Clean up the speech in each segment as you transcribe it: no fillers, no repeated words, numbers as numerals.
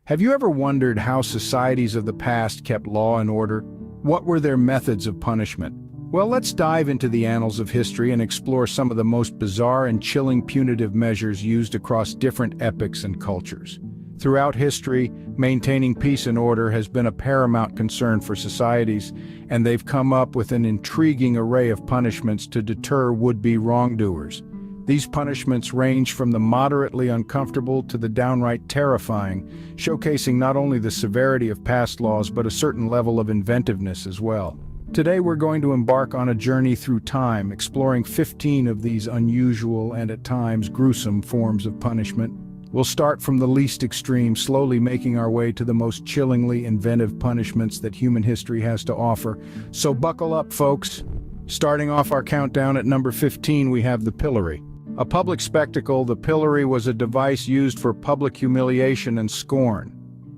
Have you ever wondered how societies of the past kept law and order? What were their methods of punishment? Well, let's dive into the annals of history and explore some of the most bizarre and chilling punitive measures used across different epochs and cultures. Throughout history, maintaining peace and order has been a paramount concern for societies, and they've come up with an intriguing array of punishments to deter would-be wrongdoers. These punishments range from the moderately uncomfortable to the downright terrifying, showcasing not only the severity of past laws but a certain level of inventiveness as well. Today we're going to embark on a journey through time, exploring 15 of these unusual and at times gruesome forms of punishment. We'll start from the least extreme, slowly making our way to the most chillingly inventive punishments that human history has to offer. So buckle up, folks. Starting off our countdown at number 15, we have the pillory. A public spectacle, the pillory was a device used for public humiliation and scorn.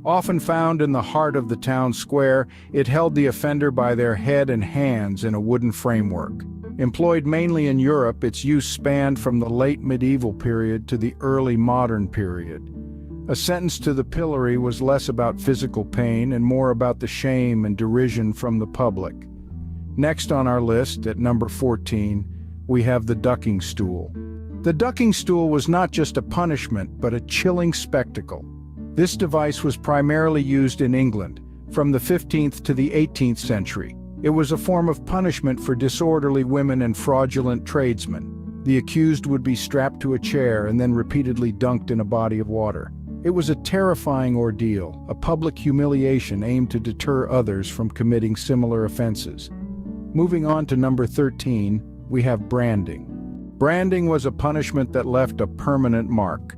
Often found in the heart of the town square, it held the offender by their head and hands in a wooden framework. Employed mainly in Europe, its use spanned from the late medieval period to the early modern period. A sentence to the pillory was less about physical pain and more about the shame and derision from the public. Next on our list, at number 14, we have the ducking stool. The ducking stool was not just a punishment, but a chilling spectacle. This device was primarily used in England, from the 15th to the 18th century. It was a form of punishment for disorderly women and fraudulent tradesmen. The accused would be strapped to a chair and then repeatedly dunked in a body of water. It was a terrifying ordeal, a public humiliation aimed to deter others from committing similar offenses. Moving on to number 13, we have branding. Branding was a punishment that left a permanent mark.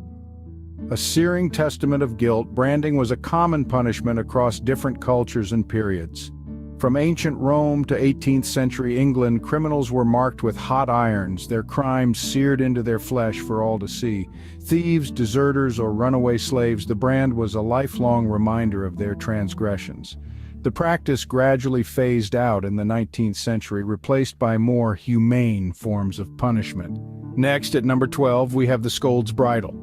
A searing testament of guilt, branding was a common punishment across different cultures and periods. From ancient Rome to 18th century England, criminals were marked with hot irons, their crimes seared into their flesh for all to see. Thieves, deserters, or runaway slaves, the brand was a lifelong reminder of their transgressions. The practice gradually phased out in the 19th century, replaced by more humane forms of punishment. Next, at number 12, we have the scold's bridle.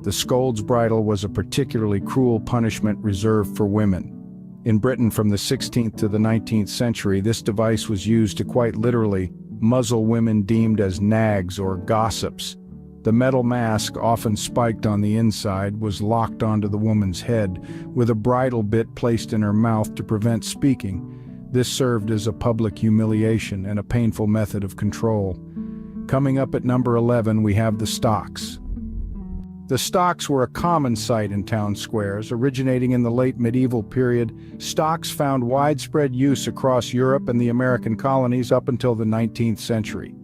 The scold's bridle was a particularly cruel punishment reserved for women. In Britain from the 16th to the 19th century, this device was used to quite literally muzzle women deemed as nags or gossips. The metal mask, often spiked on the inside, was locked onto the woman's head, with a bridle bit placed in her mouth to prevent speaking. This served as a public humiliation and a painful method of control. Coming up at number 11, we have the stocks. The stocks were a common sight in town squares. Originating in the late medieval period, stocks found widespread use across Europe and the American colonies up until the 19th century.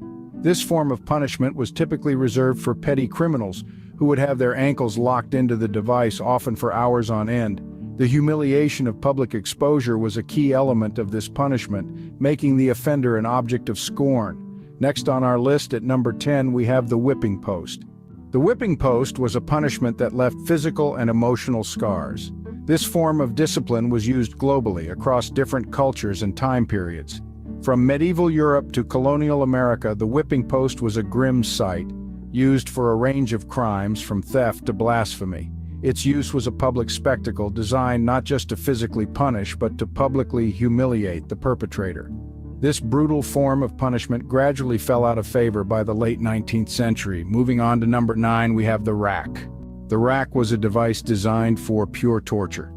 This form of punishment was typically reserved for petty criminals who would have their ankles locked into the device, often for hours on end. The humiliation of public exposure was a key element of this punishment, making the offender an object of scorn. Next on our list at number 10, we have the whipping post. The whipping post was a punishment that left physical and emotional scars. This form of discipline was used globally across different cultures and time periods. From medieval Europe to colonial America, the whipping post was a grim sight, used for a range of crimes from theft to blasphemy. Its use was a public spectacle designed not just to physically punish, but to publicly humiliate the perpetrator. This brutal form of punishment gradually fell out of favor by the late 19th century. Moving on to number 9, we have the rack. The rack was a device designed for pure torture.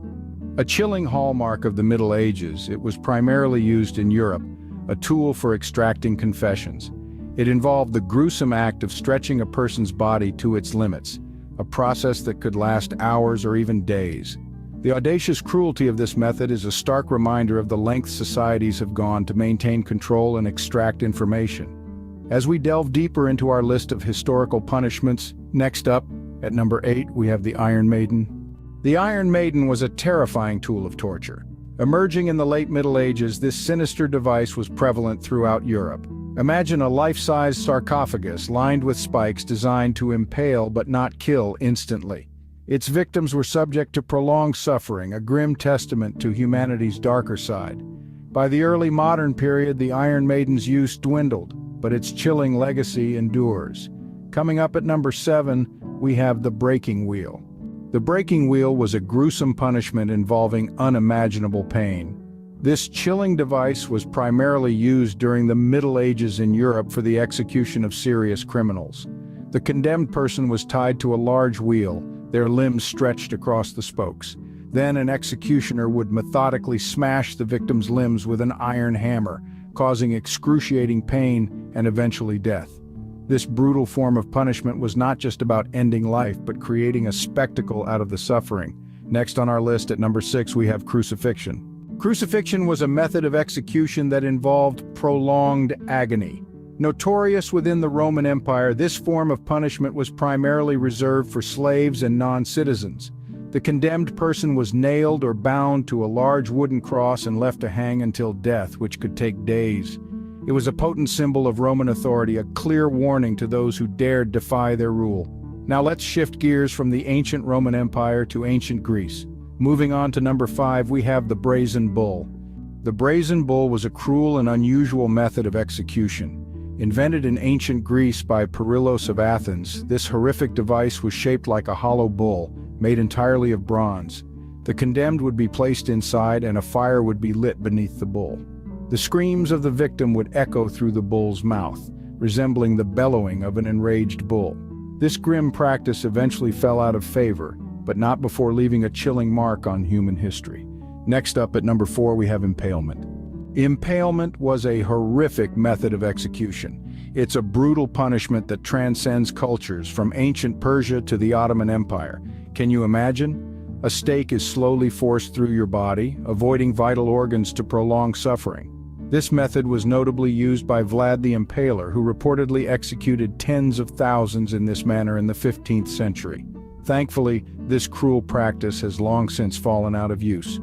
A chilling hallmark of the Middle Ages, it was primarily used in Europe, a tool for extracting confessions. It involved the gruesome act of stretching a person's body to its limits, a process that could last hours or even days. The audacious cruelty of this method is a stark reminder of the lengths societies have gone to maintain control and extract information. As we delve deeper into our list of historical punishments, next up, at number 8, we have the Iron Maiden. The Iron Maiden was a terrifying tool of torture. Emerging in the late Middle Ages, this sinister device was prevalent throughout Europe. Imagine a life-size sarcophagus lined with spikes designed to impale but not kill instantly. Its victims were subject to prolonged suffering, a grim testament to humanity's darker side. By the early modern period, the Iron Maiden's use dwindled, but its chilling legacy endures. Coming up at number 7, we have the breaking wheel. The breaking wheel was a gruesome punishment involving unimaginable pain. This chilling device was primarily used during the Middle Ages in Europe for the execution of serious criminals. The condemned person was tied to a large wheel, their limbs stretched across the spokes. Then an executioner would methodically smash the victim's limbs with an iron hammer, causing excruciating pain and eventually death. This brutal form of punishment was not just about ending life, but creating a spectacle out of the suffering. Next on our list at number 6 we have crucifixion. Crucifixion was a method of execution that involved prolonged agony. Notorious within the Roman Empire, this form of punishment was primarily reserved for slaves and non-citizens. The condemned person was nailed or bound to a large wooden cross and left to hang until death, which could take days. It was a potent symbol of Roman authority, a clear warning to those who dared defy their rule. Now let's shift gears from the ancient Roman Empire to ancient Greece. Moving on to number 5, we have the brazen bull. The brazen bull was a cruel and unusual method of execution. Invented in ancient Greece by Perillos of Athens, this horrific device was shaped like a hollow bull, made entirely of bronze. The condemned would be placed inside and a fire would be lit beneath the bull. The screams of the victim would echo through the bull's mouth, resembling the bellowing of an enraged bull. This grim practice eventually fell out of favor, but not before leaving a chilling mark on human history. Next up at number 4 we have impalement. Impalement was a horrific method of execution. It's a brutal punishment that transcends cultures, from ancient Persia to the Ottoman Empire. Can you imagine? A stake is slowly forced through your body, avoiding vital organs to prolong suffering. This method was notably used by Vlad the Impaler, who reportedly executed tens of thousands in this manner in the 15th century. Thankfully, this cruel practice has long since fallen out of use.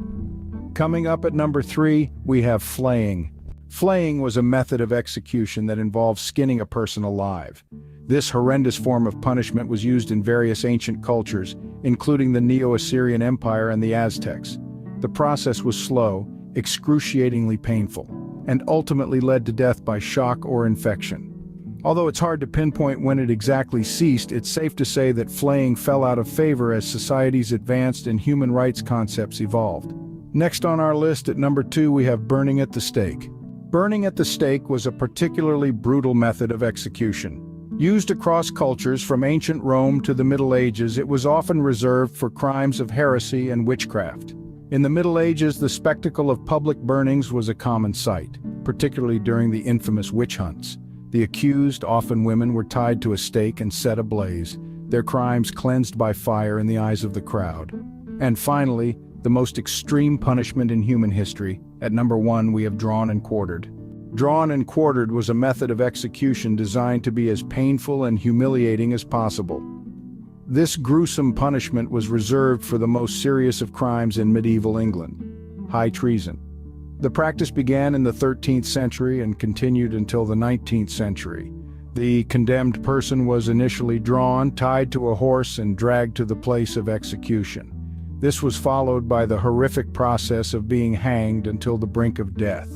Coming up at number 3, we have flaying. Flaying was a method of execution that involved skinning a person alive. This horrendous form of punishment was used in various ancient cultures, including the Neo-Assyrian Empire and the Aztecs. The process was slow, excruciatingly painful, and ultimately led to death by shock or infection. Although it's hard to pinpoint when it exactly ceased, it's safe to say that flaying fell out of favor as societies advanced and human rights concepts evolved. Next on our list at number 2 we have burning at the stake. Burning at the stake was a particularly brutal method of execution. Used across cultures from ancient Rome to the Middle Ages, it was often reserved for crimes of heresy and witchcraft. In the Middle Ages, the spectacle of public burnings was a common sight, particularly during the infamous witch hunts. The accused, often women, were tied to a stake and set ablaze, their crimes cleansed by fire in the eyes of the crowd. And finally, the most extreme punishment in human history, at number 1 we have drawn and quartered. Drawn and quartered was a method of execution designed to be as painful and humiliating as possible. This gruesome punishment was reserved for the most serious of crimes in medieval England: high treason. The practice began in the 13th century and continued until the 19th century. The condemned person was initially drawn, tied to a horse, and dragged to the place of execution. This was followed by the horrific process of being hanged until the brink of death.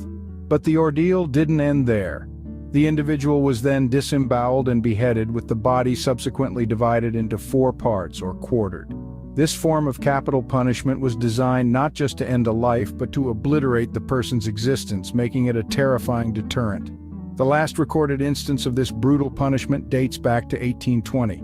But the ordeal didn't end there. The individual was then disemboweled and beheaded, with the body subsequently divided into 4 parts, or quartered. This form of capital punishment was designed not just to end a life, but to obliterate the person's existence, making it a terrifying deterrent. The last recorded instance of this brutal punishment dates back to 1820.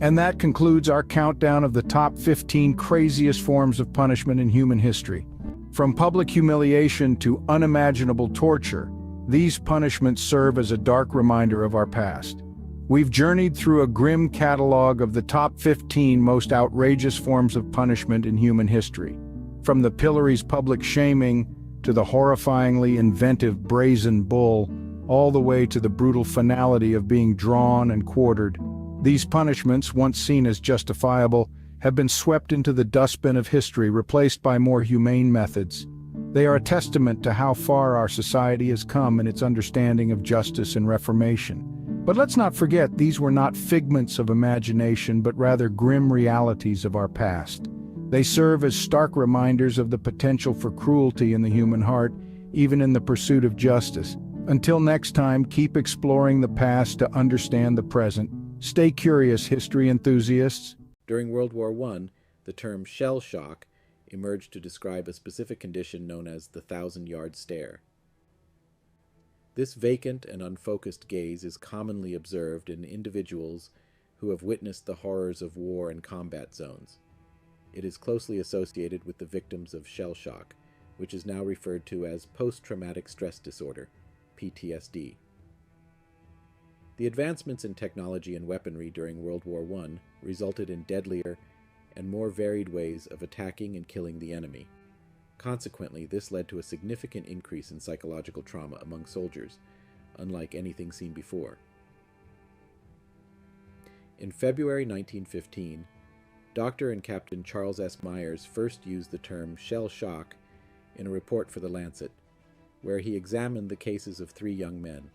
And that concludes our countdown of the top 15 craziest forms of punishment in human history. From public humiliation to unimaginable torture, these punishments serve as a dark reminder of our past. We've journeyed through a grim catalog of the top 15 most outrageous forms of punishment in human history. From the pillory's public shaming, to the horrifyingly inventive brazen bull, all the way to the brutal finality of being drawn and quartered. These punishments, once seen as justifiable, have been swept into the dustbin of history, replaced by more humane methods. They are a testament to how far our society has come in its understanding of justice and reformation. But let's not forget, these were not figments of imagination, but rather grim realities of our past. They serve as stark reminders of the potential for cruelty in the human heart, even in the pursuit of justice. Until next time, keep exploring the past to understand the present. Stay curious, history enthusiasts. During World War I, the term shell shock emerged to describe a specific condition known as the thousand-yard stare. This vacant and unfocused gaze is commonly observed in individuals who have witnessed the horrors of war and combat zones. It is closely associated with the victims of shell shock, which is now referred to as post-traumatic stress disorder, PTSD. The advancements in technology and weaponry during World War I resulted in deadlier and more varied ways of attacking and killing the enemy. Consequently, this led to a significant increase in psychological trauma among soldiers, unlike anything seen before. In February 1915, Dr. and Captain Charles S. Myers first used the term shell shock in a report for The Lancet, where he examined the cases of 3 young men.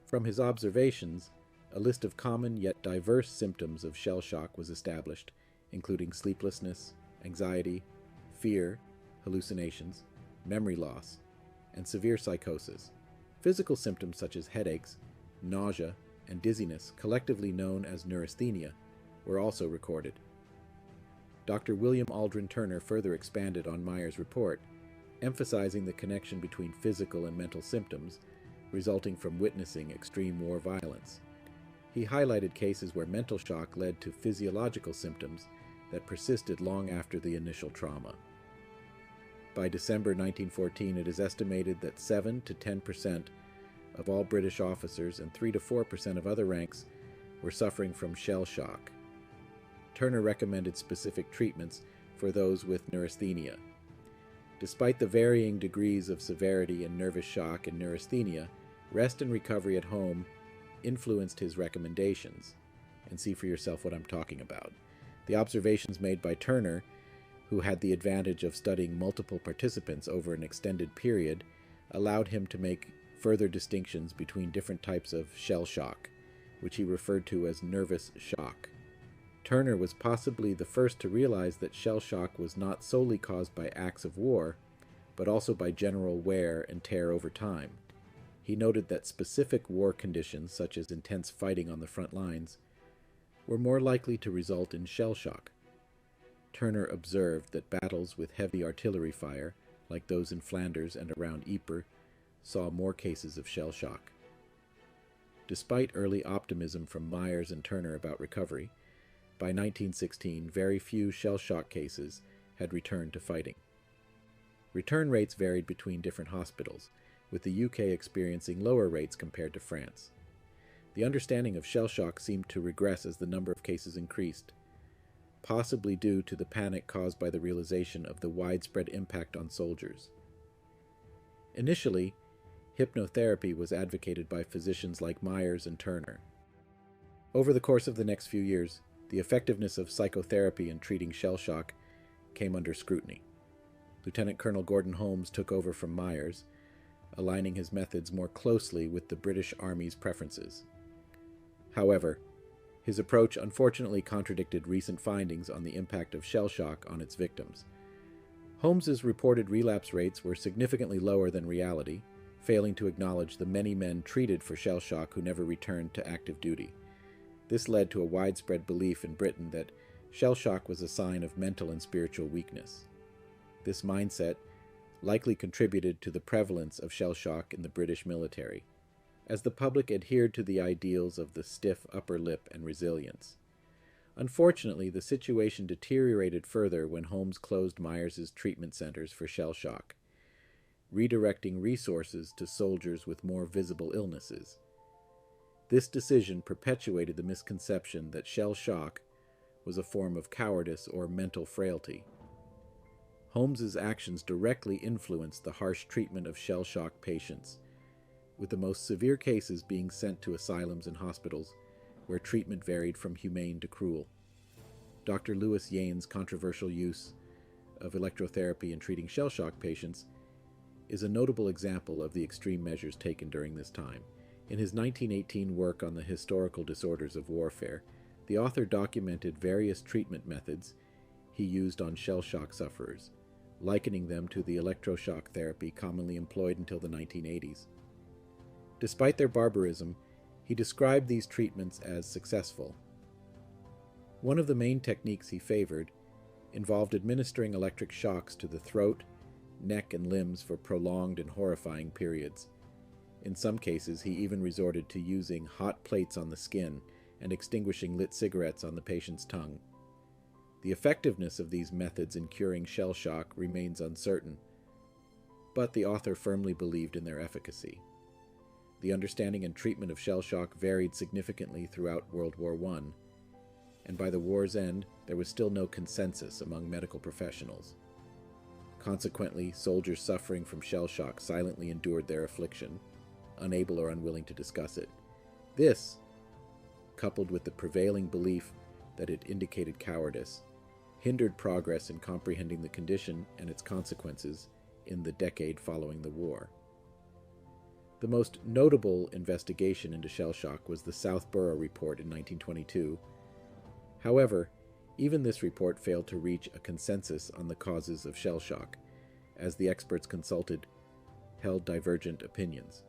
From his observations, a list of common yet diverse symptoms of shell shock was established, including sleeplessness, anxiety, fear, hallucinations, memory loss, and severe psychosis. Physical symptoms such as headaches, nausea, and dizziness, collectively known as neurasthenia, were also recorded. Dr. William Aldrin Turner further expanded on Myers' report, emphasizing the connection between physical and mental symptoms resulting from witnessing extreme war violence. He highlighted cases where mental shock led to physiological symptoms that persisted long after the initial trauma. By December 1914, it is estimated that 7 to 10% of all British officers and 3 to 4% of other ranks were suffering from shell shock. Turner recommended specific treatments for those with neurasthenia. Despite the varying degrees of severity in nervous shock and neurasthenia, rest and recovery at home influenced his recommendations. And see for yourself what I'm talking about. The observations made by Turner, who had the advantage of studying multiple participants over an extended period, allowed him to make further distinctions between different types of shell shock, which he referred to as nervous shock. Turner was possibly the first to realize that shell shock was not solely caused by acts of war, but also by general wear and tear over time. He noted that specific war conditions, such as intense fighting on the front lines, were more likely to result in shell shock. Turner observed that battles with heavy artillery fire, like those in Flanders and around Ypres, saw more cases of shell shock. Despite early optimism from Myers and Turner about recovery, by 1916 very few shell shock cases had returned to fighting. Return rates varied between different hospitals, with the UK experiencing lower rates compared to France. The understanding of shell shock seemed to regress as the number of cases increased, possibly due to the panic caused by the realization of the widespread impact on soldiers. Initially, hypnotherapy was advocated by physicians like Myers and Turner. Over the course of the next few years, the effectiveness of psychotherapy in treating shell shock came under scrutiny. Lieutenant Colonel Gordon Holmes took over from Myers, aligning his methods more closely with the British Army's preferences. However, his approach unfortunately contradicted recent findings on the impact of shell shock on its victims. Holmes's reported relapse rates were significantly lower than reality, failing to acknowledge the many men treated for shell shock who never returned to active duty. This led to a widespread belief in Britain that shell shock was a sign of mental and spiritual weakness. This mindset likely contributed to the prevalence of shell shock in the British military, as the public adhered to the ideals of the stiff upper lip and resilience. Unfortunately, the situation deteriorated further when Holmes closed Myers's treatment centers for shell shock, redirecting resources to soldiers with more visible illnesses. This decision perpetuated the misconception that shell shock was a form of cowardice or mental frailty. Holmes's actions directly influenced the harsh treatment of shell shock patients, with the most severe cases being sent to asylums and hospitals, where treatment varied from humane to cruel. Dr. Louis Yane's controversial use of electrotherapy in treating shell shock patients is a notable example of the extreme measures taken during this time. In his 1918 work on the historical disorders of warfare, the author documented various treatment methods he used on shell shock sufferers, likening them to the electroshock therapy commonly employed until the 1980s. Despite their barbarism, he described these treatments as successful. One of the main techniques he favored involved administering electric shocks to the throat, neck, and limbs for prolonged and horrifying periods. In some cases, he even resorted to using hot plates on the skin and extinguishing lit cigarettes on the patient's tongue. The effectiveness of these methods in curing shell shock remains uncertain, but the author firmly believed in their efficacy. The understanding and treatment of shell shock varied significantly throughout World War I, and by the war's end, there was still no consensus among medical professionals. Consequently, soldiers suffering from shell shock silently endured their affliction, unable or unwilling to discuss it. This, coupled with the prevailing belief that it indicated cowardice, hindered progress in comprehending the condition and its consequences in the decade following the war. The most notable investigation into shell shock was the Southborough Report in 1922. However, even this report failed to reach a consensus on the causes of shell shock, as the experts consulted held divergent opinions.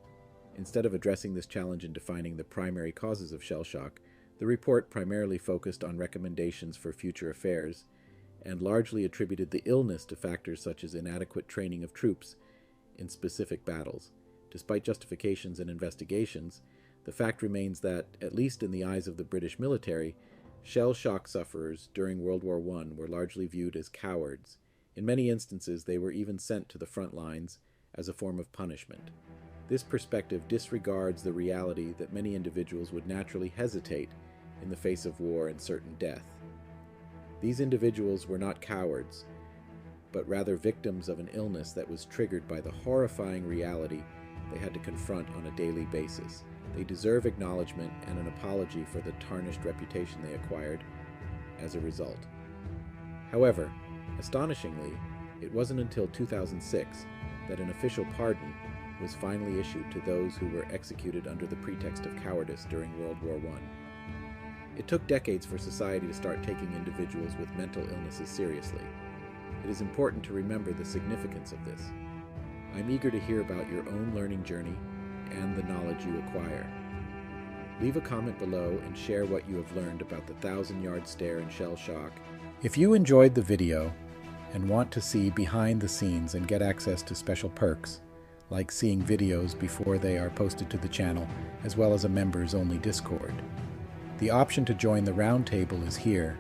Instead of addressing this challenge and defining the primary causes of shell shock, the report primarily focused on recommendations for future affairs and largely attributed the illness to factors such as inadequate training of troops in specific battles. Despite justifications and investigations, the fact remains that, at least in the eyes of the British military, shell shock sufferers during World War I were largely viewed as cowards. In many instances, they were even sent to the front lines as a form of punishment. This perspective disregards the reality that many individuals would naturally hesitate in the face of war and certain death. These individuals were not cowards, but rather victims of an illness that was triggered by the horrifying reality they had to confront on a daily basis. They deserve acknowledgement and an apology for the tarnished reputation they acquired as a result. However, astonishingly, it wasn't until 2006 that an official pardon was finally issued to those who were executed under the pretext of cowardice during World War I. It took decades for society to start taking individuals with mental illnesses seriously. It is important to remember the significance of this. I'm eager to hear about your own learning journey and the knowledge you acquire. Leave a comment below and share what you have learned about the 1,000-yard stare and shell shock. If you enjoyed the video and want to see behind the scenes and get access to special perks, like seeing videos before they are posted to the channel, as well as a members-only Discord, the option to join the Roundtable is here.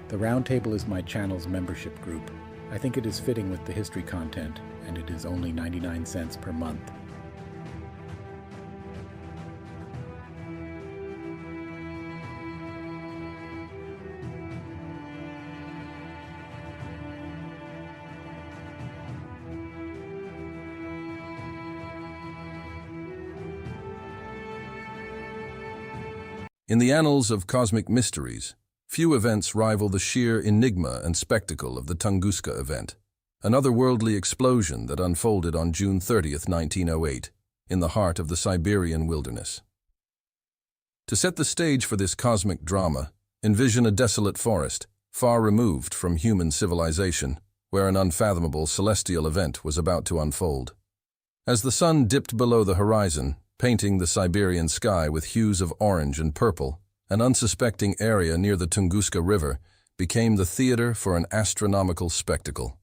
The Roundtable is my channel's membership group. I think it is fitting with the history content, and it is only 99 cents per month. In the annals of cosmic mysteries, few events rival the sheer enigma and spectacle of the Tunguska event, an otherworldly explosion that unfolded on June 30th, 1908, in the heart of the Siberian wilderness. To set the stage for this cosmic drama, envision a desolate forest, far removed from human civilization, where an unfathomable celestial event was about to unfold. As the sun dipped below the horizon, painting the Siberian sky with hues of orange and purple, an unsuspecting area near the Tunguska River became the theater for an astronomical spectacle.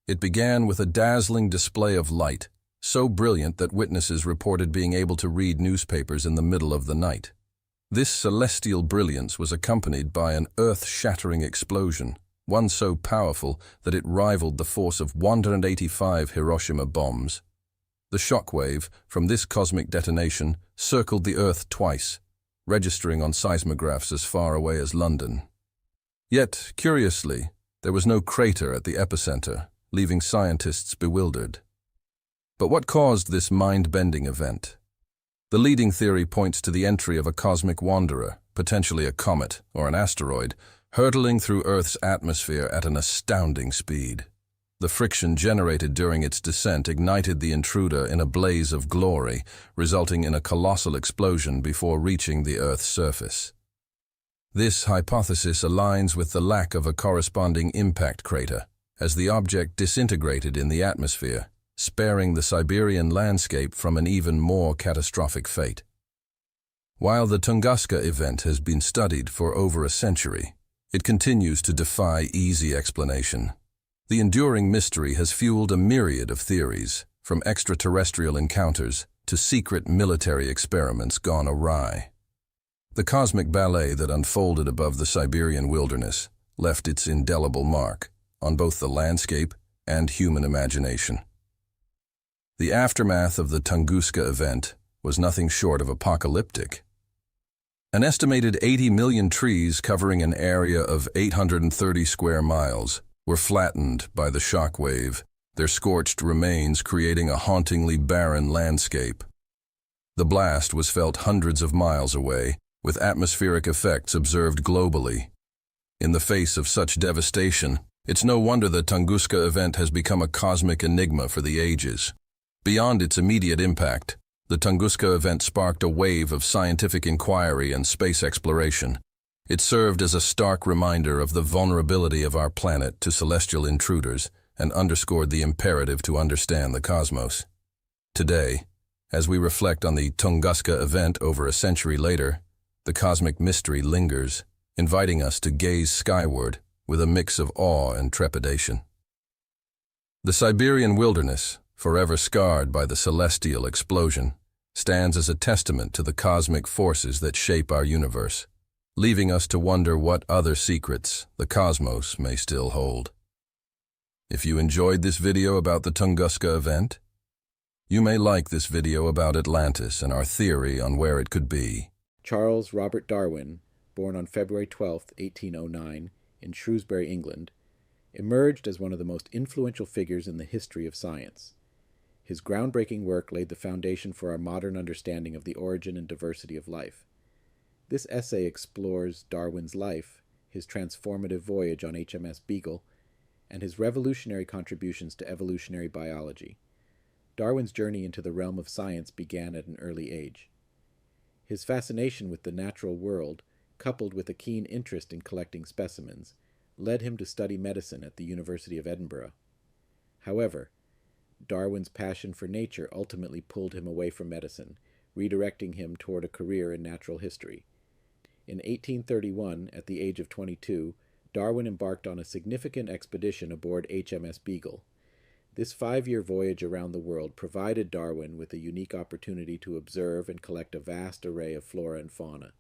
It began with a dazzling display of light, so brilliant that witnesses reported being able to read newspapers in the middle of the night. This celestial brilliance was accompanied by an earth-shattering explosion, one so powerful that it rivaled the force of 185 Hiroshima bombs. The shockwave from this cosmic detonation circled the Earth twice, registering on seismographs as far away as London. Yet, curiously, there was no crater at the epicenter, leaving scientists bewildered. But what caused this mind-bending event? The leading theory points to the entry of a cosmic wanderer, potentially a comet or an asteroid, hurtling through Earth's atmosphere at an astounding speed. The friction generated during its descent ignited the intruder in a blaze of glory, resulting in a colossal explosion before reaching the Earth's surface. This hypothesis aligns with the lack of a corresponding impact crater, as the object disintegrated in the atmosphere, sparing the Siberian landscape from an even more catastrophic fate. While the Tunguska event has been studied for over a century, it continues to defy easy explanation. The enduring mystery has fueled a myriad of theories, from extraterrestrial encounters to secret military experiments gone awry. The cosmic ballet that unfolded above the Siberian wilderness left its indelible mark on both the landscape and human imagination. The aftermath of the Tunguska event was nothing short of apocalyptic. An estimated 80 million trees covering an area of 830 square miles were flattened by the shock wave, their scorched remains creating a hauntingly barren landscape. The blast was felt hundreds of miles away, with atmospheric effects observed globally. In the face of such devastation, it's no wonder the Tunguska event has become a cosmic enigma for the ages. Beyond its immediate impact, the Tunguska event sparked a wave of scientific inquiry and space exploration. It served as a stark reminder of the vulnerability of our planet to celestial intruders and underscored the imperative to understand the cosmos. Today, as we reflect on the Tunguska event over a century later, the cosmic mystery lingers, inviting us to gaze skyward with a mix of awe and trepidation. The Siberian wilderness, forever scarred by the celestial explosion, stands as a testament to the cosmic forces that shape our universe, leaving us to wonder what other secrets the cosmos may still hold. If you enjoyed this video about the Tunguska event, you may like this video about Atlantis and our theory on where it could be. Charles Robert Darwin, born on February 12, 1809, in Shrewsbury, England, emerged as one of the most influential figures in the history of science. His groundbreaking work laid the foundation for our modern understanding of the origin and diversity of life. This essay explores Darwin's life, his transformative voyage on HMS Beagle, and his revolutionary contributions to evolutionary biology. Darwin's journey into the realm of science began at an early age. His fascination with the natural world, coupled with a keen interest in collecting specimens, led him to study medicine at the University of Edinburgh. However, Darwin's passion for nature ultimately pulled him away from medicine, redirecting him toward a career in natural history. In 1831, at the age of 22, Darwin embarked on a significant expedition aboard HMS Beagle. This 5-year voyage around the world provided Darwin with a unique opportunity to observe and collect a vast array of flora and fauna.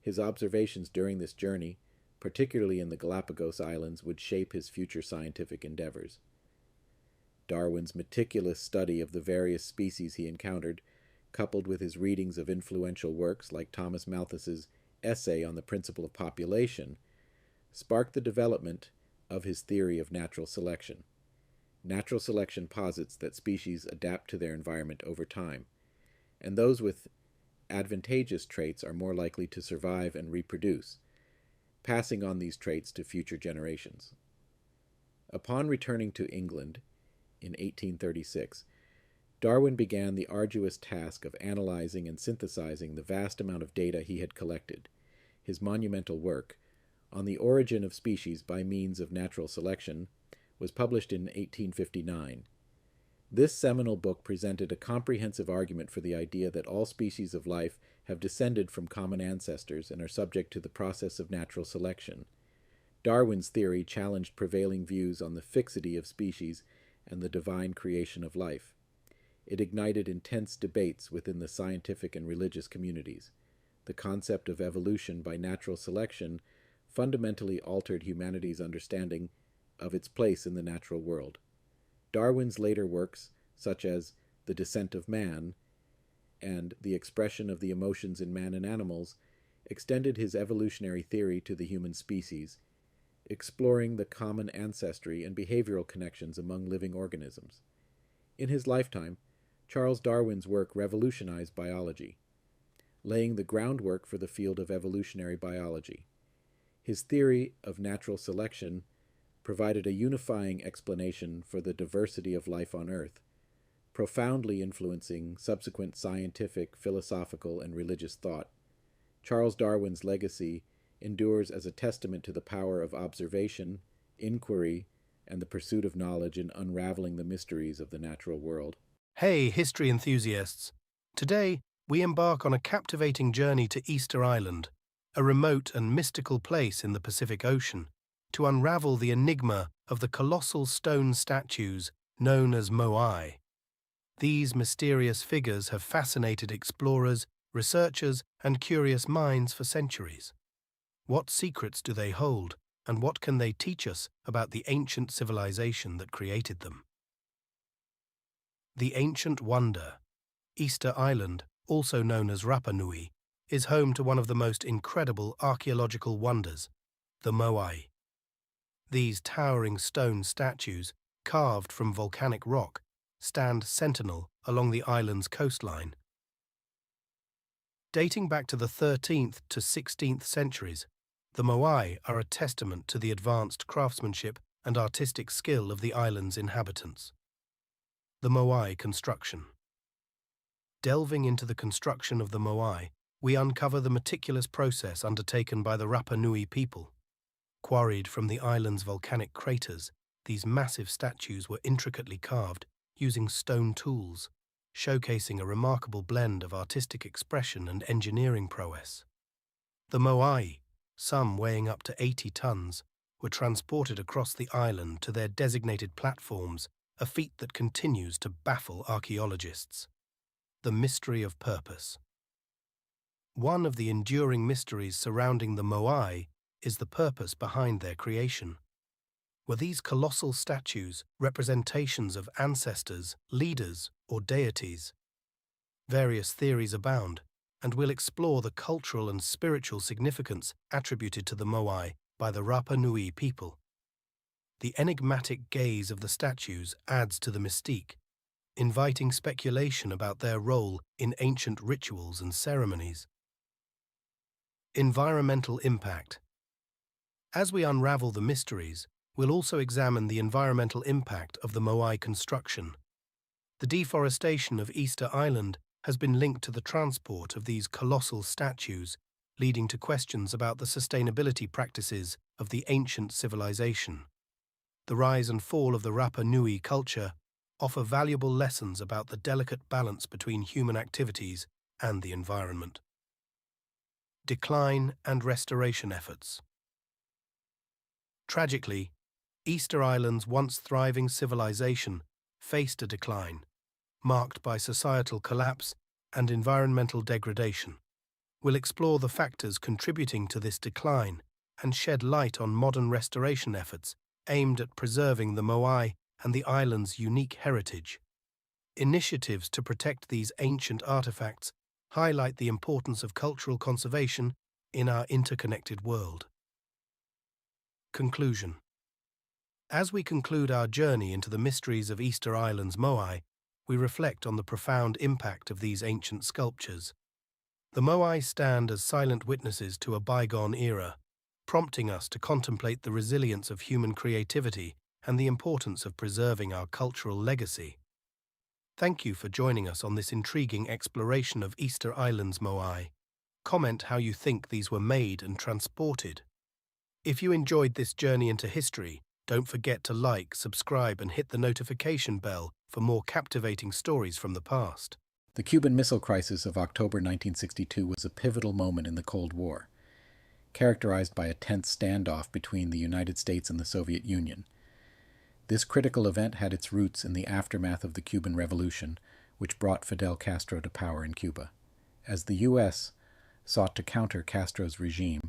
His observations during this journey, particularly in the Galapagos Islands, would shape his future scientific endeavors. Darwin's meticulous study of the various species he encountered, coupled with his readings of influential works like Thomas Malthus's essay on the principle of population, sparked the development of his theory of natural selection. Natural selection posits that species adapt to their environment over time, and those with advantageous traits are more likely to survive and reproduce, passing on these traits to future generations. Upon returning to England in 1836, Darwin began the arduous task of analyzing and synthesizing the vast amount of data he had collected. His monumental work, On the Origin of Species by Means of Natural Selection, was published in 1859. This seminal book presented a comprehensive argument for the idea that all species of life have descended from common ancestors and are subject to the process of natural selection. Darwin's theory challenged prevailing views on the fixity of species and the divine creation of life. It ignited intense debates within the scientific and religious communities. The concept of evolution by natural selection fundamentally altered humanity's understanding of its place in the natural world. Darwin's later works, such as The Descent of Man and The Expression of the Emotions in Man and Animals, extended his evolutionary theory to the human species, exploring the common ancestry and behavioral connections among living organisms. In his lifetime, Charles Darwin's work revolutionized biology, laying the groundwork for the field of evolutionary biology. His theory of natural selection provided a unifying explanation for the diversity of life on Earth, profoundly influencing subsequent scientific, philosophical, and religious thought. Charles Darwin's legacy endures as a testament to the power of observation, inquiry, and the pursuit of knowledge in unraveling the mysteries of the natural world. Hey, history enthusiasts! Today, we embark on a captivating journey to Easter Island, a remote and mystical place in the Pacific Ocean, to unravel the enigma of the colossal stone statues known as moai. These mysterious figures have fascinated explorers, researchers, and curious minds for centuries. What secrets do they hold, and what can they teach us about the ancient civilization that created them? The Ancient Wonder. Easter Island, also known as Rapa Nui, is home to one of the most incredible archaeological wonders, the moai. These towering stone statues, carved from volcanic rock, stand sentinel along the island's coastline. Dating back to the 13th to 16th centuries, the moai are a testament to the advanced craftsmanship and artistic skill of the island's inhabitants. The moai construction. Delving into the construction of the moai, we uncover the meticulous process undertaken by the Rapa Nui people. Quarried from the island's volcanic craters, these massive statues were intricately carved using stone tools, showcasing a remarkable blend of artistic expression and engineering prowess. The moai, some weighing up to 80 tons, were transported across the island to their designated platforms, a feat that continues to baffle archaeologists. The mystery of purpose. One of the enduring mysteries surrounding the moai is the purpose behind their creation. Were these colossal statues representations of ancestors, leaders, or deities? Various theories abound, and we'll explore the cultural and spiritual significance attributed to the moai by the Rapa Nui people. The enigmatic gaze of the statues adds to the mystique, inviting speculation about their role in ancient rituals and ceremonies. Environmental impact. As we unravel the mysteries, we'll also examine the environmental impact of the moai construction. The deforestation of Easter Island has been linked to the transport of these colossal statues, leading to questions about the sustainability practices of the ancient civilization. The rise and fall of the Rapa Nui culture offer valuable lessons about the delicate balance between human activities and the environment. Decline and restoration efforts. Tragically, Easter Island's once thriving civilization faced a decline, marked by societal collapse and environmental degradation. We'll explore the factors contributing to this decline and shed light on modern restoration efforts aimed at preserving the moai and the island's unique heritage. Initiatives to protect these ancient artifacts highlight the importance of cultural conservation in our interconnected world. Conclusion. As we conclude our journey into the mysteries of Easter Island's moai, we reflect on the profound impact of these ancient sculptures. The moai stand as silent witnesses to a bygone era, prompting us to contemplate the resilience of human creativity and the importance of preserving our cultural legacy. Thank you for joining us on this intriguing exploration of Easter Island's moai. Comment how you think these were made and transported. If you enjoyed this journey into history, don't forget to like, subscribe, and hit the notification bell for more captivating stories from the past. The Cuban Missile Crisis of October 1962 was a pivotal moment in the Cold War, characterized by a tense standoff between the United States and the Soviet Union. This critical event had its roots in the aftermath of the Cuban Revolution, which brought Fidel Castro to power in Cuba. As the U.S. sought to counter Castro's regime,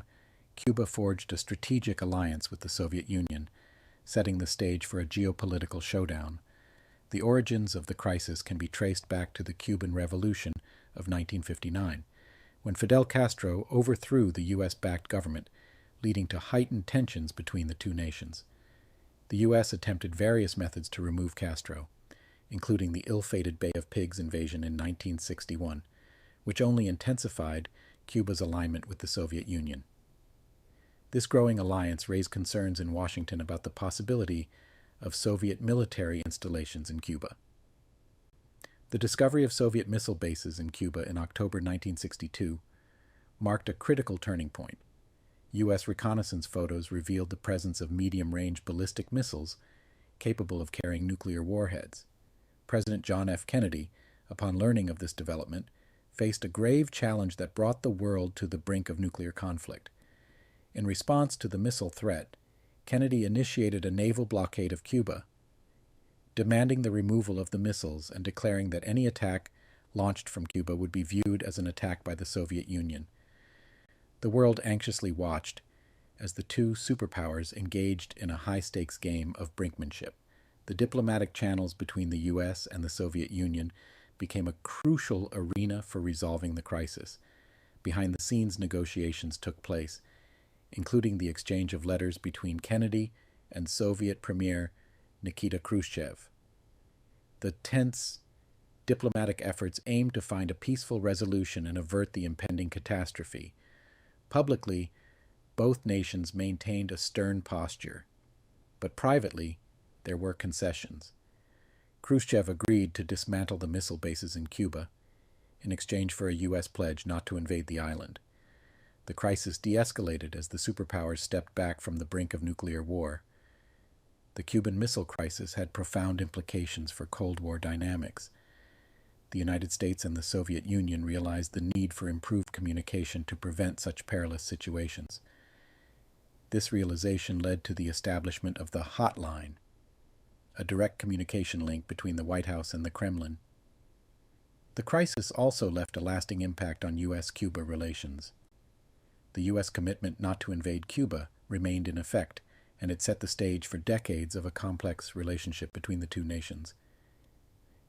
Cuba forged a strategic alliance with the Soviet Union, setting the stage for a geopolitical showdown. The origins of the crisis can be traced back to the Cuban Revolution of 1959, when Fidel Castro overthrew the U.S.-backed government, leading to heightened tensions between the two nations. The U.S. attempted various methods to remove Castro, including the ill-fated Bay of Pigs invasion in 1961, which only intensified Cuba's alignment with the Soviet Union. This growing alliance raised concerns in Washington about the possibility of Soviet military installations in Cuba. The discovery of Soviet missile bases in Cuba in October 1962 marked a critical turning point. U.S. reconnaissance photos revealed the presence of medium-range ballistic missiles capable of carrying nuclear warheads. President John F. Kennedy, upon learning of this development, faced a grave challenge that brought the world to the brink of nuclear conflict. In response to the missile threat, Kennedy initiated a naval blockade of Cuba, demanding the removal of the missiles and declaring that any attack launched from Cuba would be viewed as an attack by the Soviet Union. The world anxiously watched as the two superpowers engaged in a high-stakes game of brinkmanship. The diplomatic channels between the U.S. and the Soviet Union became a crucial arena for resolving the crisis. Behind-the-scenes negotiations took place, including the exchange of letters between Kennedy and Soviet Premier Nikita Khrushchev. The tense diplomatic efforts aimed to find a peaceful resolution and avert the impending catastrophe. Publicly, both nations maintained a stern posture, but privately, there were concessions. Khrushchev agreed to dismantle the missile bases in Cuba in exchange for a U.S. pledge not to invade the island. The crisis de-escalated as the superpowers stepped back from the brink of nuclear war. The Cuban Missile Crisis had profound implications for Cold War dynamics. The United States and the Soviet Union realized the need for improved communication to prevent such perilous situations. This realization led to the establishment of the Hotline, a direct communication link between the White House and the Kremlin. The crisis also left a lasting impact on U.S.-Cuba relations. The U.S. commitment not to invade Cuba remained in effect, and it set the stage for decades of a complex relationship between the two nations.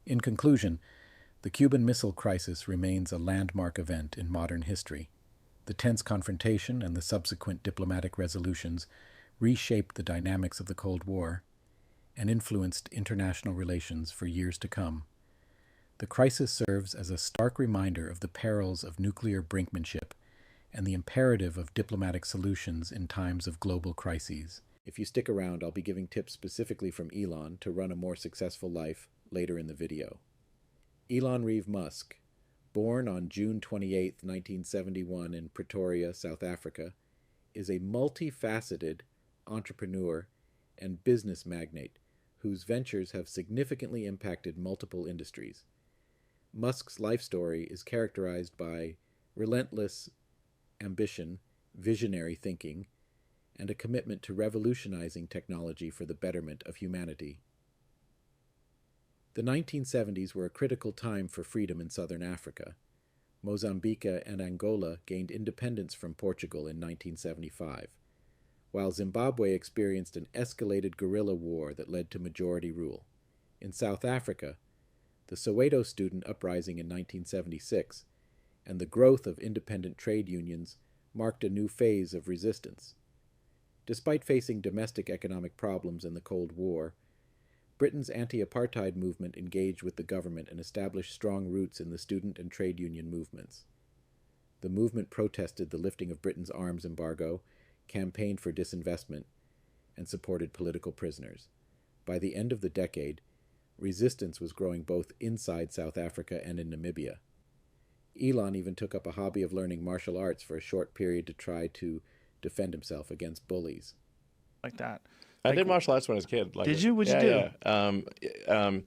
In conclusion, the Cuban Missile Crisis remains a landmark event in modern history. The tense confrontation and the subsequent diplomatic resolutions reshaped the dynamics of the Cold War and influenced international relations for years to come. The crisis serves as a stark reminder of the perils of nuclear brinkmanship and the imperative of diplomatic solutions in times of global crises. If you stick around, I'll be giving tips specifically from Elon to run a more successful life later in the video. Elon Reeve Musk, born on June 28, 1971 in Pretoria, South Africa, is a multifaceted entrepreneur and business magnate whose ventures have significantly impacted multiple industries. Musk's life story is characterized by relentless ambition, visionary thinking, and a commitment to revolutionizing technology for the betterment of humanity. The 1970s were a critical time for freedom in southern Africa. Mozambique and Angola gained independence from Portugal in 1975, while Zimbabwe experienced an escalated guerrilla war that led to majority rule. In South Africa, the Soweto student uprising in 1976 and the growth of independent trade unions marked a new phase of resistance. Despite facing domestic economic problems in the Cold War, Britain's anti-apartheid movement engaged with the government and established strong roots in the student and trade union movements. The movement protested the lifting of Britain's arms embargo, campaigned for disinvestment, and supported political prisoners. By the end of the decade, resistance was growing both inside South Africa and in Namibia. Elon even took up a hobby of learning martial arts for a short period to try to defend himself against bullies. Like that. I did martial arts when I was a kid. Did you? What'd you do? Yeah.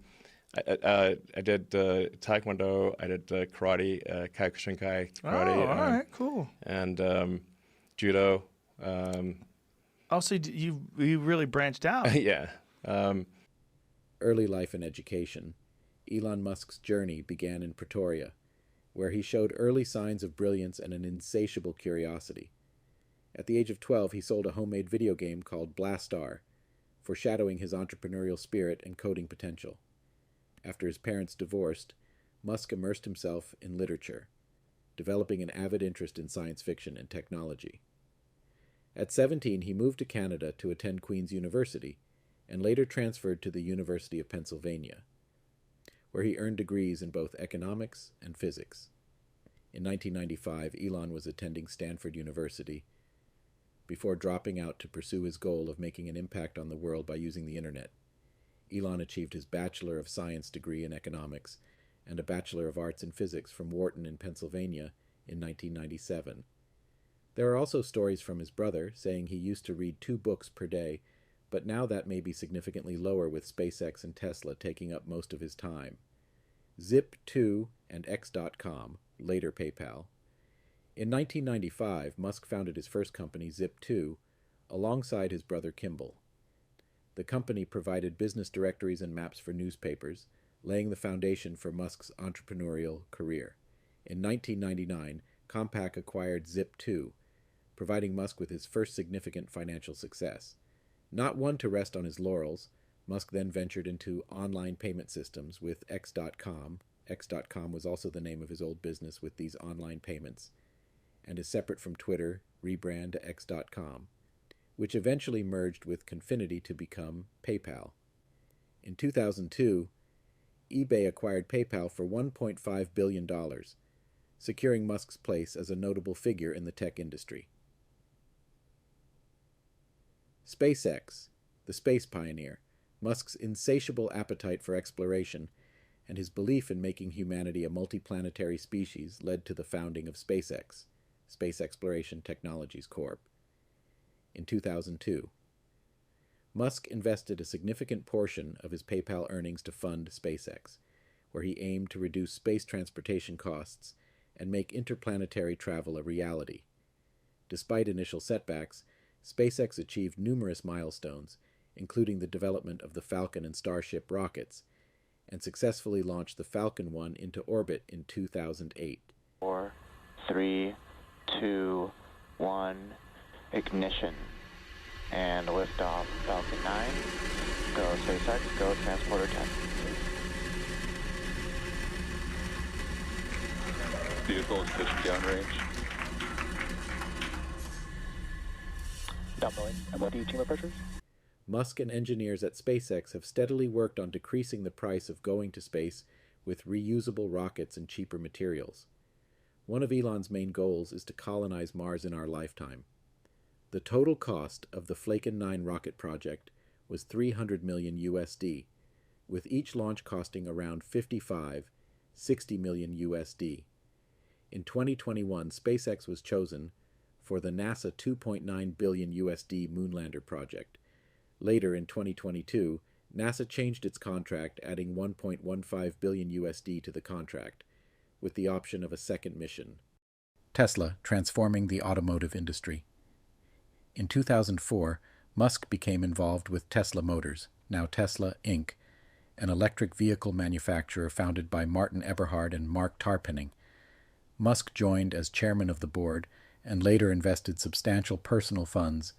I did taekwondo. I did karate, kyokushinkai karate. Oh, all right, cool. And judo. So you really branched out. Yeah. Early life and education. Elon Musk's journey began in Pretoria, where he showed early signs of brilliance and an insatiable curiosity. At the age of 12, he sold a homemade video game called Blastar, foreshadowing his entrepreneurial spirit and coding potential. After his parents divorced, Musk immersed himself in literature, developing an avid interest in science fiction and technology. At 17, he moved to Canada to attend Queen's University, and later transferred to the University of Pennsylvania, where he earned degrees in both economics and physics. In 1995, Elon was attending Stanford University, before dropping out to pursue his goal of making an impact on the world by using the internet. Elon achieved his Bachelor of Science degree in economics and a Bachelor of Arts in physics from Wharton in Pennsylvania in 1997. There are also stories from his brother saying he used to read 2 books per day, but now that may be significantly lower with SpaceX and Tesla taking up most of his time. Zip2 and X.com later PayPal. In 1995, Musk founded his first company, Zip2, alongside his brother Kimball. The company provided business directories and maps for newspapers, laying the foundation for Musk's entrepreneurial career. In 1999, Compaq acquired Zip2, providing Musk with his first significant financial success. Not one to rest on his laurels, Musk then ventured into online payment systems with X.com. X.com was also the name of his old business with these online payments, and is separate from Twitter, rebrand to X.com, which eventually merged with Confinity to become PayPal. In 2002, eBay acquired PayPal for $1.5 billion, securing Musk's place as a notable figure in the tech industry. SpaceX, the space pioneer, Musk's insatiable appetite for exploration and his belief in making humanity a multiplanetary species led to the founding of SpaceX, Space Exploration Technologies Corp. In 2002, Musk invested a significant portion of his PayPal earnings to fund SpaceX, where he aimed to reduce space transportation costs and make interplanetary travel a reality. Despite initial setbacks, SpaceX achieved numerous milestones, including the development of the Falcon and Starship rockets, and successfully launched the Falcon 1 into orbit in 2008. 4, 3, 2, 1, ignition. And liftoff, Falcon 9. Go SpaceX, go Transporter 10. Vehicle is pushing downrange. Doubling MOD chamber pressures. Musk and engineers at SpaceX have steadily worked on decreasing the price of going to space with reusable rockets and cheaper materials. One of Elon's main goals is to colonize Mars in our lifetime. The total cost of the Falcon 9 rocket project was $300 million USD, with each launch costing around $60 million USD. In 2021, SpaceX was chosen for the NASA $2.9 billion USD Moonlander project. Later in 2022, NASA changed its contract, adding $1.15 billion USD to the contract, with the option of a second mission. Tesla, transforming the automotive industry. In 2004, Musk became involved with Tesla Motors, now Tesla, Inc., an electric vehicle manufacturer founded by Martin Eberhard and Mark Tarpenning. Musk joined as chairman of the board and later invested substantial personal funds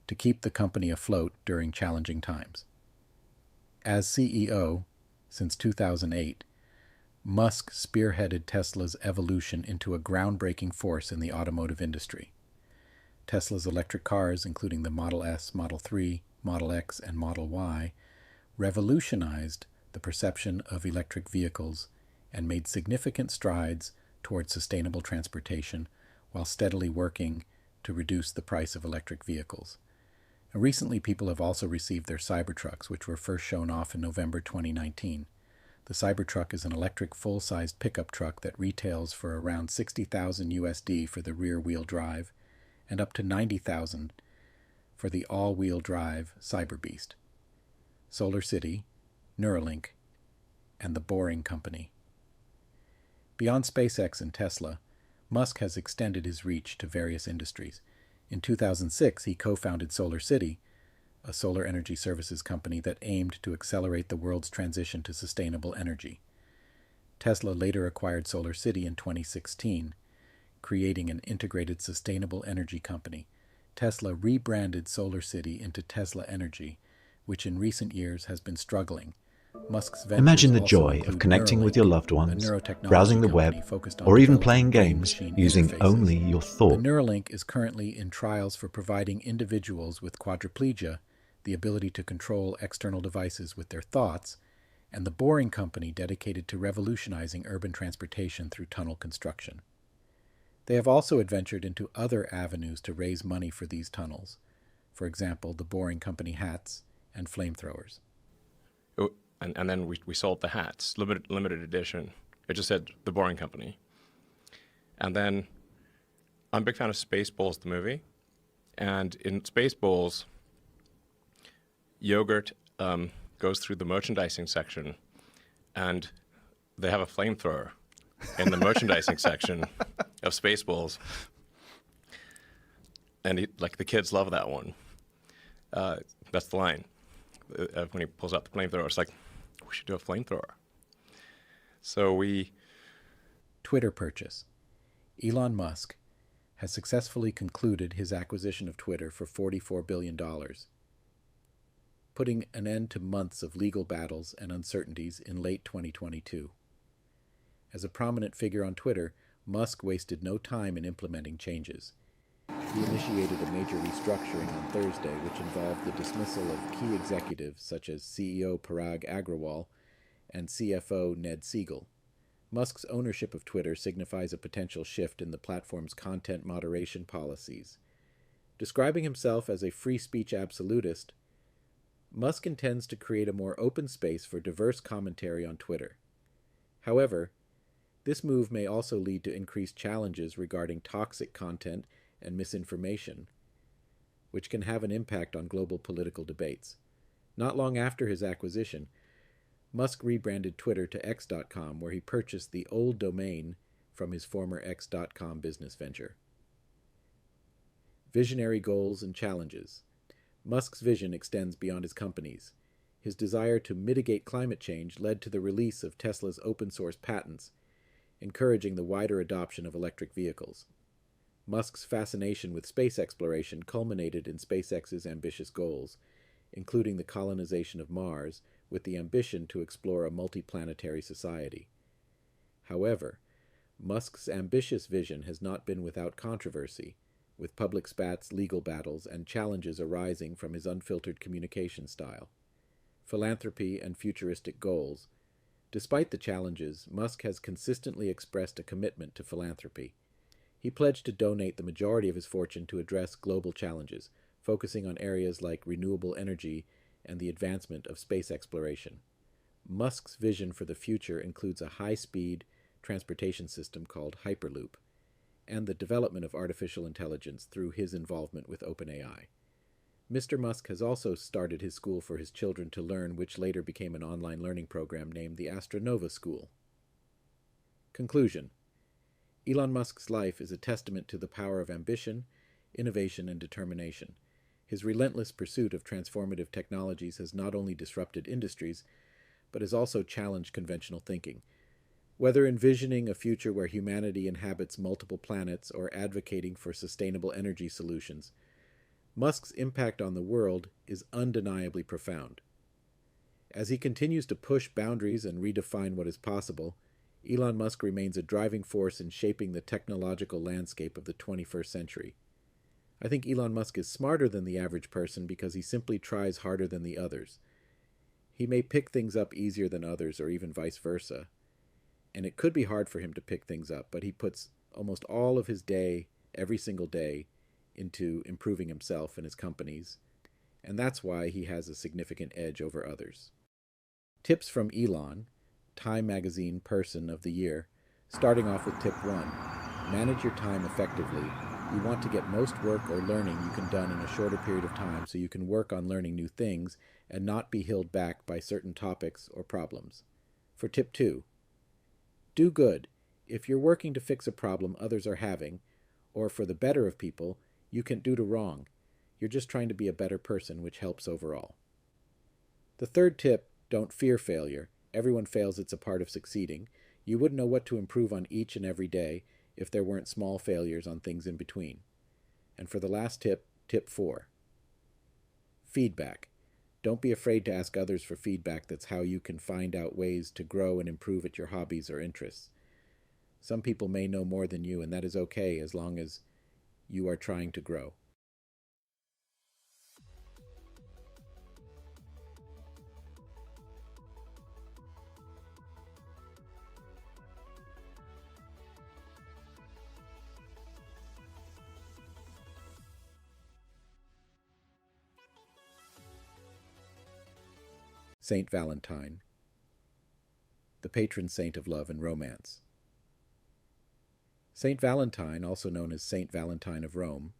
to keep the company afloat during challenging times. As CEO, since 2008, Musk spearheaded Tesla's evolution into a groundbreaking force in the automotive industry. Tesla's electric cars, including the Model S, Model 3, Model X, and Model Y, revolutionized the perception of electric vehicles and made significant strides towards sustainable transportation while steadily working to reduce the price of electric vehicles. And recently, people have also received their Cybertrucks, which were first shown off in November 2019. The Cybertruck is an electric full-sized pickup truck that retails for around $60,000 USD for the rear-wheel drive and up to $90,000 for the all-wheel drive Cyberbeast. Solar City, Neuralink, and the Boring Company. Beyond SpaceX and Tesla, Musk has extended his reach to various industries. In 2006, he co-founded Solar City, a solar energy services company that aimed to accelerate the world's transition to sustainable energy. Tesla later acquired Solar City in 2016, creating an integrated sustainable energy company. Tesla rebranded Solar City into Tesla Energy, which in recent years has been struggling. Musk's Imagine the ventures joy also of include connecting with your Neuralink, loved a ones, neurotechnology browsing the company web, focused on or even developing playing games brain-machine using interfaces. only your The thought. Neuralink is currently in trials for providing individuals with quadriplegia the ability to control external devices with their thoughts, and the Boring Company dedicated to revolutionizing urban transportation through tunnel construction. They have also adventured into other avenues to raise money for these tunnels, for example, the Boring Company hats and flamethrowers. And then we sold the hats, limited edition. It just said the Boring Company. And then I'm a big fan of Spaceballs, the movie. And in Spaceballs, Yogurt goes through the merchandising section, and they have a flamethrower. in the merchandising section of Spaceballs. And like the kids love that one. That's the line. When he pulls out the flamethrower, it's like, we should do a flamethrower. So Twitter purchase. Elon Musk has successfully concluded his acquisition of Twitter for $44 billion, putting an end to months of legal battles and uncertainties in late 2022. As a prominent figure on Twitter, Musk wasted no time in implementing changes. He initiated a major restructuring on Thursday, which involved the dismissal of key executives such as CEO Parag Agrawal and CFO Ned Siegel. Musk's ownership of Twitter signifies a potential shift in the platform's content moderation policies. Describing himself as a free speech absolutist, Musk intends to create a more open space for diverse commentary on Twitter. However, this move may also lead to increased challenges regarding toxic content and misinformation, which can have an impact on global political debates. Not long after his acquisition, Musk rebranded Twitter to X.com, where he purchased the old domain from his former X.com business venture. Visionary goals and challenges. Musk's vision extends beyond his company's. His desire to mitigate climate change led to the release of Tesla's open-source patents, encouraging the wider adoption of electric vehicles. Musk's fascination with space exploration culminated in SpaceX's ambitious goals, including the colonization of Mars, with the ambition to explore a multiplanetary society. However, Musk's ambitious vision has not been without controversy, with public spats, legal battles, and challenges arising from his unfiltered communication style. Philanthropy and futuristic goals. Despite the challenges, Musk has consistently expressed a commitment to philanthropy. He pledged to donate the majority of his fortune to address global challenges, focusing on areas like renewable energy and the advancement of space exploration. Musk's vision for the future includes a high-speed transportation system called Hyperloop, and the development of artificial intelligence through his involvement with OpenAI. Mr. Musk has also started his school for his children to learn, which later became an online learning program named the Astronova School. Conclusion. Elon Musk's life is a testament to the power of ambition, innovation, and determination. His relentless pursuit of transformative technologies has not only disrupted industries, but has also challenged conventional thinking. Whether envisioning a future where humanity inhabits multiple planets or advocating for sustainable energy solutions, Musk's impact on the world is undeniably profound. As he continues to push boundaries and redefine what is possible, Elon Musk remains a driving force in shaping the technological landscape of the 21st century. I think Elon Musk is smarter than the average person because he simply tries harder than the others. He may pick things up easier than others, or even vice versa. And it could be hard for him to pick things up, but he puts almost all of his day, every single day, into improving himself and his companies, and that's why he has a significant edge over others. Tips from Elon, Time Magazine Person of the Year, starting off with tip 1. Manage your time effectively. You want to get most work or learning you can done in a shorter period of time so you can work on learning new things and not be held back by certain topics or problems. For tip 2, do good. If you're working to fix a problem others are having, or for the better of people, you can't do to wrong. You're just trying to be a better person, which helps overall. The third tip, don't fear failure. Everyone fails, it's a part of succeeding. You wouldn't know what to improve on each and every day if there weren't small failures on things in between. And for the last tip, tip 4. Feedback. Don't be afraid to ask others for feedback. That's how you can find out ways to grow and improve at your hobbies or interests. Some people may know more than you, and that is okay as long as you are trying to grow. Saint Valentine, the patron saint of love and romance. Saint Valentine, also known as Saint Valentine of Rome,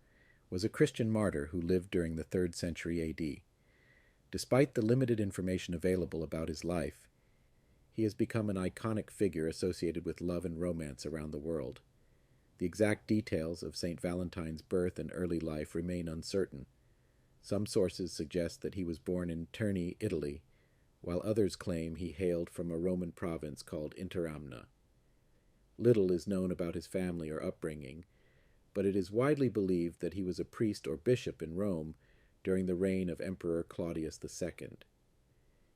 was a Christian martyr who lived during the 3rd century AD. Despite the limited information available about his life, He has become an iconic figure associated with love and romance around the world. The exact details of St. Valentine's birth and early life remain uncertain. Some sources suggest that he was born in Terni, Italy, while others claim he hailed from a Roman province called Interamna. Little is known about his family or upbringing, but it is widely believed that he was a priest or bishop in Rome during the reign of Emperor Claudius II.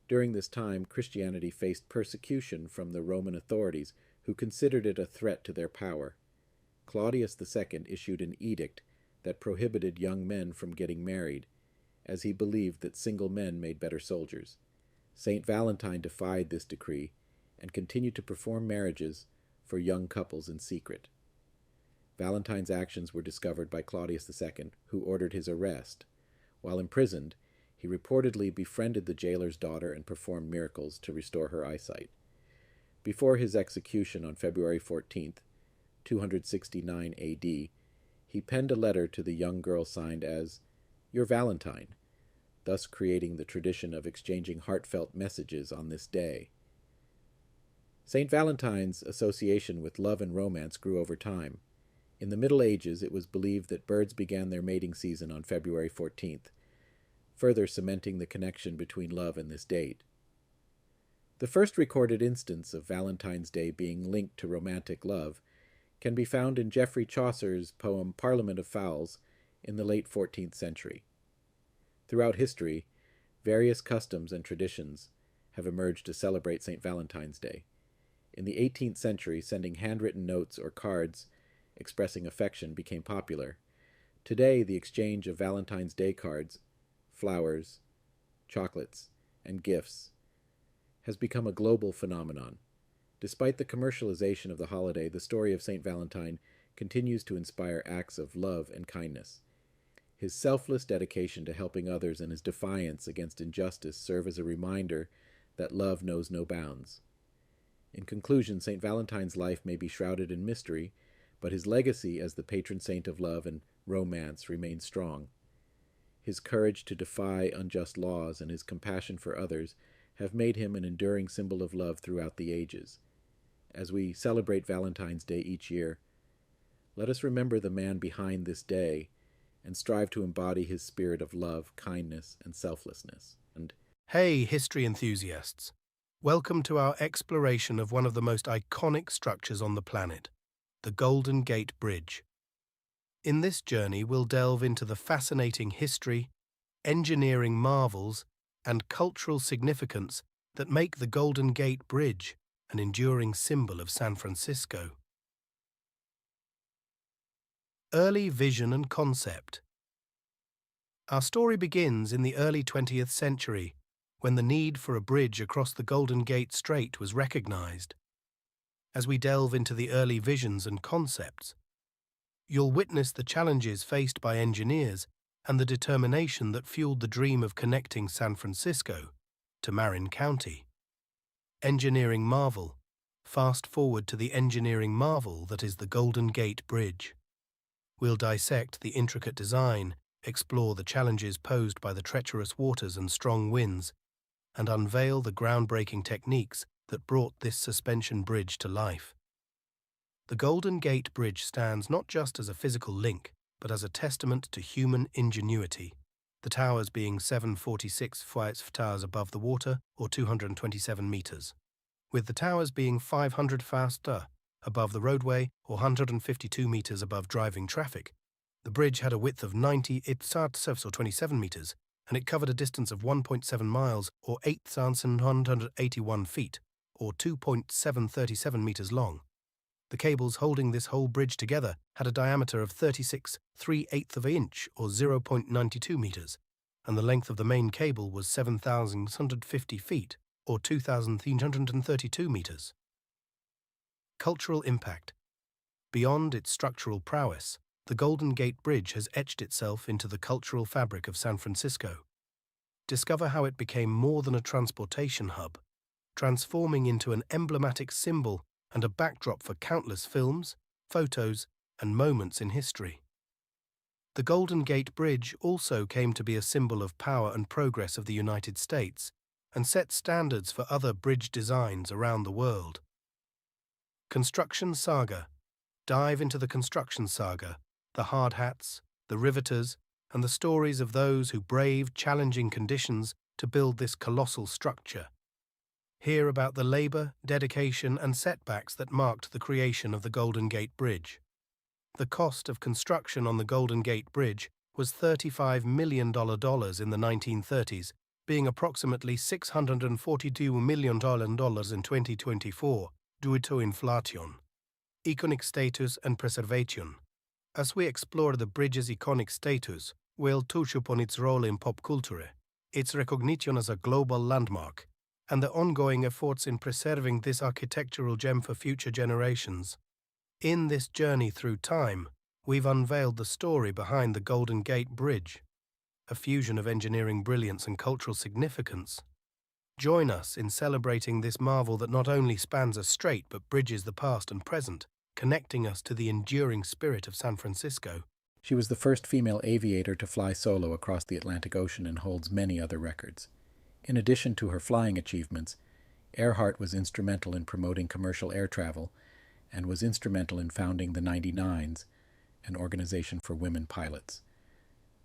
During this time, Christianity faced persecution from the Roman authorities, who considered it a threat to their power. Claudius II issued an edict that prohibited young men from getting married, as he believed that single men made better soldiers. St. Valentine defied this decree and continued to perform marriages for young couples in secret. Valentine's actions were discovered by Claudius II, who ordered his arrest. While imprisoned, he reportedly befriended the jailer's daughter and performed miracles to restore her eyesight. Before his execution on February 14th, 269 AD, he penned a letter to the young girl signed as "Your Valentine," thus creating the tradition of exchanging heartfelt messages on this day. St. Valentine's association with love and romance grew over time. In the Middle Ages, it was believed that birds began their mating season on February 14th, further cementing the connection between love and this date. The first recorded instance of Valentine's Day being linked to romantic love can be found in Geoffrey Chaucer's poem Parliament of Fowls in the late 14th century. Throughout history, various customs and traditions have emerged to celebrate St. Valentine's Day. In the 18th century, sending handwritten notes or cards expressing affection became popular. Today, the exchange of Valentine's Day cards, flowers, chocolates, and gifts has become a global phenomenon. Despite the commercialization of the holiday, the story of St. Valentine continues to inspire acts of love and kindness. His selfless dedication to helping others and his defiance against injustice serve as a reminder that love knows no bounds. In conclusion, St. Valentine's life may be shrouded in mystery, but his legacy as the patron saint of love and romance remains strong. His courage to defy unjust laws and his compassion for others have made him an enduring symbol of love throughout the ages. As we celebrate Valentine's Day each year, let us remember the man behind this day and strive to embody his spirit of love, kindness, and selflessness. Hey, history enthusiasts! Welcome to our exploration of one of the most iconic structures on the planet, the Golden Gate Bridge. In this journey, we'll delve into the fascinating history, engineering marvels, and cultural significance that make the Golden Gate Bridge an enduring symbol of San Francisco. Early vision and concept. Our story begins in the early 20th century, when the need for a bridge across the Golden Gate Strait was recognized. As we delve into the early visions and concepts, you'll witness the challenges faced by engineers and the determination that fueled the dream of connecting San Francisco to Marin County. Engineering marvel. Fast forward to the engineering marvel that is the Golden Gate Bridge. We'll dissect the intricate design, explore the challenges posed by the treacherous waters and strong winds, and unveil the groundbreaking techniques that brought this suspension bridge to life. The Golden Gate Bridge stands not just as a physical link, but as a testament to human ingenuity, the towers being 746 feet towers above the water, or 227 meters, with the towers being 500 feet above the roadway, or 152 meters above driving traffic. The bridge had a width of 90 or 27 meters, and it covered a distance of 1.7 miles, or 8,181 feet, or 2.737 meters long. The cables holding this whole bridge together had a diameter of 36.3/8 of an inch, or 0.92 meters, and the length of the main cable was 7,650 feet, or 2,332 meters. Cultural impact. Beyond its structural prowess, the Golden Gate Bridge has etched itself into the cultural fabric of San Francisco. Discover how it became more than a transportation hub, transforming into an emblematic symbol and a backdrop for countless films, photos, and moments in history. The Golden Gate Bridge also came to be a symbol of power and progress of the United States, and set standards for other bridge designs around the world. Construction saga. Dive into the construction saga, the hard hats, the riveters, and the stories of those who braved challenging conditions to build this colossal structure. Hear about the labour, dedication, and setbacks that marked the creation of the Golden Gate Bridge. The cost of construction on the Golden Gate Bridge was $35 million in the 1930s, being approximately $642 million in 2024 due to inflation. Iconic status and preservation. As we explore the bridge's iconic status, we'll touch upon its role in pop culture, its recognition as a global landmark, and the ongoing efforts in preserving this architectural gem for future generations. In this journey through time, we've unveiled the story behind the Golden Gate Bridge, a fusion of engineering brilliance and cultural significance. Join us in celebrating this marvel that not only spans a strait but bridges the past and present, connecting us to the enduring spirit of San Francisco. She was the first female aviator to fly solo across the Atlantic Ocean and holds many other records. In addition to her flying achievements, Earhart was instrumental in promoting commercial air travel and was instrumental in founding the 99s, an organization for women pilots.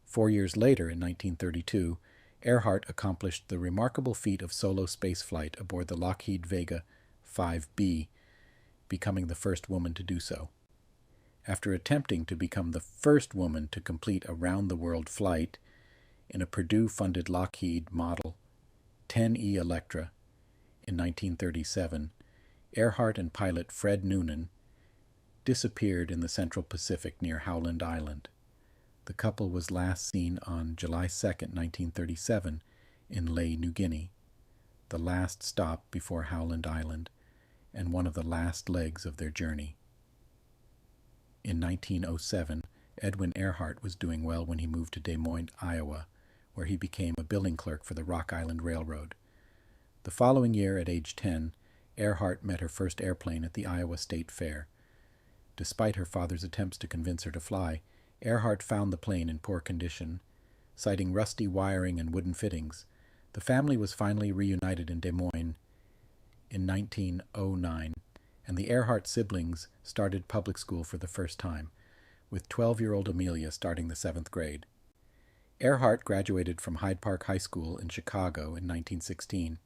4 years later, in 1932, Earhart accomplished the remarkable feat of solo spaceflight aboard the Lockheed Vega 5B, becoming the first woman to do so. After attempting to become the first woman to complete a round-the-world flight in a Purdue-funded Lockheed Model 10E Electra in 1937, Earhart and pilot Fred Noonan disappeared in the Central Pacific near Howland Island. The couple was last seen on July 2, 1937, in Lae, New Guinea, the last stop before Howland Island, and one of the last legs of their journey. In 1907, Edwin Earhart was doing well when he moved to Des Moines, Iowa, where he became a billing clerk for the Rock Island Railroad. The following year, at age 10, Earhart met her first airplane at the Iowa State Fair. Despite her father's attempts to convince her to fly, Earhart found the plane in poor condition. Citing rusty wiring and wooden fittings, the family was finally reunited in Des Moines in 1909, and the Earhart siblings started public school for the first time, with 12-year-old Amelia starting the 7th grade. Earhart graduated from Hyde Park High School in Chicago in 1916.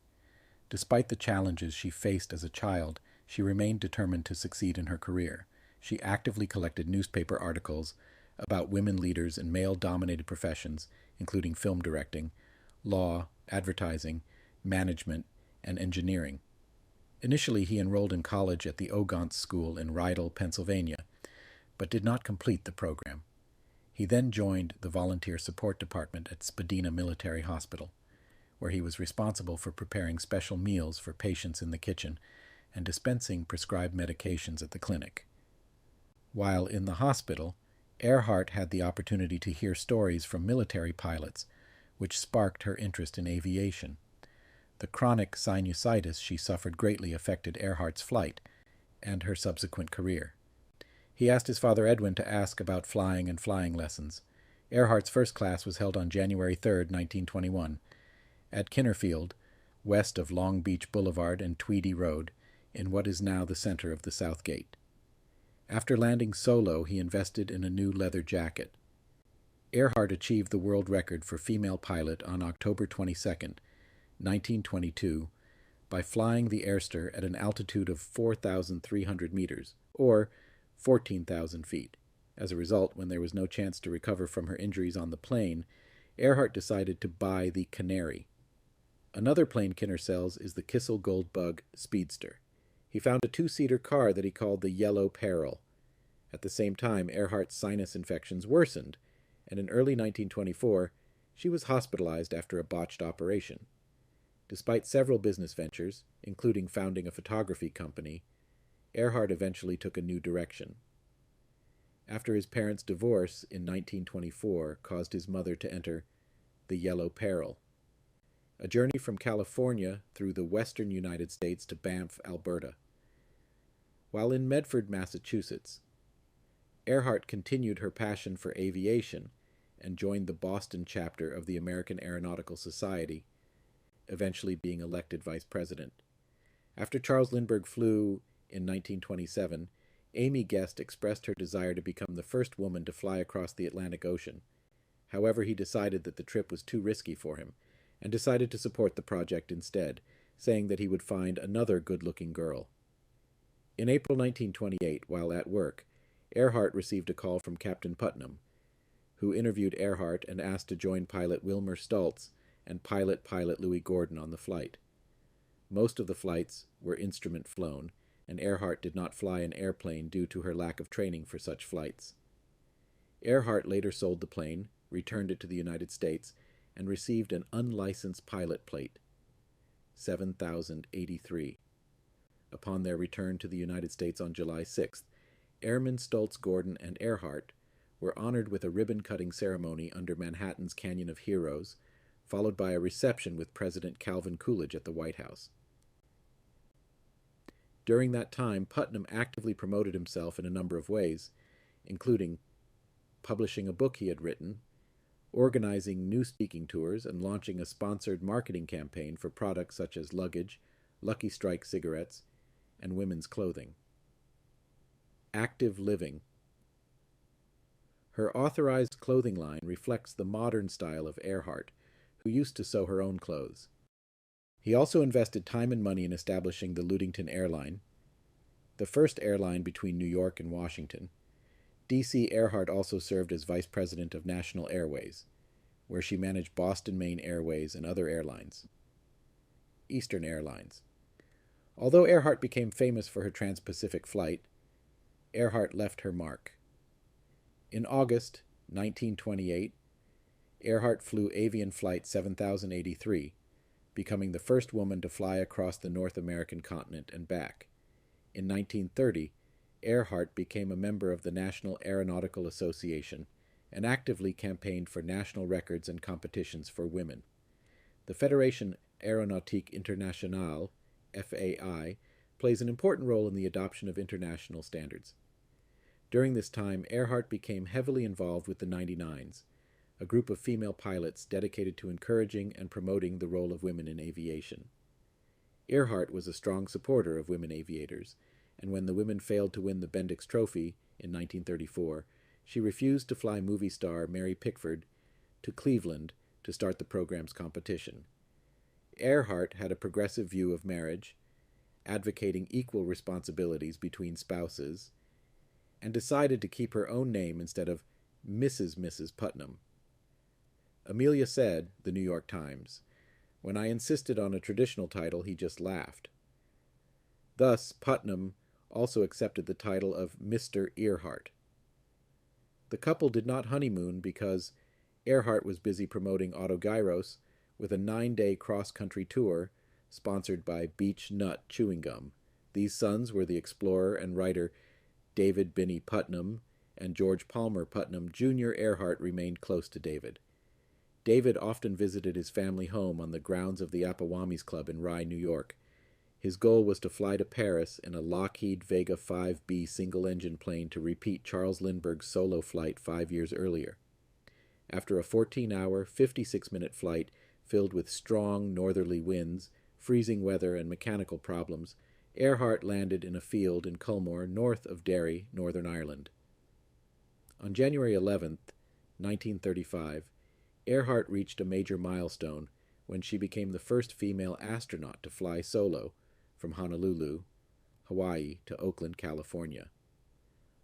Despite the challenges she faced as a child, she remained determined to succeed in her career. She actively collected newspaper articles about women leaders in male-dominated professions, including film directing, law, advertising, management, and engineering. Initially, he enrolled in college at the Ogontz School in Rydal, Pennsylvania, but did not complete the program. He then joined the Volunteer Support Department at Spadina Military Hospital, where he was responsible for preparing special meals for patients in the kitchen and dispensing prescribed medications at the clinic. While in the hospital, Earhart had the opportunity to hear stories from military pilots, which sparked her interest in aviation. The chronic sinusitis she suffered greatly affected Earhart's flight and her subsequent career. He asked his father Edwin to ask about flying and flying lessons. Earhart's first class was held on January 3, 1921, at Kinnerfield, west of Long Beach Boulevard and Tweedy Road, in what is now the center of the South Gate. After landing solo, he invested in a new leather jacket. Earhart achieved the world record for female pilot on October 22, 1922, by flying the Airster at an altitude of 4,300 meters, or 14,000 feet. As a result, when there was no chance to recover from her injuries on the plane, Earhart decided to buy the Canary. Another plane Kinner sells is the Kissel Goldbug Speedster. He found a two-seater car that he called the Yellow Peril. At the same time, Earhart's sinus infections worsened, and in early 1924, she was hospitalized after a botched operation. Despite several business ventures, including founding a photography company, Earhart eventually took a new direction. After his parents' divorce in 1924 caused his mother to enter the Yellow Peril, a journey from California through the western United States to Banff, Alberta. While in Medford, Massachusetts, Earhart continued her passion for aviation and joined the Boston chapter of the American Aeronautical Society eventually being elected vice president. After Charles Lindbergh flew in 1927, Amy Guest expressed her desire to become the first woman to fly across the Atlantic Ocean. However, he decided that the trip was too risky for him, and decided to support the project instead, saying that he would find another good-looking girl. In April 1928, while at work, Earhart received a call from Captain Putnam, who interviewed Earhart and asked to join pilot Wilmer Stultz and pilot Louis Gordon on the flight. Most of the flights were instrument-flown, and Earhart did not fly an airplane due to her lack of training for such flights. Earhart later sold the plane, returned it to the United States, and received an unlicensed pilot plate, 7083. Upon their return to the United States on July 6th, Airmen Stultz, Gordon, and Earhart were honored with a ribbon-cutting ceremony under Manhattan's Canyon of Heroes, followed by a reception with President Calvin Coolidge at the White House. During that time, Putnam actively promoted himself in a number of ways, including publishing a book he had written, organizing new speaking tours, and launching a sponsored marketing campaign for products such as luggage, Lucky Strike cigarettes, and women's clothing. Active living. Her authorized clothing line reflects the modern style of Earhart, who used to sew her own clothes. He also invested time and money in establishing the Ludington Airline, the first airline between New York and Washington. D.C. Earhart also served as vice president of National Airways, where she managed Boston Maine Airways and other airlines. Eastern Airlines. Although Earhart became famous for her trans-Pacific flight, Earhart left her mark. In August 1928, Earhart flew Avian Flight 7083, becoming the first woman to fly across the North American continent and back. In 1930, Earhart became a member of the National Aeronautical Association and actively campaigned for national records and competitions for women. The Fédération Aéronautique Internationale, FAI, plays an important role in the adoption of international standards. During this time, Earhart became heavily involved with the 99s, a group of female pilots dedicated to encouraging and promoting the role of women in aviation. Earhart was a strong supporter of women aviators, and when the women failed to win the Bendix Trophy in 1934, she refused to fly movie star Mary Pickford to Cleveland to start the program's competition. Earhart had a progressive view of marriage, advocating equal responsibilities between spouses, and decided to keep her own name instead of Mrs. Putnam. Amelia said, The New York Times, "When I insisted on a traditional title, he just laughed." Thus, Putnam also accepted the title of Mr. Earhart. The couple did not honeymoon because Earhart was busy promoting Autogyros with a 9-day cross-country tour sponsored by Beech Nut Chewing Gum. These sons were the explorer and writer David Binney Putnam and George Palmer Putnam. Jr. Earhart remained close to David. David often visited his family home on the grounds of the Appawamis Club in Rye, New York. His goal was to fly to Paris in a Lockheed Vega 5B single-engine plane to repeat Charles Lindbergh's solo flight 5 years earlier. After a 14-hour, 56-minute flight filled with strong northerly winds, freezing weather, and mechanical problems, Earhart landed in a field in Culmore, north of Derry, Northern Ireland. On January 11, 1935, Earhart reached a major milestone when she became the first female astronaut to fly solo from Honolulu, Hawaii, to Oakland, California.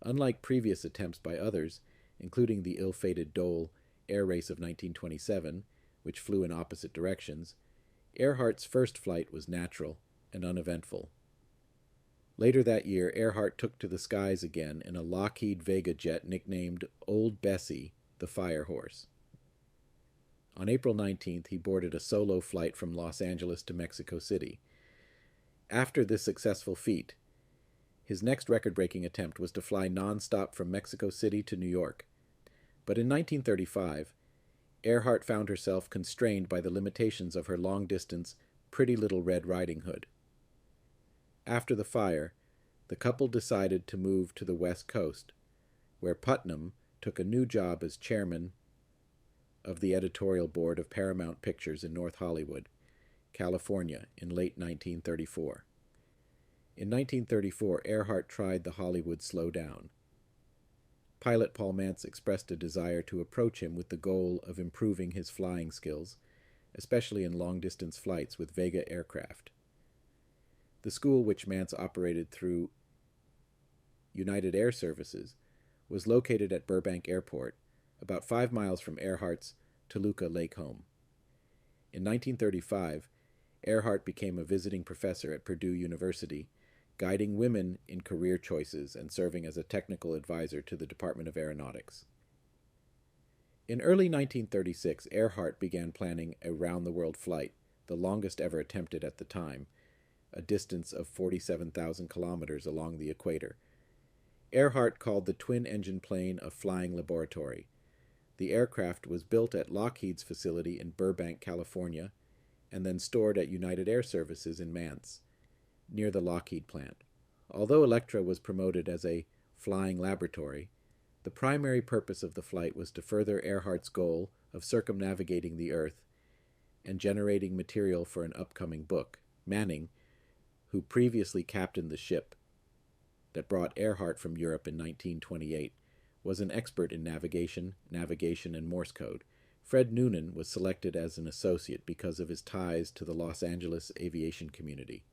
Unlike previous attempts by others, including the ill-fated Dole air race of 1927, which flew in opposite directions, Earhart's first flight was natural and uneventful. Later that year, Earhart took to the skies again in a Lockheed Vega jet nicknamed Old Bessie, the Fire Horse. On April 19th, he boarded a solo flight from Los Angeles to Mexico City. After this successful feat, his next record-breaking attempt was to fly non-stop from Mexico City to New York. But in 1935, Earhart found herself constrained by the limitations of her long-distance Pretty Little Red Riding Hood. After the fire, the couple decided to move to the West Coast, where Putnam took a new job as chairman of the editorial board of Paramount Pictures in North Hollywood. California, in late 1934. In 1934, Earhart tried the Hollywood slowdown. Pilot Paul Mantz expressed a desire to approach him with the goal of improving his flying skills, especially in long-distance flights with Vega aircraft. The school, which Mantz operated through United Air Services, was located at Burbank Airport, about 5 miles from Earhart's Toluca Lake home. In 1935, Earhart became a visiting professor at Purdue University, guiding women in career choices and serving as a technical advisor to the Department of Aeronautics. In early 1936, Earhart began planning a round-the-world flight, the longest ever attempted at the time, a distance of 47,000 kilometers along the equator. Earhart called the twin-engine plane a flying laboratory. The aircraft was built at Lockheed's facility in Burbank, California, and then stored at United Air Services in Mantz, near the Lockheed plant. Although Electra was promoted as a flying laboratory, the primary purpose of the flight was to further Earhart's goal of circumnavigating the Earth and generating material for an upcoming book. Manning, who previously captained the ship that brought Earhart from Europe in 1928, was an expert in navigation and Morse code. Fred Noonan was selected as an associate because of his ties to the Los Angeles aviation community.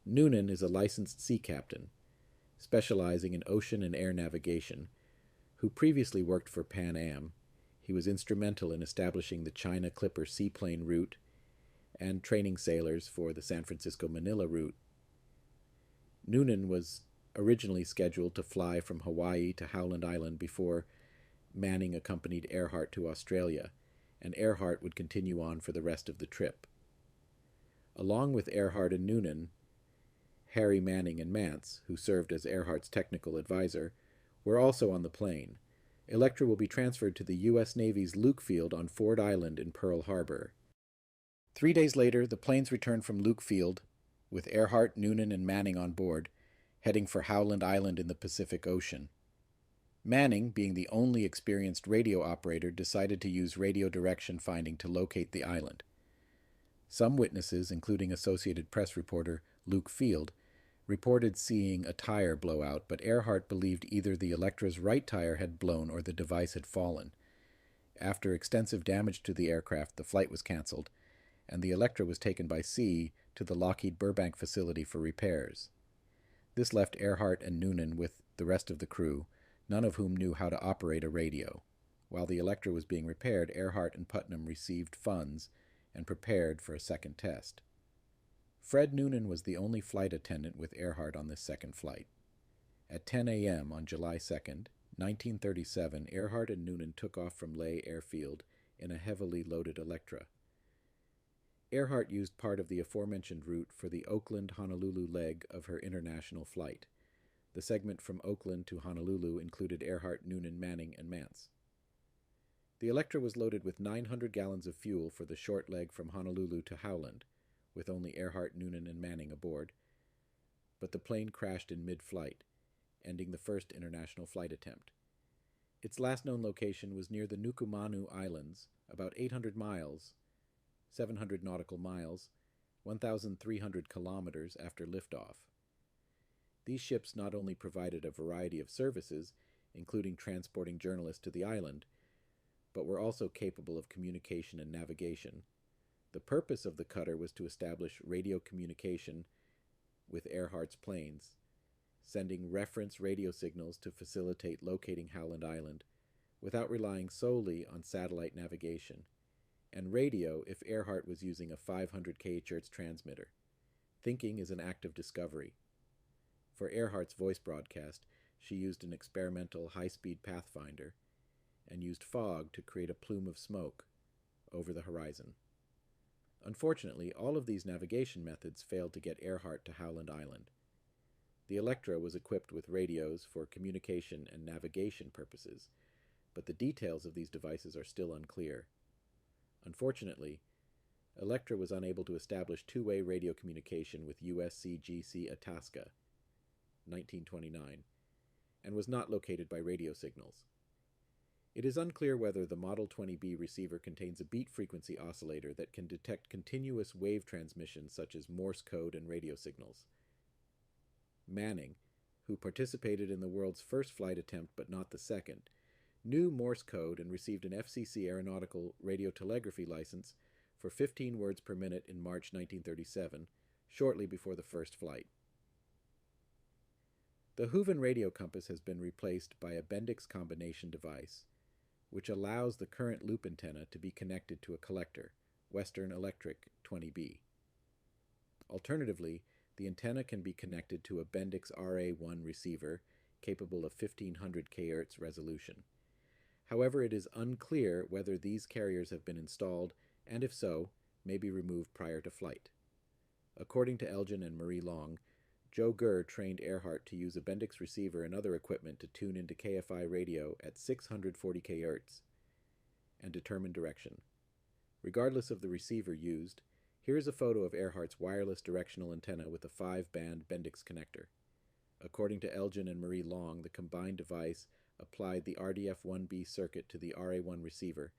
Noonan is a licensed sea captain, specializing in ocean and air navigation, who previously worked for Pan Am. He was instrumental in establishing the China Clipper seaplane route and training sailors for the San Francisco-Manila route. Noonan was originally scheduled to fly from Hawaii to Howland Island before Manning accompanied Earhart to Australia, and Earhart would continue on for the rest of the trip. Along with Earhart and Noonan, Harry Manning and Mantz, who served as Earhart's technical advisor, were also on the plane. Electra will be transferred to the U.S. Navy's Luke Field on Ford Island in Pearl Harbor. 3 days later, the planes returned from Luke Field, with Earhart, Noonan, and Manning on board, heading for Howland Island in the Pacific Ocean. Manning, being the only experienced radio operator, decided to use radio direction finding to locate the island. Some witnesses, including Associated Press reporter Luke Field, reported seeing a tire blow out, but Earhart believed either the Electra's right tire had blown or the device had fallen. After extensive damage to the aircraft, the flight was canceled, and the Electra was taken by sea to the Lockheed Burbank facility for repairs. This left Earhart and Noonan with the rest of the crew, none of whom knew how to operate a radio. While the Electra was being repaired, Earhart and Putnam received funds and prepared for a second test. Fred Noonan was the only flight attendant with Earhart on this second flight. At 10 a.m. on July 2nd, 1937, Earhart and Noonan took off from Lay Airfield in a heavily loaded Electra. Earhart used part of the aforementioned route for the Oakland-Honolulu leg of her international flight. The segment from Oakland to Honolulu included Earhart, Noonan, Manning, and Mantz. The Electra was loaded with 900 gallons of fuel for the short leg from Honolulu to Howland, with only Earhart, Noonan, and Manning aboard, but the plane crashed in mid-flight, ending the first international flight attempt. Its last known location was near the Nukumanu Islands, about 800 miles, 700 nautical miles, 1,300 kilometers after liftoff. These ships not only provided a variety of services, including transporting journalists to the island, but were also capable of communication and navigation. The purpose of the cutter was to establish radio communication with Earhart's planes, sending reference radio signals to facilitate locating Howland Island without relying solely on satellite navigation, and radio if Earhart was using a 500 kHz transmitter. Thinking is an act of discovery. For Earhart's voice broadcast, she used an experimental high-speed pathfinder and used fog to create a plume of smoke over the horizon. Unfortunately, all of these navigation methods failed to get Earhart to Howland Island. The Electra was equipped with radios for communication and navigation purposes, but the details of these devices are still unclear. Unfortunately, Electra was unable to establish two-way radio communication with USCGC Itasca, 1929, and was not located by radio signals. It is unclear whether the Model 20B receiver contains a beat frequency oscillator that can detect continuous wave transmissions such as Morse code and radio signals. Manning, who participated in the world's first flight attempt but not the second, knew Morse code and received an FCC aeronautical radiotelegraphy license for 15 words per minute in March 1937, shortly before the first flight. The Hooven radio compass has been replaced by a Bendix combination device, which allows the current loop antenna to be connected to a collector, Western Electric 20B. Alternatively, the antenna can be connected to a Bendix RA1 receiver capable of 1500 kHz resolution. However, it is unclear whether these carriers have been installed and, if so, may be removed prior to flight. According to Elgin and Marie Long, Joe Gurr trained Earhart to use a Bendix receiver and other equipment to tune into KFI radio at 640 kHz and determine direction. Regardless of the receiver used, here is a photo of Earhart's wireless directional antenna with a 5-band Bendix connector. According to Elgin and Marie Long, the combined device applied the RDF1B circuit to the RA1 receiver,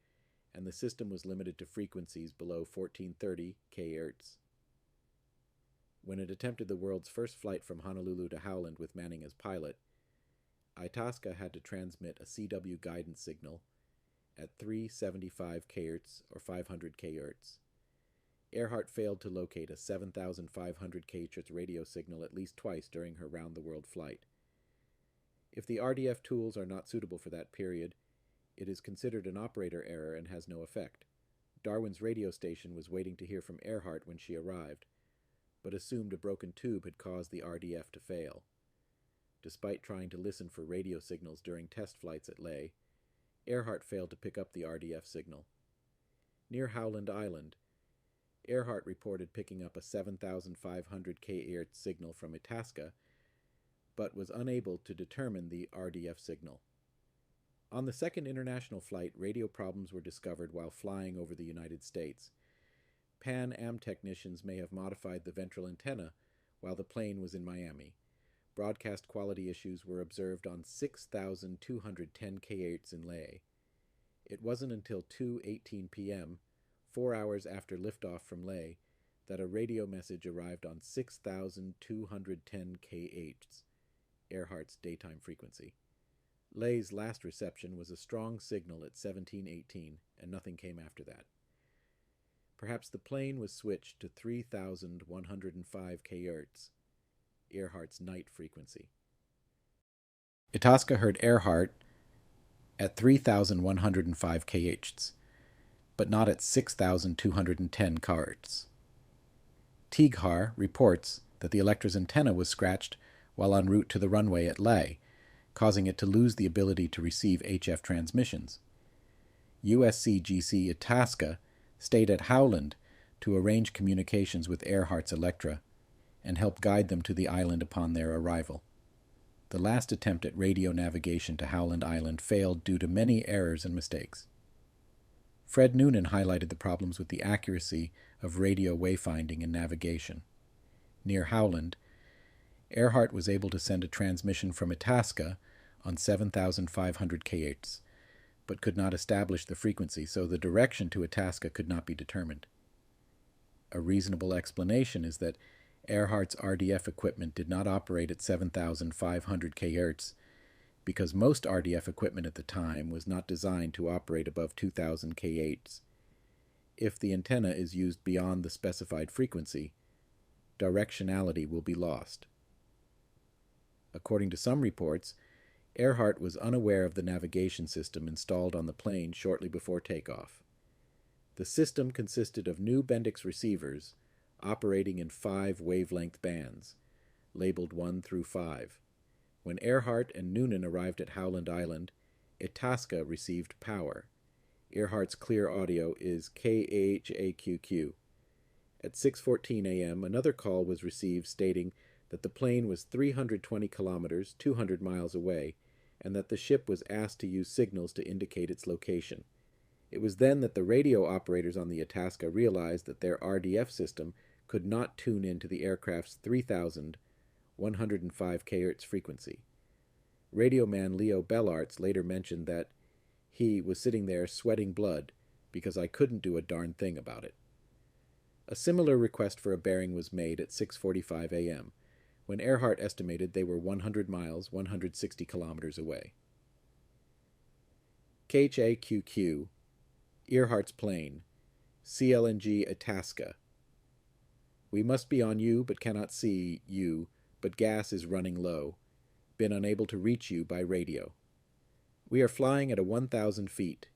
and the system was limited to frequencies below 1430 kHz. When it attempted the world's first flight from Honolulu to Howland with Manning as pilot, Itasca had to transmit a CW guidance signal at 375 kHz or 500 kHz. Earhart failed to locate a 7,500 kHz radio signal at least twice during her round-the-world flight. If the RDF tools are not suitable for that period, it is considered an operator error and has no effect. Darwin's radio station was waiting to hear from Earhart when she arrived, but assumed a broken tube had caused the RDF to fail. Despite trying to listen for radio signals during test flights at Leh, Earhart failed to pick up the RDF signal. Near Howland Island, Earhart reported picking up a 7,500 kHz signal from Itasca, but was unable to determine the RDF signal. On the second international flight, radio problems were discovered while flying over the United States. Pan Am technicians may have modified the ventral antenna while the plane was in Miami. Broadcast quality issues were observed on 6,210 kHz in Leh. It wasn't until 2:18 p.m., 4 hours after liftoff from Leh, that a radio message arrived on 6,210 kHz, Earhart's daytime frequency. Leh's last reception was a strong signal at 1718, and nothing came after that. Perhaps the plane was switched to 3,105 kHz, Earhart's night frequency. Itasca heard Earhart at 3,105 kHz, but not at 6,210 kHz. Teaghar reports that the Electra's antenna was scratched while en route to the runway at Leh, causing it to lose the ability to receive HF transmissions. USCGC Itasca stayed at Howland to arrange communications with Earhart's Electra and help guide them to the island upon their arrival. The last attempt at radio navigation to Howland Island failed due to many errors and mistakes. Fred Noonan highlighted the problems with the accuracy of radio wayfinding and navigation. Near Howland, Earhart was able to send a transmission from Itasca on 7,500 kHz, but could not establish the frequency, so the direction to Itasca could not be determined. A reasonable explanation is that Earhart's RDF equipment did not operate at 7,500 kHz because most RDF equipment at the time was not designed to operate above 2,000 kHz. If the antenna is used beyond the specified frequency, directionality will be lost. According to some reports, Earhart was unaware of the navigation system installed on the plane shortly before takeoff. The system consisted of new Bendix receivers operating in 5 wavelength bands, labeled 1 through 5. When Earhart and Noonan arrived at Howland Island, Itasca received power. Earhart's clear audio is KHAQQ. At 6:14 a.m., another call was received stating that the plane was 320 kilometers, 200 miles away, and that the ship was asked to use signals to indicate its location. It was then that the radio operators on the Itasca realized that their RDF system could not tune into the aircraft's 3,105 kHz frequency. Radio man Leo Bellarts later mentioned that He was sitting there sweating blood because I couldn't do a darn thing about it. A similar request for a bearing was made at 6:45 a.m., when Earhart estimated they were 100 miles, 160 kilometers away. KHAQQ, Earhart's plane, CLNG Itasca. We must be on you but cannot see you, but gas is running low. Been unable to reach you by radio. We are flying at 1,000 feet.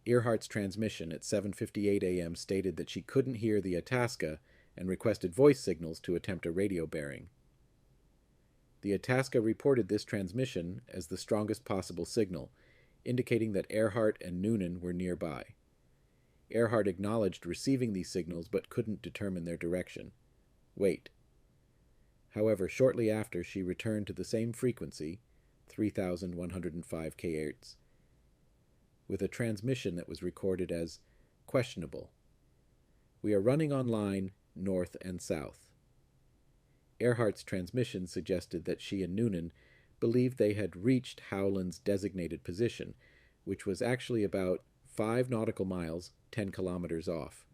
Earhart's transmission at 7:58 a.m. stated that she couldn't hear the Itasca and requested voice signals to attempt a radio bearing. The Itasca reported this transmission as the strongest possible signal, indicating that Earhart and Noonan were nearby. Earhart acknowledged receiving these signals but couldn't determine their direction. Wait. However, shortly after, she returned to the same frequency, 3,105 kHz, with a transmission that was recorded as questionable. We are running on line north and south. Earhart's transmission suggested that she and Noonan believed they had reached Howland's designated position, which was actually about 5 nautical miles, 10 kilometers off.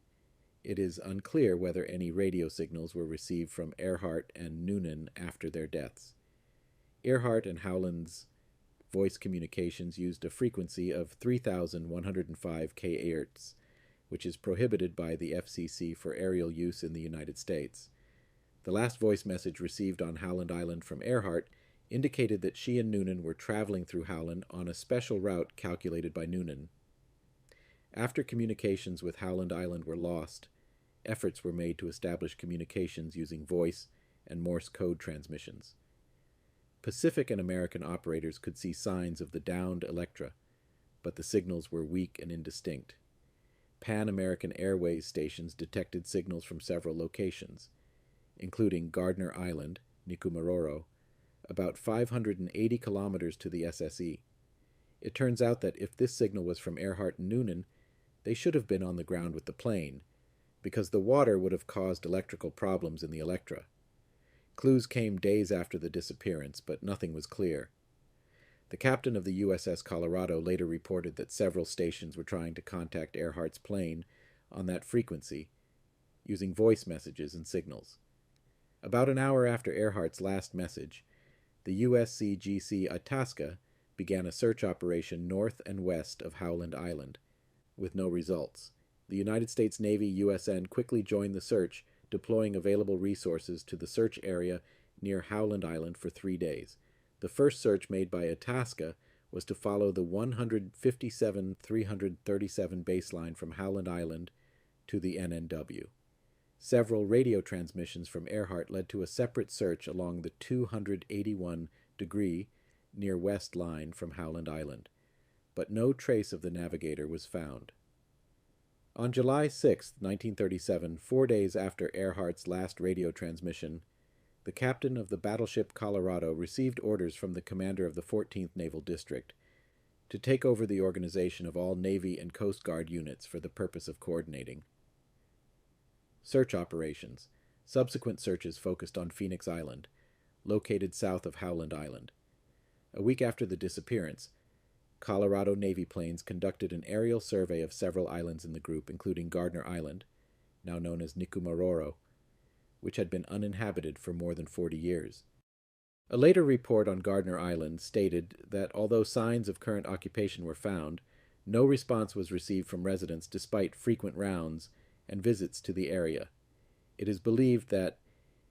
It is unclear whether any radio signals were received from Earhart and Noonan after their deaths. Earhart and Howland's voice communications used a frequency of 3,105 kHz, which is prohibited by the FCC for aerial use in the United States. The last voice message received on Howland Island from Earhart indicated that she and Noonan were traveling through Howland on a special route calculated by Noonan. After communications with Howland Island were lost, efforts were made to establish communications using voice and Morse code transmissions. Pacific and American operators could see signs of the downed Electra, but the signals were weak and indistinct. Pan-American Airways stations detected signals from several locations, including Gardner Island, Nikumaroro, about 580 kilometers to the SSE. It turns out that if this signal was from Earhart and Noonan, they should have been on the ground with the plane, because the water would have caused electrical problems in the Electra. Clues came days after the disappearance, but nothing was clear. The captain of the USS Colorado later reported that several stations were trying to contact Earhart's plane on that frequency, using voice messages and signals. About an hour after Earhart's last message, the USCGC Itasca began a search operation north and west of Howland Island, with no results. The United States Navy USN quickly joined the search, deploying available resources to the search area near Howland Island for 3 days. The first search made by Itasca was to follow the 157-337 baseline from Howland Island to the NNW. Several radio transmissions from Earhart led to a separate search along the 281-degree near west line from Howland Island, but no trace of the navigator was found. On July 6, 1937, 4 days after Earhart's last radio transmission, the captain of the battleship Colorado received orders from the commander of the 14th Naval District to take over the organization of all Navy and Coast Guard units for the purpose of coordinating search operations. Subsequent searches focused on Phoenix Island, located south of Howland Island. A week after the disappearance, Colorado Navy planes conducted an aerial survey of several islands in the group, including Gardner Island, now known as Nikumaroro, which had been uninhabited for more than 40 years. A later report on Gardner Island stated that although signs of current occupation were found, no response was received from residents despite frequent rounds and visits to the area. It is believed that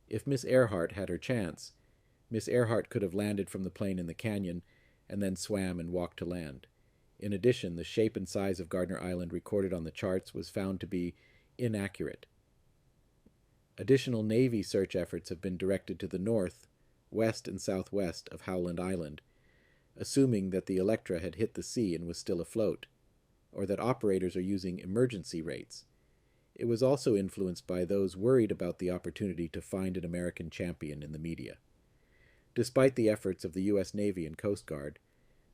if Miss Earhart had her chance, Miss Earhart could have landed from the plane in the canyon and then swam and walked to land. In addition, the shape and size of Gardner Island recorded on the charts was found to be inaccurate. Additional Navy search efforts have been directed to the north, west, and southwest of Howland Island, assuming that the Electra had hit the sea and was still afloat, or that operators are using emergency rates. It was also influenced by those worried about the opportunity to find an American champion in the media. Despite the efforts of the U.S. Navy and Coast Guard,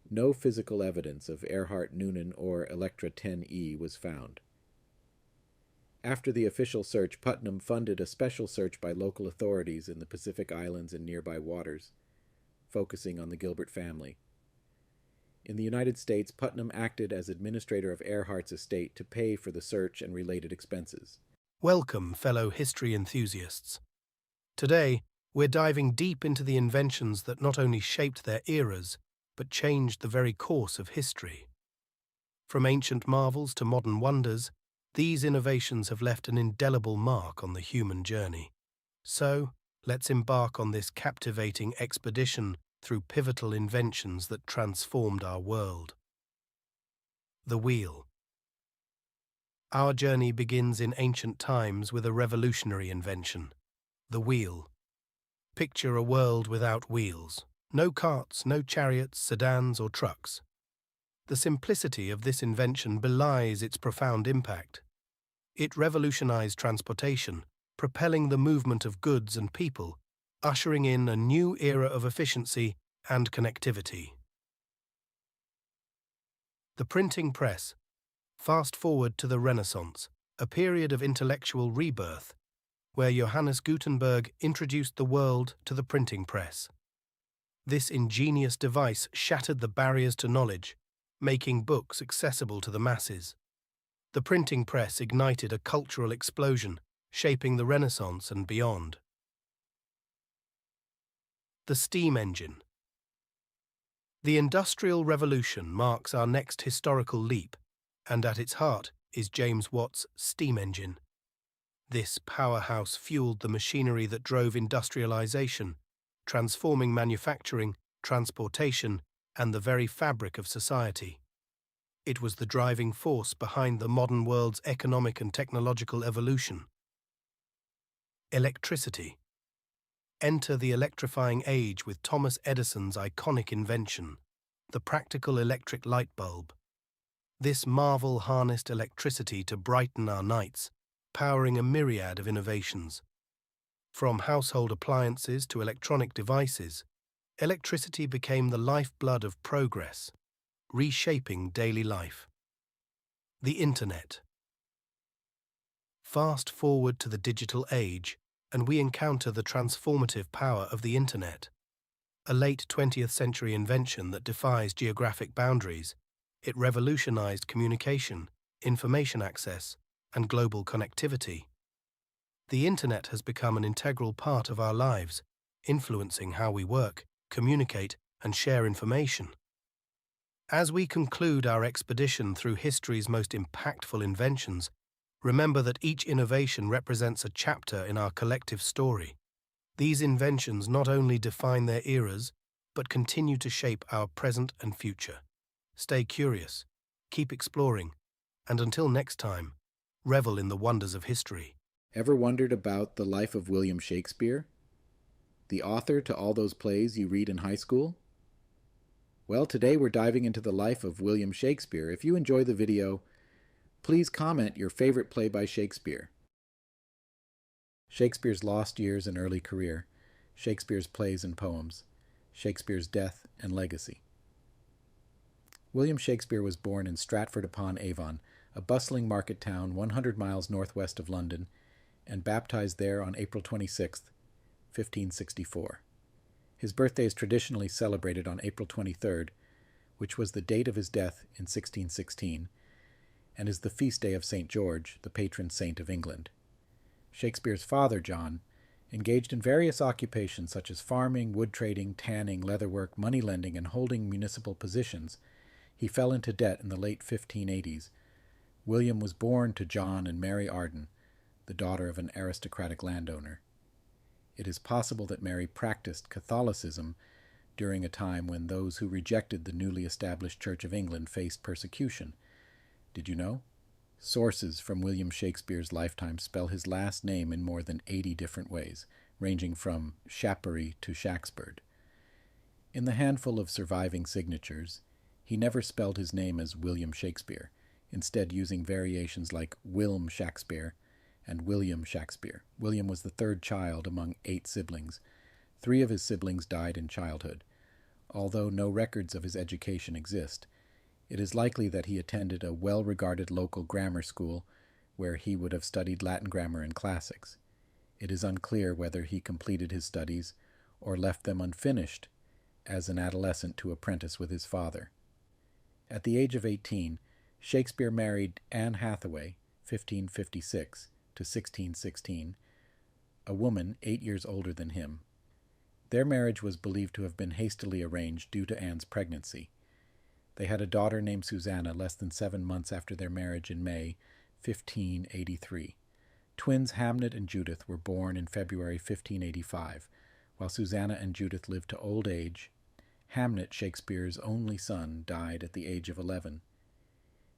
no physical evidence of Earhart, Noonan, or Electra 10E was found. After the official search, Putnam funded a special search by local authorities in the Pacific Islands and nearby waters, focusing on the Gilbert family. In the United States, Putnam acted as administrator of Earhart's estate to pay for the search and related expenses. Welcome, fellow history enthusiasts. Today, we're diving deep into the inventions that not only shaped their eras, but changed the very course of history. From ancient marvels to modern wonders, these innovations have left an indelible mark on the human journey. So, let's embark on this captivating expedition through pivotal inventions that transformed our world. The wheel. Our journey begins in ancient times with a revolutionary invention, the wheel. Picture a world without wheels. No carts, no chariots, sedans, or trucks. The simplicity of this invention belies its profound impact. It revolutionized transportation, propelling the movement of goods and people, ushering in a new era of efficiency and connectivity. The printing press. Fast forward to the Renaissance, a period of intellectual rebirth, where Johannes Gutenberg introduced the world to the printing press. This ingenious device shattered the barriers to knowledge, making books accessible to the masses. The printing press ignited a cultural explosion, shaping the Renaissance and beyond. The steam engine. The Industrial Revolution marks our next historical leap, and at its heart is James Watt's steam engine. This powerhouse fueled the machinery that drove industrialization, transforming manufacturing, transportation, and the very fabric of society. It was the driving force behind the modern world's economic and technological evolution. Electricity. Enter the electrifying age with Thomas Edison's iconic invention, the practical electric light bulb. This marvel harnessed electricity to brighten our nights, powering a myriad of innovations. From household appliances to electronic devices, electricity became the lifeblood of progress, reshaping daily life. The Internet. Fast forward to the digital age, and we encounter the transformative power of the Internet. A late 20th century invention that defies geographic boundaries, it revolutionized communication, information access, and global connectivity. The Internet has become an integral part of our lives, influencing how we work, communicate, and share information. As we conclude our expedition through history's most impactful inventions, remember that each innovation represents a chapter in our collective story. These inventions not only define their eras, but continue to shape our present and future. Stay curious, keep exploring, and until next time, revel in the wonders of history. Ever wondered about the life of William Shakespeare? The author to all those plays you read in high school? Well, today we're diving into the life of William Shakespeare. If you enjoy the video, please comment your favorite play by Shakespeare. Shakespeare's lost years and early career, Shakespeare's plays and poems, Shakespeare's death and legacy. William Shakespeare was born in Stratford-upon-Avon, a bustling market town 100 miles northwest of London, and baptized there on April 26, 1564. His birthday is traditionally celebrated on April 23rd, which was the date of his death in 1616, and is the feast day of St. George, the patron saint of England. Shakespeare's father, John, engaged in various occupations such as farming, wood trading, tanning, leatherwork, money lending, and holding municipal positions. He fell into debt in the late 1580s. William was born to John and Mary Arden, the daughter of an aristocratic landowner. It is possible that Mary practiced Catholicism during a time when those who rejected the newly established Church of England faced persecution. Did you know? Sources from William Shakespeare's lifetime spell his last name in more than 80 different ways, ranging from Shapery to Shaxford. In the handful of surviving signatures, he never spelled his name as William Shakespeare, instead using variations like Wilm Shakespeare and William Shakespeare. William was the third child among 8 siblings. 3 of his siblings died in childhood. Although no records of his education exist, it is likely that he attended a well-regarded local grammar school where he would have studied Latin grammar and classics. It is unclear whether he completed his studies or left them unfinished as an adolescent to apprentice with his father. At the age of 18, Shakespeare married Anne Hathaway, 1556 to 1616, a woman 8 years older than him. Their marriage was believed to have been hastily arranged due to Anne's pregnancy. They had a daughter named Susanna less than 7 months after their marriage in May 1583. Twins Hamnet and Judith were born in February 1585, while Susanna and Judith lived to old age. Hamnet, Shakespeare's only son, died at the age of 11.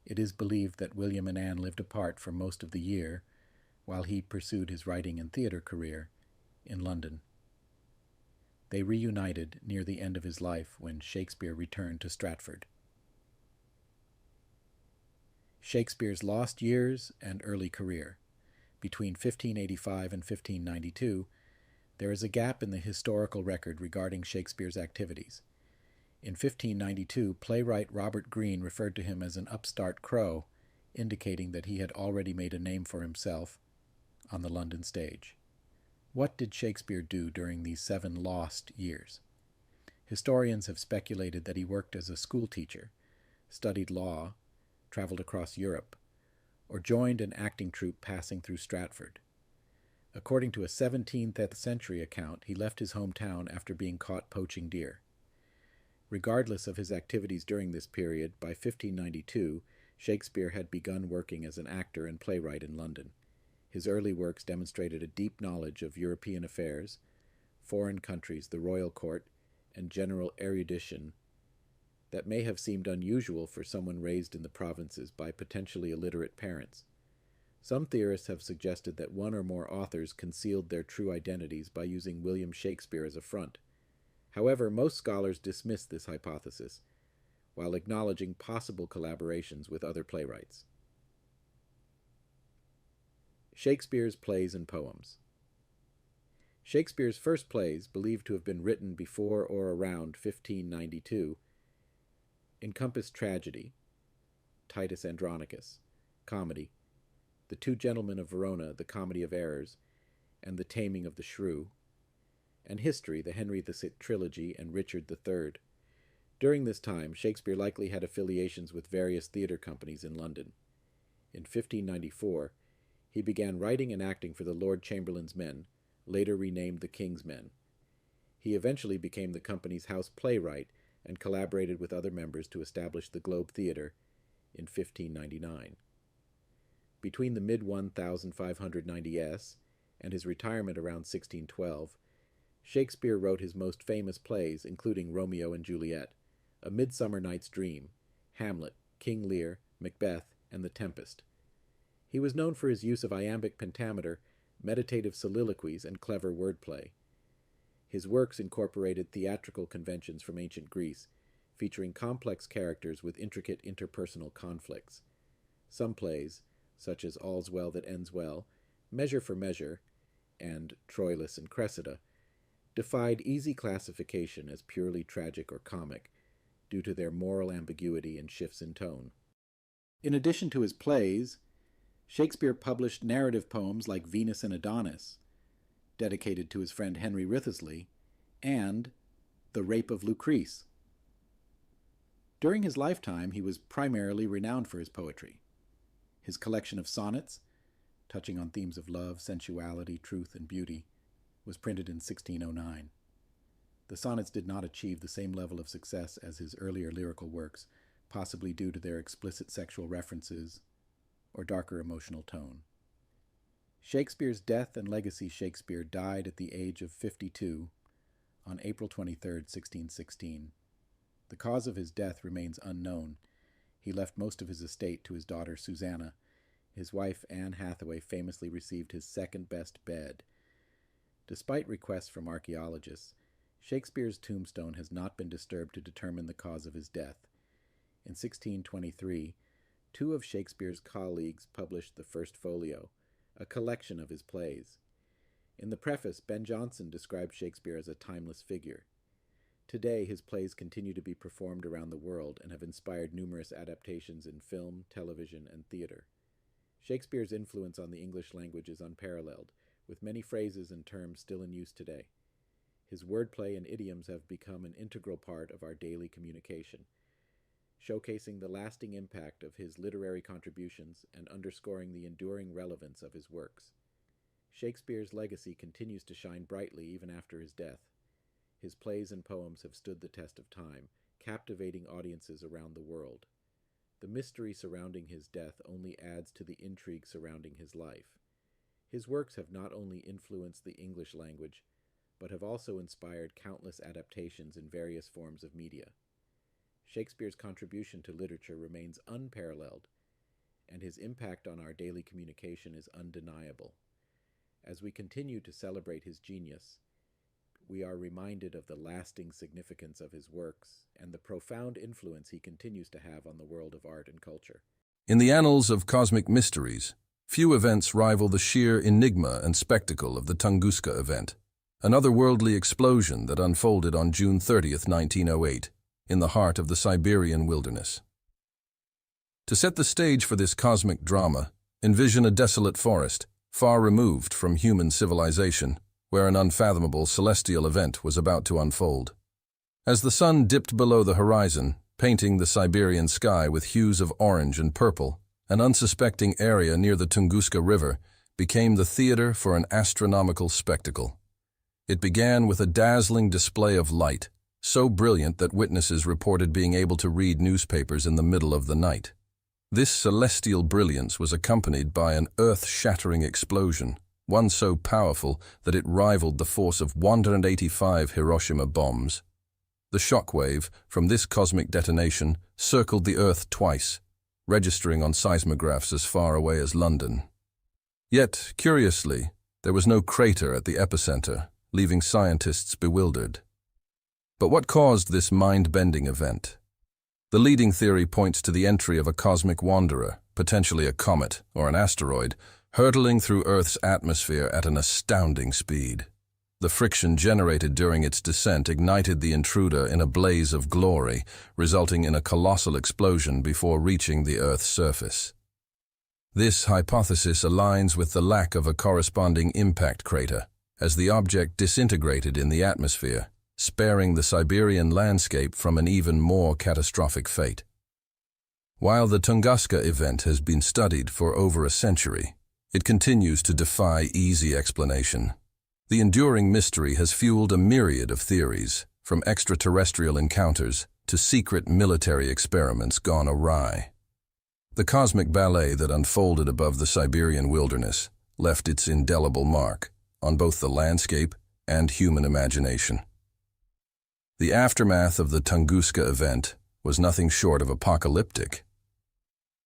It is believed that William and Anne lived apart for most of the year, while he pursued his writing and theatre career in London. They reunited near the end of his life when Shakespeare returned to Stratford. Shakespeare's lost years and early career. Between 1585 and 1592, there is a gap in the historical record regarding Shakespeare's activities. In 1592, playwright Robert Greene referred to him as an upstart crow, indicating that he had already made a name for himself on the London stage. What did Shakespeare do during these 7 lost years? Historians have speculated that he worked as a schoolteacher, studied law, traveled across Europe, or joined an acting troupe passing through Stratford. According to a 17th century account, he left his hometown after being caught poaching deer. Regardless of his activities during this period, by 1592, Shakespeare had begun working as an actor and playwright in London. His early works demonstrated a deep knowledge of European affairs, foreign countries, the royal court, and general erudition that may have seemed unusual for someone raised in the provinces by potentially illiterate parents. Some theorists have suggested that one or more authors concealed their true identities by using William Shakespeare as a front. However, most scholars dismiss this hypothesis, while acknowledging possible collaborations with other playwrights. Shakespeare's plays and poems. Shakespeare's first plays, believed to have been written before or around 1592, encompass tragedy, Titus Andronicus, comedy, The Two Gentlemen of Verona, The Comedy of Errors, and The Taming of the Shrew, and history, the Henry VI trilogy and Richard III. During this time, Shakespeare likely had affiliations with various theatre companies in London. In 1594, he began writing and acting for the Lord Chamberlain's Men, later renamed the King's Men. He eventually became the company's house playwright and collaborated with other members to establish the Globe Theatre in 1599. Between the mid-1590s and his retirement around 1612, Shakespeare wrote his most famous plays, including Romeo and Juliet, A Midsummer Night's Dream, Hamlet, King Lear, Macbeth, and The Tempest. He was known for his use of iambic pentameter, meditative soliloquies, and clever wordplay. His works incorporated theatrical conventions from ancient Greece, featuring complex characters with intricate interpersonal conflicts. Some plays, such as All's Well That Ends Well, Measure for Measure, and Troilus and Cressida, defied easy classification as purely tragic or comic, due to their moral ambiguity and shifts in tone. In addition to his plays, Shakespeare published narrative poems like Venus and Adonis, dedicated to his friend Henry Wriothesley, and The Rape of Lucrece. During his lifetime, he was primarily renowned for his poetry. His collection of sonnets, touching on themes of love, sensuality, truth, and beauty, was printed in 1609. The sonnets did not achieve the same level of success as his earlier lyrical works, possibly due to their explicit sexual references or darker emotional tone. Shakespeare's death and legacy. Shakespeare died at the age of 52 on April 23, 1616. The cause of his death remains unknown. He left most of his estate to his daughter Susanna. His wife Anne Hathaway famously received his second-best bed. Despite requests from archaeologists, Shakespeare's tombstone has not been disturbed to determine the cause of his death. In 1623, 2 of Shakespeare's colleagues published the First Folio, a collection of his plays. In the preface, Ben Jonson described Shakespeare as a timeless figure. Today, his plays continue to be performed around the world and have inspired numerous adaptations in film, television, and theater. Shakespeare's influence on the English language is unparalleled, with many phrases and terms still in use today. His wordplay and idioms have become an integral part of our daily communication. showcasing the lasting impact of his literary contributions and underscoring the enduring relevance of his works. Shakespeare's legacy continues to shine brightly even after his death. His plays and poems have stood the test of time, captivating audiences around the world. The mystery surrounding his death only adds to the intrigue surrounding his life. His works have not only influenced the English language, but have also inspired countless adaptations in various forms of media. Shakespeare's contribution to literature remains unparalleled, and his impact on our daily communication is undeniable. As we continue to celebrate his genius, we are reminded of the lasting significance of his works and the profound influence he continues to have on the world of art and culture. In the annals of cosmic mysteries, few events rival the sheer enigma and spectacle of the Tunguska event, an otherworldly explosion that unfolded on June 30th, 1908, in the heart of the Siberian wilderness. To set the stage for this cosmic drama, envision a desolate forest, far removed from human civilization, where an unfathomable celestial event was about to unfold. As the sun dipped below the horizon, painting the Siberian sky with hues of orange and purple, an unsuspecting area near the Tunguska River became the theater for an astronomical spectacle. It began with a dazzling display of light, so brilliant that witnesses reported being able to read newspapers in the middle of the night. This celestial brilliance was accompanied by an earth-shattering explosion, one so powerful that it rivaled the force of 185 Hiroshima bombs. The shockwave from this cosmic detonation circled the Earth twice, registering on seismographs as far away as London. Yet, curiously, there was no crater at the epicenter, leaving scientists bewildered. But what caused this mind-bending event? The leading theory points to the entry of a cosmic wanderer, potentially a comet or an asteroid, hurtling through Earth's atmosphere at an astounding speed. The friction generated during its descent ignited the intruder in a blaze of glory, resulting in a colossal explosion before reaching the Earth's surface. This hypothesis aligns with the lack of a corresponding impact crater, as the object disintegrated in the atmosphere, sparing the Siberian landscape from an even more catastrophic fate. While the Tunguska event has been studied for over a century, it continues to defy easy explanation. The enduring mystery has fueled a myriad of theories, from extraterrestrial encounters to secret military experiments gone awry. The cosmic ballet that unfolded above the Siberian wilderness left its indelible mark on both the landscape and human imagination. The aftermath of the Tunguska event was nothing short of apocalyptic.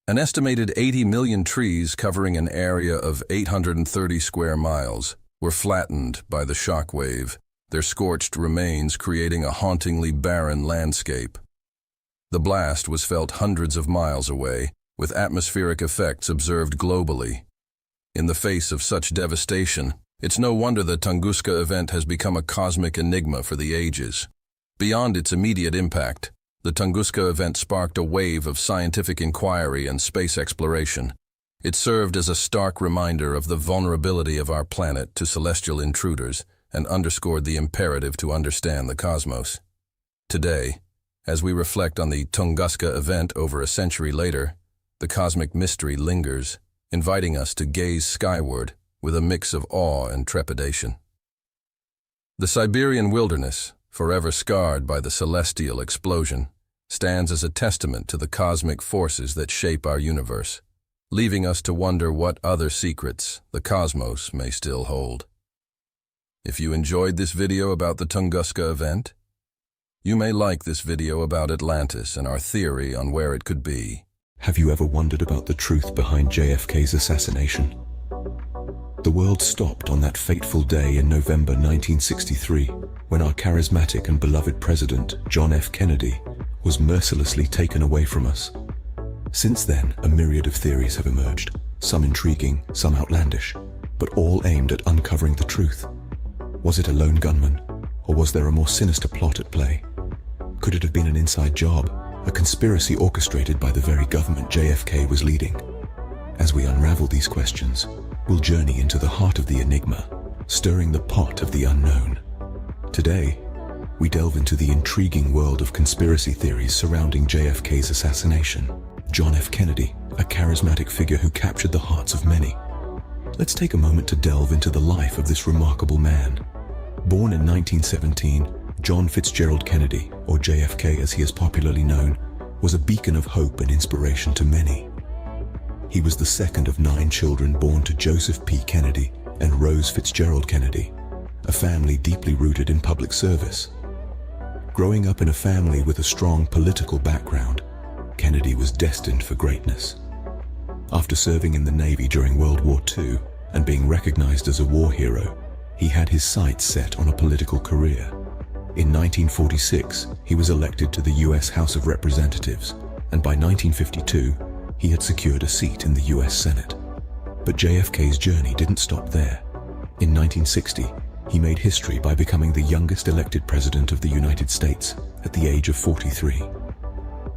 An estimated 80 million trees covering an area of 830 square miles were flattened by the shock wave, their scorched remains creating a hauntingly barren landscape. The blast was felt hundreds of miles away, with atmospheric effects observed globally. In the face of such devastation, it's no wonder the Tunguska event has become a cosmic enigma for the ages. Beyond its immediate impact, the Tunguska event sparked a wave of scientific inquiry and space exploration. It served as a stark reminder of the vulnerability of our planet to celestial intruders and underscored the imperative to understand the cosmos. Today, as we reflect on the Tunguska event over a century later, the cosmic mystery lingers, inviting us to gaze skyward with a mix of awe and trepidation. The Siberian wilderness, forever scarred by the celestial explosion, stands as a testament to the cosmic forces that shape our universe, leaving us to wonder what other secrets the cosmos may still hold. If you enjoyed this video about the Tunguska event, you may like this video about Atlantis and our theory on where it could be. Have you ever wondered about the truth behind JFK's assassination? The world stopped on that fateful day in November 1963, when our charismatic and beloved president, John F. Kennedy, was mercilessly taken away from us. Since then, a myriad of theories have emerged, some intriguing, some outlandish, but all aimed at uncovering the truth. Was it a lone gunman, or was there a more sinister plot at play? Could it have been an inside job, a conspiracy orchestrated by the very government JFK was leading? As we unravel these questions, we'll journey into the heart of the enigma, stirring the pot of the unknown. Today, we delve into the intriguing world of conspiracy theories surrounding JFK's assassination. John F. Kennedy, a charismatic figure who captured the hearts of many. Let's take a moment to delve into the life of this remarkable man. Born in 1917, John Fitzgerald Kennedy, or JFK as he is popularly known, was a beacon of hope and inspiration to many. He was the second of 9 children born to Joseph P. Kennedy and Rose Fitzgerald Kennedy, a family deeply rooted in public service. Growing up in a family with a strong political background, Kennedy was destined for greatness. After serving in the Navy during World War II and being recognized as a war hero, he had his sights set on a political career. In 1946, he was elected to the U.S. House of Representatives, and by 1952, he had secured a seat in the U.S. Senate. But JFK's journey didn't stop there. In 1960, he made history by becoming the youngest elected president of the United States at the age of 43.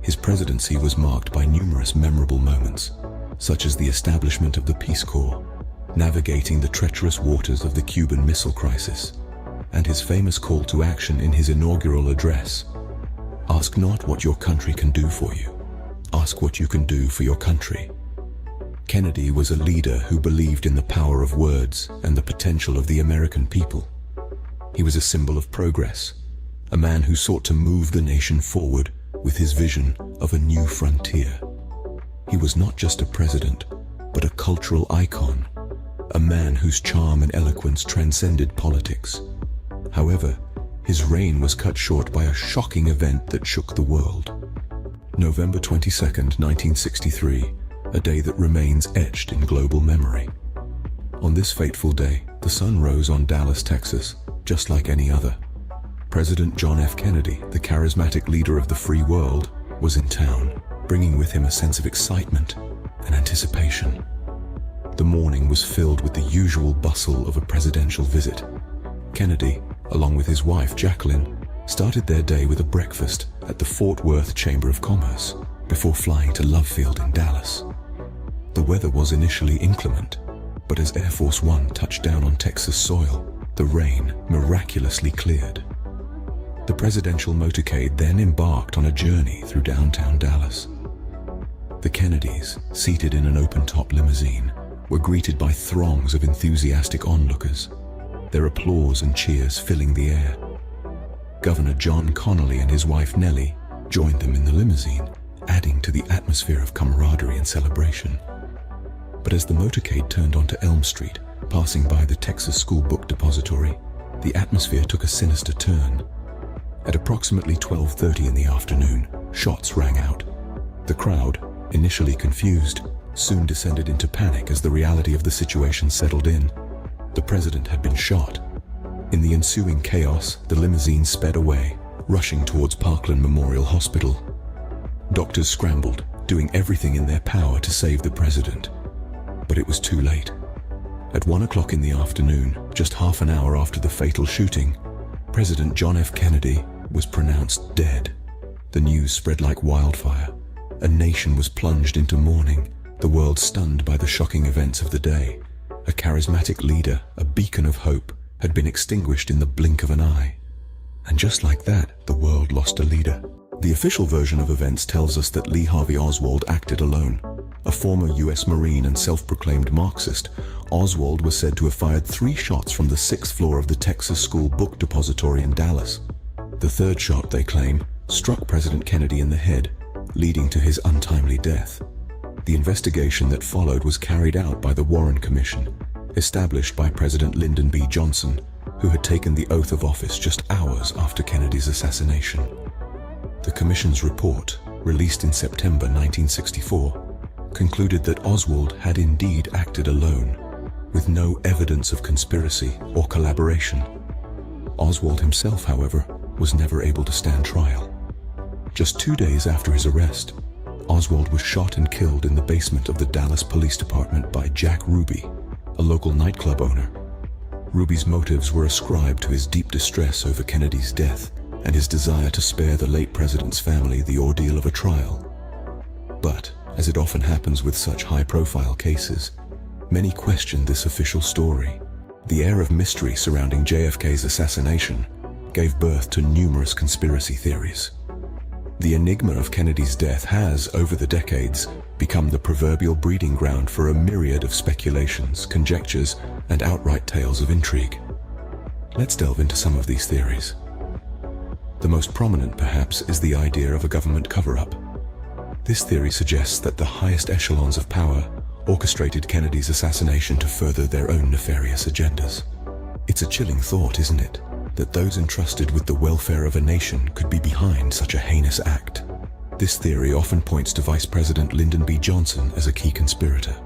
His presidency was marked by numerous memorable moments, such as the establishment of the Peace Corps, navigating the treacherous waters of the Cuban Missile Crisis, and his famous call to action in his inaugural address: "Ask not what your country can do for you. Ask what you can do for your country." Kennedy was a leader who believed in the power of words and the potential of the American people. He was a symbol of progress, a man who sought to move the nation forward with his vision of a new frontier. He was not just a president, but a cultural icon, a man whose charm and eloquence transcended politics. However, his reign was cut short by a shocking event that shook the world. November 22nd, 1963, a day that remains etched in global memory. On this fateful day, the sun rose on Dallas, Texas, just like any other. President John F. Kennedy, the charismatic leader of the free world, was in town, bringing with him a sense of excitement and anticipation. The morning was filled with the usual bustle of a presidential visit. Kennedy, along with his wife Jacqueline, started their day with a breakfast at the Fort Worth Chamber of Commerce before flying to Love Field in Dallas. The weather was initially inclement, but as Air Force One touched down on Texas soil, the rain miraculously cleared. The presidential motorcade then embarked on a journey through downtown Dallas. The Kennedys, seated in an open-top limousine, were greeted by throngs of enthusiastic onlookers, their applause and cheers filling the air. Governor John Connally and his wife Nellie joined them in the limousine, adding to the atmosphere of camaraderie and celebration. But as the motorcade turned onto Elm Street, passing by the Texas School Book Depository, the atmosphere took a sinister turn. At approximately 12:30 in the afternoon, shots rang out. The crowd, initially confused, soon descended into panic as the reality of the situation settled in. The president had been shot. In the ensuing chaos, the limousine sped away, rushing towards Parkland Memorial Hospital. Doctors scrambled, doing everything in their power to save the president. But it was too late. At 1 o'clock in the afternoon, just half an hour after the fatal shooting, President John F. Kennedy was pronounced dead. The news spread like wildfire. A nation was plunged into mourning, the world stunned by the shocking events of the day. A charismatic leader, a beacon of hope, had been extinguished in the blink of an eye. And just like that, the world lost a leader. The official version of events tells us that Lee Harvey Oswald acted alone. A former U.S. Marine and self-proclaimed Marxist, Oswald was said to have fired 3 shots from the 6th floor of the Texas School Book Depository in Dallas. The 3rd shot, they claim, struck President Kennedy in the head, leading to his untimely death. The investigation that followed was carried out by the Warren Commission, established by President Lyndon B. Johnson, who had taken the oath of office just hours after Kennedy's assassination. The commission's report, released in September 1964, concluded that Oswald had indeed acted alone, with no evidence of conspiracy or collaboration. Oswald himself, however, was never able to stand trial. Just 2 days after his arrest, Oswald was shot and killed in the basement of the Dallas Police Department by Jack Ruby, a local nightclub owner. Ruby's motives were ascribed to his deep distress over Kennedy's death and his desire to spare the late president's family the ordeal of a trial. But, as it often happens with such high-profile cases, many questioned this official story. The air of mystery surrounding JFK's assassination gave birth to numerous conspiracy theories. The enigma of Kennedy's death has, over the decades, become the proverbial breeding ground for a myriad of speculations, conjectures, and outright tales of intrigue. Let's delve into some of these theories. The most prominent, perhaps, is the idea of a government cover-up. This theory suggests that the highest echelons of power orchestrated Kennedy's assassination to further their own nefarious agendas. It's a chilling thought, isn't it, that those entrusted with the welfare of a nation could be behind such a heinous act. This theory often points to Vice President Lyndon B. Johnson as a key conspirator.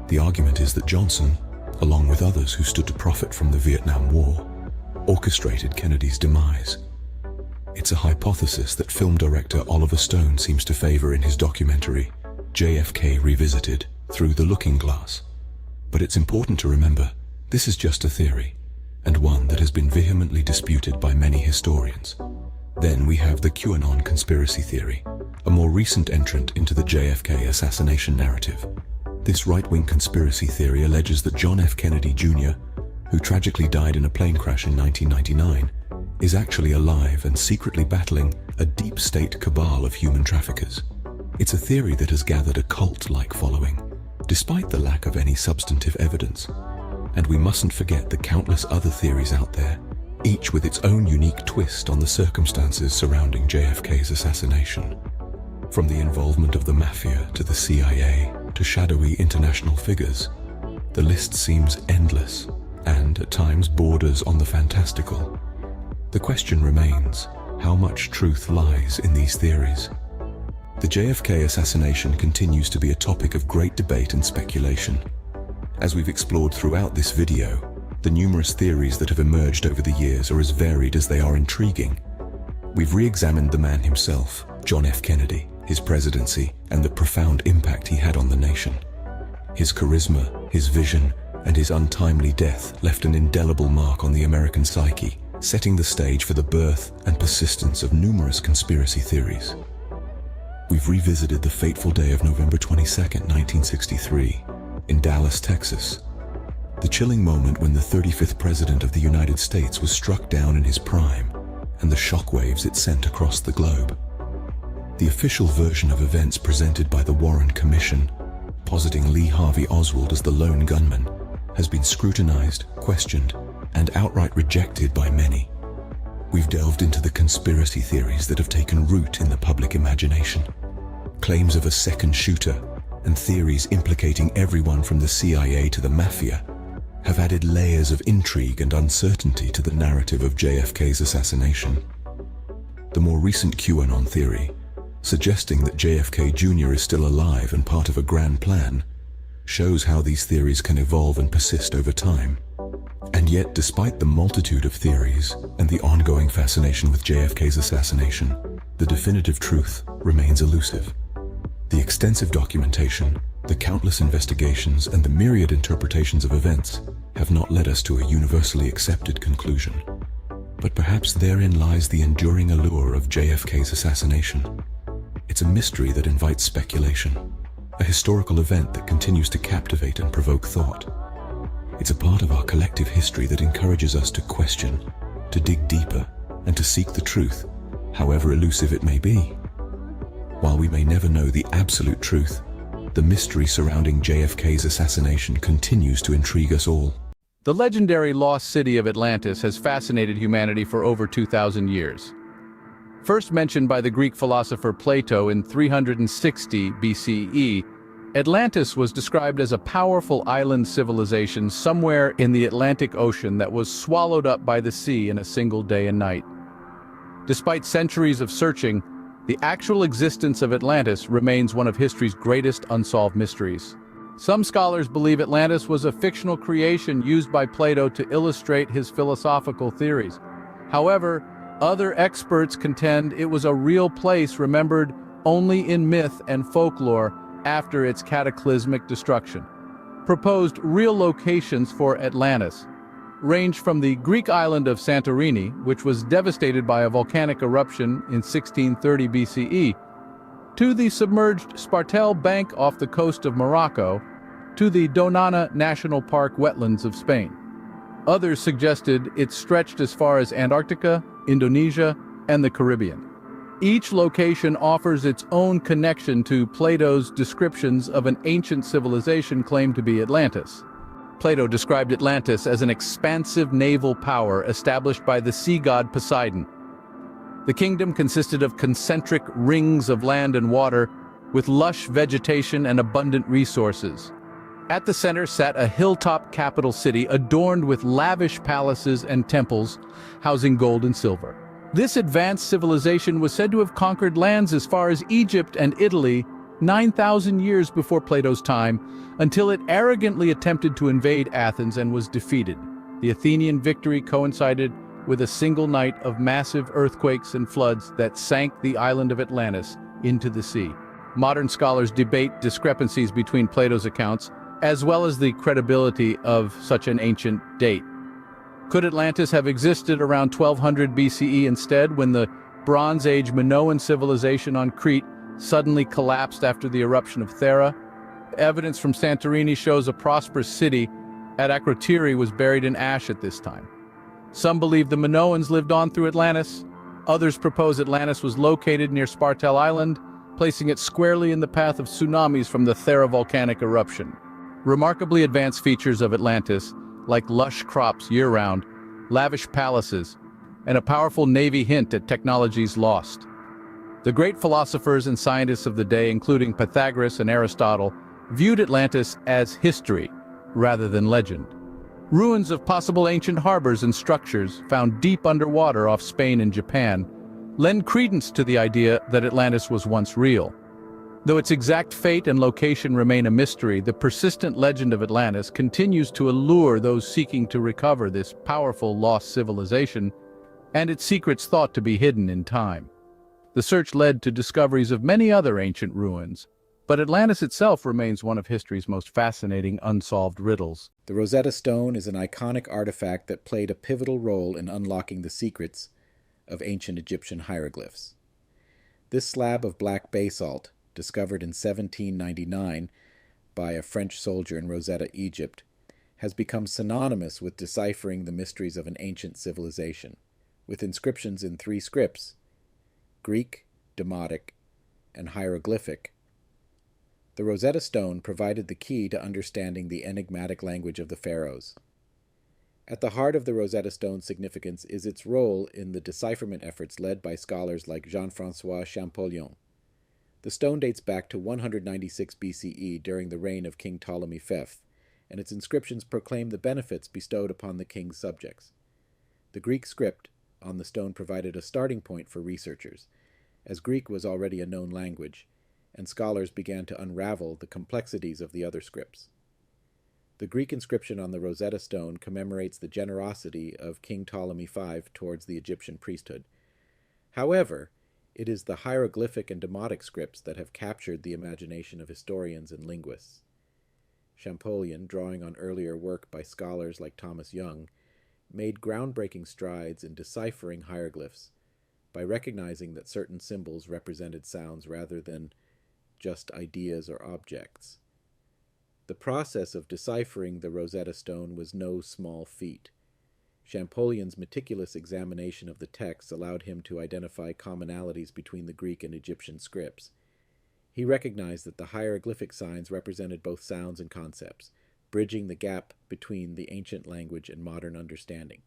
The argument is that Johnson, along with others who stood to profit from the Vietnam War, orchestrated Kennedy's demise. It's a hypothesis that film director Oliver Stone seems to favor in his documentary, JFK Revisited, Through the Looking Glass. But it's important to remember, this is just a theory, and one that has been vehemently disputed by many historians. Then we have the QAnon conspiracy theory, a more recent entrant into the JFK assassination narrative. This right-wing conspiracy theory alleges that John F. Kennedy Jr., who tragically died in a plane crash in 1999, is actually alive and secretly battling a deep state cabal of human traffickers. It's a theory that has gathered a cult-like following, despite the lack of any substantive evidence. And we mustn't forget the countless other theories out there, each with its own unique twist on the circumstances surrounding JFK's assassination. From the involvement of the mafia to the CIA to shadowy international figures, the list seems endless and at times borders on the fantastical. The question remains, how much truth lies in these theories? The JFK assassination continues to be a topic of great debate and speculation. As we've explored throughout this video, the numerous theories that have emerged over the years are as varied as they are intriguing. We've re-examined the man himself, John F. Kennedy, his presidency, and the profound impact he had on the nation. His charisma, his vision, and his untimely death left an indelible mark on the American psyche, setting the stage for the birth and persistence of numerous conspiracy theories. We've revisited the fateful day of November 22, 1963, in Dallas, Texas. The chilling moment when the 35th President of the United States was struck down in his prime, and the shockwaves it sent across the globe. The official version of events presented by the Warren Commission, positing Lee Harvey Oswald as the lone gunman, has been scrutinized, questioned, and outright rejected by many. We've delved into the conspiracy theories that have taken root in the public imagination. Claims of a second shooter and theories implicating everyone from the CIA to the mafia have added layers of intrigue and uncertainty to the narrative of JFK's assassination. The more recent QAnon theory, suggesting that JFK Jr. is still alive and part of a grand plan, shows how these theories can evolve and persist over time. And yet, despite the multitude of theories and the ongoing fascination with JFK's assassination, the definitive truth remains elusive. The extensive documentation, the countless investigations, and the myriad interpretations of events have not led us to a universally accepted conclusion. But perhaps therein lies the enduring allure of JFK's assassination. It's a mystery that invites speculation, a historical event that continues to captivate and provoke thought. It's a part of our collective history that encourages us to question, to dig deeper, and to seek the truth, however elusive it may be. While we may never know the absolute truth, the mystery surrounding JFK's assassination continues to intrigue us all. The legendary lost city of Atlantis has fascinated humanity for over 2,000 years. First mentioned by the Greek philosopher Plato in 360 BCE, Atlantis was described as a powerful island civilization somewhere in the Atlantic Ocean that was swallowed up by the sea in a single day and night. Despite centuries of searching, the actual existence of Atlantis remains one of history's greatest unsolved mysteries. Some scholars believe Atlantis was a fictional creation used by Plato to illustrate his philosophical theories. However, other experts contend it was a real place remembered only in myth and folklore after its cataclysmic destruction. Proposed real locations for Atlantis range from the Greek island of Santorini, which was devastated by a volcanic eruption in 1630 BCE, to the submerged Spartel Bank off the coast of Morocco, to the Donana National Park wetlands of Spain. Others suggested it stretched as far as Antarctica, Indonesia, and the Caribbean. Each location offers its own connection to Plato's descriptions of an ancient civilization claimed to be Atlantis. Plato described Atlantis as an expansive naval power established by the sea god Poseidon. The kingdom consisted of concentric rings of land and water, with lush vegetation and abundant resources. At the center sat a hilltop capital city adorned with lavish palaces and temples, housing gold and silver. This advanced civilization was said to have conquered lands as far as Egypt and Italy 9,000 years before Plato's time, until it arrogantly attempted to invade Athens and was defeated. The Athenian victory coincided with a single night of massive earthquakes and floods that sank the island of Atlantis into the sea. Modern scholars debate discrepancies between Plato's accounts, as well as the credibility of such an ancient date. Could Atlantis have existed around 1200 BCE instead, when the Bronze Age Minoan civilization on Crete suddenly collapsed after the eruption of Thera? Evidence from Santorini shows a prosperous city at Akrotiri was buried in ash at this time. Some believe the Minoans lived on through Atlantis. Others propose Atlantis was located near Spartel Island, placing it squarely in the path of tsunamis from the Thera volcanic eruption. Remarkably advanced features of Atlantis, like lush crops year-round, lavish palaces, and a powerful navy, hint at technologies lost. The great philosophers and scientists of the day, including Pythagoras and Aristotle, viewed Atlantis as history rather than legend. Ruins of possible ancient harbors and structures found deep underwater off Spain and Japan lend credence to the idea that Atlantis was once real. Though its exact fate and location remain a mystery, the persistent legend of Atlantis continues to allure those seeking to recover this powerful lost civilization, and its secrets thought to be hidden in time. The search led to discoveries of many other ancient ruins, but Atlantis itself remains one of history's most fascinating unsolved riddles. The Rosetta Stone is an iconic artifact that played a pivotal role in unlocking the secrets of ancient Egyptian hieroglyphs. This slab of black basalt, discovered in 1799 by a French soldier in Rosetta, Egypt, has become synonymous with deciphering the mysteries of an ancient civilization, with inscriptions in 3 scripts: Greek, Demotic, and Hieroglyphic. The Rosetta Stone provided the key to understanding the enigmatic language of the pharaohs. At the heart of the Rosetta Stone's significance is its role in the decipherment efforts led by scholars like Jean-François Champollion. The stone dates back to 196 BCE during the reign of King Ptolemy V, and its inscriptions proclaim the benefits bestowed upon the king's subjects. The Greek script on the stone provided a starting point for researchers, as Greek was already a known language, and scholars began to unravel the complexities of the other scripts. The Greek inscription on the Rosetta Stone commemorates the generosity of King Ptolemy V towards the Egyptian priesthood. However, it is the hieroglyphic and demotic scripts that have captured the imagination of historians and linguists. Champollion, drawing on earlier work by scholars like Thomas Young, made groundbreaking strides in deciphering hieroglyphs by recognizing that certain symbols represented sounds rather than just ideas or objects. The process of deciphering the Rosetta Stone was no small feat. Champollion's meticulous examination of the text allowed him to identify commonalities between the Greek and Egyptian scripts. He recognized that the hieroglyphic signs represented both sounds and concepts, bridging the gap between the ancient language and modern understanding.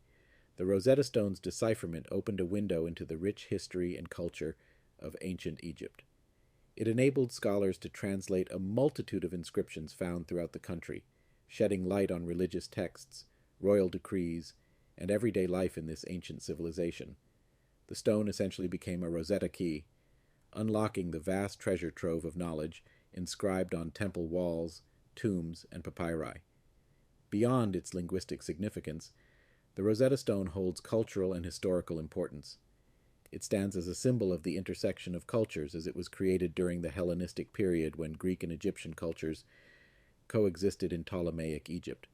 The Rosetta Stone's decipherment opened a window into the rich history and culture of ancient Egypt. It enabled scholars to translate a multitude of inscriptions found throughout the country, shedding light on religious texts, royal decrees, and everyday life in this ancient civilization. The stone essentially became a Rosetta key, unlocking the vast treasure trove of knowledge inscribed on temple walls, tombs, and papyri. Beyond its linguistic significance, the Rosetta Stone holds cultural and historical importance. It stands as a symbol of the intersection of cultures, as it was created during the Hellenistic period when Greek and Egyptian cultures coexisted in Ptolemaic Egypt.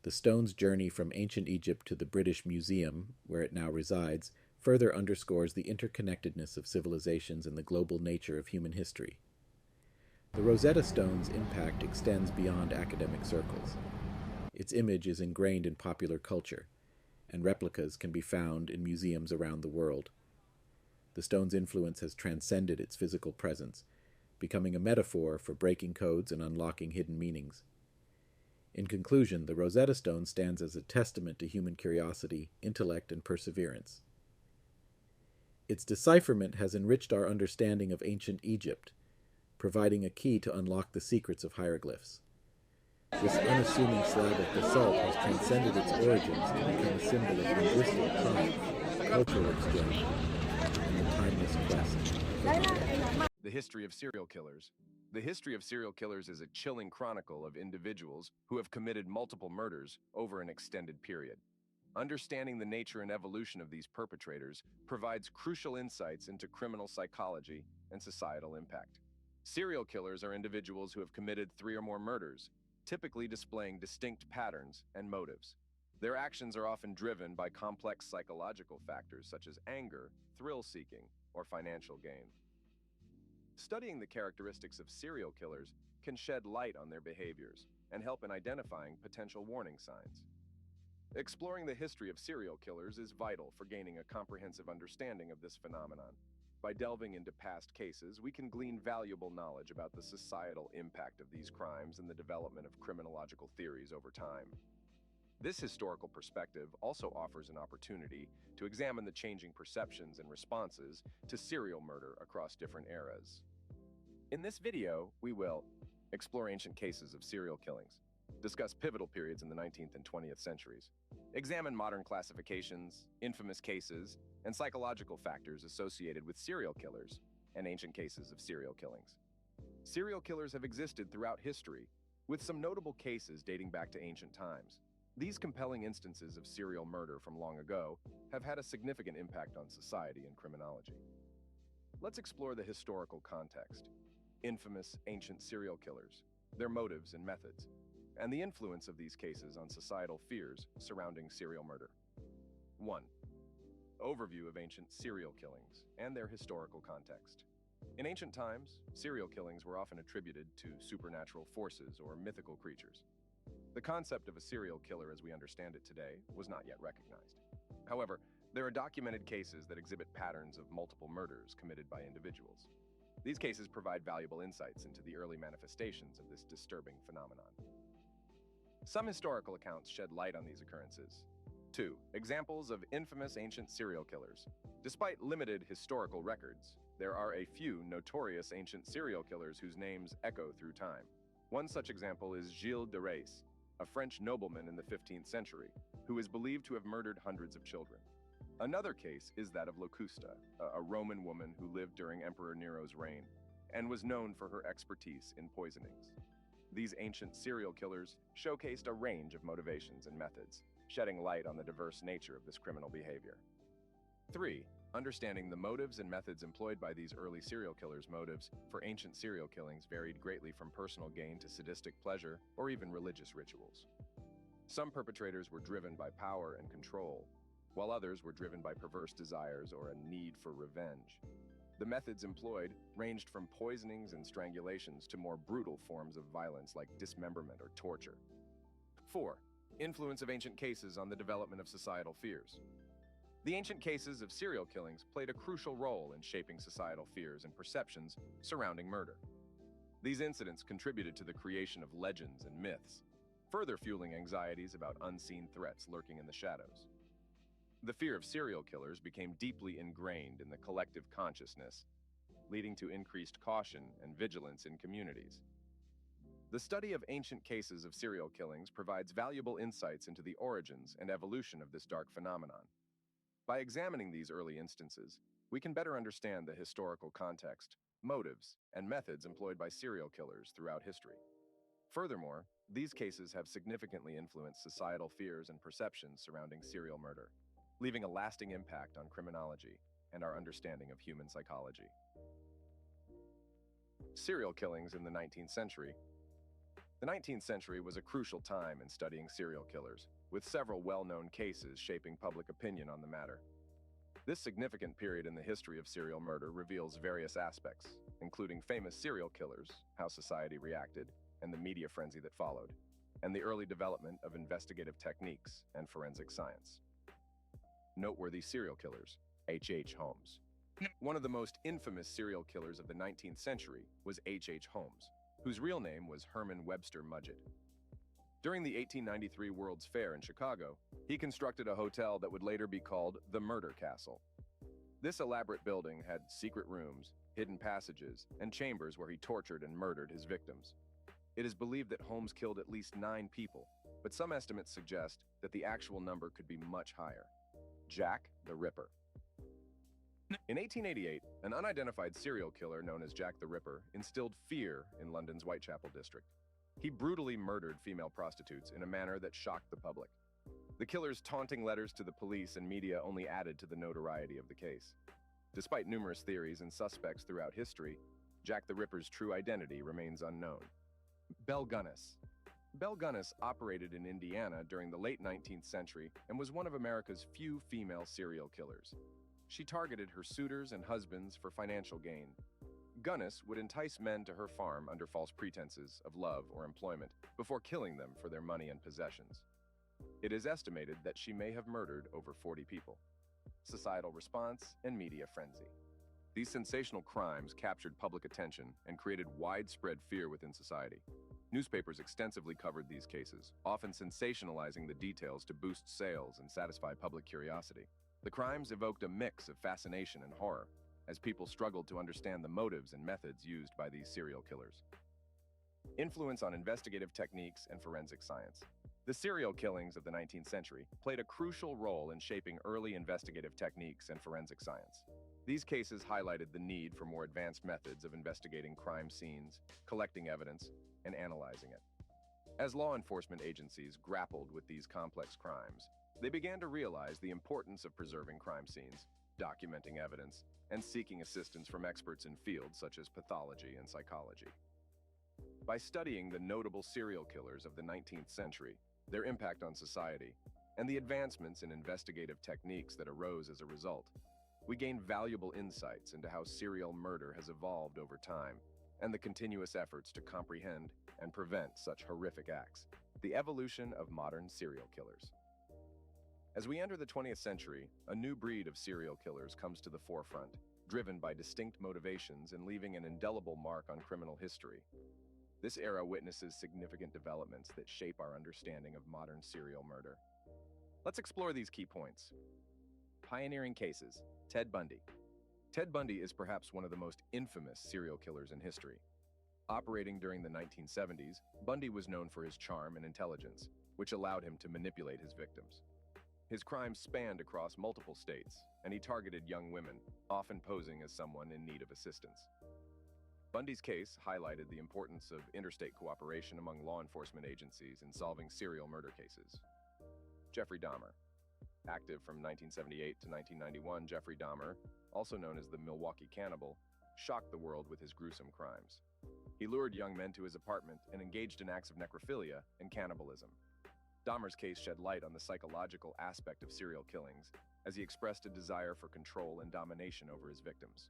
The stone's journey from ancient Egypt to the British Museum, where it now resides, further underscores the interconnectedness of civilizations and the global nature of human history. The Rosetta Stone's impact extends beyond academic circles. Its image is ingrained in popular culture, and replicas can be found in museums around the world. The stone's influence has transcended its physical presence, becoming a metaphor for breaking codes and unlocking hidden meanings. In conclusion, the Rosetta Stone stands as a testament to human curiosity, intellect, and perseverance. Its decipherment has enriched our understanding of ancient Egypt, providing a key to unlock the secrets of hieroglyphs. This unassuming slab of basalt has transcended its origins to become a symbol of linguistic triumph, cultural exchange, and the timeless quest. The history of serial killers. The history of serial killers is a chilling chronicle of individuals who have committed multiple murders over an extended period. Understanding the nature and evolution of these perpetrators provides crucial insights into criminal psychology and societal impact. Serial killers are individuals who have committed 3 or more murders, typically displaying distinct patterns and motives. Their actions are often driven by complex psychological factors such as anger, thrill-seeking, or financial gain. Studying the characteristics of serial killers can shed light on their behaviors and help in identifying potential warning signs. Exploring the history of serial killers is vital for gaining a comprehensive understanding of this phenomenon. By delving into past cases, we can glean valuable knowledge about the societal impact of these crimes and the development of criminological theories over time. This historical perspective also offers an opportunity to examine the changing perceptions and responses to serial murder across different eras. In this video, we will explore ancient cases of serial killings, discuss pivotal periods in the 19th and 20th centuries, examine modern classifications, infamous cases, and psychological factors associated with serial killers and ancient cases of serial killings. Serial killers have existed throughout history, with some notable cases dating back to ancient times. These compelling instances of serial murder from long ago have had a significant impact on society and criminology. Let's explore the historical context, infamous ancient serial killers, their motives and methods, and the influence of these cases on societal fears surrounding serial murder. 1. Overview of ancient serial killings and their historical context. In ancient times, serial killings were often attributed to supernatural forces or mythical creatures. The concept of a serial killer as we understand it today was not yet recognized. However, there are documented cases that exhibit patterns of multiple murders committed by individuals. These cases provide valuable insights into the early manifestations of this disturbing phenomenon. Some historical accounts shed light on these occurrences. 2. Examples of infamous ancient serial killers. Despite limited historical records, there are a few notorious ancient serial killers whose names echo through time. One such example is Gilles de Rais, a French nobleman in the 15th century, who is believed to have murdered hundreds of children. Another case is that of Locusta, a Roman woman who lived during Emperor Nero's reign and was known for her expertise in poisonings. These ancient serial killers showcased a range of motivations and methods, shedding light on the diverse nature of this criminal behavior. 3. Understanding the motives and methods employed by these early serial killers. Motives for ancient serial killings varied greatly from personal gain to sadistic pleasure or even religious rituals. Some perpetrators were driven by power and control, while others were driven by perverse desires or a need for revenge. The methods employed ranged from poisonings and strangulations to more brutal forms of violence like dismemberment or torture. 4. Influence of ancient cases on the development of societal fears. The ancient cases of serial killings played a crucial role in shaping societal fears and perceptions surrounding murder. These incidents contributed to the creation of legends and myths, further fueling anxieties about unseen threats lurking in the shadows. The fear of serial killers became deeply ingrained in the collective consciousness, leading to increased caution and vigilance in communities. The study of ancient cases of serial killings provides valuable insights into the origins and evolution of this dark phenomenon. By examining these early instances, we can better understand the historical context, motives, and methods employed by serial killers throughout history. Furthermore, these cases have significantly influenced societal fears and perceptions surrounding serial murder, leaving a lasting impact on criminology and our understanding of human psychology. Serial killings in the 19th century. The 19th century was a crucial time in studying serial killers, with several well-known cases shaping public opinion on the matter. This significant period in the history of serial murder reveals various aspects, including famous serial killers, how society reacted, and the media frenzy that followed. and the early development of investigative techniques and forensic science. Noteworthy serial killers, H.H. Holmes. One of the most infamous serial killers of the 19th century was H.H. Holmes, whose real name was Herman Webster Mudgett. During the 1893 World's Fair in Chicago, he constructed a hotel that would later be called the Murder Castle. This elaborate building had secret rooms, hidden passages, and chambers where he tortured and murdered his victims. It is believed that Holmes killed at least 9 people, but some estimates suggest that the actual number could be much higher. Jack the Ripper. In 1888, an unidentified serial killer known as Jack the Ripper instilled fear in London's Whitechapel district. He brutally murdered female prostitutes in a manner that shocked the public. The killer's taunting letters to the police and media only added to the notoriety of the case. Despite numerous theories and suspects throughout history, Jack the Ripper's true identity remains unknown. Belle Gunness. Belle Gunness operated in Indiana during the late 19th century and was one of America's few female serial killers. She targeted her suitors and husbands for financial gain. Gunness would entice men to her farm under false pretenses of love or employment before killing them for their money and possessions. It is estimated that she may have murdered over 40 people. Societal response and media frenzy. These sensational crimes captured public attention and created widespread fear within society. Newspapers extensively covered these cases, often sensationalizing the details to boost sales and satisfy public curiosity. The crimes evoked a mix of fascination and horror, as people struggled to understand the motives and methods used by these serial killers. Influence on investigative techniques and forensic science. The serial killings of the 19th century played a crucial role in shaping early investigative techniques and forensic science. These cases highlighted the need for more advanced methods of investigating crime scenes, collecting evidence, and analyzing it. As law enforcement agencies grappled with these complex crimes, they began to realize the importance of preserving crime scenes, documenting evidence, and seeking assistance from experts in fields such as pathology and psychology. By studying the notable serial killers of the 19th century, their impact on society, and the advancements in investigative techniques that arose as a result, we gain valuable insights into how serial murder has evolved over time and the continuous efforts to comprehend and prevent such horrific acts. The evolution of modern serial killers. As we enter the 20th century, a new breed of serial killers comes to the forefront, driven by distinct motivations and leaving an indelible mark on criminal history. This era witnesses significant developments that shape our understanding of modern serial murder. Let's explore these key points. Pioneering cases. Ted Bundy. Ted Bundy is perhaps one of the most infamous serial killers in history. Operating during the 1970s, Bundy was known for his charm and intelligence, which allowed him to manipulate his victims. His crimes spanned across multiple states, and he targeted young women, often posing as someone in need of assistance. Bundy's case highlighted the importance of interstate cooperation among law enforcement agencies in solving serial murder cases. Jeffrey Dahmer. Active from 1978 to 1991, Jeffrey Dahmer, also known as the Milwaukee Cannibal, shocked the world with his gruesome crimes. He lured young men to his apartment and engaged in acts of necrophilia and cannibalism. Dahmer's case shed light on the psychological aspect of serial killings, as he expressed a desire for control and domination over his victims.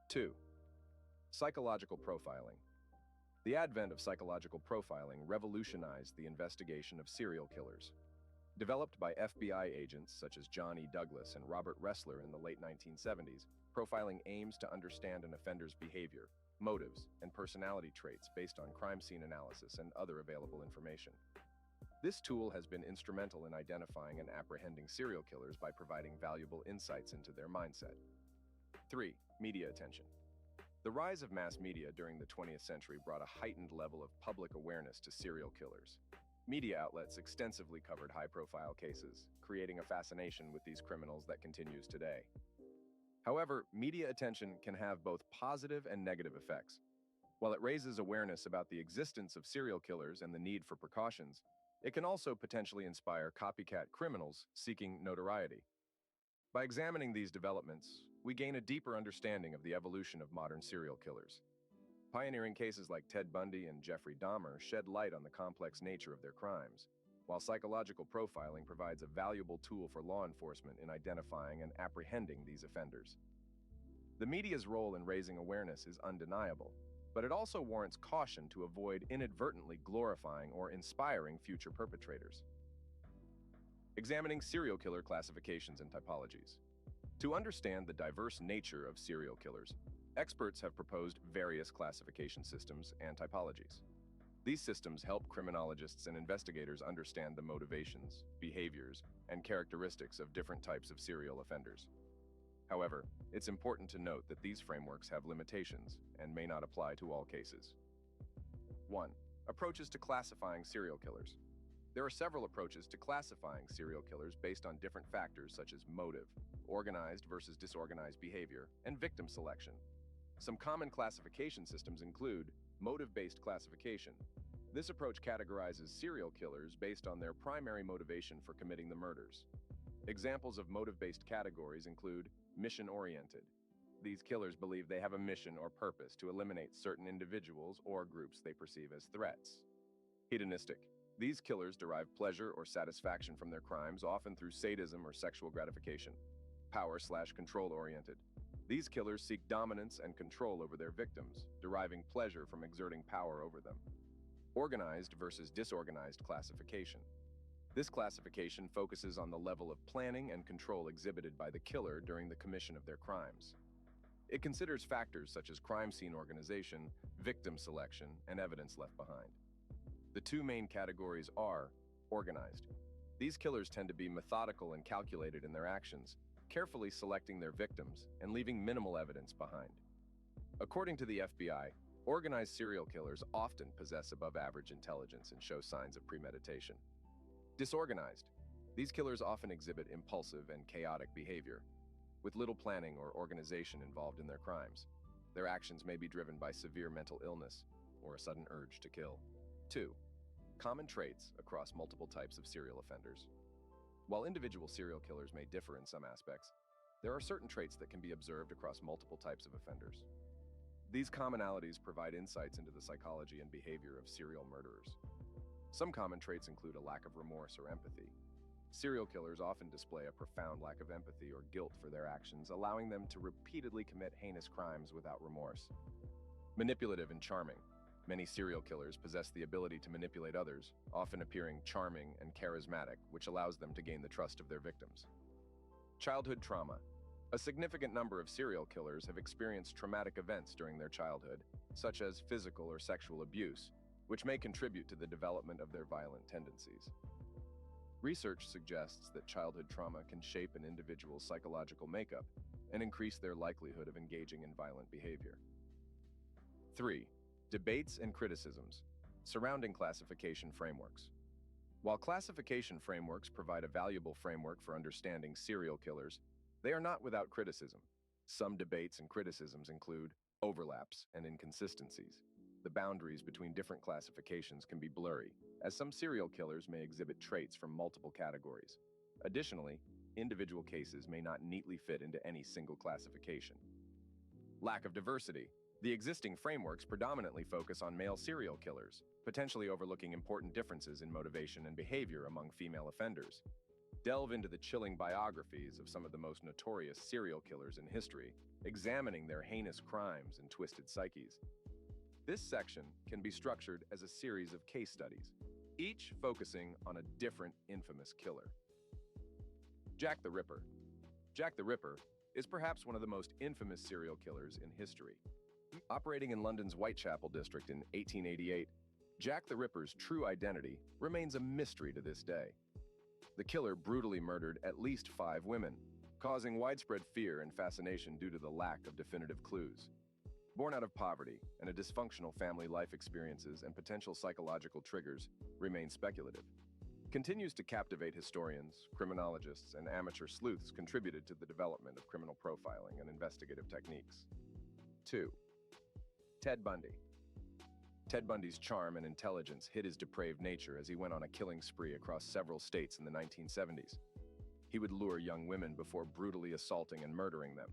2. Psychological profiling. The advent of psychological profiling revolutionized the investigation of serial killers. Developed by FBI agents such as John E. Douglas and Robert Ressler in the late 1970s, profiling aims to understand an offender's behavior, motives, and personality traits based on crime scene analysis and other available information. This tool has been instrumental in identifying and apprehending serial killers by providing valuable insights into their mindset. 3. Media attention. The rise of mass media during the 20th century brought a heightened level of public awareness to serial killers. Media outlets extensively covered high-profile cases, creating a fascination with these criminals that continues today. However, media attention can have both positive and negative effects. While it raises awareness about the existence of serial killers and the need for precautions, it can also potentially inspire copycat criminals seeking notoriety. By examining these developments, we gain a deeper understanding of the evolution of modern serial killers. Pioneering cases like Ted Bundy and Jeffrey Dahmer shed light on the complex nature of their crimes, while psychological profiling provides a valuable tool for law enforcement in identifying and apprehending these offenders. The media's role in raising awareness is undeniable, but it also warrants caution to avoid inadvertently glorifying or inspiring future perpetrators. Examining serial killer classifications and typologies. To understand the diverse nature of serial killers, experts have proposed various classification systems and typologies. These systems help criminologists and investigators understand the motivations, behaviors, and characteristics of different types of serial offenders. However, it's important to note that these frameworks have limitations and may not apply to all cases. 1. Approaches to classifying serial killers. There are several approaches to classifying serial killers based on different factors such as motive, organized versus disorganized behavior, and victim selection. Some common classification systems include motive-based classification. This approach categorizes serial killers based on their primary motivation for committing the murders. Examples of motive-based categories include mission-oriented. These killers believe they have a mission or purpose to eliminate certain individuals or groups they perceive as threats. Hedonistic. These killers derive pleasure or satisfaction from their crimes, often through sadism or sexual gratification. Power/control-oriented. These killers seek dominance and control over their victims, deriving pleasure from exerting power over them. Organized versus disorganized classification. This classification focuses on the level of planning and control exhibited by the killer during the commission of their crimes. It considers factors such as crime scene organization, victim selection, and evidence left behind. The two main categories are organized. These killers tend to be methodical and calculated in their actions, carefully selecting their victims and leaving minimal evidence behind. According to the FBI, organized serial killers often possess above-average intelligence and show signs of premeditation. Disorganized. These killers often exhibit impulsive and chaotic behavior, with little planning or organization involved in their crimes. Their actions may be driven by severe mental illness or a sudden urge to kill. 2. Common traits across multiple types of serial offenders. While individual serial killers may differ in some aspects, there are certain traits that can be observed across multiple types of offenders. These commonalities provide insights into the psychology and behavior of serial murderers. Some common traits include a lack of remorse or empathy. Serial killers often display a profound lack of empathy or guilt for their actions, allowing them to repeatedly commit heinous crimes without remorse. Manipulative and charming. Many serial killers possess the ability to manipulate others, often appearing charming and charismatic, which allows them to gain the trust of their victims. Childhood trauma. A significant number of serial killers have experienced traumatic events during their childhood, such as physical or sexual abuse, which may contribute to the development of their violent tendencies. Research suggests that childhood trauma can shape an individual's psychological makeup and increase their likelihood of engaging in violent behavior. 3. Debates and criticisms surrounding classification frameworks. While classification frameworks provide a valuable framework for understanding serial killers, they are not without criticism. Some debates and criticisms include overlaps and inconsistencies. The boundaries between different classifications can be blurry, as some serial killers may exhibit traits from multiple categories. Additionally, individual cases may not neatly fit into any single classification. Lack of diversity. The existing frameworks predominantly focus on male serial killers, potentially overlooking important differences in motivation and behavior among female offenders. Delve into the chilling biographies of some of the most notorious serial killers in history, examining their heinous crimes and twisted psyches. This section can be structured as a series of case studies, each focusing on a different infamous killer. Jack the Ripper. Jack the Ripper is perhaps one of the most infamous serial killers in history. Operating in London's Whitechapel district in 1888, Jack the Ripper's true identity remains a mystery to this day. The killer brutally murdered at least 5 women, causing widespread fear and fascination due to the lack of definitive clues. Born out of poverty and a dysfunctional family life experiences and potential psychological triggers remain speculative. Continues to captivate historians, criminologists, and amateur sleuths contributed to the development of criminal profiling and investigative techniques. 2. Ted Bundy. Ted Bundy's charm and intelligence hid his depraved nature as he went on a killing spree across several states in the 1970s. He would lure young women before brutally assaulting and murdering them.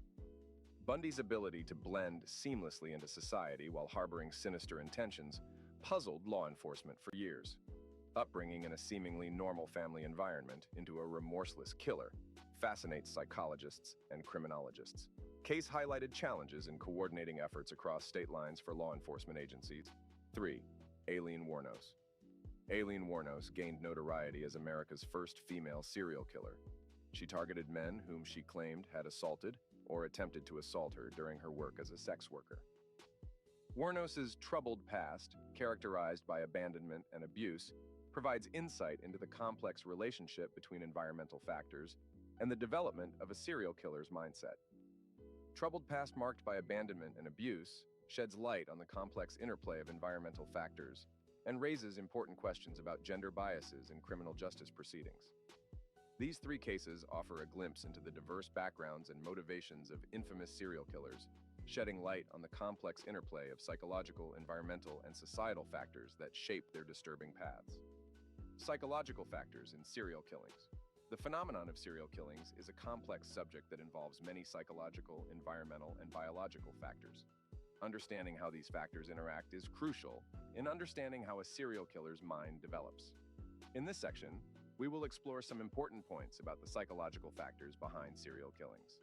Bundy's ability to blend seamlessly into society while harboring sinister intentions puzzled law enforcement for years. Upbringing in a seemingly normal family environment into a remorseless killer fascinates psychologists and criminologists. Case highlighted challenges in coordinating efforts across state lines for law enforcement agencies. 3. Aileen Wuornos. Aileen Wuornos gained notoriety as America's first female serial killer. She targeted men whom she claimed had assaulted or attempted to assault her during her work as a sex worker. Wuornos's troubled past, characterized by abandonment and abuse, provides insight into the complex relationship between environmental factors and the development of a serial killer's mindset. Troubled past marked by abandonment and abuse sheds light on the complex interplay of environmental factors and raises important questions about gender biases in criminal justice proceedings. These 3 cases offer a glimpse into the diverse backgrounds and motivations of infamous serial killers, shedding light on the complex interplay of psychological, environmental, and societal factors that shape their disturbing paths. Psychological factors in serial killings. The phenomenon of serial killings is a complex subject that involves many psychological, environmental, and biological factors. Understanding how these factors interact is crucial in understanding how a serial killer's mind develops. In this section, we will explore some important points about the psychological factors behind serial killings.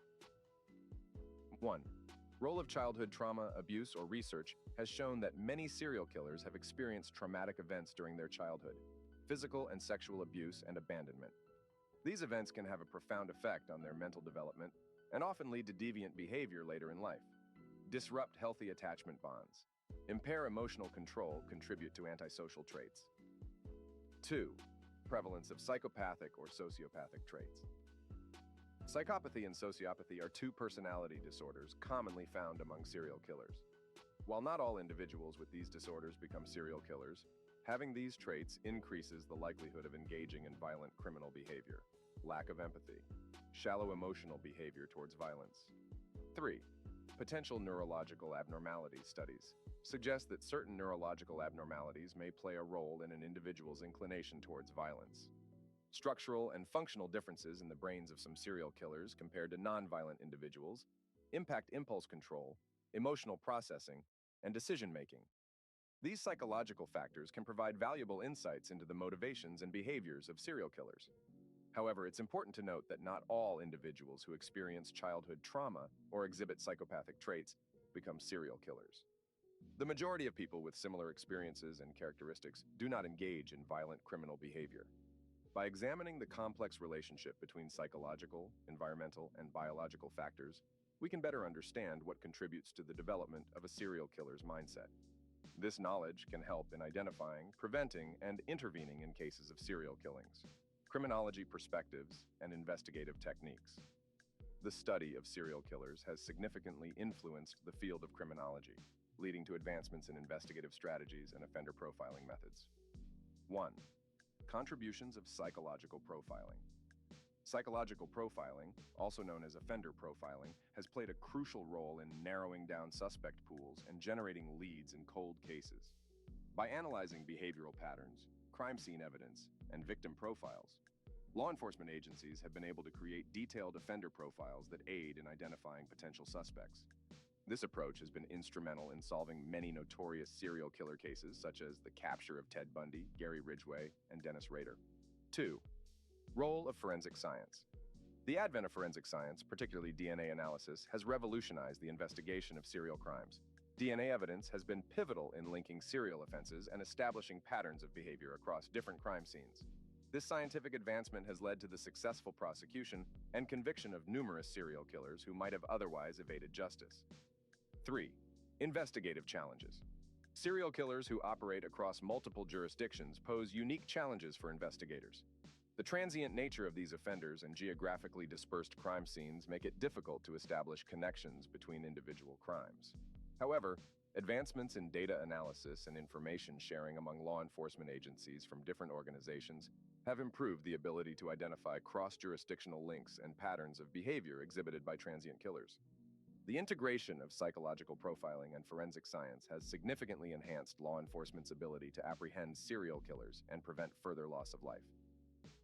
1. Role of childhood trauma, abuse, or research has shown that many serial killers have experienced traumatic events during their childhood, physical and sexual abuse and abandonment. These events can have a profound effect on their mental development and often lead to deviant behavior later in life. Disrupt healthy attachment bonds. Impair emotional control, contribute to antisocial traits. 2. Prevalence of psychopathic or sociopathic traits. Psychopathy and sociopathy are 2 personality disorders commonly found among serial killers. While not all individuals with these disorders become serial killers, having these traits increases the likelihood of engaging in violent criminal behavior. Lack of empathy. Shallow emotional behavior towards violence. 3. Potential neurological abnormalities studies suggest that certain neurological abnormalities may play a role in an individual's inclination towards violence. Structural and functional differences in the brains of some serial killers compared to non-violent individuals impact impulse control, emotional processing, and decision-making. These psychological factors can provide valuable insights into the motivations and behaviors of serial killers. However, it's important to note that not all individuals who experience childhood trauma or exhibit psychopathic traits become serial killers. The majority of people with similar experiences and characteristics do not engage in violent criminal behavior. By examining the complex relationship between psychological, environmental, and biological factors, we can better understand what contributes to the development of a serial killer's mindset. This knowledge can help in identifying, preventing, and intervening in cases of serial killings. Criminology perspectives and investigative techniques. The study of serial killers has significantly influenced the field of criminology, leading to advancements in investigative strategies and offender profiling methods. 1. Contributions of psychological profiling. Psychological profiling, also known as offender profiling, has played a crucial role in narrowing down suspect pools and generating leads in cold cases. By analyzing behavioral patterns, crime scene evidence, and victim profiles, law enforcement agencies have been able to create detailed offender profiles that aid in identifying potential suspects. This approach has been instrumental in solving many notorious serial killer cases, such as the capture of Ted Bundy, Gary Ridgway, and Dennis Rader. 2. Role of forensic science. The advent of forensic science, particularly DNA analysis, has revolutionized the investigation of serial crimes. DNA evidence has been pivotal in linking serial offenses and establishing patterns of behavior across different crime scenes. This scientific advancement has led to the successful prosecution and conviction of numerous serial killers who might have otherwise evaded justice. 3. Investigative challenges. Serial killers who operate across multiple jurisdictions pose unique challenges for investigators. The transient nature of these offenders and geographically dispersed crime scenes make it difficult to establish connections between individual crimes. However, advancements in data analysis and information sharing among law enforcement agencies from different organizations have improved the ability to identify cross-jurisdictional links and patterns of behavior exhibited by transient killers. The integration of psychological profiling and forensic science has significantly enhanced law enforcement's ability to apprehend serial killers and prevent further loss of life.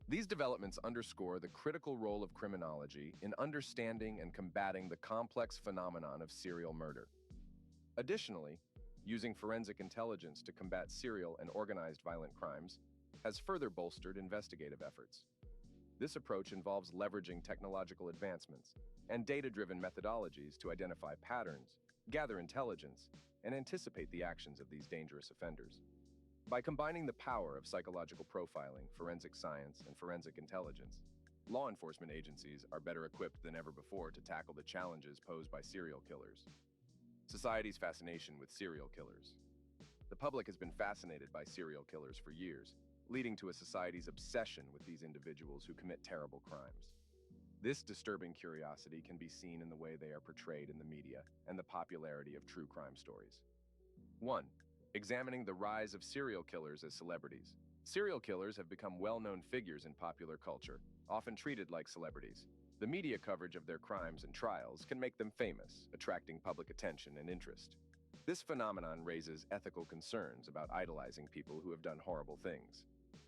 These developments underscore the critical role of criminology in understanding and combating the complex phenomenon of serial murder. Additionally, using forensic intelligence to combat serial and organized violent crimes has further bolstered investigative efforts. This approach involves leveraging technological advancements and data-driven methodologies to identify patterns, gather intelligence, and anticipate the actions of these dangerous offenders. By combining the power of psychological profiling, forensic science, and forensic intelligence, law enforcement agencies are better equipped than ever before to tackle the challenges posed by serial killers. Society's fascination with serial killers. The public has been fascinated by serial killers for years, leading to a society's obsession with these individuals who commit terrible crimes. This disturbing curiosity can be seen in the way they are portrayed in the media and the popularity of true crime stories. 1. Examining the rise of serial killers as celebrities. Serial killers have become well-known figures in popular culture, often treated like celebrities. The media coverage of their crimes and trials can make them famous, attracting public attention and interest. This phenomenon raises ethical concerns about idolizing people who have done horrible things.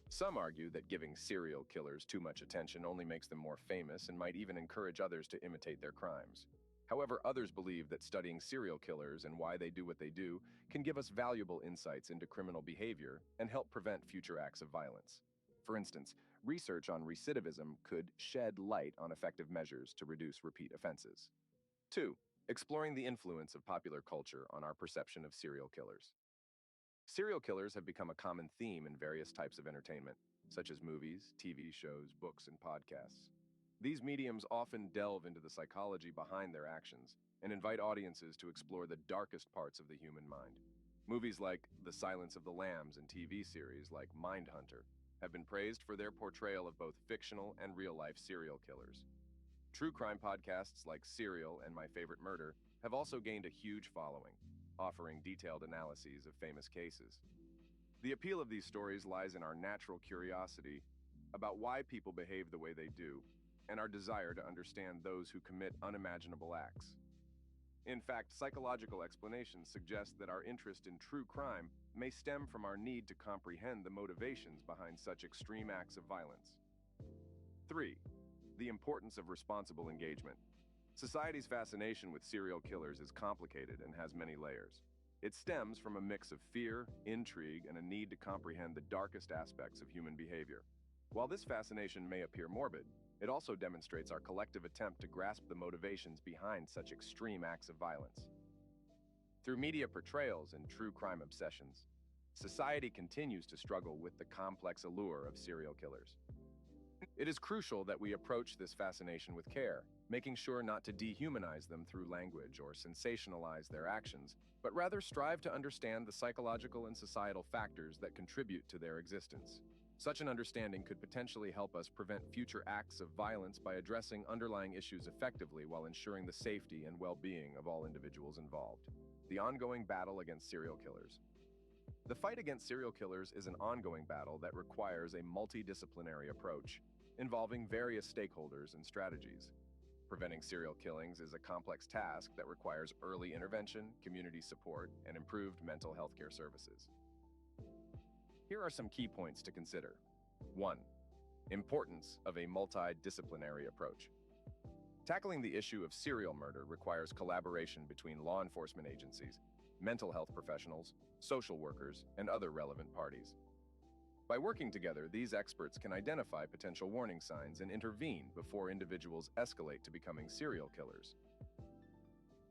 Some argue that giving serial killers too much attention only makes them more famous and might even encourage others to imitate their crimes. However, others believe that studying serial killers and why they do what they do can give us valuable insights into criminal behavior and help prevent future acts of violence. For instance, research on recidivism could shed light on effective measures to reduce repeat offenses. 2. Exploring the influence of popular culture on our perception of serial killers. Serial killers have become a common theme in various types of entertainment, such as movies, TV shows, books, and podcasts. These mediums often delve into the psychology behind their actions and invite audiences to explore the darkest parts of the human mind. Movies like The Silence of the Lambs and TV series like Mindhunter have been praised for their portrayal of both fictional and real-life serial killers. True crime podcasts like Serial and My Favorite Murder have also gained a huge following, offering detailed analyses of famous cases. The appeal of these stories lies in our natural curiosity about why people behave the way they do, and our desire to understand those who commit unimaginable acts. In fact, psychological explanations suggest that our interest in true crime may stem from our need to comprehend the motivations behind such extreme acts of violence. 3. The importance of responsible engagement. Society's fascination with serial killers is complicated and has many layers. It stems from a mix of fear, intrigue, and a need to comprehend the darkest aspects of human behavior. While this fascination may appear morbid, it also demonstrates our collective attempt to grasp the motivations behind such extreme acts of violence. Through media portrayals and true crime obsessions, society continues to struggle with the complex allure of serial killers. It is crucial that we approach this fascination with care, making sure not to dehumanize them through language or sensationalize their actions, but rather strive to understand the psychological and societal factors that contribute to their existence. Such an understanding could potentially help us prevent future acts of violence by addressing underlying issues effectively while ensuring the safety and well-being of all individuals involved. The ongoing battle against serial killers. The fight against serial killers is an ongoing battle that requires a multidisciplinary approach, involving various stakeholders and strategies. Preventing serial killings is a complex task that requires early intervention, community support, and improved mental health care services. Here are some key points to consider. 1. Importance of a multidisciplinary approach. Tackling the issue of serial murder requires collaboration between law enforcement agencies, mental health professionals, social workers, and other relevant parties. By working together, these experts can identify potential warning signs and intervene before individuals escalate to becoming serial killers.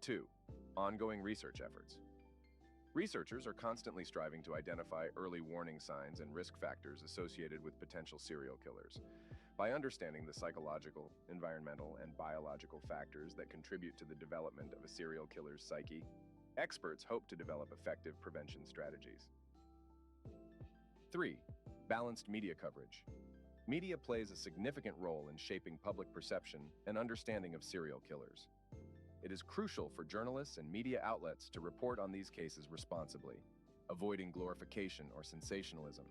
2. Ongoing research efforts. Researchers are constantly striving to identify early warning signs and risk factors associated with potential serial killers. By understanding the psychological, environmental, and biological factors that contribute to the development of a serial killer's psyche, experts hope to develop effective prevention strategies. 3. Balanced media coverage. Media plays a significant role in shaping public perception and understanding of serial killers. It is crucial for journalists and media outlets to report on these cases responsibly, avoiding glorification or sensationalism.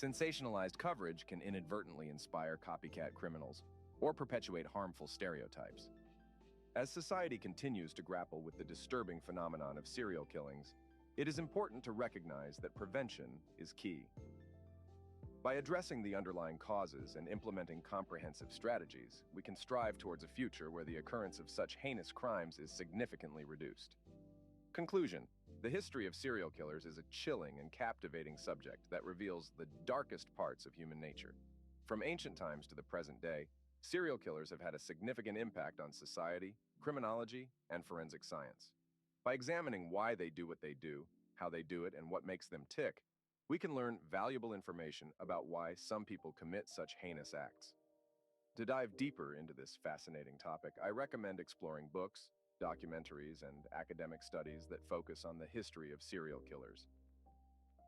Sensationalized coverage can inadvertently inspire copycat criminals or perpetuate harmful stereotypes. As society continues to grapple with the disturbing phenomenon of serial killings, it is important to recognize that prevention is key. By addressing the underlying causes and implementing comprehensive strategies, we can strive towards a future where the occurrence of such heinous crimes is significantly reduced. Conclusion: the history of serial killers is a chilling and captivating subject that reveals the darkest parts of human nature. From ancient times to the present day, serial killers have had a significant impact on society, criminology, and forensic science. By examining why they do what they do, how they do it, and what makes them tick, we can learn valuable information about why some people commit such heinous acts. To dive deeper into this fascinating topic, I recommend exploring books, documentaries, and academic studies that focus on the history of serial killers.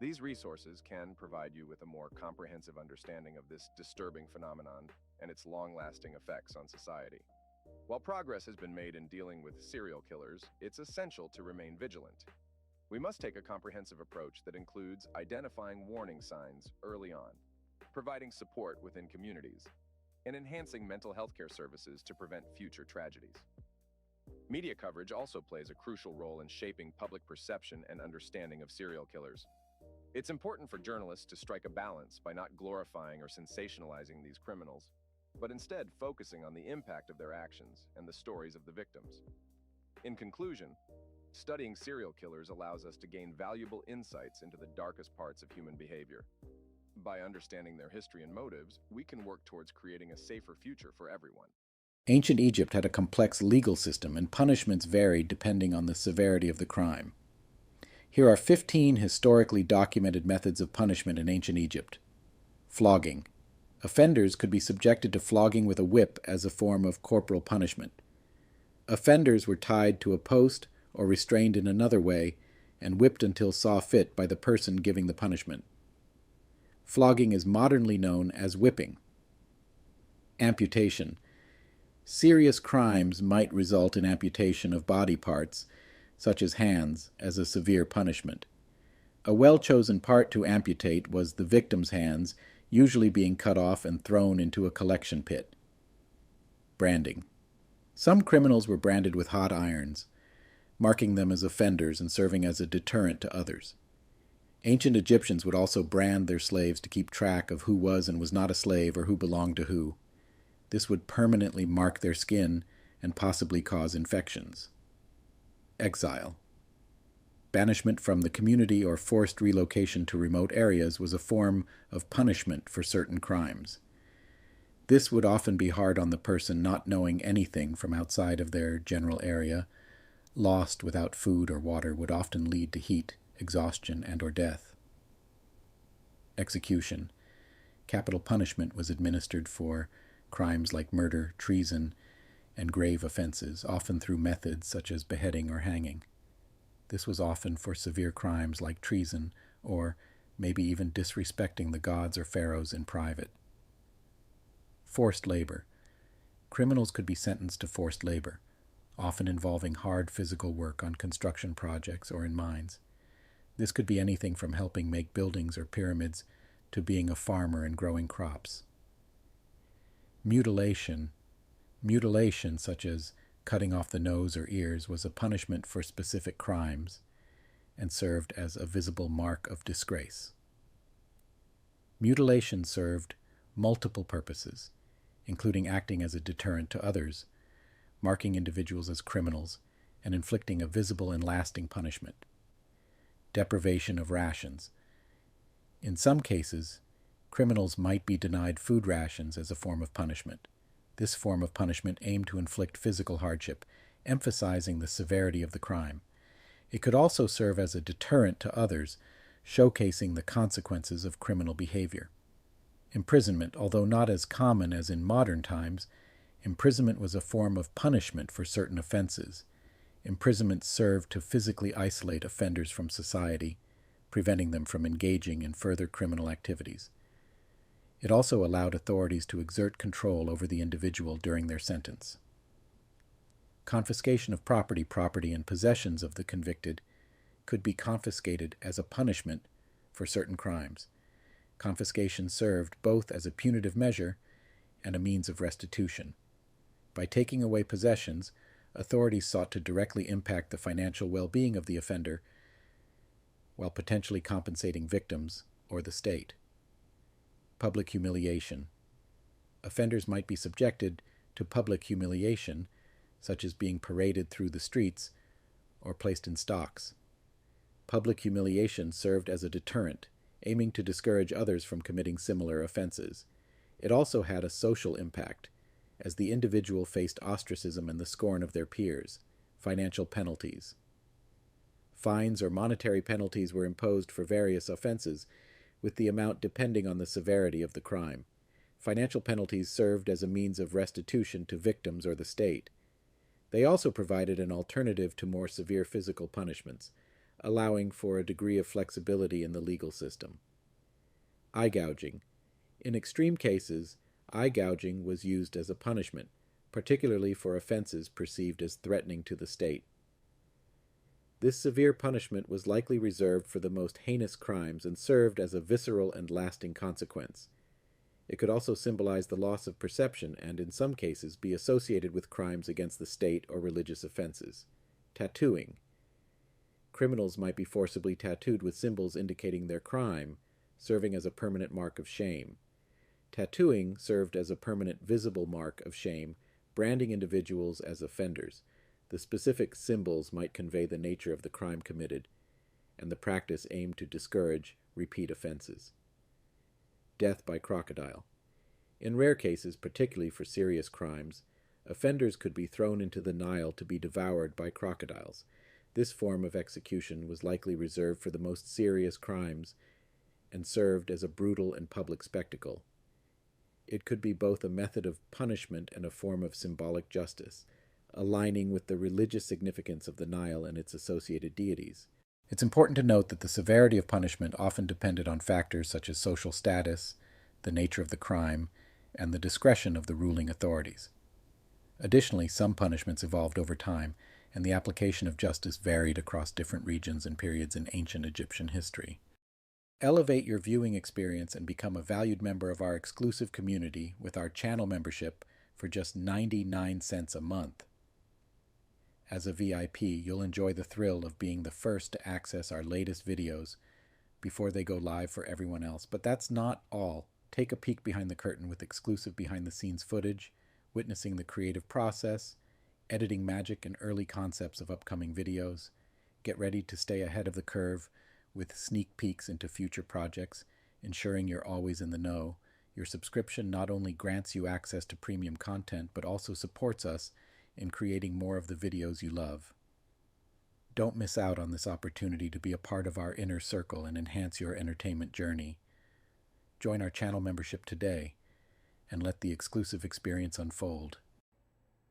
These resources can provide you with a more comprehensive understanding of this disturbing phenomenon and its long-lasting effects on society. While progress has been made in dealing with serial killers, it's essential to remain vigilant. We must take a comprehensive approach that includes identifying warning signs early on, providing support within communities, and enhancing mental health care services to prevent future tragedies. Media coverage also plays a crucial role in shaping public perception and understanding of serial killers. It's important for journalists to strike a balance by not glorifying or sensationalizing these criminals, but instead focusing on the impact of their actions and the stories of the victims. In conclusion, studying serial killers allows us to gain valuable insights into the darkest parts of human behavior. By understanding their history and motives, we can work towards creating a safer future for everyone. Ancient Egypt had a complex legal system, and punishments varied depending on the severity of the crime. Here are 15 historically documented methods of punishment in ancient Egypt. Flogging. Offenders could be subjected to flogging with a whip as a form of corporal punishment. Offenders were tied to a post or restrained in another way and whipped until saw fit by the person giving the punishment. Flogging is modernly known as whipping. Amputation. Serious crimes might result in amputation of body parts, such as hands, as a severe punishment. A well-chosen part to amputate was the victim's hands, usually being cut off and thrown into a collection pit. Branding. Some criminals were branded with hot irons, marking them as offenders and serving as a deterrent to others. Ancient Egyptians would also brand their slaves to keep track of who was and was not a slave or who belonged to who. This would permanently mark their skin and possibly cause infections. Exile. Banishment from the community or forced relocation to remote areas was a form of punishment for certain crimes. This would often be hard on the person not knowing anything from outside of their general area. Lost without food or water would often lead to heat, exhaustion, and/or death. Execution. Capital punishment was administered for crimes like murder, treason, and grave offenses, often through methods such as beheading or hanging. This was often for severe crimes like treason or maybe even disrespecting the gods or pharaohs in private. Forced labor. Criminals could be sentenced to forced labor, often involving hard physical work on construction projects or in mines. This could be anything from helping make buildings or pyramids to being a farmer and growing crops. Mutilation. Mutilation, such as cutting off the nose or ears, was a punishment for specific crimes and served as a visible mark of disgrace. Mutilation served multiple purposes, including acting as a deterrent to others, marking individuals as criminals, and inflicting a visible and lasting punishment. Deprivation of rations. In some cases, criminals might be denied food rations as a form of punishment. This form of punishment aimed to inflict physical hardship, emphasizing the severity of the crime. It could also serve as a deterrent to others, showcasing the consequences of criminal behavior. Imprisonment, although not as common as in modern times, imprisonment was a form of punishment for certain offenses. Imprisonment served to physically isolate offenders from society, preventing them from engaging in further criminal activities. It also allowed authorities to exert control over the individual during their sentence. Confiscation of property and possessions of the convicted could be confiscated as a punishment for certain crimes. Confiscation served both as a punitive measure and a means of restitution. By taking away possessions, authorities sought to directly impact the financial well-being of the offender while potentially compensating victims or the state. Public humiliation. Offenders might be subjected to public humiliation, such as being paraded through the streets or placed in stocks. Public humiliation served as a deterrent, aiming to discourage others from committing similar offenses. It also had a social impact, as the individual faced ostracism and the scorn of their peers, financial penalties. Fines or monetary penalties were imposed for various offenses, with the amount depending on the severity of the crime. Financial penalties served as a means of restitution to victims or the state. They also provided an alternative to more severe physical punishments, allowing for a degree of flexibility in the legal system. Eye gouging. In extreme cases, eye gouging was used as a punishment, particularly for offenses perceived as threatening to the state. This severe punishment was likely reserved for the most heinous crimes and served as a visceral and lasting consequence. It could also symbolize the loss of perception and, in some cases, be associated with crimes against the state or religious offenses. Tattooing. Criminals might be forcibly tattooed with symbols indicating their crime, serving as a permanent mark of shame. Tattooing served as a permanent visible mark of shame, branding individuals as offenders. The specific symbols might convey the nature of the crime committed, and the practice aimed to discourage repeat offenses. Death by crocodile. In rare cases, particularly for serious crimes, offenders could be thrown into the Nile to be devoured by crocodiles. This form of execution was likely reserved for the most serious crimes and served as a brutal and public spectacle. It could be both a method of punishment and a form of symbolic justice, aligning with the religious significance of the Nile and its associated deities. It's important to note that the severity of punishment often depended on factors such as social status, the nature of the crime, and the discretion of the ruling authorities. Additionally, some punishments evolved over time, and the application of justice varied across different regions and periods in ancient Egyptian history. Elevate your viewing experience and become a valued member of our exclusive community with our channel membership for just 99 cents a month. As a VIP, you'll enjoy the thrill of being the first to access our latest videos before they go live for everyone else. But that's not all. Take a peek behind the curtain with exclusive behind-the-scenes footage, witnessing the creative process, editing magic and early concepts of upcoming videos. Get ready to stay ahead of the curve with sneak peeks into future projects, ensuring you're always in the know. Your subscription not only grants you access to premium content, but also supports us in creating more of the videos you love. Don't miss out on this opportunity to be a part of our inner circle and enhance your entertainment journey. Join our channel membership today and let the exclusive experience unfold.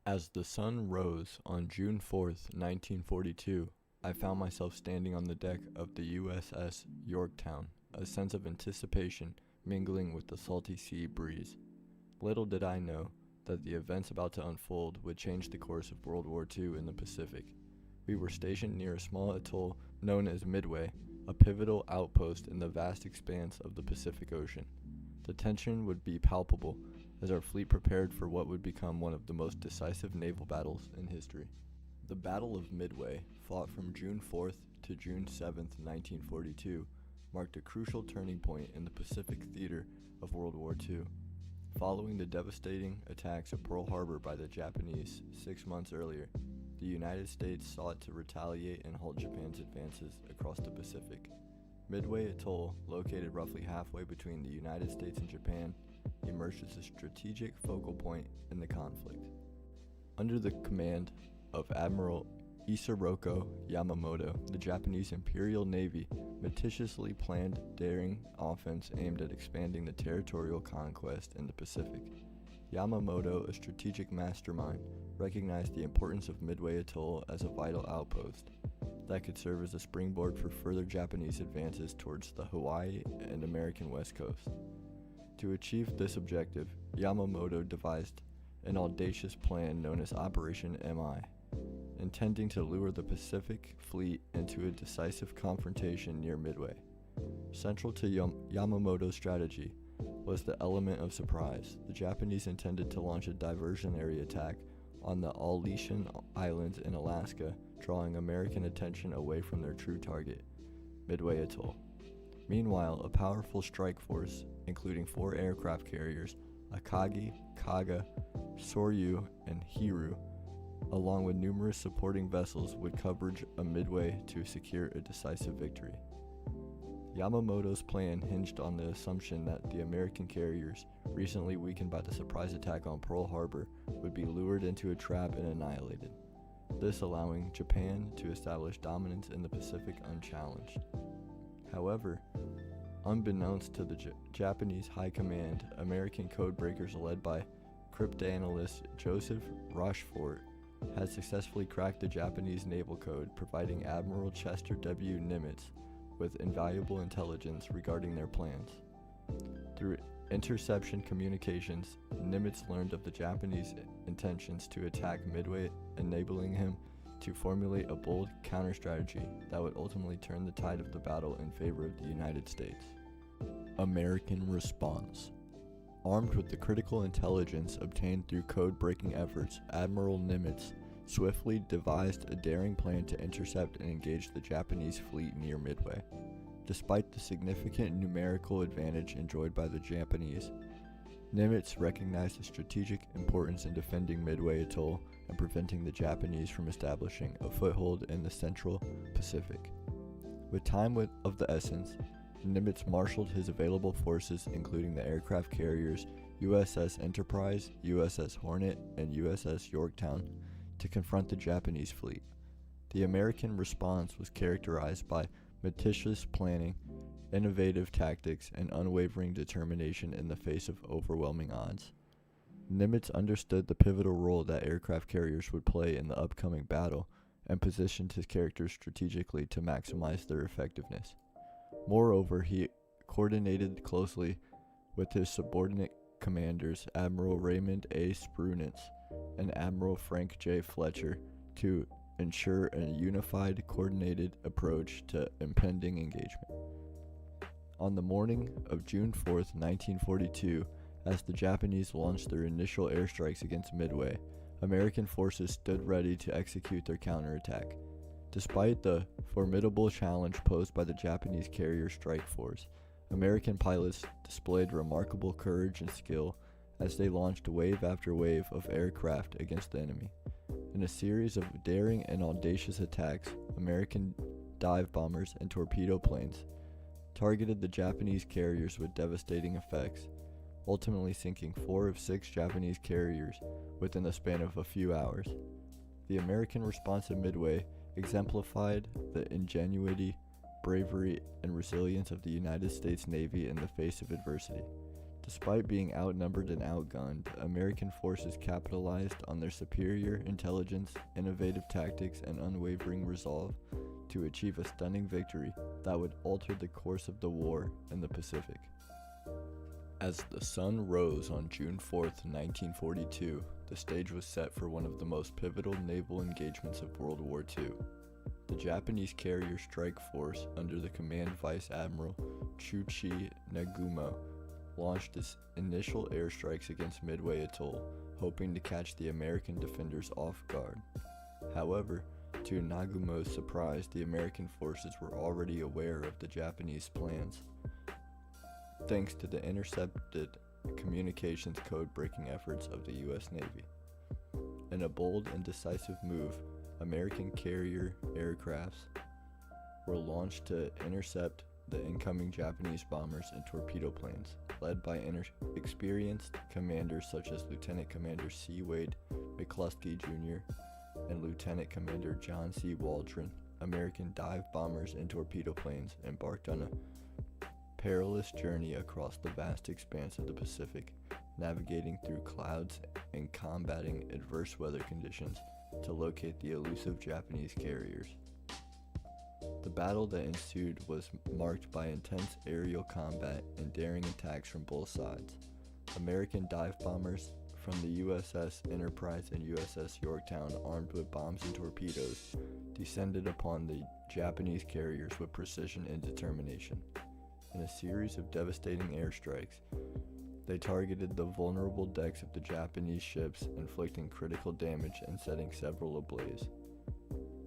As the sun rose on June 4th, 1942, I found myself standing on the deck of the USS Yorktown, a sense of anticipation mingling with the salty sea breeze. Little did I know that the events about to unfold would change the course of World War II in the Pacific. We were stationed near a small atoll known as Midway, a pivotal outpost in the vast expanse of the Pacific Ocean. The tension would be palpable as our fleet prepared for what would become one of the most decisive naval battles in history. The Battle of Midway, fought from June 4th to June 7th, 1942, marked a crucial turning point in the Pacific theater of World War II. Following the devastating attacks at Pearl Harbor by the Japanese 6 months earlier, the United States sought to retaliate and halt Japan's advances across the Pacific. Midway Atoll, located roughly halfway between the United States and Japan, emerged as a strategic focal point in the conflict. Under the command of Admiral Isoroku Yamamoto, the Japanese Imperial Navy meticulously planned daring offense aimed at expanding the territorial conquest in the Pacific. Yamamoto, a strategic mastermind, recognized the importance of Midway Atoll as a vital outpost that could serve as a springboard for further Japanese advances towards the Hawaii and American West Coast. To achieve this objective, Yamamoto devised an audacious plan known as Operation MI, intending to lure the Pacific Fleet into a decisive confrontation near Midway. Central to Yamamoto's strategy was the element of surprise. The Japanese intended to launch a diversionary attack on the Aleutian Islands in Alaska, drawing American attention away from their true target, Midway Atoll. Meanwhile, a powerful strike force, including 4 aircraft carriers, Akagi, Kaga, Soryu, and Hiru, along with numerous supporting vessels, would coverage a Midway to secure a decisive victory. Yamamoto's plan hinged on the assumption that the American carriers, recently weakened by the surprise attack on Pearl Harbor, would be lured into a trap and annihilated, this allowing Japan to establish dominance in the Pacific unchallenged. However, unbeknownst to the Japanese high command, American codebreakers led by cryptanalyst Joseph Rochefort had successfully cracked the Japanese naval code, providing Admiral Chester W. Nimitz with invaluable intelligence regarding their plans. Through interception communications, Nimitz learned of the Japanese intentions to attack Midway, enabling him to formulate a bold counter-strategy that would ultimately turn the tide of the battle in favor of the United States. American response. Armed with the critical intelligence obtained through code-breaking efforts, Admiral Nimitz swiftly devised a daring plan to intercept and engage the Japanese fleet near Midway. Despite the significant numerical advantage enjoyed by the Japanese, Nimitz recognized the strategic importance in defending Midway Atoll and preventing the Japanese from establishing a foothold in the Central Pacific. With time of the essence, Nimitz marshaled his available forces, including the aircraft carriers USS Enterprise, USS Hornet, and USS Yorktown, to confront the Japanese fleet. The American response was characterized by meticulous planning, innovative tactics, and unwavering determination in the face of overwhelming odds. Nimitz understood the pivotal role that aircraft carriers would play in the upcoming battle and positioned his characters strategically to maximize their effectiveness. Moreover, he coordinated closely with his subordinate commanders, Admiral Raymond A. Sprunitz and Admiral Frank J. Fletcher, to ensure a unified, coordinated approach to impending engagement. On the morning of June 4, 1942, as the Japanese launched their initial airstrikes against Midway, American forces stood ready to execute their counterattack. Despite the formidable challenge posed by the Japanese carrier strike force, American pilots displayed remarkable courage and skill as they launched wave after wave of aircraft against the enemy. In a series of daring and audacious attacks, American dive bombers and torpedo planes targeted the Japanese carriers with devastating effects, ultimately sinking 4 of 6 Japanese carriers within the span of a few hours. The American response to Midway exemplified the ingenuity, bravery, and resilience of the United States Navy in the face of adversity. Despite being outnumbered and outgunned, American forces capitalized on their superior intelligence, innovative tactics, and unwavering resolve to achieve a stunning victory that would alter the course of the war in the Pacific. As the sun rose on June 4, 1942, the stage was set for one of the most pivotal naval engagements of World War II. The Japanese carrier strike force, under the command Vice Admiral Chuchi Nagumo, launched its initial airstrikes against Midway Atoll, hoping to catch the American defenders off guard. However, to Nagumo's surprise, the American forces were already aware of the Japanese plans, thanks to the intercepted communications code-breaking efforts of the U.S. Navy. In a bold and decisive move, American carrier aircrafts were launched to intercept the incoming Japanese bombers and torpedo planes, led by experienced commanders such as Lieutenant Commander C. Wade McCluskey Jr. and Lieutenant Commander John C. Waldron. American dive bombers and torpedo planes embarked on a perilous journey across the vast expanse of the Pacific, navigating through clouds and combating adverse weather conditions to locate the elusive Japanese carriers. The battle that ensued was marked by intense aerial combat and daring attacks from both sides. American dive bombers from the USS Enterprise and USS Yorktown, armed with bombs and torpedoes, descended upon the Japanese carriers with precision and determination. In a series of devastating airstrikes, they targeted the vulnerable decks of the Japanese ships, inflicting critical damage and setting several ablaze.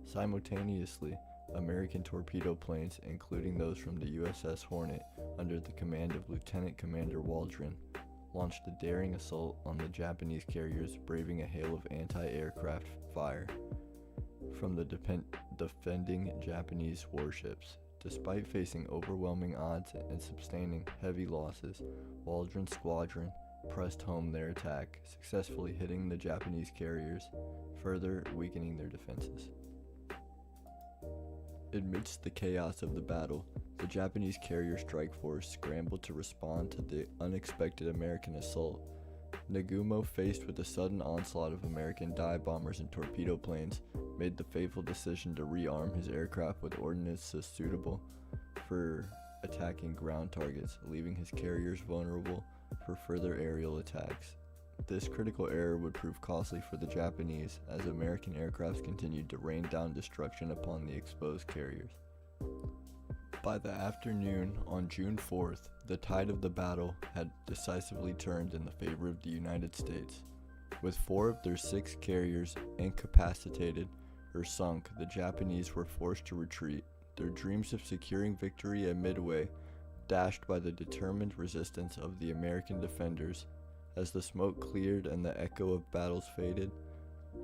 Simultaneously, American torpedo planes, including those from the USS Hornet under the command of Lieutenant Commander Waldron, launched a daring assault on the Japanese carriers, braving a hail of anti-aircraft fire from the defending Japanese warships. Despite facing overwhelming odds and sustaining heavy losses, Waldron's squadron pressed home their attack, successfully hitting the Japanese carriers, further weakening their defenses. Amidst the chaos of the battle, the Japanese carrier strike force scrambled to respond to the unexpected American assault. Nagumo, faced with the sudden onslaught of American dive bombers and torpedo planes, made the fateful decision to rearm his aircraft with ordnance suitable for attacking ground targets, leaving his carriers vulnerable for further aerial attacks. This critical error would prove costly for the Japanese as American aircrafts continued to rain down destruction upon the exposed carriers. By the afternoon on June 4th, the tide of the battle had decisively turned in the favor of the United States. With 4 of their 6 carriers incapacitated or sunk, the Japanese were forced to retreat, their dreams of securing victory at Midway dashed by the determined resistance of the American defenders. As the smoke cleared and the echo of battles faded,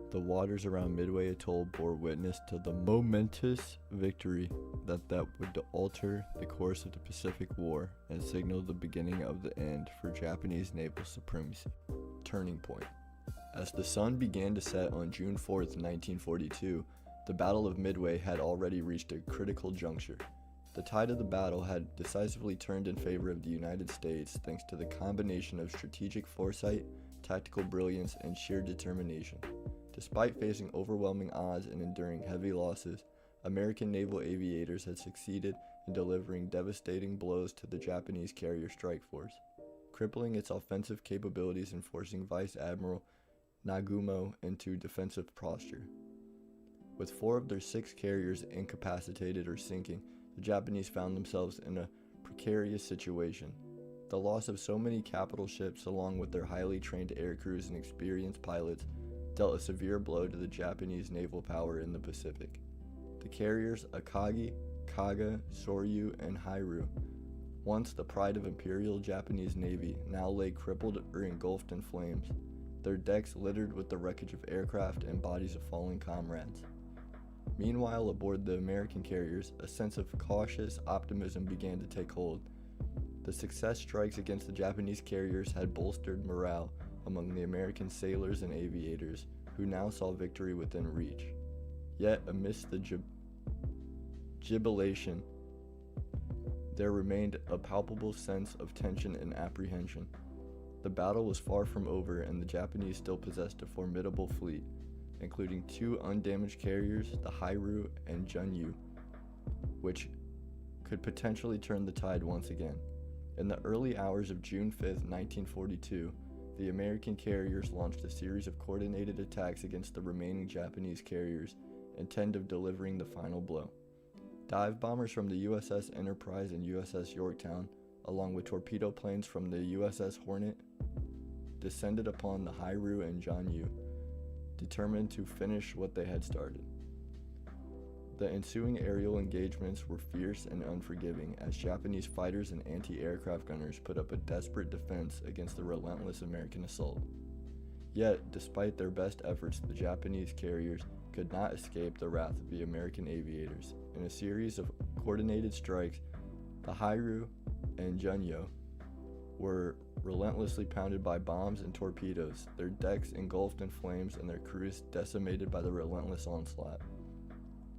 the waters around Midway Atoll bore witness to the momentous victory that would alter the course of the Pacific War and signal the beginning of the end for Japanese naval supremacy. Turning point. As the sun began to set on June 4th, 1942, the Battle of Midway had already reached a critical juncture. The tide of the battle had decisively turned in favor of the United States thanks to the combination of strategic foresight, tactical brilliance, and sheer determination. Despite facing overwhelming odds and enduring heavy losses, American naval aviators had succeeded in delivering devastating blows to the Japanese carrier strike force, crippling its offensive capabilities and forcing Vice Admiral Nagumo into defensive posture. With 4 of their 6 carriers incapacitated or sinking, the Japanese found themselves in a precarious situation. The loss of so many capital ships, along with their highly trained air crews and experienced pilots, dealt a severe blow to the Japanese naval power in the Pacific. The carriers Akagi, Kaga, Soryu, and Hairu, once the pride of Imperial Japanese Navy, now lay crippled or engulfed in flames, their decks littered with the wreckage of aircraft and bodies of fallen comrades. Meanwhile, aboard the American carriers, a sense of cautious optimism began to take hold. The success strikes against the Japanese carriers had bolstered morale among the American sailors and aviators, who now saw victory within reach. Yet, amidst the jubilation, there remained a palpable sense of tension and apprehension. The battle was far from over, and the Japanese still possessed a formidable fleet, including 2 undamaged carriers, the Hairu and Junyu, which could potentially turn the tide once again. In the early hours of June 5, 1942, the American carriers launched a series of coordinated attacks against the remaining Japanese carriers, intent of delivering the final blow. Dive bombers from the USS Enterprise and USS Yorktown, along with torpedo planes from the USS Hornet, descended upon the Hairu and Junyu, determined to finish what they had started. The ensuing aerial engagements were fierce and unforgiving as Japanese fighters and anti-aircraft gunners put up a desperate defense against the relentless American assault. Yet, despite their best efforts, the Japanese carriers could not escape the wrath of the American aviators. In a series of coordinated strikes, the Hairu and Junyo were relentlessly pounded by bombs and torpedoes, their decks engulfed in flames and their crews decimated by the relentless onslaught.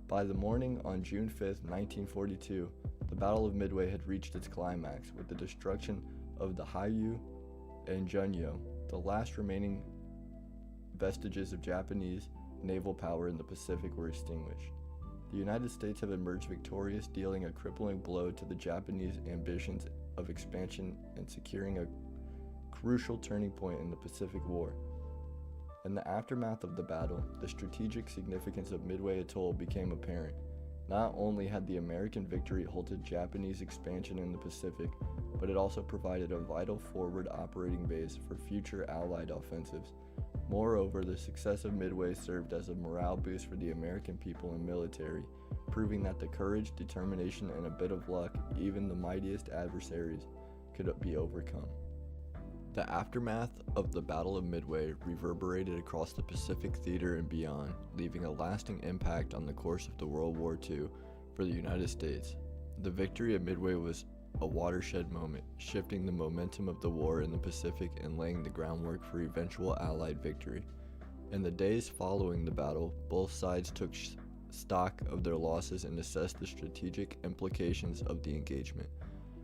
By the morning on June 5, 1942, the Battle of Midway had reached its climax with the destruction of the Haiyu and Junyo. The last remaining vestiges of Japanese naval power in the Pacific were extinguished. The United States have emerged victorious, dealing a crippling blow to the Japanese ambitions of expansion and securing a crucial turning point in the Pacific War. In the aftermath of the battle, the strategic significance of Midway Atoll became apparent. Not only had the American victory halted Japanese expansion in the Pacific, but it also provided a vital forward operating base for future Allied offensives. Moreover, the success of Midway served as a morale boost for the American people and military, proving that the courage, determination, and a bit of luck, even the mightiest adversaries, could be overcome. The aftermath of the Battle of Midway reverberated across the Pacific theater and beyond, leaving a lasting impact on the course of the World War II for the United States. The victory at Midway was a watershed moment, shifting the momentum of the war in the Pacific and laying the groundwork for eventual Allied victory. In the days following the battle, both sides took stock of their losses and assessed the strategic implications of the engagement.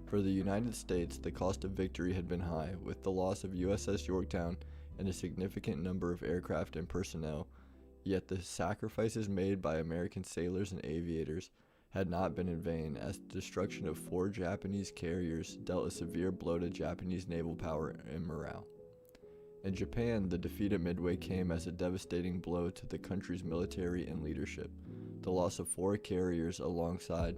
For the United States, the cost of victory had been high, with the loss of USS Yorktown and a significant number of aircraft and personnel, yet the sacrifices made by American sailors and aviators had not been in vain, as the destruction of 4 Japanese carriers dealt a severe blow to Japanese naval power and morale. In Japan, the defeat at Midway came as a devastating blow to the country's military and leadership. The loss of 4 carriers alongside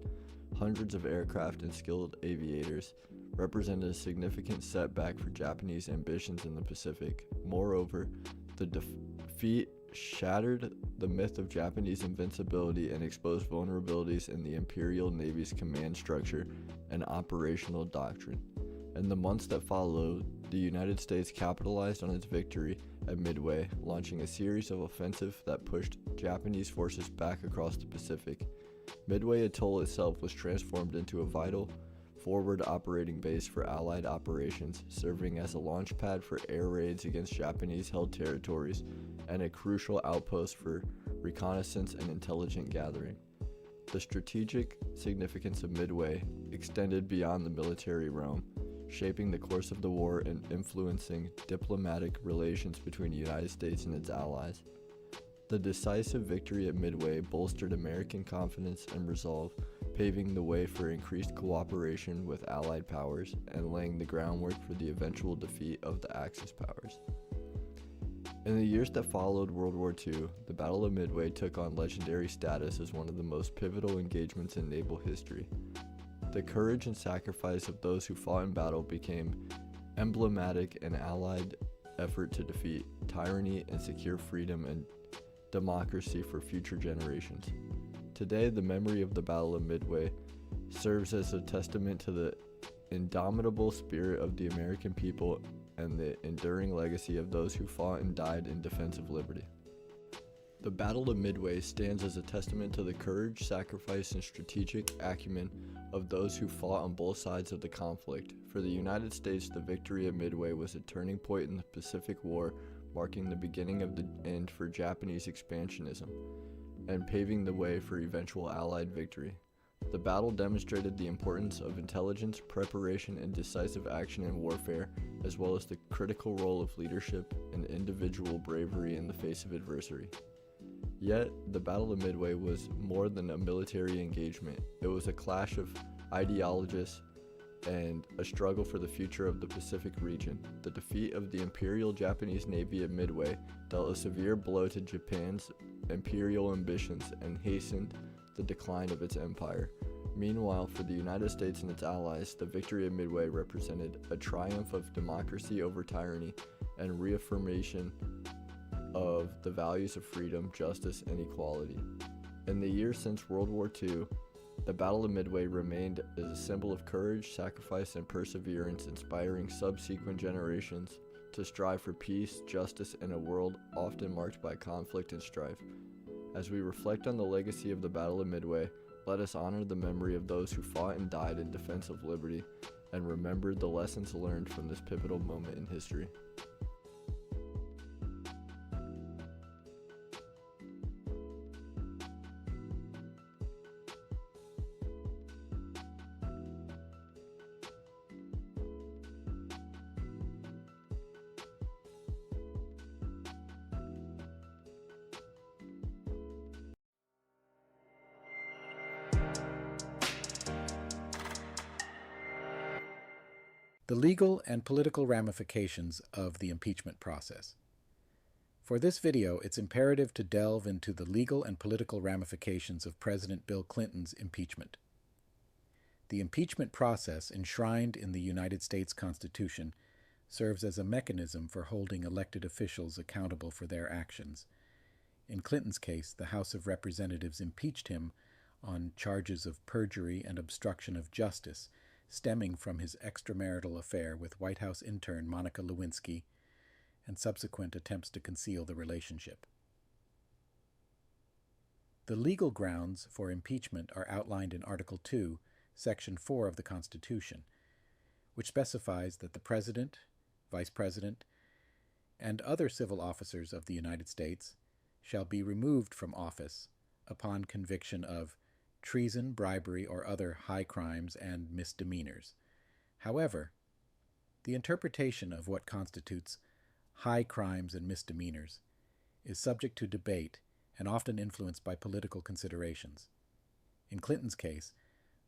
hundreds of aircraft and skilled aviators represented a significant setback for Japanese ambitions in the Pacific. Moreover, the defeat shattered the myth of Japanese invincibility and exposed vulnerabilities in the Imperial Navy's command structure and operational doctrine. In the months that followed, the United States capitalized on its victory at Midway, launching a series of offensives that pushed Japanese forces back across the Pacific. Midway Atoll itself was transformed into a vital forward operating base for Allied operations, serving as a launch pad for air raids against Japanese-held territories and a crucial outpost for reconnaissance and intelligence gathering. The strategic significance of Midway extended beyond the military realm, shaping the course of the war and influencing diplomatic relations between the United States and its allies. The decisive victory at Midway bolstered American confidence and resolve, paving the way for increased cooperation with Allied powers and laying the groundwork for the eventual defeat of the Axis powers. In the years that followed World War II, the Battle of Midway took on legendary status as one of the most pivotal engagements in naval history. The courage and sacrifice of those who fought in battle became emblematic in Allied effort to defeat tyranny and secure freedom and democracy for future generations. Today, the memory of the Battle of Midway serves as a testament to the indomitable spirit of the American people and the enduring legacy of those who fought and died in defense of liberty. The Battle of Midway stands as a testament to the courage, sacrifice, and strategic acumen of those who fought on both sides of the conflict. For the United States, the victory at Midway was a turning point in the Pacific War, marking the beginning of the end for Japanese expansionism and paving the way for eventual Allied victory. The battle demonstrated the importance of intelligence, preparation, and decisive action in warfare, as well as the critical role of leadership and individual bravery in the face of adversity. Yet, the Battle of Midway was more than a military engagement. It was a clash of ideologies and a struggle for the future of the Pacific region. The defeat of the Imperial Japanese Navy at Midway dealt a severe blow to Japan's imperial ambitions and hastened the decline of its empire. Meanwhile, for the United States and its allies, the victory at Midway represented a triumph of democracy over tyranny and reaffirmation of the values of freedom, justice, and equality. In the years since World War II, the Battle of Midway remained as a symbol of courage, sacrifice, and perseverance, inspiring subsequent generations to strive for peace, justice, and a world often marked by conflict and strife. As we reflect on the legacy of the Battle of Midway, let us honor the memory of those who fought and died in defense of liberty, and remember the lessons learned from this pivotal moment in history. The legal and political ramifications of the impeachment process. For this video, it's imperative to delve into the legal and political ramifications of President Bill Clinton's impeachment. The impeachment process, enshrined in the United States Constitution, serves as a mechanism for holding elected officials accountable for their actions. In Clinton's case, the House of Representatives impeached him on charges of perjury and obstruction of justice, stemming from his extramarital affair with White House intern Monica Lewinsky and subsequent attempts to conceal the relationship. The legal grounds for impeachment are outlined in Article 2, Section 4 of the Constitution, which specifies that the President, Vice President, and other civil officers of the United States shall be removed from office upon conviction of treason, bribery, or other high crimes and misdemeanors. However, the interpretation of what constitutes high crimes and misdemeanors is subject to debate and often influenced by political considerations. In Clinton's case,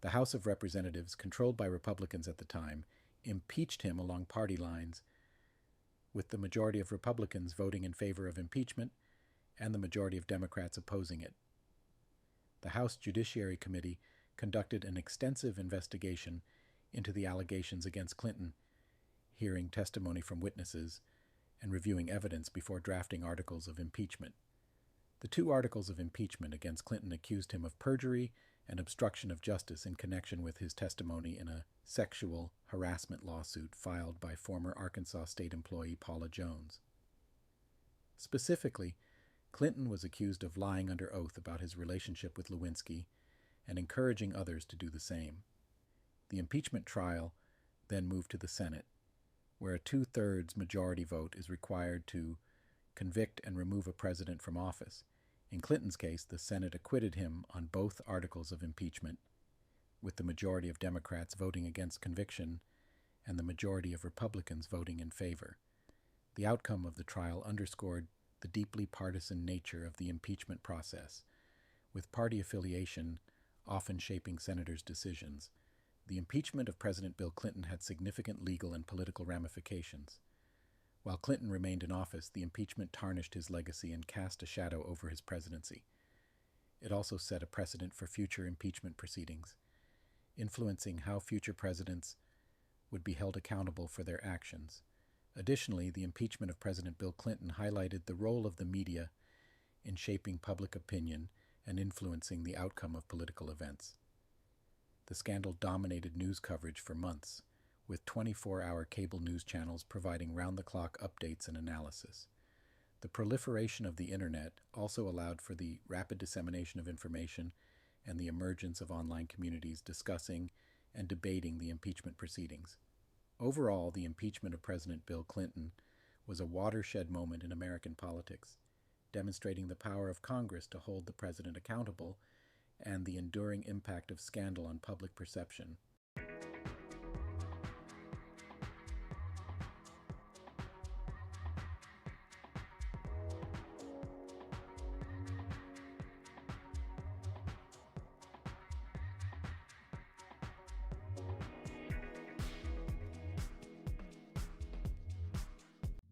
the House of Representatives, controlled by Republicans at the time, impeached him along party lines, with the majority of Republicans voting in favor of impeachment and the majority of Democrats opposing it. The House Judiciary Committee conducted an extensive investigation into the allegations against Clinton, hearing testimony from witnesses and reviewing evidence before drafting articles of impeachment. The two articles of impeachment against Clinton accused him of perjury and obstruction of justice in connection with his testimony in a sexual harassment lawsuit filed by former Arkansas State employee Paula Jones. Specifically, Clinton was accused of lying under oath about his relationship with Lewinsky and encouraging others to do the same. The impeachment trial then moved to the Senate, where a 2/3 majority vote is required to convict and remove a president from office. In Clinton's case, the Senate acquitted him on both articles of impeachment, with the majority of Democrats voting against conviction and the majority of Republicans voting in favor. The outcome of the trial underscored the deeply partisan nature of the impeachment process, with party affiliation often shaping senators' decisions. The impeachment of President Bill Clinton had significant legal and political ramifications. While Clinton remained in office, the impeachment tarnished his legacy and cast a shadow over his presidency. It also set a precedent for future impeachment proceedings, influencing how future presidents would be held accountable for their actions. Additionally, the impeachment of President Bill Clinton highlighted the role of the media in shaping public opinion and influencing the outcome of political events. The scandal dominated news coverage for months, with 24-hour cable news channels providing round-the-clock updates and analysis. The proliferation of the Internet also allowed for the rapid dissemination of information and the emergence of online communities discussing and debating the impeachment proceedings. Overall, the impeachment of President Bill Clinton was a watershed moment in American politics, demonstrating the power of Congress to hold the president accountable and the enduring impact of scandal on public perception.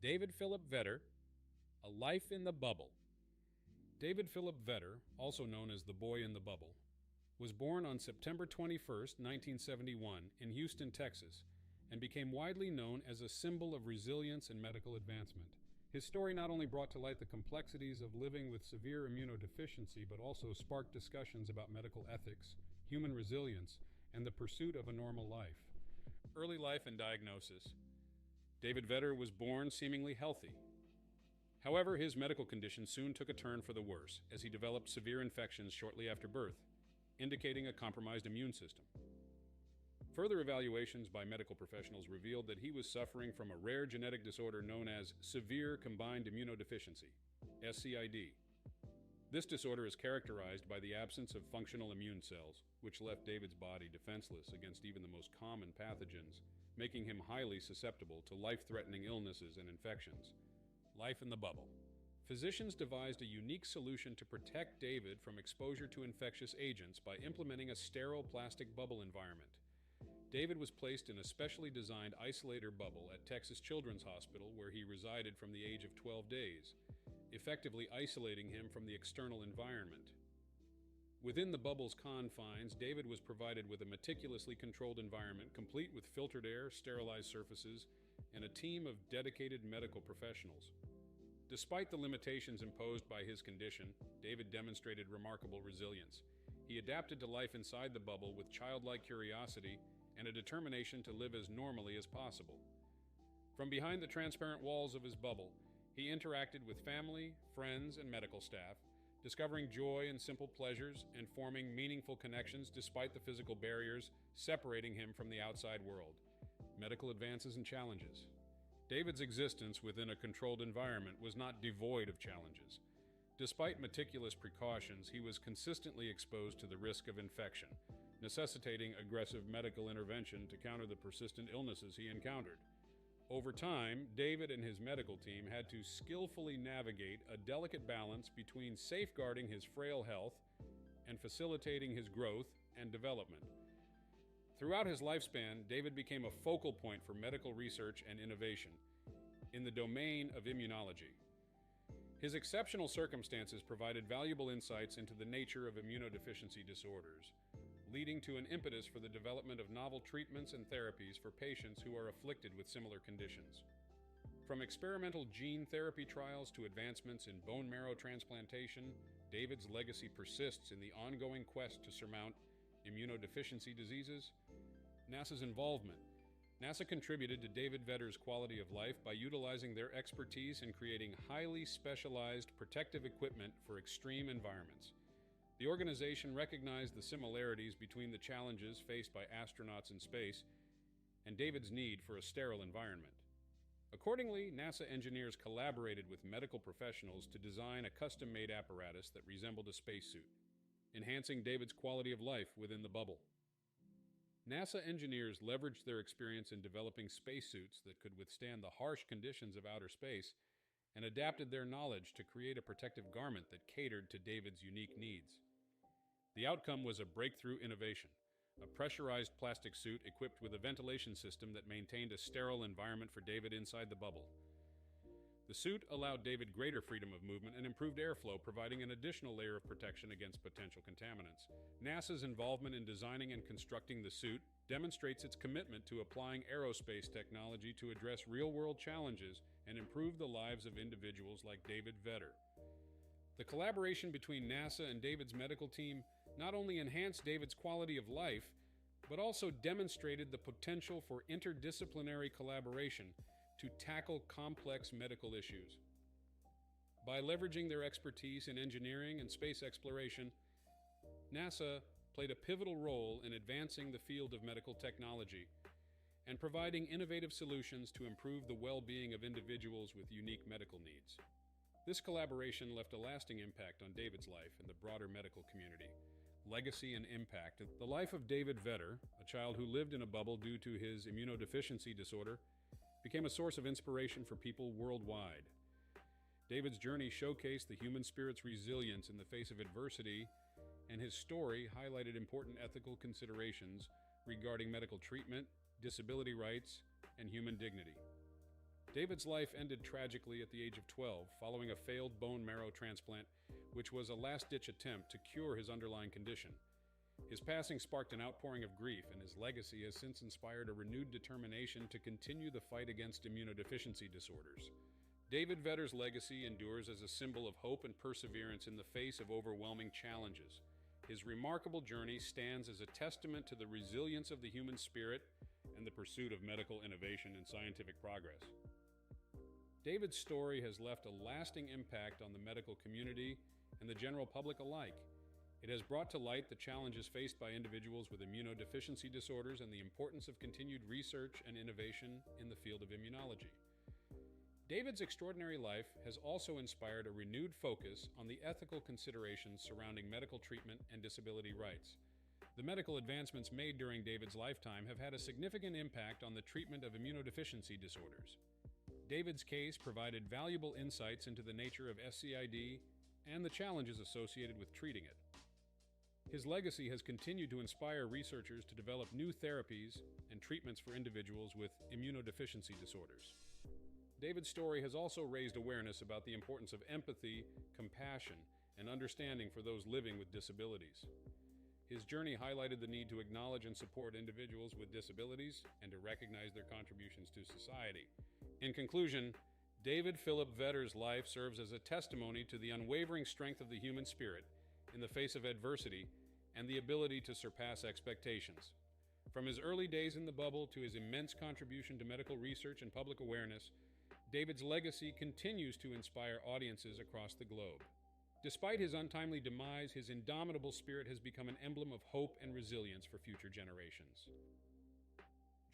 David Philip Vedder, A Life in the Bubble. David Philip Vedder, also known as the Boy in the Bubble, was born on September 21, 1971, in Houston, Texas, and became widely known as a symbol of resilience and medical advancement. His story not only brought to light the complexities of living with severe immunodeficiency, but also sparked discussions about medical ethics, human resilience, and the pursuit of a normal life. Early life and diagnosis. David Vedder was born seemingly healthy. However, his medical condition soon took a turn for the worse as he developed severe infections shortly after birth, indicating a compromised immune system. Further evaluations by medical professionals revealed that he was suffering from a rare genetic disorder known as severe combined immunodeficiency, SCID. This disorder is characterized by the absence of functional immune cells, which left David's body defenseless against even the most common pathogens, making him highly susceptible to life-threatening illnesses and infections. Life in the bubble. Physicians devised a unique solution to protect David from exposure to infectious agents by implementing a sterile plastic bubble environment. David was placed in a specially designed isolator bubble at Texas Children's Hospital, where he resided from the age of 12 days, effectively isolating him from the external environment. Within the bubble's confines, David was provided with a meticulously controlled environment, complete with filtered air, sterilized surfaces, and a team of dedicated medical professionals. Despite the limitations imposed by his condition, David demonstrated remarkable resilience. He adapted to life inside the bubble with childlike curiosity and a determination to live as normally as possible. From behind the transparent walls of his bubble, he interacted with family, friends, and medical staff, discovering joy in simple pleasures and forming meaningful connections despite the physical barriers separating him from the outside world. Medical advances and challenges. David's existence within a controlled environment was not devoid of challenges. Despite meticulous precautions, he was consistently exposed to the risk of infection, necessitating aggressive medical intervention to counter the persistent illnesses he encountered. Over time, David and his medical team had to skillfully navigate a delicate balance between safeguarding his frail health and facilitating his growth and development. Throughout his lifespan, David became a focal point for medical research and innovation in the domain of immunology. His exceptional circumstances provided valuable insights into the nature of immunodeficiency disorders, leading to an impetus for the development of novel treatments and therapies for patients who are afflicted with similar conditions. From experimental gene therapy trials to advancements in bone marrow transplantation, David's legacy persists in the ongoing quest to surmount immunodeficiency diseases. NASA's involvement. NASA contributed to David Vetter's quality of life by utilizing their expertise in creating highly specialized protective equipment for extreme environments. The organization recognized the similarities between the challenges faced by astronauts in space and David's need for a sterile environment. Accordingly, NASA engineers collaborated with medical professionals to design a custom-made apparatus that resembled a spacesuit, enhancing David's quality of life within the bubble. NASA engineers leveraged their experience in developing spacesuits that could withstand the harsh conditions of outer space and adapted their knowledge to create a protective garment that catered to David's unique needs. The outcome was a breakthrough innovation, a pressurized plastic suit equipped with a ventilation system that maintained a sterile environment for David inside the bubble. The suit allowed David greater freedom of movement and improved airflow, providing an additional layer of protection against potential contaminants. NASA's involvement in designing and constructing the suit demonstrates its commitment to applying aerospace technology to address real-world challenges and improve the lives of individuals like David Vetter. The collaboration between NASA and David's medical team not only enhanced David's quality of life, but also demonstrated the potential for interdisciplinary collaboration to tackle complex medical issues. By leveraging their expertise in engineering and space exploration, NASA played a pivotal role in advancing the field of medical technology and providing innovative solutions to improve the well-being of individuals with unique medical needs. This collaboration left a lasting impact on David's life and the broader medical community. Legacy and impact. The life of David Vetter, a child who lived in a bubble due to his immunodeficiency disorder, became a source of inspiration for people worldwide. David's journey showcased the human spirit's resilience in the face of adversity, and his story highlighted important ethical considerations regarding medical treatment, disability rights, and human dignity. David's life ended tragically at the age of 12 following a failed bone marrow transplant, which was a last-ditch attempt to cure his underlying condition. His passing sparked an outpouring of grief, and his legacy has since inspired a renewed determination to continue the fight against immunodeficiency disorders. David Vetter's legacy endures as a symbol of hope and perseverance in the face of overwhelming challenges. His remarkable journey stands as a testament to the resilience of the human spirit and the pursuit of medical innovation and scientific progress. David's story has left a lasting impact on the medical community and the general public alike. It has brought to light the challenges faced by individuals with immunodeficiency disorders and the importance of continued research and innovation in the field of immunology. David's extraordinary life has also inspired a renewed focus on the ethical considerations surrounding medical treatment and disability rights. The medical advancements made during David's lifetime have had a significant impact on the treatment of immunodeficiency disorders. David's case provided valuable insights into the nature of SCID and the challenges associated with treating it. His legacy has continued to inspire researchers to develop new therapies and treatments for individuals with immunodeficiency disorders. David's story has also raised awareness about the importance of empathy, compassion, and understanding for those living with disabilities. His journey highlighted the need to acknowledge and support individuals with disabilities and to recognize their contributions to society. In conclusion, David Philip Vetter's life serves as a testimony to the unwavering strength of the human spirit in the face of adversity and the ability to surpass expectations. From his early days in the bubble to his immense contribution to medical research and public awareness, David's legacy continues to inspire audiences across the globe. Despite his untimely demise, his indomitable spirit has become an emblem of hope and resilience for future generations.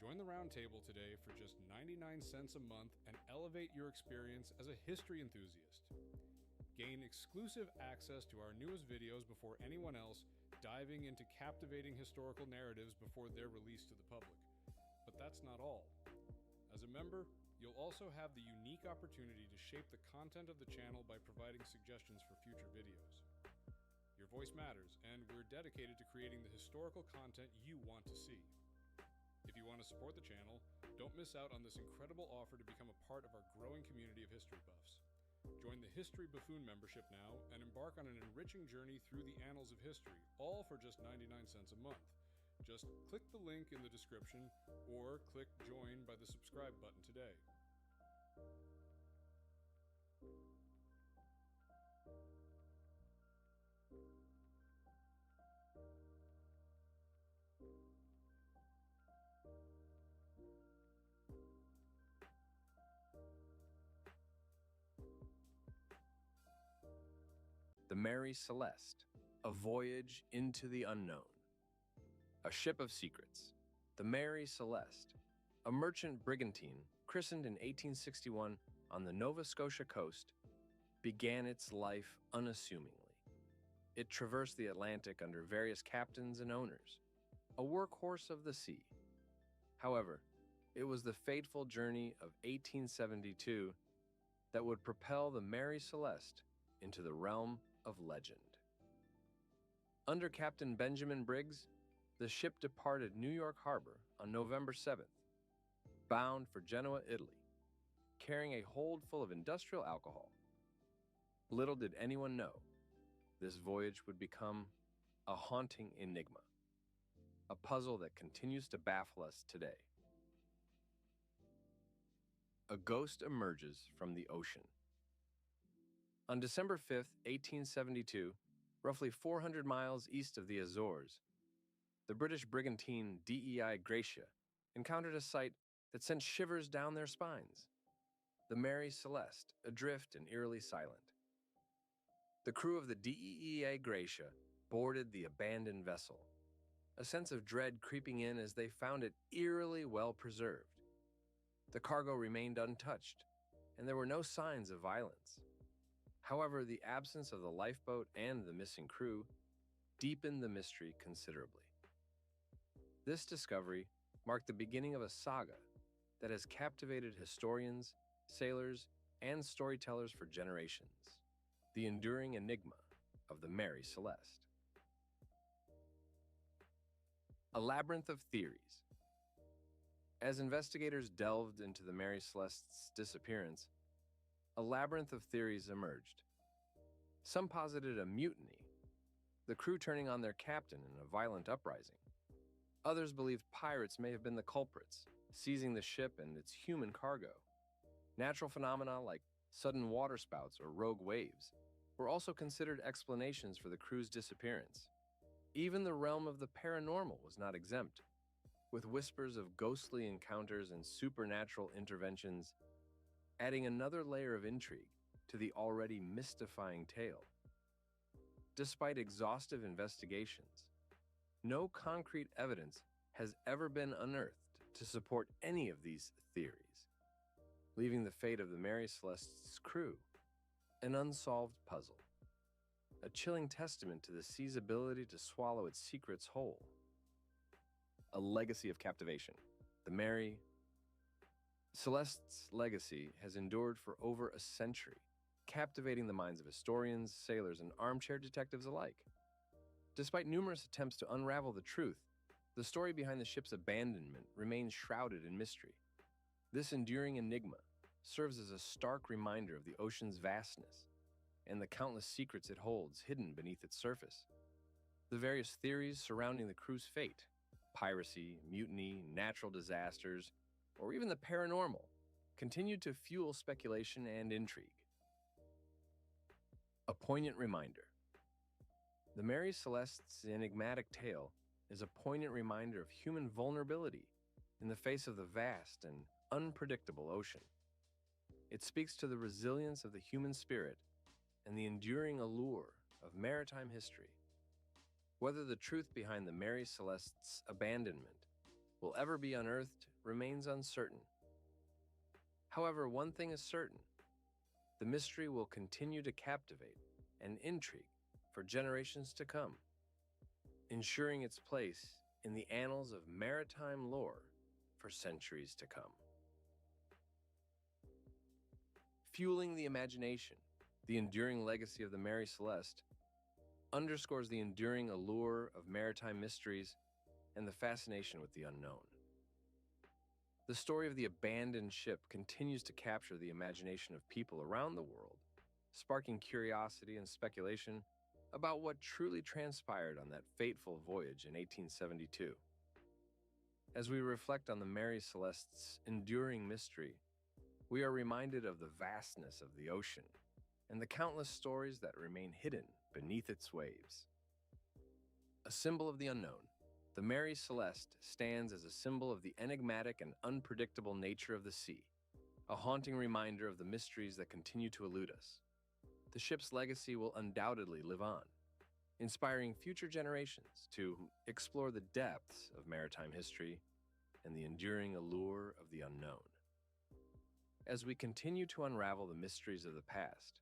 Join the roundtable today for just 99 cents a month and elevate your experience as a history enthusiast. Gain exclusive access to our newest videos before anyone else, diving into captivating historical narratives before they're released to the public. But that's not all. As a member, you'll also have the unique opportunity to shape the content of the channel by providing suggestions for future videos. Your voice matters, and we're dedicated to creating the historical content you want to see. If you want to support the channel, don't miss out on this incredible offer to become a part of our growing community of history buffs. Join the History Buffoon membership now and embark on an enriching journey through the annals of history, all for just 99 cents a month. Just click the link in the description or click join by the subscribe button today. The Mary Celeste, a voyage into the unknown. A ship of secrets. The Mary Celeste, a merchant brigantine christened in 1861 on the Nova Scotia coast, began its life unassumingly. It traversed the Atlantic under various captains and owners, a workhorse of the sea. However, it was the fateful journey of 1872 that would propel the Mary Celeste into the realm of legend. Under Captain Benjamin Briggs, the ship departed New York Harbor on November 7th, bound for Genoa, Italy, carrying a hold full of industrial alcohol. Little did anyone know, this voyage would become a haunting enigma, a puzzle that continues to baffle us today. A ghost emerges from the ocean. On December 5th, 1872, roughly 400 miles east of the Azores, the British brigantine DEI Gracia encountered a sight that sent shivers down their spines. The Mary Celeste, adrift and eerily silent. The crew of the DEI Gracia boarded the abandoned vessel, a sense of dread creeping in as they found it eerily well preserved. The cargo remained untouched, and there were no signs of violence. However, the absence of the lifeboat and the missing crew deepened the mystery considerably. This discovery marked the beginning of a saga that has captivated historians, sailors, and storytellers for generations. The enduring enigma of the Mary Celeste. A labyrinth of theories. As investigators delved into the Mary Celeste's disappearance, a labyrinth of theories emerged. Some posited a mutiny, the crew turning on their captain in a violent uprising. Others believed pirates may have been the culprits, seizing the ship and its human cargo. Natural phenomena like sudden waterspouts or rogue waves were also considered explanations for the crew's disappearance. Even the realm of the paranormal was not exempt, with whispers of ghostly encounters and supernatural interventions adding another layer of intrigue to the already mystifying tale. Despite exhaustive investigations, no concrete evidence has ever been unearthed to support any of these theories, leaving the fate of the Mary Celeste's crew an unsolved puzzle, a chilling testament to the sea's ability to swallow its secrets whole. A legacy of captivation. The Mary Celeste's legacy has endured for over a century, captivating the minds of historians, sailors, and armchair detectives alike. Despite numerous attempts to unravel the truth, the story behind the ship's abandonment remains shrouded in mystery. This enduring enigma serves as a stark reminder of the ocean's vastness and the countless secrets it holds hidden beneath its surface. The various theories surrounding the crew's fate, piracy, mutiny, natural disasters, or even the paranormal, continued to fuel speculation and intrigue. A poignant reminder. The Mary Celeste's enigmatic tale is a poignant reminder of human vulnerability in the face of the vast and unpredictable ocean. It speaks to the resilience of the human spirit and the enduring allure of maritime history. Whether the truth behind the Mary Celeste's abandonment will ever be unearthed remains uncertain. However, one thing is certain: the mystery will continue to captivate and intrigue for generations to come, ensuring its place in the annals of maritime lore for centuries to come. Fueling the imagination, the enduring legacy of the Mary Celeste underscores the enduring allure of maritime mysteries and the fascination with the unknown. The story of the abandoned ship continues to capture the imagination of people around the world, sparking curiosity and speculation about what truly transpired on that fateful voyage in 1872. As we reflect on the Mary Celeste's enduring mystery, we are reminded of the vastness of the ocean and the countless stories that remain hidden beneath its waves. A symbol of the unknown, the Mary Celeste stands as a symbol of the enigmatic and unpredictable nature of the sea, a haunting reminder of the mysteries that continue to elude us. The ship's legacy will undoubtedly live on, inspiring future generations to explore the depths of maritime history and the enduring allure of the unknown. As we continue to unravel the mysteries of the past,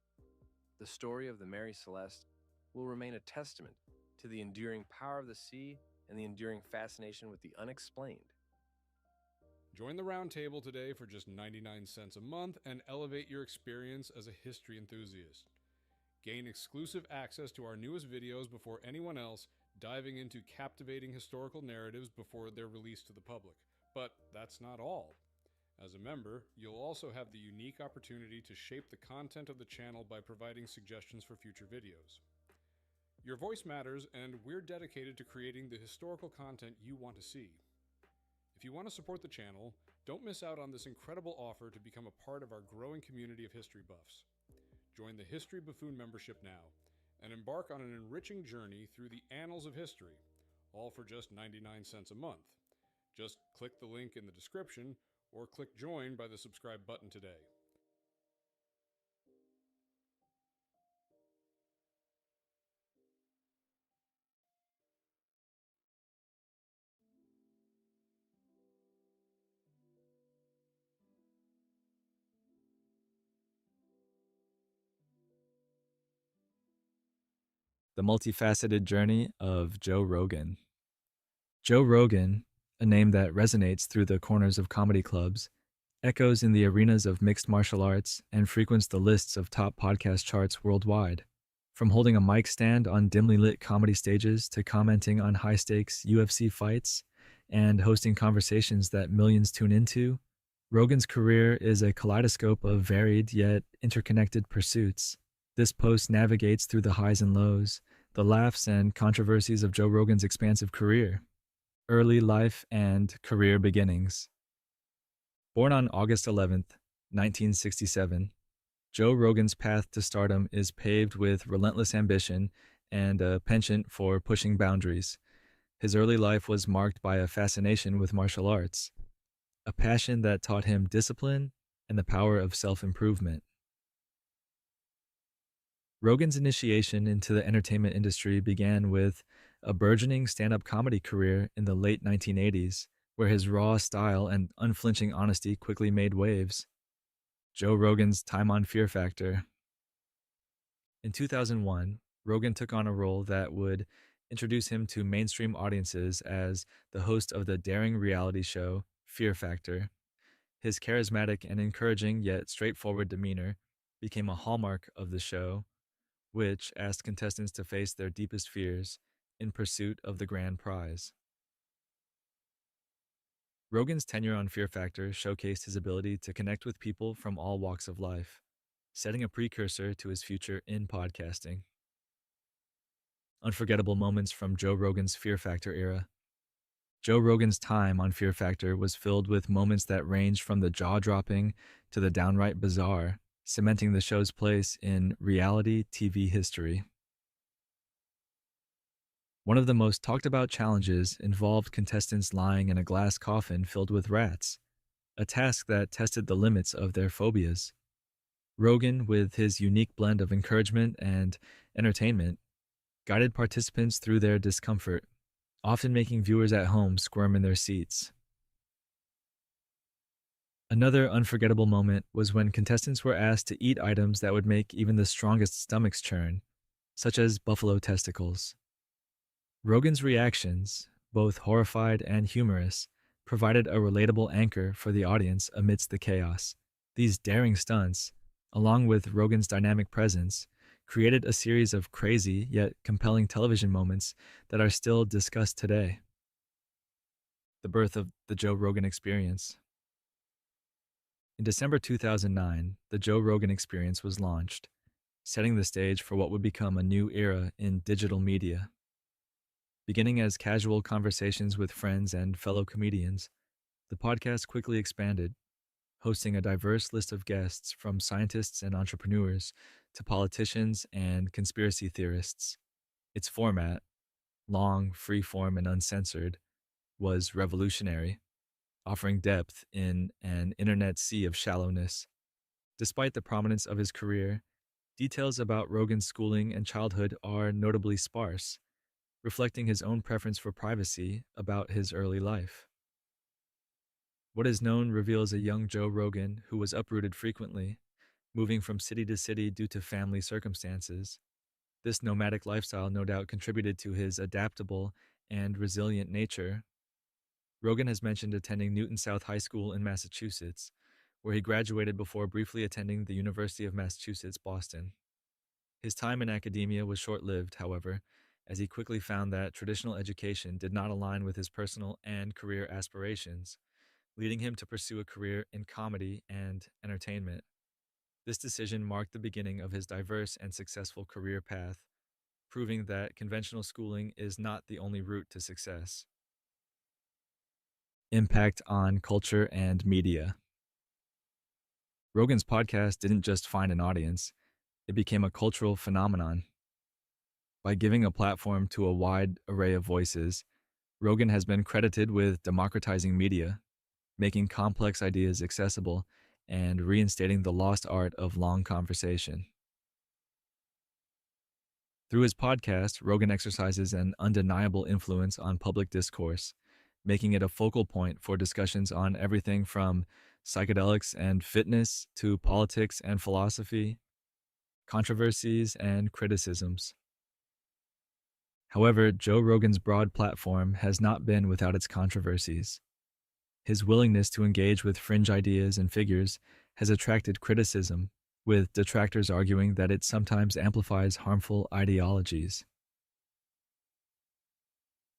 the story of the Mary Celeste will remain a testament to the enduring power of the sea and the enduring fascination with the unexplained. Join the roundtable today for just 99 cents a month and elevate your experience as a history enthusiast. Gain exclusive access to our newest videos before anyone else, diving into captivating historical narratives before they're released to the public. But that's not all. As a member, you'll also have the unique opportunity to shape the content of the channel by providing suggestions for future videos. Your voice matters, and we're dedicated to creating the historical content you want to see. If you want to support the channel, don't miss out on this incredible offer to become a part of our growing community of history buffs. Join the History Buffoon membership now, and embark on an enriching journey through the annals of history, all for just 99 cents a month. Just click the link in the description, or click join by the subscribe button today. The multifaceted journey of Joe Rogan. Joe Rogan, a name that resonates through the corners of comedy clubs, echoes in the arenas of mixed martial arts, and frequents the lists of top podcast charts worldwide. From holding a mic stand on dimly lit comedy stages to commenting on high-stakes UFC fights and hosting conversations that millions tune into, Rogan's career is a kaleidoscope of varied yet interconnected pursuits. This post navigates through the highs and lows, the laughs and controversies of Joe Rogan's expansive career, early life and career beginnings. Born on August 11th, 1967, Joe Rogan's path to stardom is paved with relentless ambition and a penchant for pushing boundaries. His early life was marked by a fascination with martial arts, a passion that taught him discipline and the power of self-improvement. Rogan's initiation into the entertainment industry began with a burgeoning stand-up comedy career in the late 1980s, where his raw style and unflinching honesty quickly made waves. Joe Rogan's time on Fear Factor. In 2001, Rogan took on a role that would introduce him to mainstream audiences as the host of the daring reality show Fear Factor. His charismatic and encouraging yet straightforward demeanor became a hallmark of the show, which asked contestants to face their deepest fears in pursuit of the grand prize. Rogan's tenure on Fear Factor showcased his ability to connect with people from all walks of life, setting a precursor to his future in podcasting. Unforgettable moments from Joe Rogan's Fear Factor era. Joe Rogan's time on Fear Factor was filled with moments that ranged from the jaw-dropping to the downright bizarre, cementing the show's place in reality TV history. One of the most talked about challenges involved contestants lying in a glass coffin filled with rats, a task that tested the limits of their phobias. Rogan, with his unique blend of encouragement and entertainment, guided participants through their discomfort, often making viewers at home squirm in their seats. Another unforgettable moment was when contestants were asked to eat items that would make even the strongest stomachs churn, such as buffalo testicles. Rogan's reactions, both horrified and humorous, provided a relatable anchor for the audience amidst the chaos. These daring stunts, along with Rogan's dynamic presence, created a series of crazy yet compelling television moments that are still discussed today. The birth of the Joe Rogan Experience. In December 2009, the Joe Rogan Experience was launched, setting the stage for what would become a new era in digital media. Beginning as casual conversations with friends and fellow comedians, the podcast quickly expanded, hosting a diverse list of guests from scientists and entrepreneurs to politicians and conspiracy theorists. Its format, long, free-form, and uncensored, was revolutionary, offering depth in an internet sea of shallowness. Despite the prominence of his career, details about Rogan's schooling and childhood are notably sparse, reflecting his own preference for privacy about his early life. What is known reveals a young Joe Rogan who was uprooted frequently, moving from city to city due to family circumstances. This nomadic lifestyle no doubt contributed to his adaptable and resilient nature. Rogan has mentioned attending Newton South High School in Massachusetts, where he graduated before briefly attending the University of Massachusetts, Boston. His time in academia was short-lived, however, as he quickly found that traditional education did not align with his personal and career aspirations, leading him to pursue a career in comedy and entertainment. This decision marked the beginning of his diverse and successful career path, proving that conventional schooling is not the only route to success. Impact on culture and media. Rogan's podcast didn't just find an audience, it became a cultural phenomenon. By giving a platform to a wide array of voices, Rogan has been credited with democratizing media, making complex ideas accessible, and reinstating the lost art of long conversation. Through his podcast, Rogan exercises an undeniable influence on public discourse, making it a focal point for discussions on everything from psychedelics and fitness to politics and philosophy, controversies and criticisms. However, Joe Rogan's broad platform has not been without its controversies. His willingness to engage with fringe ideas and figures has attracted criticism, with detractors arguing that it sometimes amplifies harmful ideologies.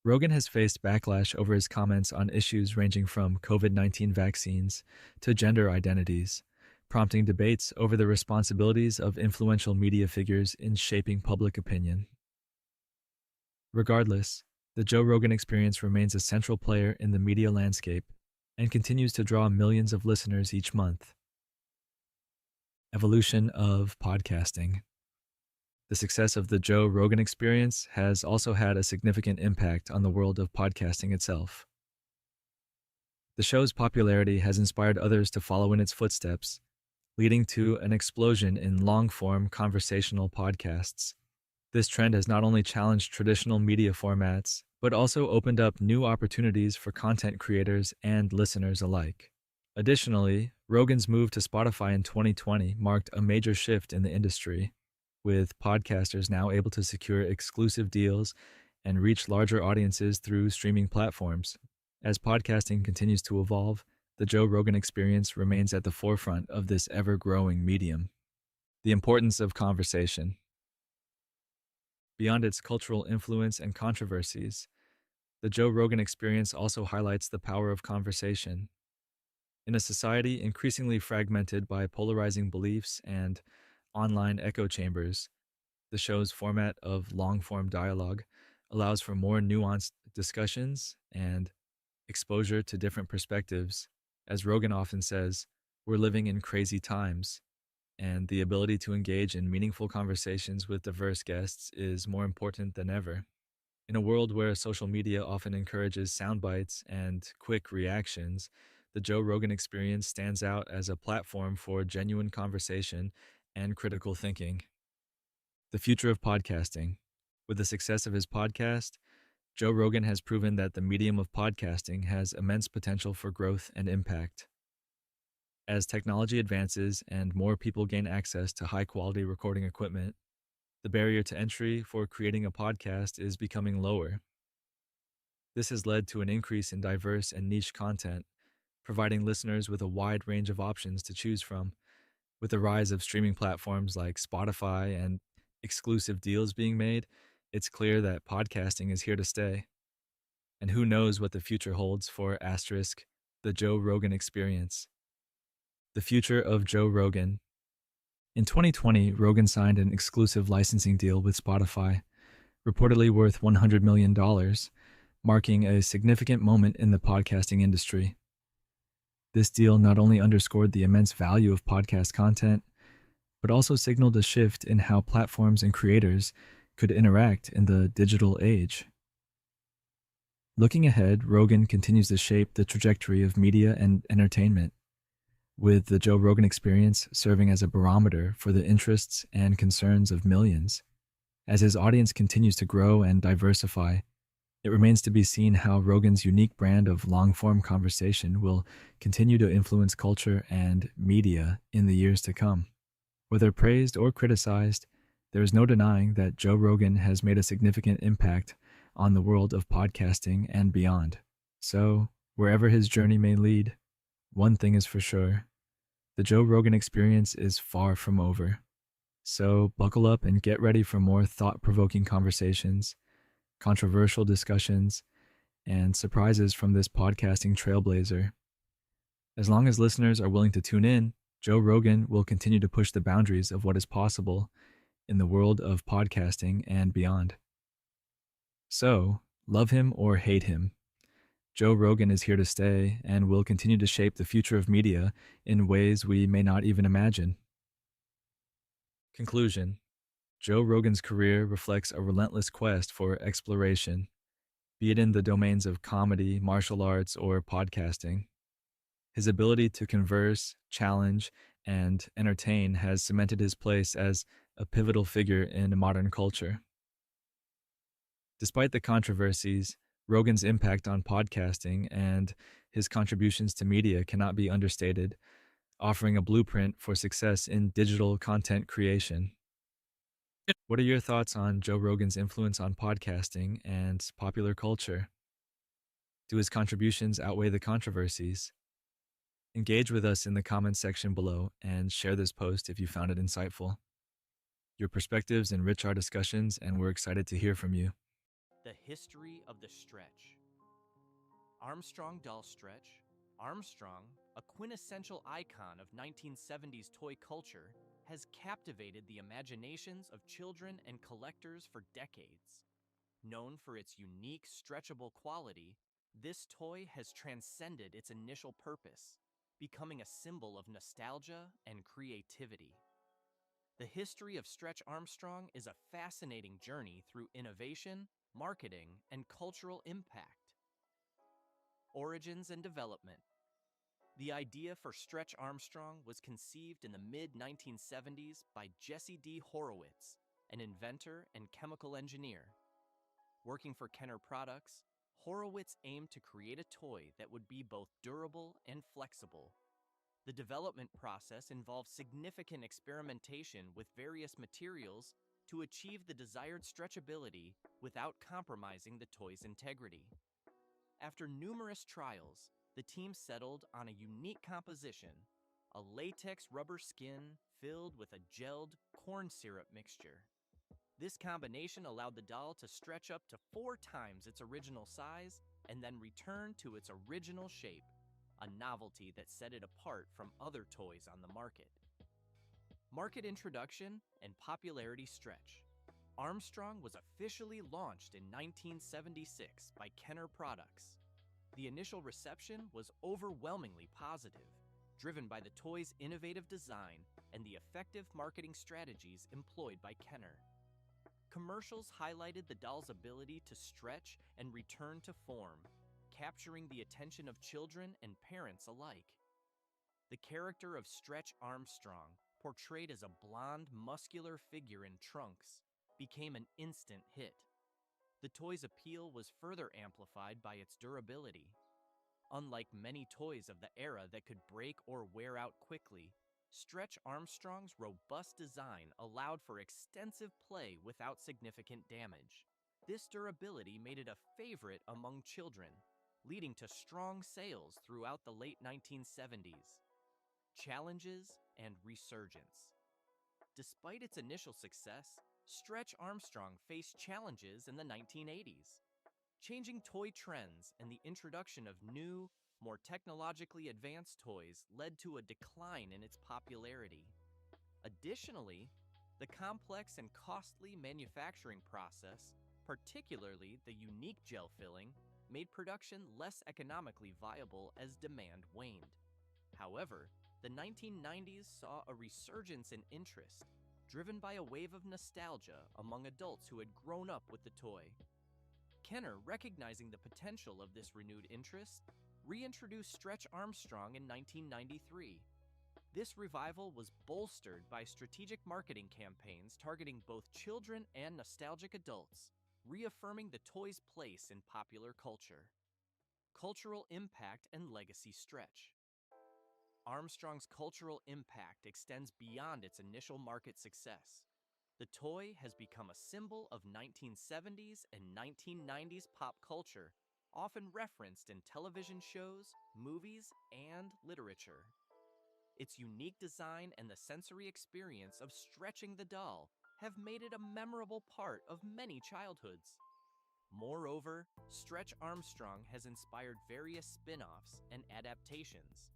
Rogan has faced backlash over his comments on issues ranging from COVID-19 vaccines to gender identities, prompting debates over the responsibilities of influential media figures in shaping public opinion. Regardless, the Joe Rogan Experience remains a central player in the media landscape and continues to draw millions of listeners each month. Evolution of podcasting. The success of the Joe Rogan Experience has also had a significant impact on the world of podcasting itself. The show's popularity has inspired others to follow in its footsteps, leading to an explosion in long-form conversational podcasts. This trend has not only challenged traditional media formats, but also opened up new opportunities for content creators and listeners alike. Additionally, Rogan's move to Spotify in 2020 marked a major shift in the industry, with podcasters now able to secure exclusive deals and reach larger audiences through streaming platforms. As podcasting continues to evolve, the Joe Rogan Experience remains at the forefront of this ever-growing medium. The importance of conversation. Beyond its cultural influence and controversies, the Joe Rogan Experience also highlights the power of conversation. In a society increasingly fragmented by polarizing beliefs and online echo chambers, the show's format of long-form dialogue allows for more nuanced discussions and exposure to different perspectives. As Rogan often says, we're living in crazy times, and the ability to engage in meaningful conversations with diverse guests is more important than ever. In a world where social media often encourages sound bites and quick reactions, the Joe Rogan Experience stands out as a platform for genuine conversation and critical thinking. The future of podcasting. With the success of his podcast, Joe Rogan has proven that the medium of podcasting has immense potential for growth and impact. As technology advances and more people gain access to high-quality recording equipment, the barrier to entry for creating a podcast is becoming lower. This has led to an increase in diverse and niche content, providing listeners with a wide range of options to choose from. With the rise of streaming platforms like Spotify and exclusive deals being made, it's clear that podcasting is here to stay. And who knows what the future holds for the Joe Rogan Experience. The future of Joe Rogan. In 2020, Rogan signed an exclusive licensing deal with Spotify, reportedly worth $100 million, marking a significant moment in the podcasting industry. This deal not only underscored the immense value of podcast content, but also signaled a shift in how platforms and creators could interact in the digital age. Looking ahead, Rogan continues to shape the trajectory of media and entertainment, with the Joe Rogan Experience serving as a barometer for the interests and concerns of millions. As his audience continues to grow and diversify, it remains to be seen how Rogan's unique brand of long-form conversation will continue to influence culture and media in the years to come. Whether praised or criticized, there is no denying that Joe Rogan has made a significant impact on the world of podcasting and beyond. So, wherever his journey may lead, one thing is for sure: the Joe Rogan Experience is far from over. So, buckle up and get ready for more thought-provoking conversations, controversial discussions, and surprises from this podcasting trailblazer. As long as listeners are willing to tune in, Joe Rogan will continue to push the boundaries of what is possible in the world of podcasting and beyond. So, love him or hate him, Joe Rogan is here to stay and will continue to shape the future of media in ways we may not even imagine. Conclusion. Joe Rogan's career reflects a relentless quest for exploration, be it in the domains of comedy, martial arts, or podcasting. His ability to converse, challenge, and entertain has cemented his place as a pivotal figure in modern culture. Despite the controversies, Rogan's impact on podcasting and his contributions to media cannot be understated, offering a blueprint for success in digital content creation. What are your thoughts on Joe Rogan's influence on podcasting and popular culture? Do his contributions outweigh the controversies? Engage with us in the comments section below and share this post if you found it insightful. Your perspectives enrich our discussions, and we're excited to hear from you. The history of the stretch. Armstrong doll stretch. Armstrong, a quintessential icon of 1970s toy culture, has captivated the imaginations of children and collectors for decades. Known for its unique, stretchable quality, this toy has transcended its initial purpose, becoming a symbol of nostalgia and creativity. The history of Stretch Armstrong is a fascinating journey through innovation, marketing, and cultural impact. Origins and development. The idea for Stretch Armstrong was conceived in the mid-1970s by Jesse D. Horowitz, an inventor and chemical engineer. Working for Kenner Products, Horowitz aimed to create a toy that would be both durable and flexible. The development process involved significant experimentation with various materials to achieve the desired stretchability without compromising the toy's integrity. After numerous trials, the team settled on a unique composition, a latex rubber skin filled with a gelled corn syrup mixture. This combination allowed the doll to stretch up to 4 times its original size and then return to its original shape, a novelty that set it apart from other toys on the market. Market introduction and popularity stretch. Armstrong was officially launched in 1976 by Kenner Products. The initial reception was overwhelmingly positive, driven by the toy's innovative design and the effective marketing strategies employed by Kenner. Commercials highlighted the doll's ability to stretch and return to form, capturing the attention of children and parents alike. The character of Stretch Armstrong, portrayed as a blonde, muscular figure in trunks, became an instant hit. The toy's appeal was further amplified by its durability. Unlike many toys of the era that could break or wear out quickly, Stretch Armstrong's robust design allowed for extensive play without significant damage. This durability made it a favorite among children, leading to strong sales throughout the late 1970s. Challenges and resurgence. Despite its initial success, Stretch Armstrong faced challenges in the 1980s. Changing toy trends and the introduction of new, more technologically advanced toys led to a decline in its popularity. Additionally, the complex and costly manufacturing process, particularly the unique gel filling, made production less economically viable as demand waned. However, the 1990s saw a resurgence in interest, driven by a wave of nostalgia among adults who had grown up with the toy. Kenner, recognizing the potential of this renewed interest, reintroduced Stretch Armstrong in 1993. This revival was bolstered by strategic marketing campaigns targeting both children and nostalgic adults, reaffirming the toy's place in popular culture. Cultural impact and legacy stretch. Armstrong's cultural impact extends beyond its initial market success. The toy has become a symbol of 1970s and 1990s pop culture, often referenced in television shows, movies, and literature. Its unique design and the sensory experience of stretching the doll have made it a memorable part of many childhoods. Moreover, Stretch Armstrong has inspired various spin-offs and adaptations.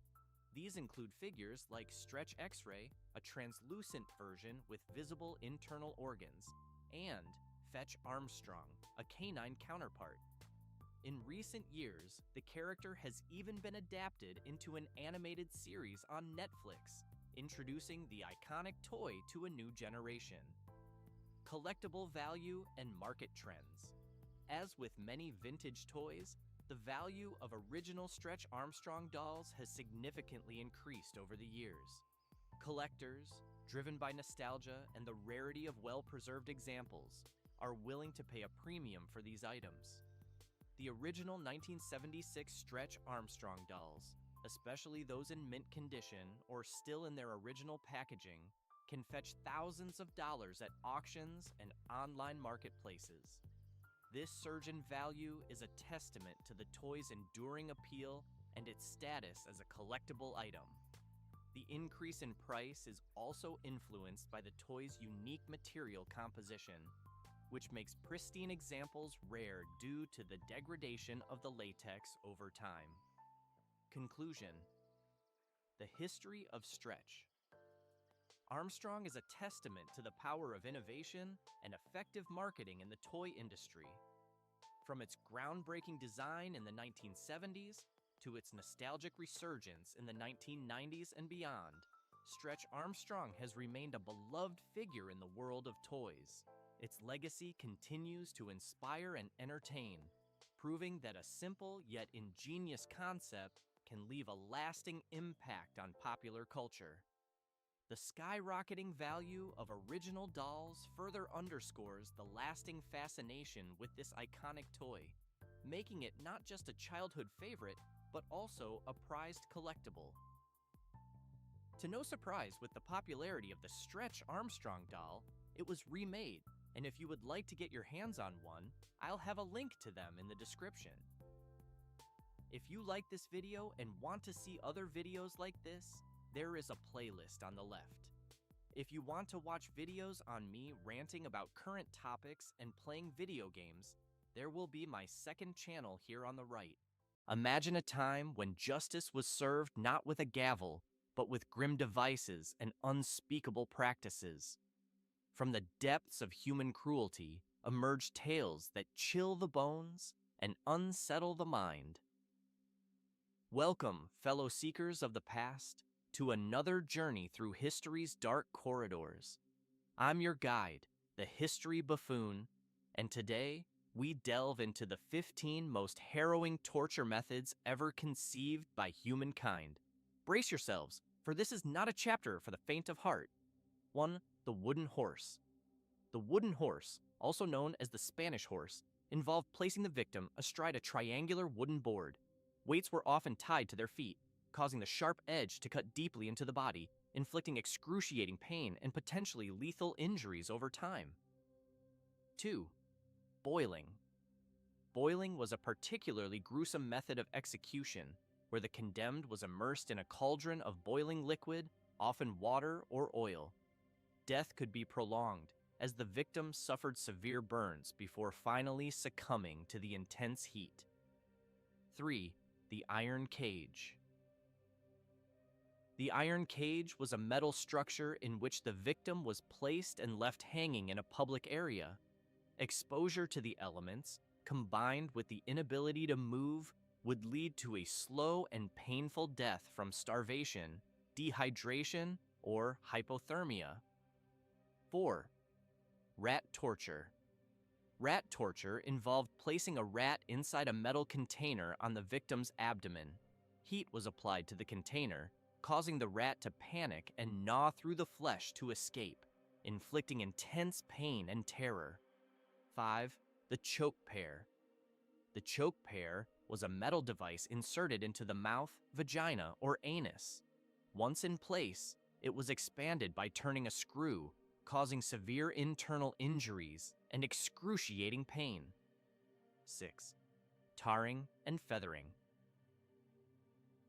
These include figures like Stretch X-Ray, a translucent version with visible internal organs, and Fetch Armstrong, a canine counterpart. In recent years, the character has even been adapted into an animated series on Netflix, introducing the iconic toy to a new generation. Collectible value and market trends. As with many vintage toys, the value of original Stretch Armstrong dolls has significantly increased over the years. Collectors, driven by nostalgia and the rarity of well-preserved examples, are willing to pay a premium for these items. The original 1976 Stretch Armstrong dolls, especially those in mint condition or still in their original packaging, can fetch thousands of dollars at auctions and online marketplaces. This surge in value is a testament to the toy's enduring appeal and its status as a collectible item. The increase in price is also influenced by the toy's unique material composition, which makes pristine examples rare due to the degradation of the latex over time. Conclusion: the history of Stretch. Armstrong is a testament to the power of innovation and effective marketing in the toy industry. From its groundbreaking design in the 1970s to its nostalgic resurgence in the 1990s and beyond, Stretch Armstrong has remained a beloved figure in the world of toys. Its legacy continues to inspire and entertain, proving that a simple yet ingenious concept can leave a lasting impact on popular culture. The skyrocketing value of original dolls further underscores the lasting fascination with this iconic toy, making it not just a childhood favorite, but also a prized collectible. To no surprise, with the popularity of the Stretch Armstrong doll, it was remade, and if you would like to get your hands on one, I'll have a link to them in the description. If you like this video and want to see other videos like this, there is a playlist on the left. If you want to watch videos on me ranting about current topics and playing video games, there will be my second channel here on the right. Imagine a time when justice was served not with a gavel, but with grim devices and unspeakable practices. From the depths of human cruelty emerge tales that chill the bones and unsettle the mind. Welcome, fellow seekers of the past, to another journey through history's dark corridors. I'm your guide, the History Buffoon, and today we delve into the 15 most harrowing torture methods ever conceived by humankind. Brace yourselves, for this is not a chapter for the faint of heart. 1. The wooden horse. The wooden horse, also known as the Spanish horse, involved placing the victim astride a triangular wooden board. Weights were often tied to their feet, causing the sharp edge to cut deeply into the body, inflicting excruciating pain and potentially lethal injuries over time. 2. Boiling. Boiling was a particularly gruesome method of execution, where the condemned was immersed in a cauldron of boiling liquid, often water or oil. Death could be prolonged, as the victim suffered severe burns before finally succumbing to the intense heat. 3. The iron cage. The iron cage was a metal structure in which the victim was placed and left hanging in a public area. Exposure to the elements, combined with the inability to move, would lead to a slow and painful death from starvation, dehydration, or hypothermia. 4. Rat torture. Rat torture involved placing a rat inside a metal container on the victim's abdomen. Heat was applied to the container, causing the rat to panic and gnaw through the flesh to escape, inflicting intense pain and terror. 5. The choke pear. The choke pear was a metal device inserted into the mouth, vagina, or anus. Once in place, it was expanded by turning a screw, causing severe internal injuries and excruciating pain. 6. Tarring and feathering.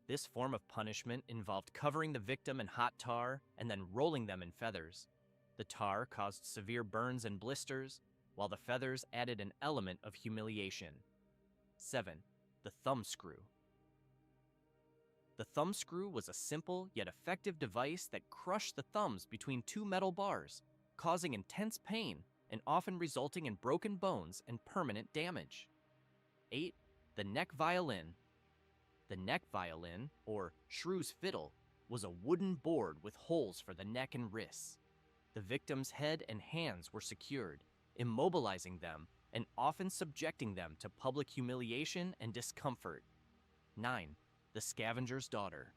This form of punishment involved covering the victim in hot tar and then rolling them in feathers. The tar caused severe burns and blisters, while the feathers added an element of humiliation. 7. The thumbscrew. The thumbscrew was a simple yet effective device that crushed the thumbs between two metal bars, causing intense pain and often resulting in broken bones and permanent damage. 8. The neck violin. The neck violin, or shrew's fiddle, was a wooden board with holes for the neck and wrists. The victim's head and hands were secured, immobilizing them and often subjecting them to public humiliation and discomfort. 9. The scavenger's daughter.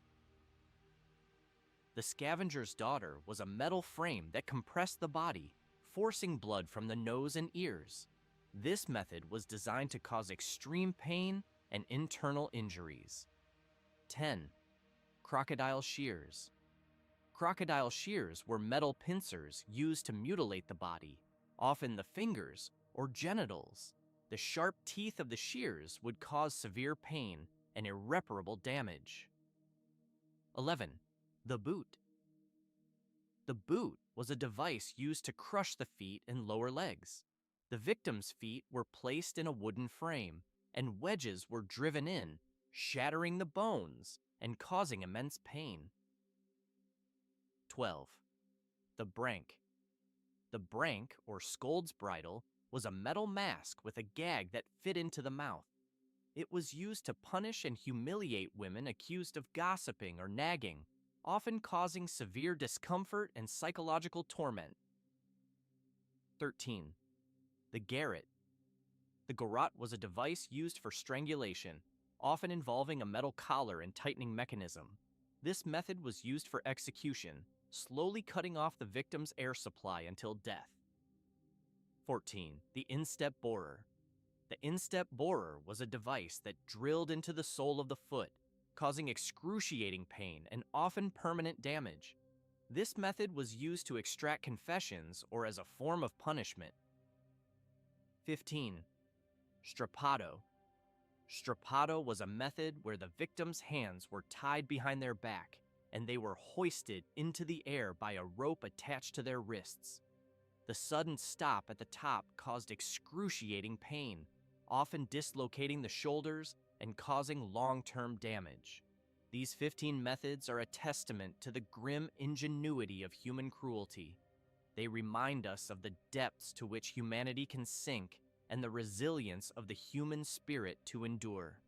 The scavenger's daughter was a metal frame that compressed the body, forcing blood from the nose and ears. This method was designed to cause extreme pain and internal injuries. 10. Crocodile shears. Crocodile shears were metal pincers used to mutilate the body, often the fingers or genitals. The sharp teeth of the shears would cause severe pain and irreparable damage. 11. The boot. The boot was a device used to crush the feet and lower legs. The victim's feet were placed in a wooden frame, and wedges were driven in, shattering the bones and causing immense pain. 12. The brank. The brank, or scold's bridle, was a metal mask with a gag that fit into the mouth. It was used to punish and humiliate women accused of gossiping or nagging, often causing severe discomfort and psychological torment. 13. The garrote. The garrote was a device used for strangulation, often involving a metal collar and tightening mechanism. This method was used for execution, slowly cutting off the victim's air supply until death. 14. The instep borer. The instep borer was a device that drilled into the sole of the foot, causing excruciating pain and often permanent damage. This method was used to extract confessions or as a form of punishment. 15. Strappado. Strappado was a method where the victim's hands were tied behind their back and they were hoisted into the air by a rope attached to their wrists. The sudden stop at the top caused excruciating pain, often dislocating the shoulders and causing long-term damage. These 15 methods are a testament to the grim ingenuity of human cruelty. They remind us of the depths to which humanity can sink and the resilience of the human spirit to endure.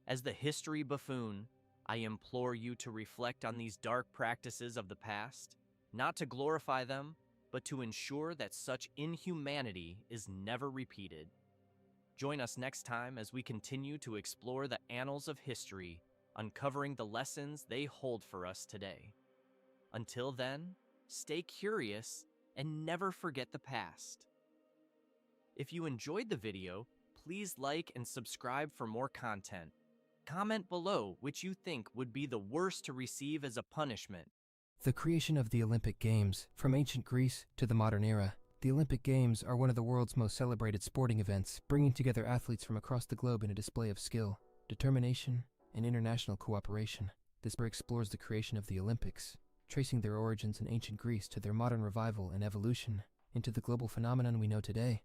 As the history buffoon, I implore you to reflect on these dark practices of the past, not to glorify them, but to ensure that such inhumanity is never repeated. Join us next time as we continue to explore the annals of history, uncovering the lessons they hold for us today. Until then, stay curious and never forget the past. If you enjoyed the video, please like and subscribe for more content. Comment below which you think would be the worst to receive as a punishment. The creation of the Olympic Games, from ancient Greece to the modern era. The Olympic Games are one of the world's most celebrated sporting events, bringing together athletes from across the globe in a display of skill, determination, and international cooperation. This book explores the creation of the Olympics, tracing their origins in ancient Greece to their modern revival and evolution into the global phenomenon we know today.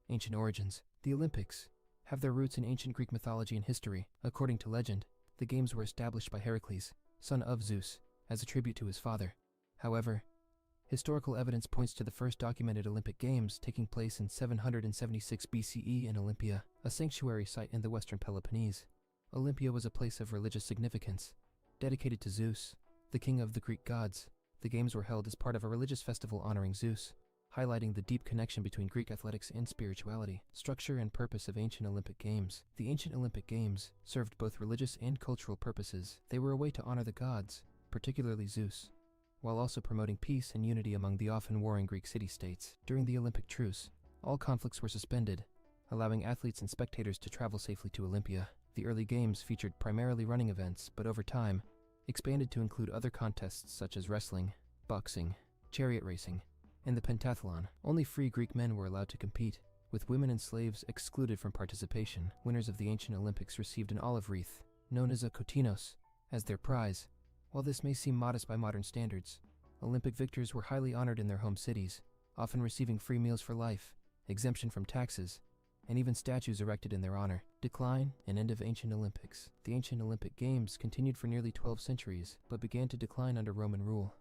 Ancient origins. The Olympics have their roots in ancient Greek mythology and history. According to legend, the Games were established by Heracles, son of Zeus, as a tribute to his father. However, historical evidence points to the first documented Olympic Games taking place in 776 BCE in Olympia, a sanctuary site in the western Peloponnese. Olympia was a place of religious significance, dedicated to Zeus, the king of the Greek gods. The Games were held as part of a religious festival honoring Zeus, highlighting the deep connection between Greek athletics and spirituality. Structure and purpose of ancient Olympic Games. The ancient Olympic Games served both religious and cultural purposes. They were a way to honor the gods, particularly Zeus, while also promoting peace and unity among the often warring Greek city-states. During the Olympic truce, all conflicts were suspended, allowing athletes and spectators to travel safely to Olympia. The early Games featured primarily running events, but over time, expanded to include other contests such as wrestling, boxing, chariot racing, and the pentathlon. Only free Greek men were allowed to compete, with women and slaves excluded from participation. Winners of the ancient Olympics received an olive wreath, known as a kotinos, as their prize. While this may seem modest by modern standards, Olympic victors were highly honored in their home cities, often receiving free meals for life, exemption from taxes, and even statues erected in their honor. Decline and end of ancient Olympics. The ancient Olympic Games continued for nearly 12 centuries, but began to decline under Roman rule.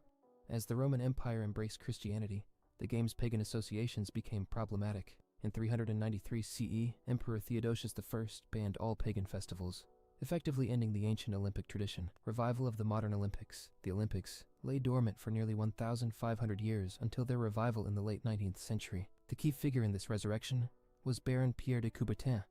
As the Roman Empire embraced Christianity, the Games' pagan associations became problematic. In 393 CE, Emperor Theodosius I banned all pagan festivals, effectively ending the ancient Olympic tradition. Revival of the modern Olympics. The Olympics lay dormant for nearly 1,500 years until their revival in the late 19th century. The key figure in this resurrection was Baron Pierre de Coubertin,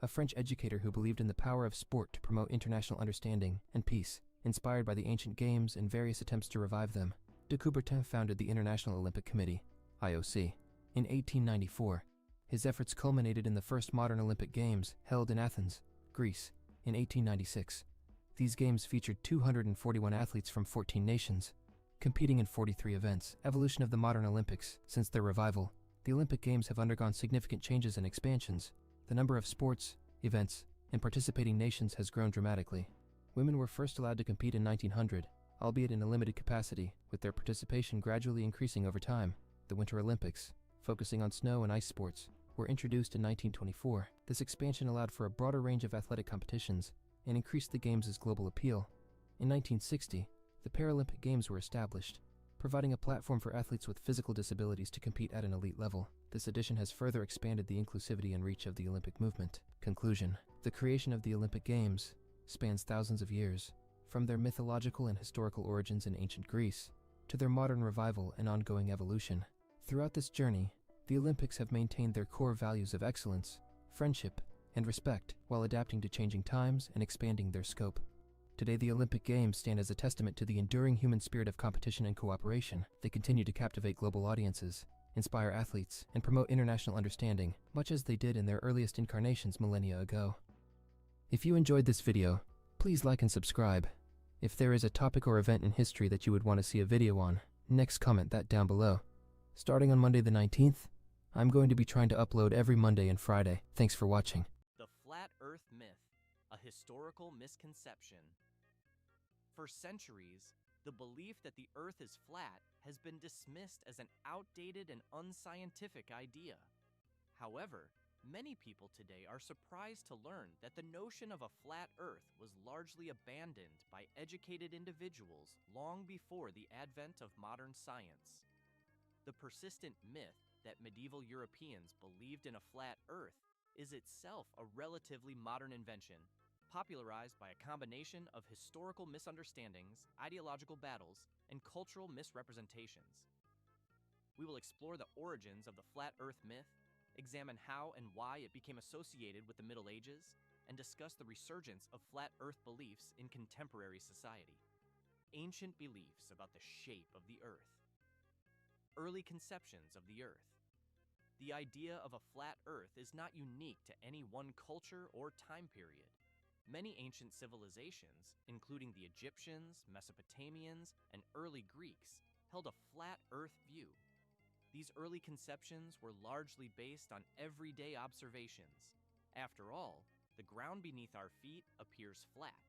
a French educator who believed in the power of sport to promote international understanding and peace, inspired by the ancient Games and various attempts to revive them. De Coubertin founded the International Olympic Committee, IOC, in 1894. His efforts culminated in the first modern Olympic Games, held in Athens, Greece, in 1896. These Games featured 241 athletes from 14 nations, competing in 43 events. Evolution of the modern Olympics. Since their revival, the Olympic Games have undergone significant changes and expansions. The number of sports, events, and participating nations has grown dramatically. Women were first allowed to compete in 1900, albeit in a limited capacity, with their participation gradually increasing over time. The Winter Olympics, focusing on snow and ice sports, were introduced in 1924. This expansion allowed for a broader range of athletic competitions and increased the Games' global appeal. In 1960, the Paralympic Games were established, providing a platform for athletes with physical disabilities to compete at an elite level. This addition has further expanded the inclusivity and reach of the Olympic movement. Conclusion. The creation of the Olympic Games spans thousands of years, from their mythological and historical origins in ancient Greece to their modern revival and ongoing evolution. Throughout this journey, the Olympics have maintained their core values of excellence, friendship, and respect, while adapting to changing times and expanding their scope. Today, the Olympic Games stand as a testament to the enduring human spirit of competition and cooperation. They continue to captivate global audiences, inspire athletes, and promote international understanding, much as they did in their earliest incarnations millennia ago. If you enjoyed this video, please like and subscribe. If there is a topic or event in history that you would want to see a video on, next comment that down below. Starting on Monday the 19th, I'm going to be trying to upload every Monday and Friday. Thanks for watching. The Flat Earth Myth, a historical misconception. For centuries, the belief that the Earth is flat has been dismissed as an outdated and unscientific idea. However, many people today are surprised to learn that the notion of a flat Earth was largely abandoned by educated individuals long before the advent of modern science. The persistent myth that medieval Europeans believed in a flat Earth is itself a relatively modern invention, popularized by a combination of historical misunderstandings, ideological battles, and cultural misrepresentations. We will explore the origins of the flat Earth myth, examine how and why it became associated with the Middle Ages, and discuss the resurgence of flat Earth beliefs in contemporary society. Ancient beliefs about the shape of the Earth. Early conceptions of the Earth. The idea of a flat Earth is not unique to any one culture or time period. Many ancient civilizations, including the Egyptians, Mesopotamians, and early Greeks, held a flat Earth view. These early conceptions were largely based on everyday observations. After all, the ground beneath our feet appears flat,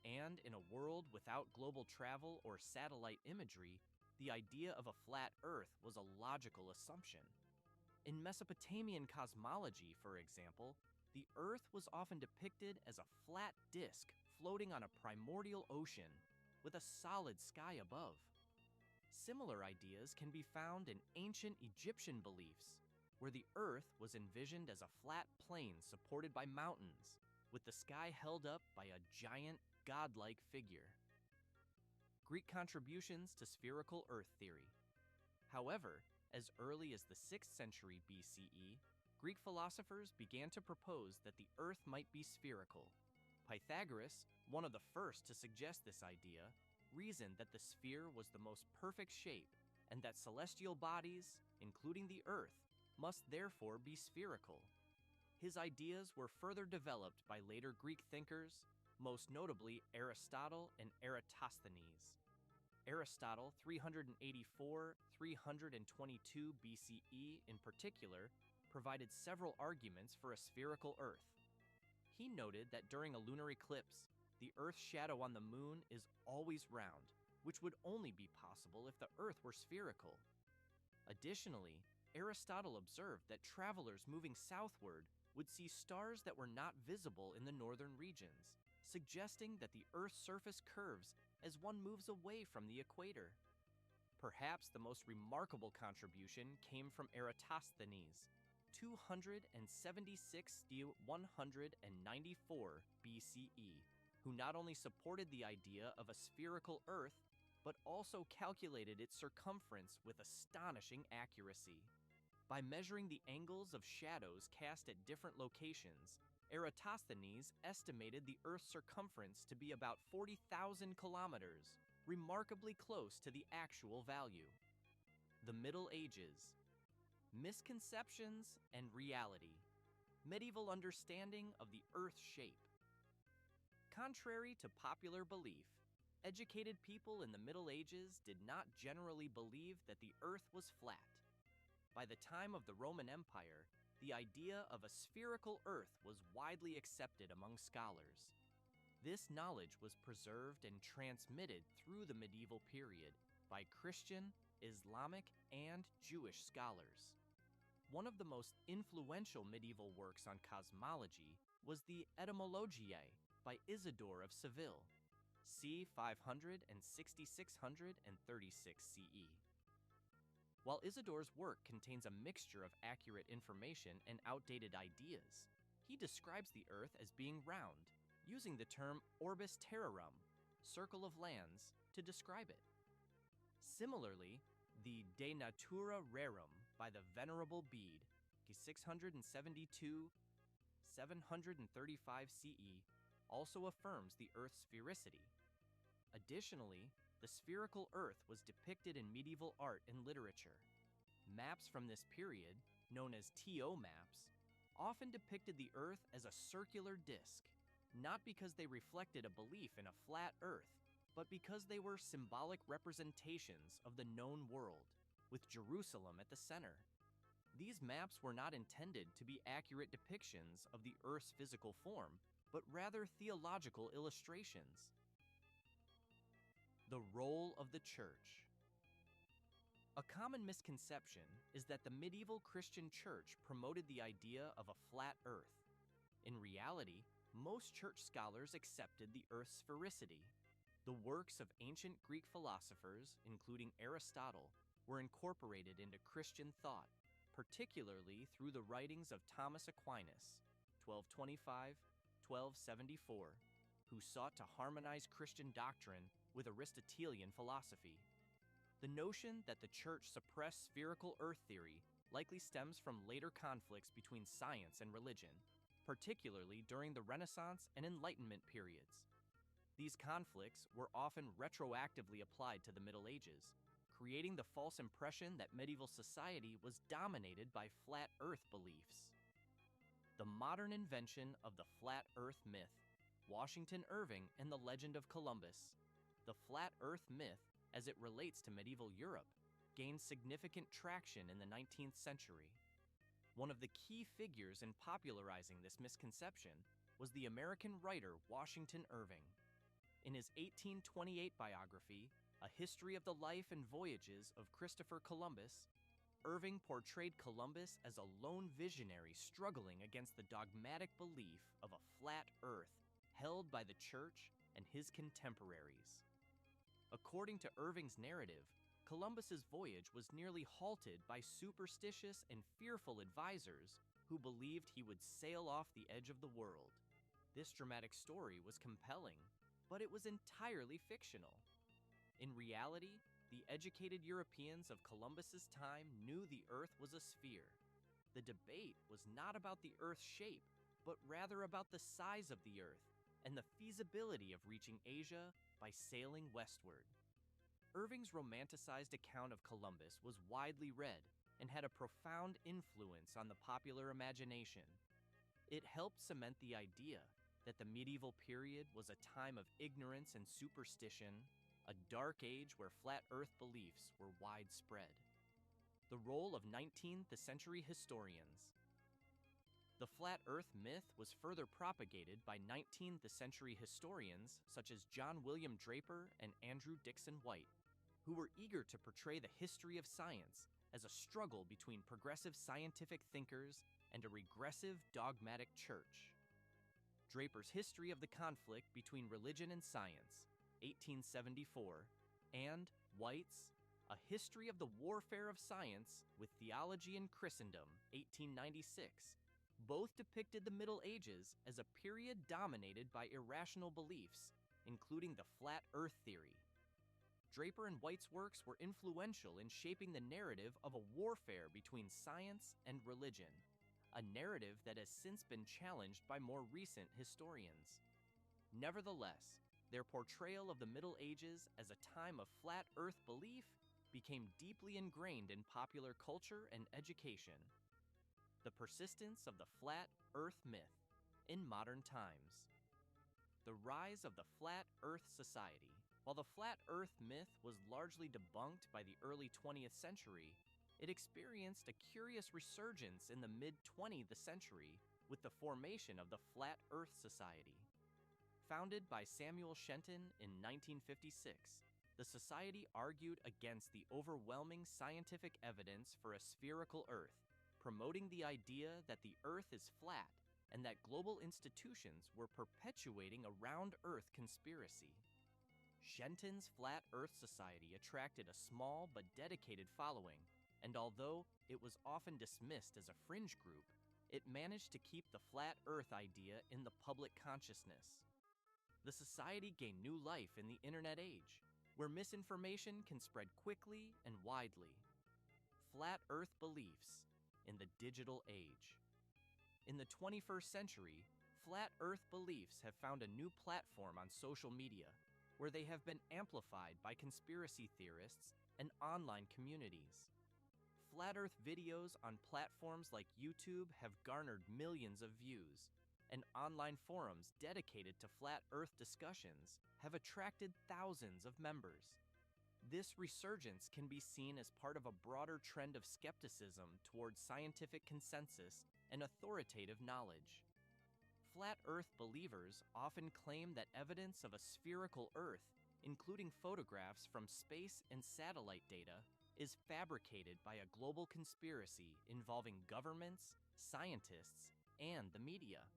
and in a world without global travel or satellite imagery, the idea of a flat Earth was a logical assumption. In Mesopotamian cosmology, for example, the Earth was often depicted as a flat disk floating on a primordial ocean with a solid sky above. Similar ideas can be found in ancient Egyptian beliefs, where the Earth was envisioned as a flat plain supported by mountains, with the sky held up by a giant, godlike figure. Greek contributions to spherical Earth theory. However, as early as the 6th century BCE, Greek philosophers began to propose that the Earth might be spherical. Pythagoras, one of the first to suggest this idea, reasoned that the sphere was the most perfect shape and that celestial bodies, including the Earth, must therefore be spherical. His ideas were further developed by later Greek thinkers, most notably Aristotle and Eratosthenes. Aristotle, 384-322 BCE in particular, provided several arguments for a spherical Earth. He noted that during a lunar eclipse, the Earth's shadow on the moon is always round, which would only be possible if the Earth were spherical. Additionally, Aristotle observed that travelers moving southward would see stars that were not visible in the northern regions, suggesting that the Earth's surface curves as one moves away from the equator. Perhaps the most remarkable contribution came from Eratosthenes, 276-194 BCE, who not only supported the idea of a spherical Earth, but also calculated its circumference with astonishing accuracy. By measuring the angles of shadows cast at different locations, Eratosthenes estimated the Earth's circumference to be about 40,000 kilometers, remarkably close to the actual value. The Middle Ages. Misconceptions and reality. Medieval understanding of the Earth's shape. Contrary to popular belief, educated people in the Middle Ages did not generally believe that the Earth was flat. By the time of the Roman Empire, the idea of a spherical Earth was widely accepted among scholars. This knowledge was preserved and transmitted through the medieval period by Christian, Islamic, and Jewish scholars. One of the most influential medieval works on cosmology was the Etymologiae by Isidore of Seville, c. 500 and 6636 CE. While Isidore's work contains a mixture of accurate information and outdated ideas, he describes the Earth as being round, using the term orbis terrarum, circle of lands, to describe it. Similarly, the De Natura Rerum by the Venerable Bede, 672-735 CE, also affirms the Earth's sphericity. Additionally, the spherical Earth was depicted in medieval art and literature. Maps from this period, known as TO maps, often depicted the Earth as a circular disk, not because they reflected a belief in a flat Earth, but because they were symbolic representations of the known world, with Jerusalem at the center. These maps were not intended to be accurate depictions of the Earth's physical form, but rather theological illustrations. The role of the Church. A common misconception is that the medieval Christian Church promoted the idea of a flat Earth. In reality, most church scholars accepted the Earth's sphericity. The works of ancient Greek philosophers, including Aristotle, were incorporated into Christian thought, particularly through the writings of Thomas Aquinas, 1225-1274, who sought to harmonize Christian doctrine with Aristotelian philosophy. The notion that the Church suppressed spherical Earth theory likely stems from later conflicts between science and religion, particularly during the Renaissance and Enlightenment periods. These conflicts were often retroactively applied to the Middle Ages, creating the false impression that medieval society was dominated by flat Earth beliefs. The modern invention of the flat Earth myth, Washington Irving and the legend of Columbus. The flat Earth myth, as it relates to medieval Europe, gained significant traction in the 19th century. One of the key figures in popularizing this misconception was the American writer Washington Irving. In his 1828 biography, A History of the Life and Voyages of Christopher Columbus, Irving portrayed Columbus as a lone visionary struggling against the dogmatic belief of a flat Earth held by the Church and his contemporaries. According to Irving's narrative, Columbus's voyage was nearly halted by superstitious and fearful advisors who believed he would sail off the edge of the world. This dramatic story was compelling, but it was entirely fictional. In reality, the educated Europeans of Columbus's time knew the Earth was a sphere. The debate was not about the Earth's shape, but rather about the size of the Earth and the feasibility of reaching Asia by sailing westward. Irving's romanticized account of Columbus was widely read and had a profound influence on the popular imagination. It helped cement the idea that the medieval period was a time of ignorance and superstition, a dark age where flat Earth beliefs were widespread. The role of 19th century historians. The flat Earth myth was further propagated by 19th century historians such as John William Draper and Andrew Dixon White, who were eager to portray the history of science as a struggle between progressive scientific thinkers and a regressive dogmatic church. Draper's History of the Conflict Between Religion and Science, 1874, and White's A History of the Warfare of Science with Theology in Christendom, 1896, both depicted the Middle Ages as a period dominated by irrational beliefs, including the flat Earth theory. Draper and White's works were influential in shaping the narrative of a warfare between science and religion, a narrative that has since been challenged by more recent historians. Nevertheless, their portrayal of the Middle Ages as a time of flat Earth belief became deeply ingrained in popular culture and education. The persistence of the flat Earth myth in modern times. The rise of the Flat Earth Society. While the Flat Earth myth was largely debunked by the early 20th century, it experienced a curious resurgence in the mid-20th century with the formation of the Flat Earth Society. Founded by Samuel Shenton in 1956, the society argued against the overwhelming scientific evidence for a spherical Earth, promoting the idea that the Earth is flat and that global institutions were perpetuating a round-Earth conspiracy. Shenton's Flat Earth Society attracted a small but dedicated following, and although it was often dismissed as a fringe group, it managed to keep the flat Earth idea in the public consciousness. The society gained new life in the internet age, where misinformation can spread quickly and widely. Flat Earth beliefs in the digital age. In the 21st century, flat Earth beliefs have found a new platform on social media, where they have been amplified by conspiracy theorists and online communities. Flat Earth videos on platforms like YouTube have garnered millions of views, and online forums dedicated to flat Earth discussions have attracted thousands of members. This resurgence can be seen as part of a broader trend of skepticism towards scientific consensus and authoritative knowledge. Flat Earth believers often claim that evidence of a spherical Earth, including photographs from space and satellite data, is fabricated by a global conspiracy involving governments, scientists, and the media.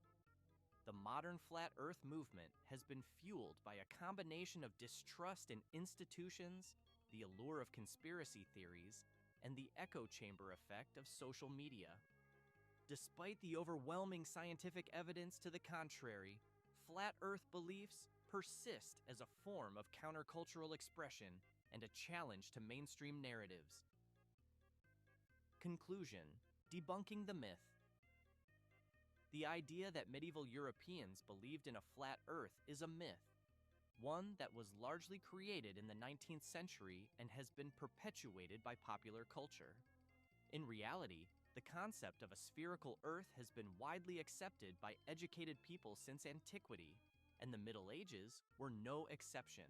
The modern Flat Earth movement has been fueled by a combination of distrust in institutions, the allure of conspiracy theories, and the echo chamber effect of social media. Despite the overwhelming scientific evidence to the contrary, Flat Earth beliefs persist as a form of countercultural expression and a challenge to mainstream narratives. Conclusion: debunking the myth. The idea that medieval Europeans believed in a flat Earth is a myth, one that was largely created in the 19th century and has been perpetuated by popular culture. In reality, the concept of a spherical Earth has been widely accepted by educated people since antiquity, and the Middle Ages were no exception.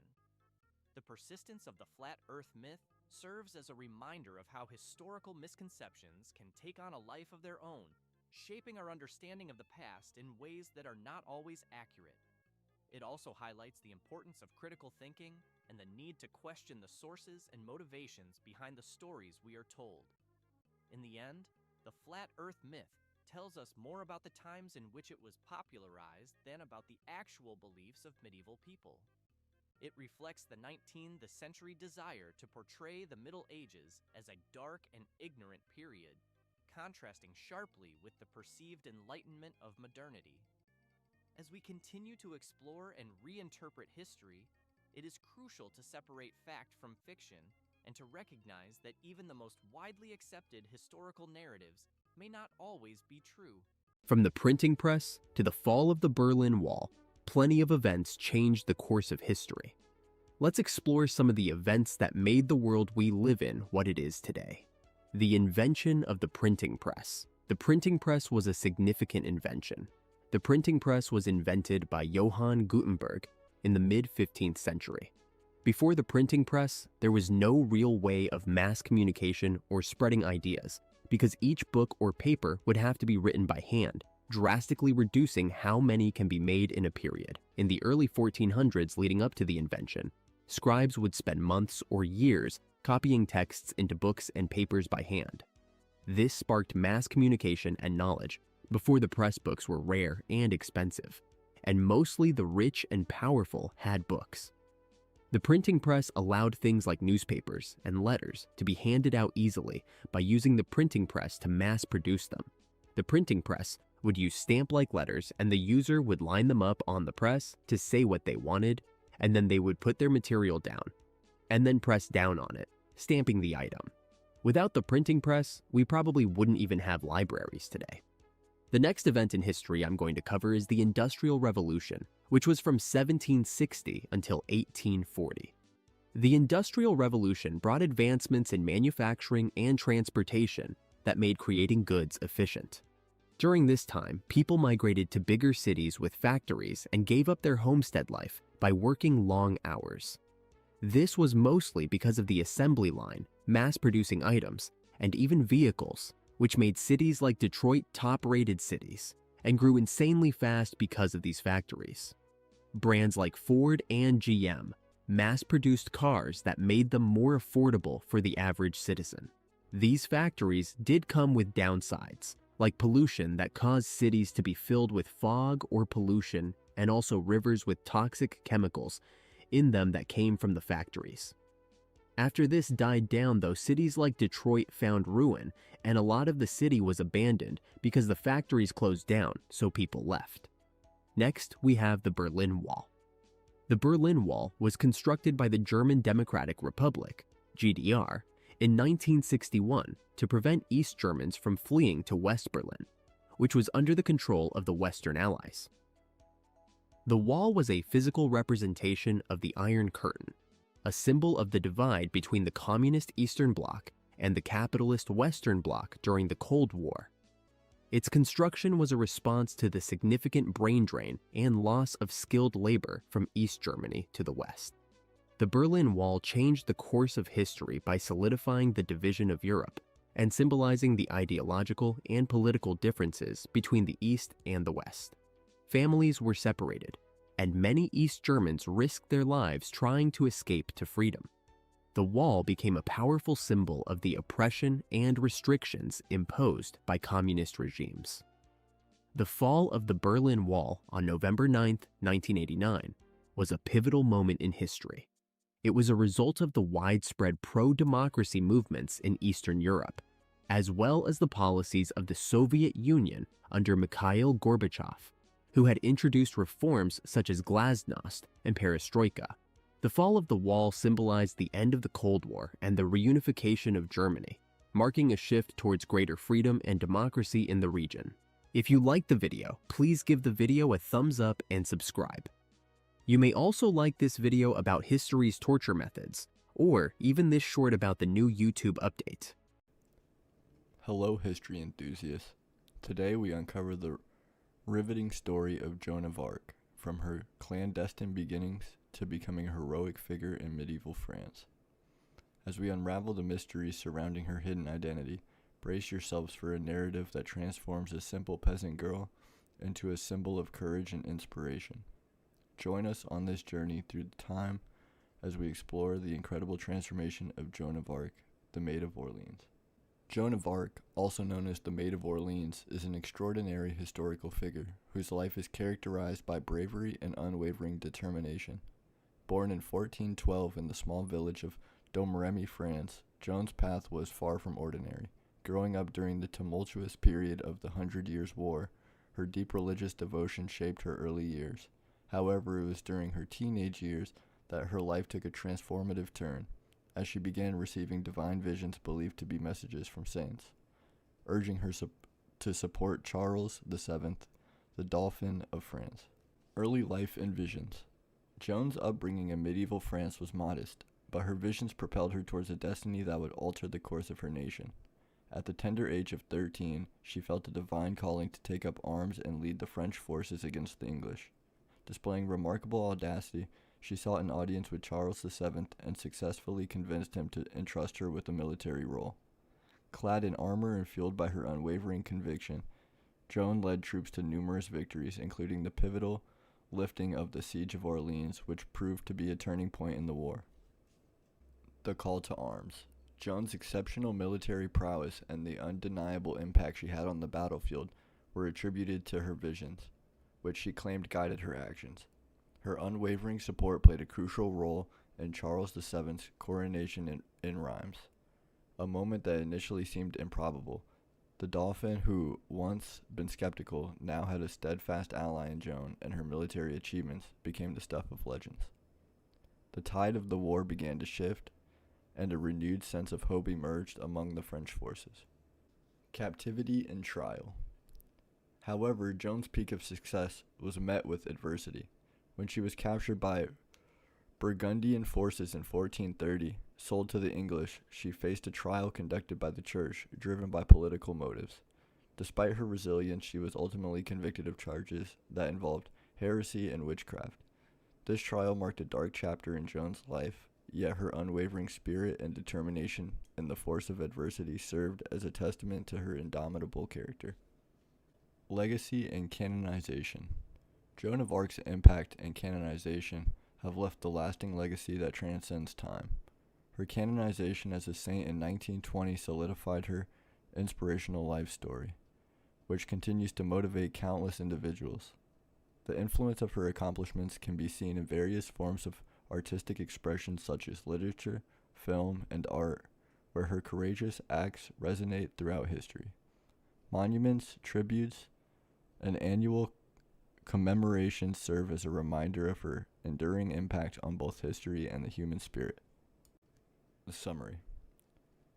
The persistence of the flat Earth myth serves as a reminder of how historical misconceptions can take on a life of their own, shaping our understanding of the past in ways that are not always accurate. It also highlights the importance of critical thinking and the need to question the sources and motivations behind the stories we are told. In the end, the flat Earth myth tells us more about the times in which it was popularized than about the actual beliefs of medieval people. It reflects the 19th century desire to portray the Middle Ages as a dark and ignorant period, contrasting sharply with the perceived enlightenment of modernity. As we continue to explore and reinterpret history, it is crucial to separate fact from fiction and to recognize that even the most widely accepted historical narratives may not always be true. From the printing press to the fall of the Berlin Wall, plenty of events changed the course of history. Let's explore some of the events that made the world we live in what it is today. The invention of the printing press. The printing press was a significant invention. The printing press was invented by Johann Gutenberg in the mid-15th century. Before the printing press, there was no real way of mass communication or spreading ideas, because each book or paper would have to be written by hand, drastically reducing how many can be made in a period. In the early 1400s leading up to the invention, scribes would spend months or years copying texts into books and papers by hand. This sparked mass communication and knowledge before the press books were rare and expensive, and mostly the rich and powerful had books. The printing press allowed things like newspapers and letters to be handed out easily by using the printing press to mass produce them. The printing press would use stamp-like letters, and the user would line them up on the press to say what they wanted, and then they would put their material down, and then press down on it, stamping the item. Without the printing press, we probably wouldn't even have libraries today. The next event in history I'm going to cover is the Industrial Revolution, which was from 1760 until 1840. The Industrial Revolution brought advancements in manufacturing and transportation that made creating goods efficient. During this time, people migrated to bigger cities with factories and gave up their homestead life by working long hours. This was mostly because of the assembly line, mass-producing items, and even vehicles, which made cities like Detroit top-rated cities and grew insanely fast because of these factories. Brands like Ford and GM mass-produced cars that made them more affordable for the average citizen. These factories did come with downsides, like pollution that caused cities to be filled with fog or pollution, and also rivers with toxic chemicals in them that came from the factories. After this died down though, cities like Detroit found ruin, and a lot of the city was abandoned because the factories closed down, so people left. Next, we have the Berlin Wall. The Berlin Wall was constructed by the German Democratic Republic, GDR, in 1961 to prevent East Germans from fleeing to West Berlin, which was under the control of the Western Allies. The wall was a physical representation of the Iron Curtain, a symbol of the divide between the Communist Eastern Bloc and the capitalist Western Bloc during the Cold War. Its construction was a response to the significant brain drain and loss of skilled labor from East Germany to the West. The Berlin Wall changed the course of history by solidifying the division of Europe and symbolizing the ideological and political differences between the East and the West. Families were separated, and many East Germans risked their lives trying to escape to freedom. The wall became a powerful symbol of the oppression and restrictions imposed by communist regimes. The fall of the Berlin Wall on November 9, 1989, was a pivotal moment in history. It was a result of the widespread pro-democracy movements in Eastern Europe, as well as the policies of the Soviet Union under Mikhail Gorbachev, who had introduced reforms such as glasnost and perestroika. The fall of the wall symbolized the end of the Cold War and the reunification of Germany, marking a shift towards greater freedom and democracy in the region. If you liked the video, please give the video a thumbs up and subscribe. You may also like this video about history's torture methods, or even this short about the new YouTube update. Hello, history enthusiasts. Today we uncover the riveting story of Joan of Arc, from her clandestine beginnings to becoming a heroic figure in medieval France. As we unravel the mysteries surrounding her hidden identity, brace yourselves for a narrative that transforms a simple peasant girl into a symbol of courage and inspiration. Join us on this journey through time as we explore the incredible transformation of Joan of Arc, the Maid of Orleans. Joan of Arc, also known as the Maid of Orleans, is an extraordinary historical figure whose life is characterized by bravery and unwavering determination. Born in 1412 in the small village of Domremy, France, Joan's path was far from ordinary. Growing up during the tumultuous period of the 100 Years' War, her deep religious devotion shaped her early years. However, it was during her teenage years that her life took a transformative turn, as she began receiving divine visions believed to be messages from saints, urging her to support Charles VII, the Dauphin of France. Early life and visions. Joan's upbringing in medieval France was modest, but her visions propelled her towards a destiny that would alter the course of her nation. At the tender age of 13, she felt a divine calling to take up arms and lead the French forces against the English. Displaying remarkable audacity, she sought an audience with Charles VII and successfully convinced him to entrust her with a military role. Clad in armor and fueled by her unwavering conviction, Joan led troops to numerous victories, including the pivotal lifting of the Siege of Orleans, which proved to be a turning point in the war. The call to arms. Joan's exceptional military prowess and the undeniable impact she had on the battlefield were attributed to her visions, which she claimed guided her actions. Her unwavering support played a crucial role in Charles VII's coronation in Reims, a moment that initially seemed improbable. The Dauphin, who once been skeptical, now had a steadfast ally in Joan, and her military achievements became the stuff of legends. The tide of the war began to shift, and a renewed sense of hope emerged among the French forces. Captivity and trial. However, Joan's peak of success was met with adversity. When she was captured by Burgundian forces in 1430, sold to the English, she faced a trial conducted by the church, driven by political motives. Despite her resilience, she was ultimately convicted of charges that involved heresy and witchcraft. This trial marked a dark chapter in Joan's life, yet her unwavering spirit and determination in the force of adversity served as a testament to her indomitable character. Legacy and canonization. Joan of Arc's impact and canonization have left a lasting legacy that transcends time. Her canonization as a saint in 1920 solidified her inspirational life story, which continues to motivate countless individuals. The influence of her accomplishments can be seen in various forms of artistic expression such as literature, film, and art, where her courageous acts resonate throughout history. Monuments, tributes, and annual commemorations serve as a reminder of her enduring impact on both history and the human spirit. The summary.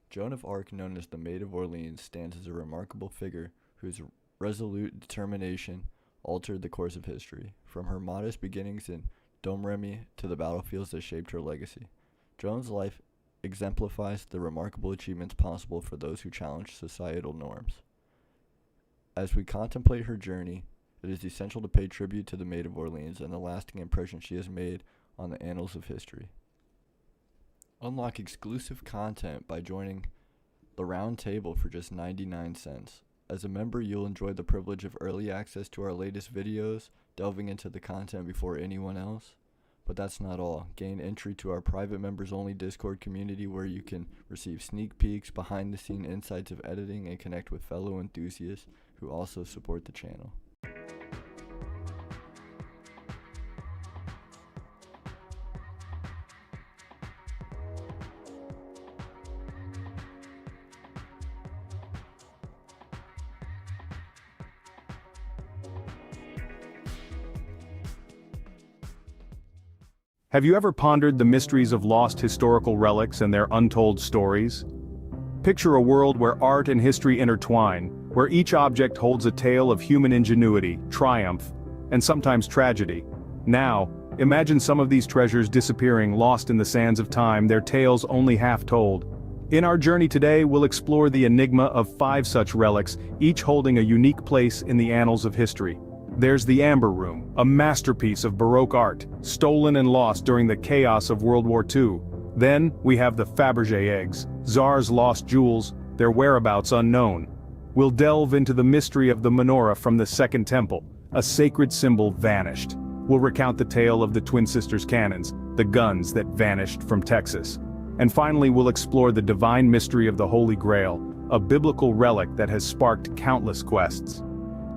Joan of Arc, known as the Maid of Orleans, stands as a remarkable figure whose resolute determination altered the course of history. From her modest beginnings in Domremy to the battlefields that shaped her legacy, Joan's life exemplifies the remarkable achievements possible for those who challenge societal norms. As we contemplate her journey, it is essential to pay tribute to the Maid of Orleans and the lasting impression she has made on the annals of history. Unlock exclusive content by joining the Round Table for just 99 cents. As a member, you'll enjoy the privilege of early access to our latest videos, delving into the content before anyone else. But that's not all. Gain entry to our private members-only Discord community where you can receive sneak peeks, behind-the-scene insights of editing, and connect with fellow enthusiasts who also support the channel. Have you ever pondered the mysteries of lost historical relics and their untold stories? Picture a world where art and history intertwine, where each object holds a tale of human ingenuity, triumph, and sometimes tragedy. Now, imagine some of these treasures disappearing, lost in the sands of time, their tales only half told. In our journey today, we'll explore the enigma of 5 such relics, each holding a unique place in the annals of history. There's the Amber Room, a masterpiece of Baroque art, stolen and lost during the chaos of World War II. Then, we have the Fabergé eggs, Tsar's lost jewels, their whereabouts unknown. We'll delve into the mystery of the menorah from the Second Temple, a sacred symbol vanished. We'll recount the tale of the Twin Sisters cannons, the guns that vanished from Texas. And finally, we'll explore the divine mystery of the Holy Grail, a biblical relic that has sparked countless quests.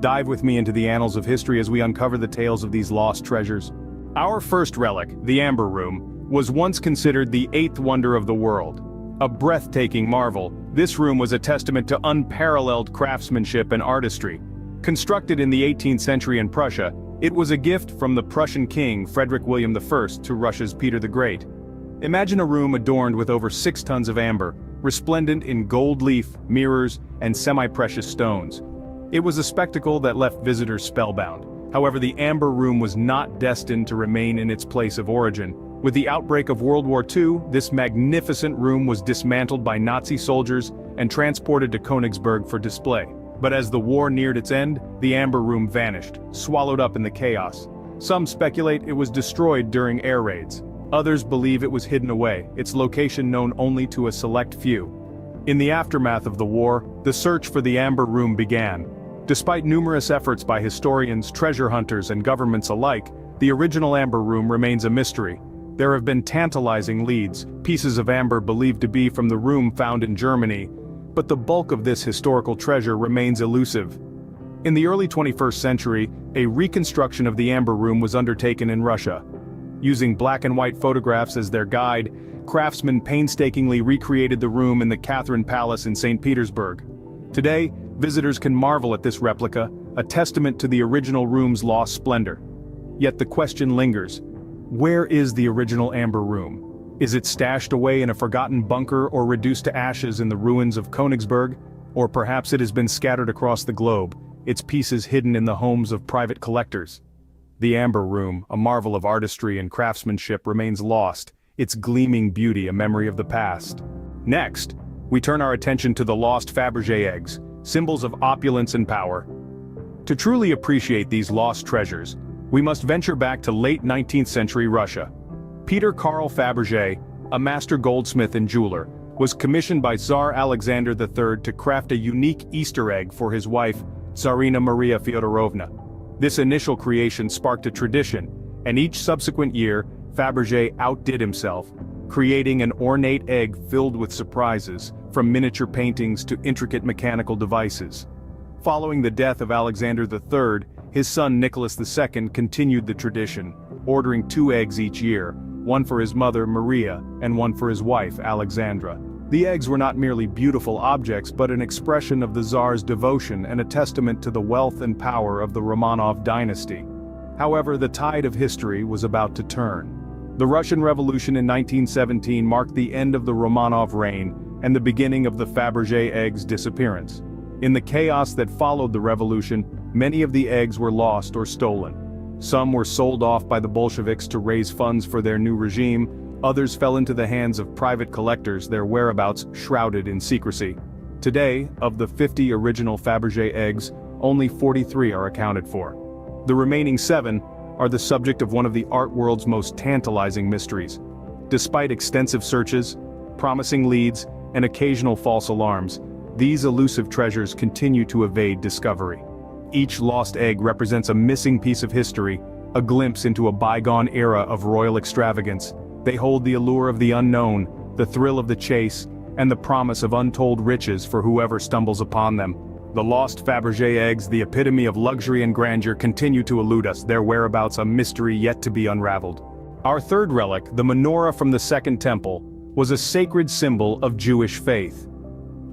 Dive with me into the annals of history as we uncover the tales of these lost treasures. Our first relic, the Amber Room, was once considered the 8th wonder of the world. A breathtaking marvel, this room was a testament to unparalleled craftsmanship and artistry. Constructed in the 18th century in Prussia, it was a gift from the Prussian king Frederick William I to Russia's Peter the Great. Imagine a room adorned with over 6 tons of amber, resplendent in gold leaf, mirrors, and semi-precious stones. It was a spectacle that left visitors spellbound. However, the Amber Room was not destined to remain in its place of origin. With the outbreak of World War II, this magnificent room was dismantled by Nazi soldiers and transported to Königsberg for display. But as the war neared its end, the Amber Room vanished, swallowed up in the chaos. Some speculate it was destroyed during air raids. Others believe it was hidden away, its location known only to a select few. In the aftermath of the war, the search for the Amber Room began. Despite numerous efforts by historians, treasure hunters, and governments alike, the original Amber Room remains a mystery. There have been tantalizing leads, pieces of amber believed to be from the room found in Germany, but the bulk of this historical treasure remains elusive. In the early 21st century, a reconstruction of the Amber Room was undertaken in Russia. Using black and white photographs as their guide, craftsmen painstakingly recreated the room in the Catherine Palace in St. Petersburg. Today, visitors can marvel at this replica, a testament to the original room's lost splendor. Yet the question lingers. Where is the original Amber Room? Is it stashed away in a forgotten bunker or reduced to ashes in the ruins of Königsberg? Or perhaps it has been scattered across the globe, its pieces hidden in the homes of private collectors. The Amber Room, a marvel of artistry and craftsmanship, remains lost, its gleaming beauty a memory of the past. Next, we turn our attention to the lost Fabergé eggs, symbols of opulence and power. To truly appreciate these lost treasures, we must venture back to late 19th century Russia. Peter Karl Fabergé, a master goldsmith and jeweler, was commissioned by Tsar Alexander III to craft a unique Easter egg for his wife, Tsarina Maria Fyodorovna. This initial creation sparked a tradition, and each subsequent year, Fabergé outdid himself, creating an ornate egg filled with surprises, from miniature paintings to intricate mechanical devices. Following the death of Alexander III, his son Nicholas II continued the tradition, ordering 2 eggs each year, one for his mother Maria and one for his wife Alexandra. The eggs were not merely beautiful objects but an expression of the Tsar's devotion and a testament to the wealth and power of the Romanov dynasty. However, the tide of history was about to turn. The Russian Revolution in 1917 marked the end of the Romanov reign and the beginning of the Fabergé eggs' disappearance. In the chaos that followed the revolution, many of the eggs were lost or stolen. Some were sold off by the Bolsheviks to raise funds for their new regime, others fell into the hands of private collectors, their whereabouts shrouded in secrecy. Today, of the 50 original Fabergé eggs, only 43 are accounted for. The remaining 7 are the subject of one of the art world's most tantalizing mysteries. Despite extensive searches, promising leads, and occasional false alarms, these elusive treasures continue to evade discovery. Each lost egg represents a missing piece of history, a glimpse into a bygone era of royal extravagance. They hold the allure of the unknown, the thrill of the chase, and the promise of untold riches for whoever stumbles upon them. The lost Fabergé eggs, the epitome of luxury and grandeur, continue to elude us, their whereabouts a mystery yet to be unraveled. Our third relic, the menorah from the Second Temple, was a sacred symbol of Jewish faith.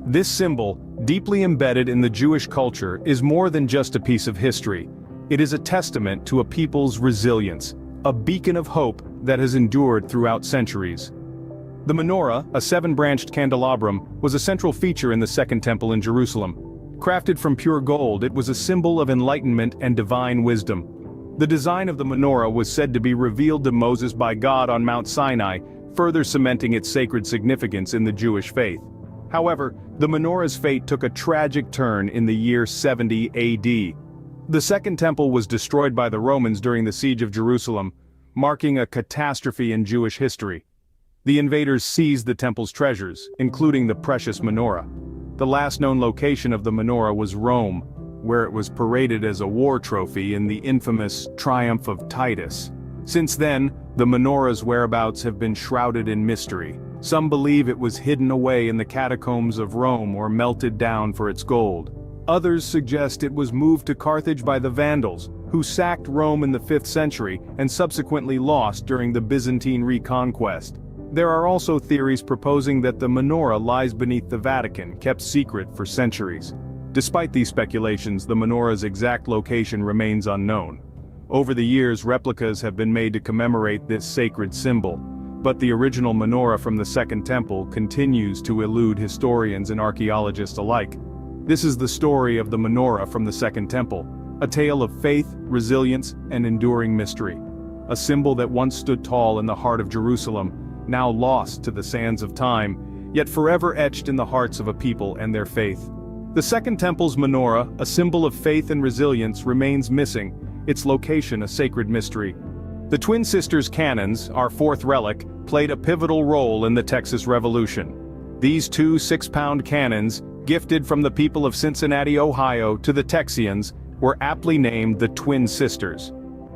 This symbol, deeply embedded in the Jewish culture, is more than just a piece of history. It is a testament to a people's resilience, a beacon of hope that has endured throughout centuries. The menorah, a seven-branched candelabrum, was a central feature in the Second Temple in Jerusalem. Crafted from pure gold, it was a symbol of enlightenment and divine wisdom. The design of the menorah was said to be revealed to Moses by God on Mount Sinai, further cementing its sacred significance in the Jewish faith. However, the menorah's fate took a tragic turn in the year 70 AD. The Second Temple was destroyed by the Romans during the siege of Jerusalem, marking a catastrophe in Jewish history. The invaders seized the temple's treasures, including the precious menorah. The last known location of the menorah was Rome, where it was paraded as a war trophy in the infamous Triumph of Titus. Since then, the menorah's whereabouts have been shrouded in mystery. Some believe it was hidden away in the catacombs of Rome or melted down for its gold. Others suggest it was moved to Carthage by the Vandals, who sacked Rome in the 5th century and subsequently lost during the Byzantine reconquest. There are also theories proposing that the menorah lies beneath the Vatican, kept secret for centuries. Despite these speculations, the menorah's exact location remains unknown. Over the years, replicas have been made to commemorate this sacred symbol, but the original menorah from the Second Temple continues to elude historians and archaeologists alike. This is the story of the menorah from the Second Temple, a tale of faith, resilience, and enduring mystery. A symbol that once stood tall in the heart of Jerusalem, now lost to the sands of time, yet forever etched in the hearts of a people and their faith. The Second Temple's menorah, a symbol of faith and resilience, remains missing, its location a sacred mystery. The Twin Sisters cannons, our fourth relic, played a pivotal role in the Texas Revolution. These two 6-pound cannons, gifted from the people of Cincinnati, Ohio, to the Texians, were aptly named the Twin Sisters.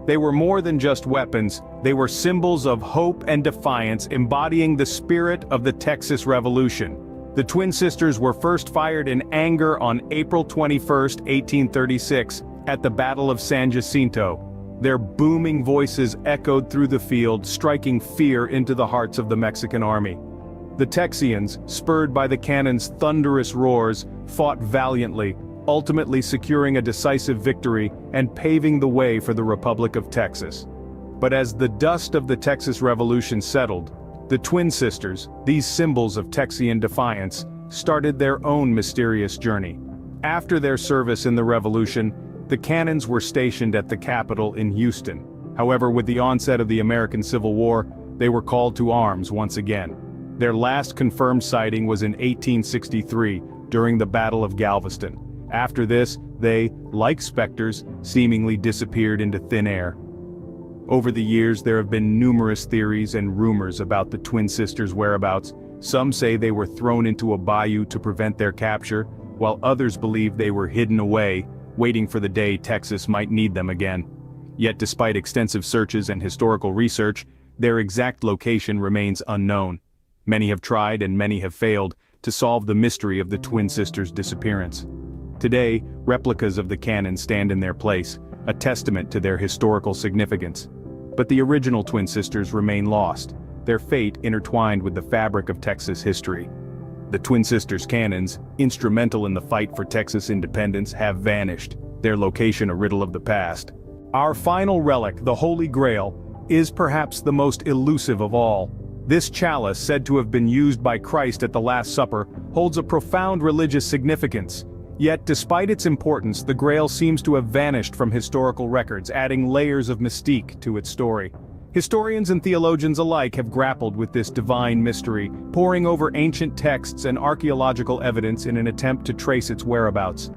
They were more than just weapons, they were symbols of hope and defiance, embodying the spirit of the Texas Revolution. The Twin Sisters were first fired in anger on April 21, 1836, at the Battle of San Jacinto. Their booming voices echoed through the field, striking fear into the hearts of the Mexican army. The Texians, spurred by the cannon's thunderous roars, fought valiantly, ultimately securing a decisive victory and paving the way for the Republic of Texas. But as the dust of the Texas Revolution settled, the Twin Sisters, these symbols of Texian defiance, started their own mysterious journey. After their service in the Revolution, the cannons were stationed at the Capitol in Houston. However, with the onset of the American Civil War, they were called to arms once again. Their last confirmed sighting was in 1863, during the Battle of Galveston. After this, they, like specters, seemingly disappeared into thin air. Over the years, there have been numerous theories and rumors about the Twin Sisters' whereabouts. Some say they were thrown into a bayou to prevent their capture, while others believe they were hidden away, waiting for the day Texas might need them again. Yet despite extensive searches and historical research, their exact location remains unknown. Many have tried and many have failed to solve the mystery of the Twin Sisters' disappearance. Today, replicas of the cannon stand in their place, a testament to their historical significance. But the original Twin Sisters remain lost, their fate intertwined with the fabric of Texas history. The Twin Sisters cannons, instrumental in the fight for Texas independence, have vanished, their location a riddle of the past. Our final relic, the Holy Grail, is perhaps the most elusive of all. This chalice, said to have been used by Christ at the Last Supper, holds a profound religious significance. Yet, despite its importance, the Grail seems to have vanished from historical records, adding layers of mystique to its story. Historians and theologians alike have grappled with this divine mystery, poring over ancient texts and archaeological evidence in an attempt to trace its whereabouts.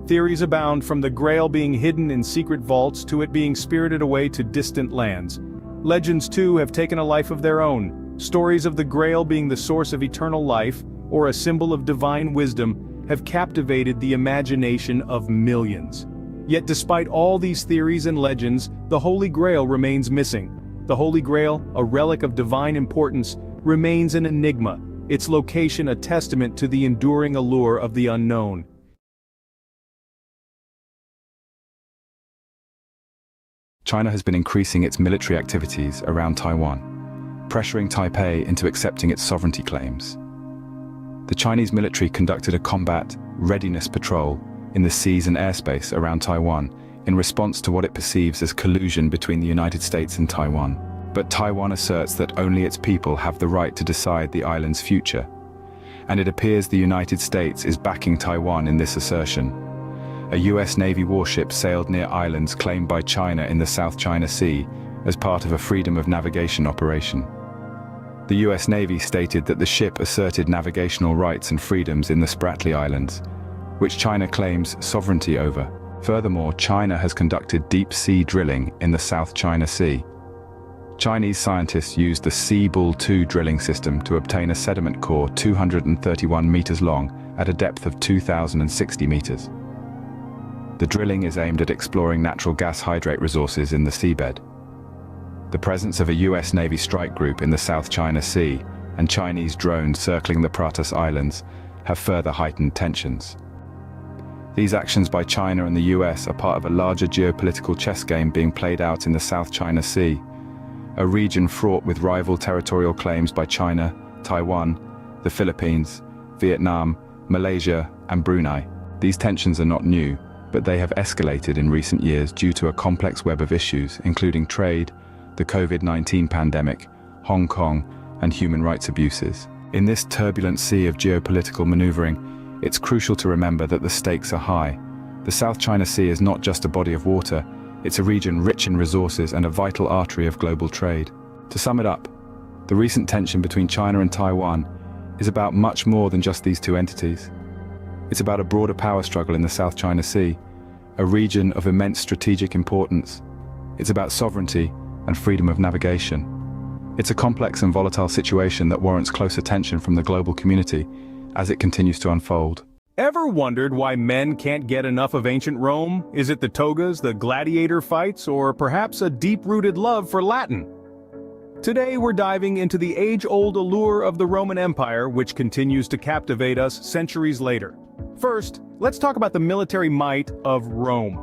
Theories abound, from the Grail being hidden in secret vaults to it being spirited away to distant lands. Legends, too, have taken a life of their own. Stories of the Grail being the source of eternal life, or a symbol of divine wisdom, have captivated the imagination of millions. Yet despite all these theories and legends, the Holy Grail remains missing. The Holy Grail, a relic of divine importance, remains an enigma, its location a testament to the enduring allure of the unknown. China has been increasing its military activities around Taiwan, pressuring Taipei into accepting its sovereignty claims. The Chinese military conducted a combat readiness patrol in the seas and airspace around Taiwan in response to what it perceives as collusion between the United States and Taiwan. But Taiwan asserts that only its people have the right to decide the island's future. And it appears the United States is backing Taiwan in this assertion. A US Navy warship sailed near islands claimed by China in the South China Sea as part of a freedom of navigation operation. The US Navy stated that the ship asserted navigational rights and freedoms in the Spratly Islands, which China claims sovereignty over. Furthermore, China has conducted deep-sea drilling in the South China Sea. Chinese scientists used the Seabull 2 drilling system to obtain a sediment core 231 meters long at a depth of 2,060 meters. The drilling is aimed at exploring natural gas hydrate resources in the seabed. The presence of a US Navy strike group in the South China Sea and Chinese drones circling the Pratas Islands have further heightened tensions. These actions by China and the US are part of a larger geopolitical chess game being played out in the South China Sea, a region fraught with rival territorial claims by China, Taiwan, the Philippines, Vietnam, Malaysia, and Brunei. These tensions are not new, but they have escalated in recent years due to a complex web of issues, including trade, the COVID-19 pandemic, Hong Kong, and human rights abuses. In this turbulent sea of geopolitical maneuvering, it's crucial to remember that the stakes are high. The South China Sea is not just a body of water, it's a region rich in resources and a vital artery of global trade. To sum it up, the recent tension between China and Taiwan is about much more than just these two entities. It's about a broader power struggle in the South China Sea, a region of immense strategic importance. It's about sovereignty and freedom of navigation. It's a complex and volatile situation that warrants close attention from the global community as it continues to unfold. Ever wondered why men can't get enough of ancient Rome? Is it the togas, the gladiator fights, or perhaps a deep-rooted love for Latin? Today we're diving into the age-old allure of the Roman Empire, which continues to captivate us centuries later. First, let's talk about the military might of Rome.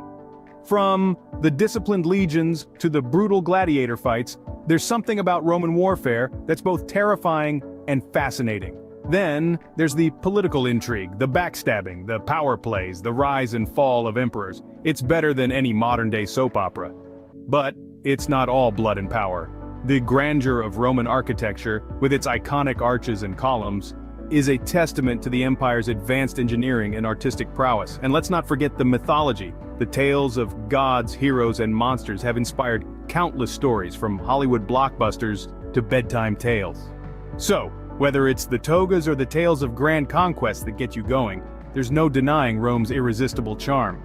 From the disciplined legions to the brutal gladiator fights, there's something about Roman warfare that's both terrifying and fascinating. Then, there's the political intrigue, the backstabbing, the power plays, the rise and fall of emperors. It's better than any modern-day soap opera. But it's not all blood and power. The grandeur of Roman architecture, with its iconic arches and columns, is a testament to the empire's advanced engineering and artistic prowess. And let's not forget the mythology. The tales of gods, heroes, and monsters have inspired countless stories, from Hollywood blockbusters to bedtime tales. So, whether it's the togas or the tales of grand conquest that get you going, there's no denying Rome's irresistible charm.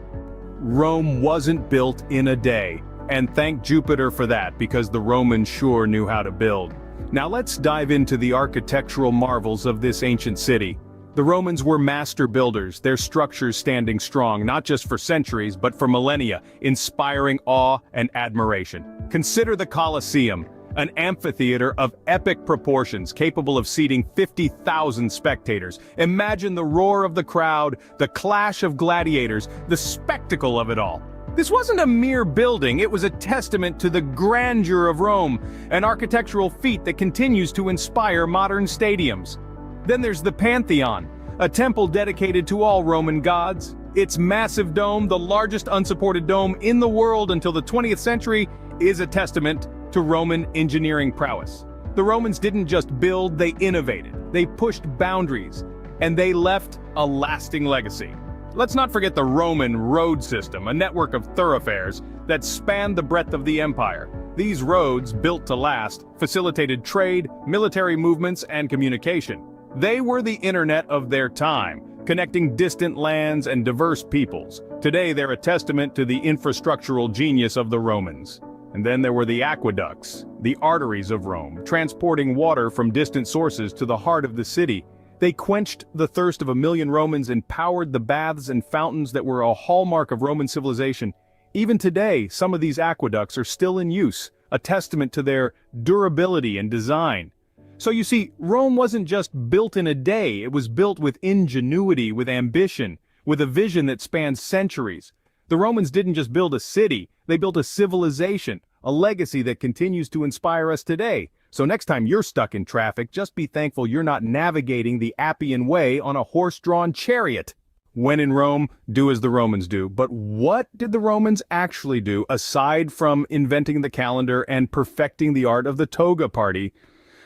Rome wasn't built in a day, and thank Jupiter for that, because the Romans sure knew how to build. Now let's dive into the architectural marvels of this ancient city. The Romans were master builders, their structures standing strong, not just for centuries, but for millennia, inspiring awe and admiration. Consider the Colosseum, an amphitheater of epic proportions capable of seating 50,000 spectators. Imagine the roar of the crowd, the clash of gladiators, the spectacle of it all. This wasn't a mere building, it was a testament to the grandeur of Rome, an architectural feat that continues to inspire modern stadiums. Then there's the Pantheon, a temple dedicated to all Roman gods. Its massive dome, the largest unsupported dome in the world until the 20th century, is a testament to Roman engineering prowess. The Romans didn't just build, they innovated. They pushed boundaries, and they left a lasting legacy. Let's not forget the Roman road system, a network of thoroughfares that spanned the breadth of the empire. These roads, built to last, facilitated trade, military movements, and communication. They were the internet of their time, connecting distant lands and diverse peoples. Today, they're a testament to the infrastructural genius of the Romans. And then there were the aqueducts, the arteries of Rome, transporting water from distant sources to the heart of the city. They quenched the thirst of a million Romans and powered the baths and fountains that were a hallmark of Roman civilization. Even today, some of these aqueducts are still in use, a testament to their durability and design. So you see, Rome wasn't just built in a day, it was built with ingenuity, with ambition, with a vision that spans centuries. The Romans didn't just build a city, they built a civilization, a legacy that continues to inspire us today. So next time you're stuck in traffic, just be thankful you're not navigating the Appian Way on a horse-drawn chariot. when in Rome, do as the Romans do. But what did the Romans actually do, aside from inventing the calendar and perfecting the art of the toga party?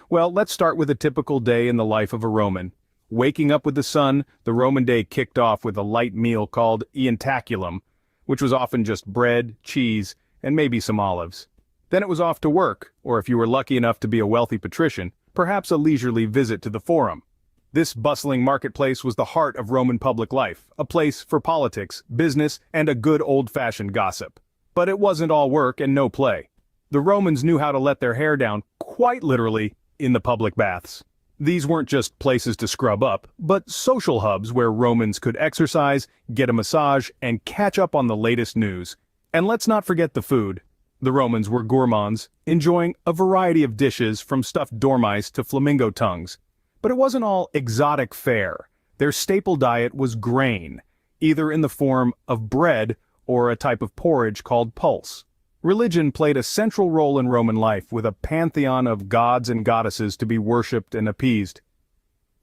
Well, let's start with a typical day in the life of a Roman. Waking up with the sun, the Roman day kicked off with a light meal called ientaculum, which was often just bread, cheese, and maybe some olives. Then it was off to work, or if you were lucky enough to be a wealthy patrician, perhaps a leisurely visit to the forum. This bustling marketplace was the heart of Roman public life, a place for politics, business, and a good old-fashioned gossip. But it wasn't all work and no play. The Romans knew how to let their hair down, quite literally, in the public baths. These weren't just places to scrub up, but social hubs where Romans could exercise, get a massage, and catch up on the latest news. And let's not forget the food. The Romans were gourmands, enjoying a variety of dishes from stuffed dormice to flamingo tongues. But it wasn't all exotic fare. Their staple diet was grain, either in the form of bread or a type of porridge called pulse. Religion played a central role in Roman life, with a pantheon of gods and goddesses to be worshipped and appeased.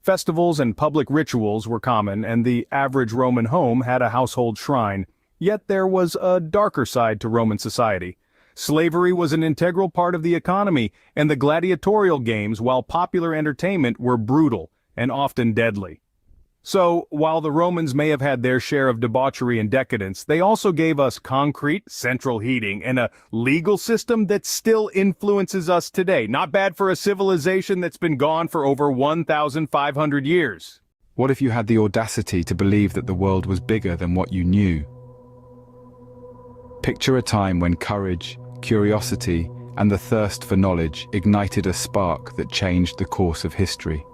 Festivals and public rituals were common, and the average Roman home had a household shrine. Yet there was a darker side to Roman society. Slavery was an integral part of the economy, and the gladiatorial games, while popular entertainment, were brutal and often deadly. So, while the Romans may have had their share of debauchery and decadence, they also gave us concrete, central heating, and a legal system that still influences us today. Not bad for a civilization that's been gone for over 1,500 years. What if you had the audacity to believe that the world was bigger than what you knew? Picture a time when courage, curiosity, and the thirst for knowledge ignited a spark that changed the course of history.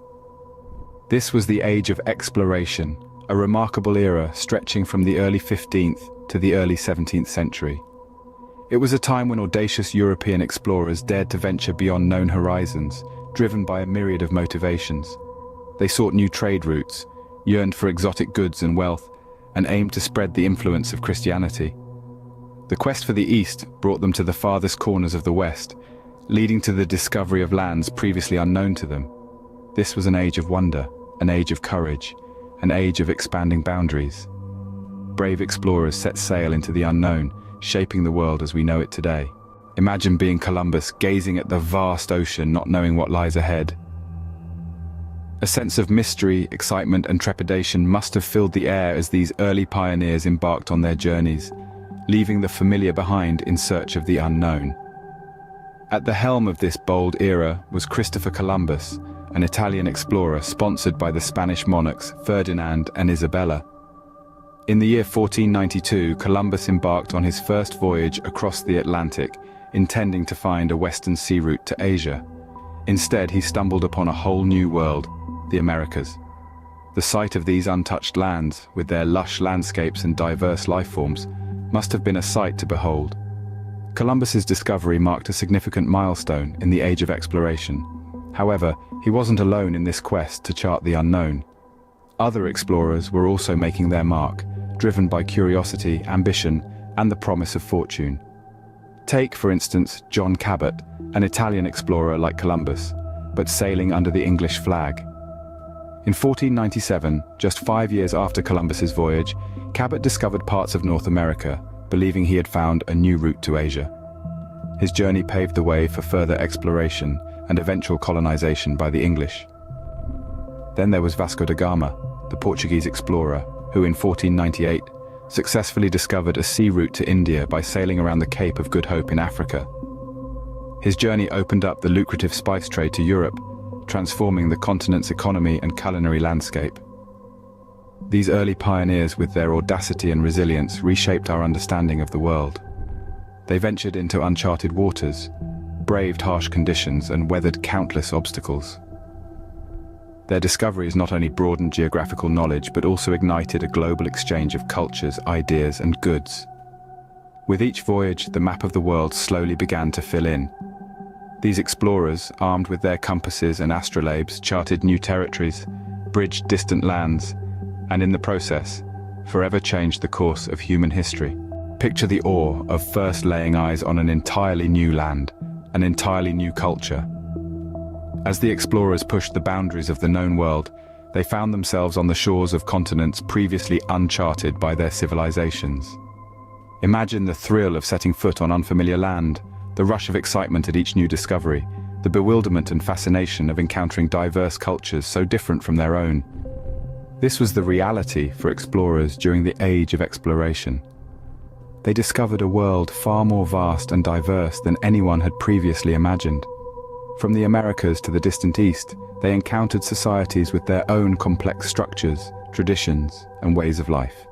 This was the age of exploration, a remarkable era stretching from the early 15th to the early 17th century. It was a time when audacious European explorers dared to venture beyond known horizons, driven by a myriad of motivations. They sought new trade routes, yearned for exotic goods and wealth, and aimed to spread the influence of Christianity. The quest for the East brought them to the farthest corners of the West, leading to the discovery of lands previously unknown to them. This was an age of wonder, an age of courage, an age of expanding boundaries. Brave explorers set sail into the unknown, shaping the world as we know it today. Imagine being Columbus, gazing at the vast ocean, not knowing what lies ahead. A sense of mystery, excitement, and trepidation must have filled the air as these early pioneers embarked on their journeys, leaving the familiar behind in search of the unknown. At the helm of this bold era was Christopher Columbus, an Italian explorer sponsored by the Spanish monarchs Ferdinand and Isabella. In the year 1492, Columbus embarked on his first voyage across the Atlantic, intending to find a western sea route to Asia. Instead, he stumbled upon a whole new world, the Americas. The sight of these untouched lands, with their lush landscapes and diverse life forms, must have been a sight to behold. Columbus's discovery marked a significant milestone in the age of exploration. However, he wasn't alone in this quest to chart the unknown. Other explorers were also making their mark, driven by curiosity, ambition, and the promise of fortune. Take, for instance, John Cabot, an Italian explorer like Columbus, but sailing under the English flag. In 1497, just 5 years after Columbus's voyage, Cabot discovered parts of North America, believing he had found a new route to Asia. His journey paved the way for further exploration and eventual colonization by the English. Then there was Vasco da Gama, the Portuguese explorer, who in 1498 successfully discovered a sea route to India by sailing around the Cape of Good Hope in Africa. His journey opened up the lucrative spice trade to Europe, transforming the continent's economy and culinary landscape. These early pioneers, with their audacity and resilience, reshaped our understanding of the world. They ventured into uncharted waters, braved harsh conditions, and weathered countless obstacles. Their discoveries not only broadened geographical knowledge, but also ignited a global exchange of cultures, ideas, and goods. With each voyage, the map of the world slowly began to fill in. These explorers, armed with their compasses and astrolabes, charted new territories, bridged distant lands, and in the process, forever changed the course of human history. Picture the awe of first laying eyes on an entirely new land, an entirely new culture. As the explorers pushed the boundaries of the known world, They found themselves on the shores of continents previously uncharted by their civilizations. Imagine the thrill of setting foot on unfamiliar land, the rush of excitement at each new discovery, the bewilderment and fascination of encountering diverse cultures so different from their own. This was the reality for explorers during the Age of Exploration. They discovered a world far more vast and diverse than anyone had previously imagined. From the Americas to the distant East, they encountered societies with their own complex structures, traditions, and ways of life.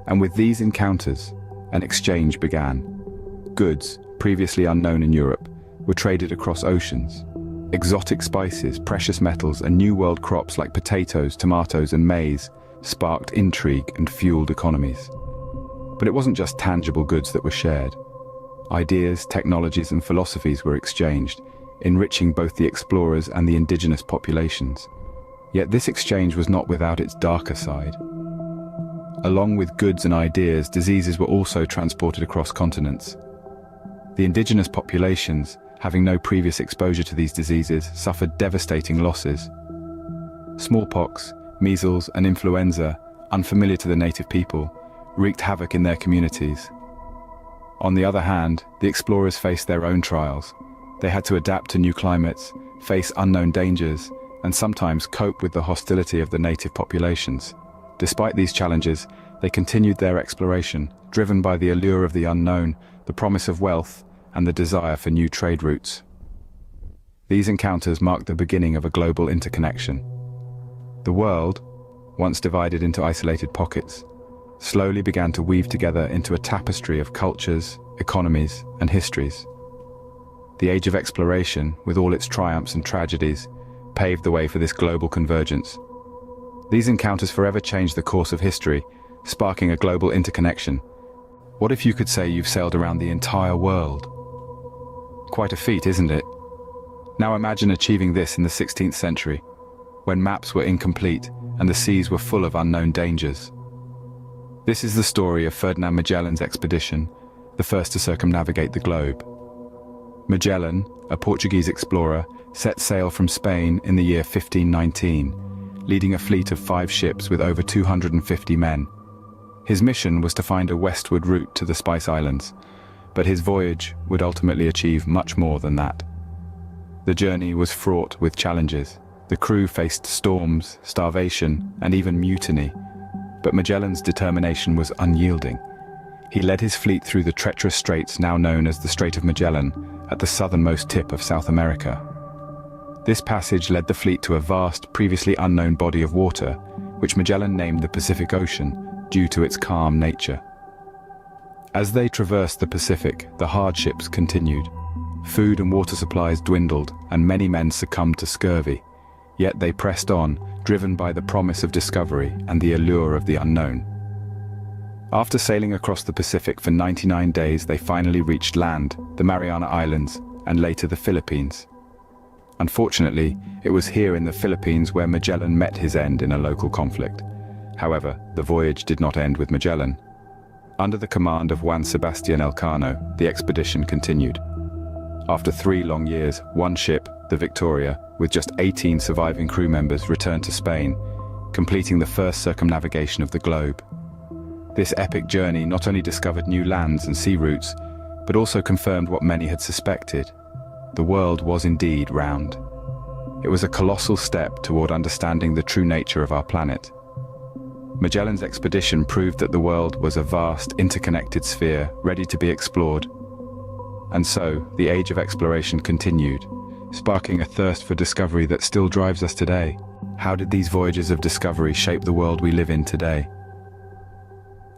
And with these encounters, an exchange began. Goods, previously unknown in Europe, were traded across oceans. Exotic spices, precious metals, and New World crops like potatoes, tomatoes, and maize sparked intrigue and fueled economies. But it wasn't just tangible goods that were shared. Ideas, technologies, and philosophies were exchanged, enriching both the explorers and the indigenous populations. Yet this exchange was not without its darker side. Along with goods and ideas, diseases were also transported across continents. The indigenous populations, having no previous exposure to these diseases, suffered devastating losses. Smallpox, measles, and influenza, unfamiliar to the native people, wreaked havoc in their communities. On the other hand, the explorers faced their own trials. They had to adapt to new climates, face unknown dangers, and sometimes cope with the hostility of the native populations. Despite these challenges, they continued their exploration, driven by the allure of the unknown, the promise of wealth, and the desire for new trade routes. These encounters marked the beginning of a global interconnection. The world, once divided into isolated pockets, slowly began to weave together into a tapestry of cultures, economies, and histories. The Age of Exploration, with all its triumphs and tragedies, paved the way for this global convergence. These encounters forever changed the course of history, sparking a global interconnection. What if you could say you've sailed around the entire world? Quite a feat, isn't it? Now imagine achieving this in the 16th century, when maps were incomplete and the seas were full of unknown dangers. This is the story of Ferdinand Magellan's expedition, the first to circumnavigate the globe. Magellan, a Portuguese explorer, set sail from Spain in the year 1519, leading a fleet of 5 ships with over 250 men. His mission was to find a westward route to the Spice Islands, but his voyage would ultimately achieve much more than that. The journey was fraught with challenges. The crew faced storms, starvation, and even mutiny, but Magellan's determination was unyielding. He led his fleet through the treacherous straits now known as the Strait of Magellan, at the southernmost tip of South America. This passage led the fleet to a vast, previously unknown body of water, which Magellan named the Pacific Ocean due to its calm nature. As they traversed the Pacific, the hardships continued. Food and water supplies dwindled, and many men succumbed to scurvy. Yet they pressed on, driven by the promise of discovery and the allure of the unknown. After sailing across the Pacific for 99 days, they finally reached land, the Mariana Islands, and later the Philippines. Unfortunately, it was here in the Philippines where Magellan met his end in a local conflict. However, the voyage did not end with Magellan. Under the command of Juan Sebastián Elcano, the expedition continued. After 3 long years, one ship, the Victoria, with just 18 surviving crew members, returned to Spain, completing the first circumnavigation of the globe. This epic journey not only discovered new lands and sea routes, but also confirmed what many had suspected. The world was indeed round. It was a colossal step toward understanding the true nature of our planet. Magellan's expedition proved that the world was a vast, interconnected sphere, ready to be explored. And so, the Age of Exploration continued, sparking a thirst for discovery that still drives us today. How did these voyages of discovery shape the world we live in today?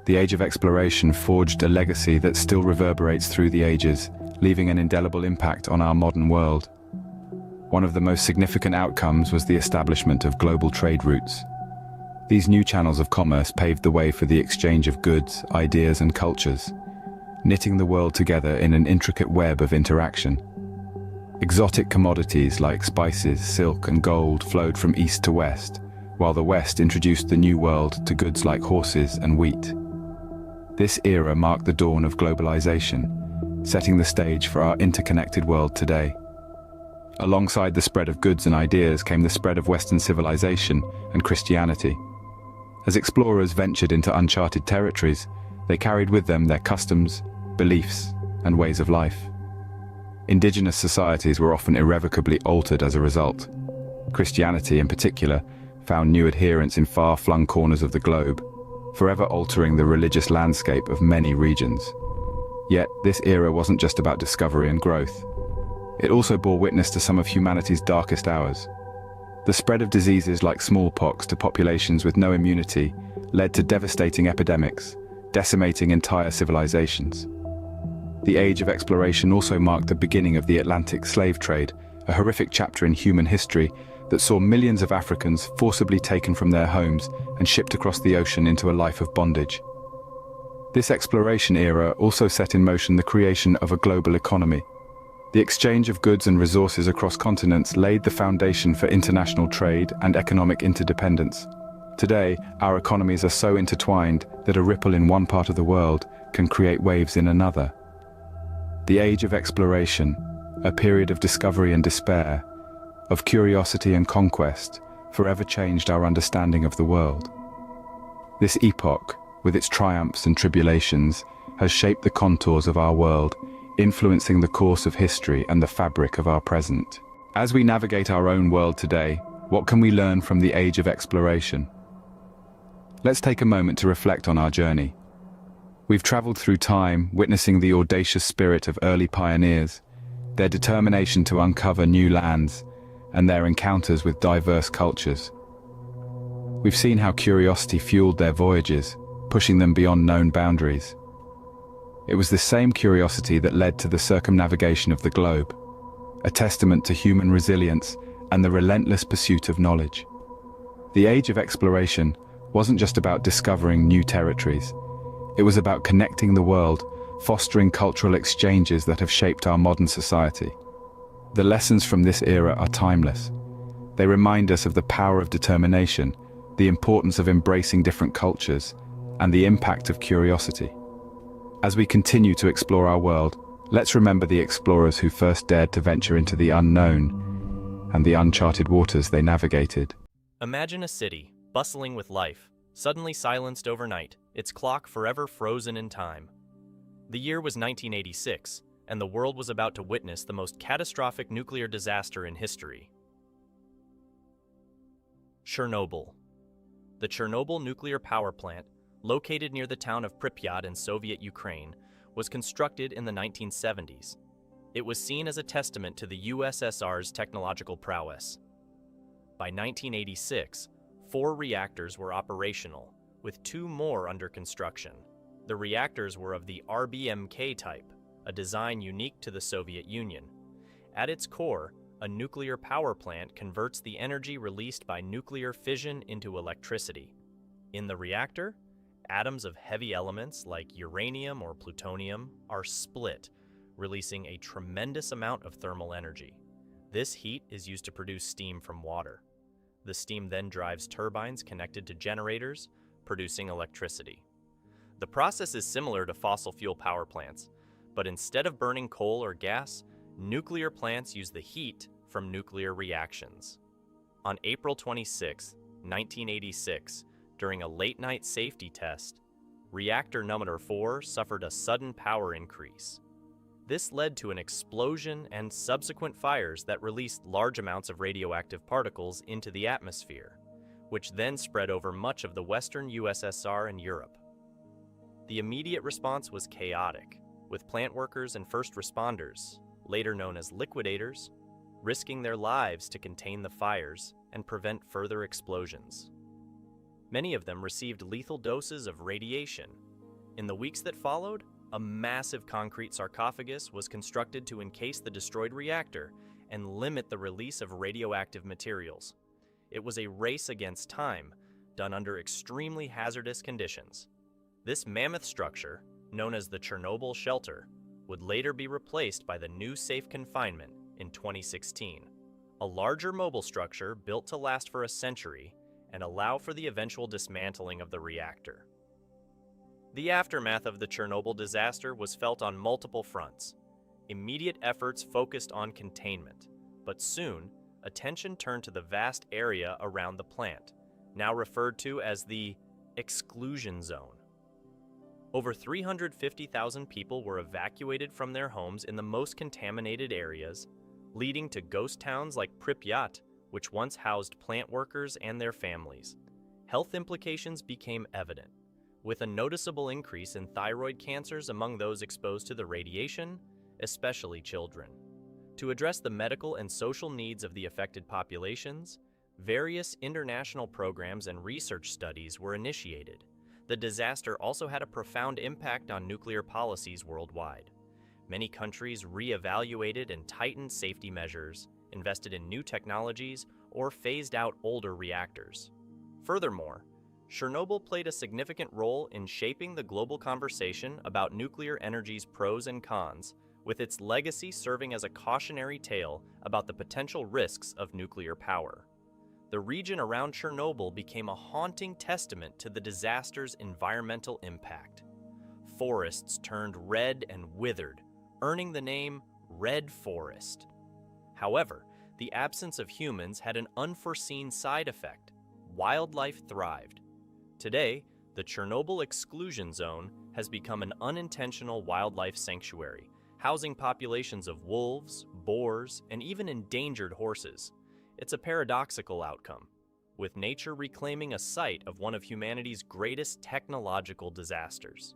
The Age of Exploration forged a legacy that still reverberates through the ages, leaving an indelible impact on our modern world. One of the most significant outcomes was the establishment of global trade routes. These new channels of commerce paved the way for the exchange of goods, ideas, and cultures, knitting the world together in an intricate web of interaction. Exotic commodities like spices, silk, and gold flowed from east to west, while the West introduced the New World to goods like horses and wheat. This era marked the dawn of globalization, setting the stage for our interconnected world today. Alongside the spread of goods and ideas came the spread of Western civilization and Christianity. As explorers ventured into uncharted territories, they carried with them their customs, beliefs, and ways of life. Indigenous societies were often irrevocably altered as a result. Christianity, in particular, found new adherents in far-flung corners of the globe, forever altering the religious landscape of many regions. Yet, this era wasn't just about discovery and growth. It also bore witness to some of humanity's darkest hours. The spread of diseases like smallpox to populations with no immunity led to devastating epidemics, decimating entire civilizations. The Age of Exploration also marked the beginning of the Atlantic slave trade, a horrific chapter in human history that saw millions of Africans forcibly taken from their homes and shipped across the ocean into a life of bondage. This exploration era also set in motion the creation of a global economy. The exchange of goods and resources across continents laid the foundation for international trade and economic interdependence. Today, our economies are so intertwined that a ripple in one part of the world can create waves in another. The Age of Exploration, a period of discovery and despair, of curiosity and conquest, forever changed our understanding of the world. This epoch, with its triumphs and tribulations, has shaped the contours of our world, influencing the course of history and the fabric of our present. As we navigate our own world today, what can we learn from the Age of Exploration? Let's take a moment to reflect on our journey. We've traveled through time, witnessing the audacious spirit of early pioneers, their determination to uncover new lands, and their encounters with diverse cultures. We've seen how curiosity fueled their voyages, pushing them beyond known boundaries. It was this same curiosity that led to the circumnavigation of the globe, a testament to human resilience and the relentless pursuit of knowledge. The Age of Exploration wasn't just about discovering new territories. It was about connecting the world, fostering cultural exchanges that have shaped our modern society. The lessons from this era are timeless. They remind us of the power of determination, the importance of embracing different cultures, and the impact of curiosity. As we continue to explore our world, let's remember the explorers who first dared to venture into the unknown and the uncharted waters they navigated. Imagine a city, bustling with life, suddenly silenced overnight, its clock forever frozen in time. The year was 1986, and the world was about to witness the most catastrophic nuclear disaster in history. Chernobyl. The Chernobyl nuclear power plant, located near the town of Pripyat in Soviet Ukraine, was constructed in the 1970s. It was seen as a testament to the USSR's technological prowess. By 1986, 4 reactors were operational, with 2 more under construction. The reactors were of the RBMK type, a design unique to the Soviet Union. At its core, a nuclear power plant converts the energy released by nuclear fission into electricity. In the reactor, atoms of heavy elements like uranium or plutonium are split, releasing a tremendous amount of thermal energy. This heat is used to produce steam from water. The steam then drives turbines connected to generators, producing electricity. The process is similar to fossil fuel power plants, but instead of burning coal or gas, nuclear plants use the heat from nuclear reactions. On April 26, 1986, during a late-night safety test, reactor number 4 suffered a sudden power increase. This led to an explosion and subsequent fires that released large amounts of radioactive particles into the atmosphere, which then spread over much of the Western USSR and Europe. The immediate response was chaotic, with plant workers and first responders, later known as liquidators, risking their lives to contain the fires and prevent further explosions. Many of them received lethal doses of radiation. In the weeks that followed, a massive concrete sarcophagus was constructed to encase the destroyed reactor and limit the release of radioactive materials. It was a race against time, done under extremely hazardous conditions. This mammoth structure, known as the Chernobyl shelter, would later be replaced by the new safe confinement in 2016, a larger mobile structure built to last for a century and allow for the eventual dismantling of the reactor. The aftermath of the Chernobyl disaster was felt on multiple fronts. Immediate efforts focused on containment, But soon, attention turned to the vast area around the plant, now referred to as the exclusion zone. Over 350,000 people were evacuated from their homes in the most contaminated areas, leading to ghost towns like Pripyat, which once housed plant workers and their families. Health implications became evident, with a noticeable increase in thyroid cancers among those exposed to the radiation, especially children. To address the medical and social needs of the affected populations, various international programs and research studies were initiated. The disaster also had a profound impact on nuclear policies worldwide. Many countries re-evaluated and tightened safety measures, invested in new technologies, or phased out older reactors. Furthermore, Chernobyl played a significant role in shaping the global conversation about nuclear energy's pros and cons, with its legacy serving as a cautionary tale about the potential risks of nuclear power. The region around Chernobyl became a haunting testament to the disaster's environmental impact. Forests turned red and withered, earning the name Red Forest. However, the absence of humans had an unforeseen side effect. Wildlife thrived. Today, the Chernobyl exclusion zone has become an unintentional wildlife sanctuary, housing populations of wolves, boars, and even endangered horses. It's a paradoxical outcome, with nature reclaiming a site of one of humanity's greatest technological disasters.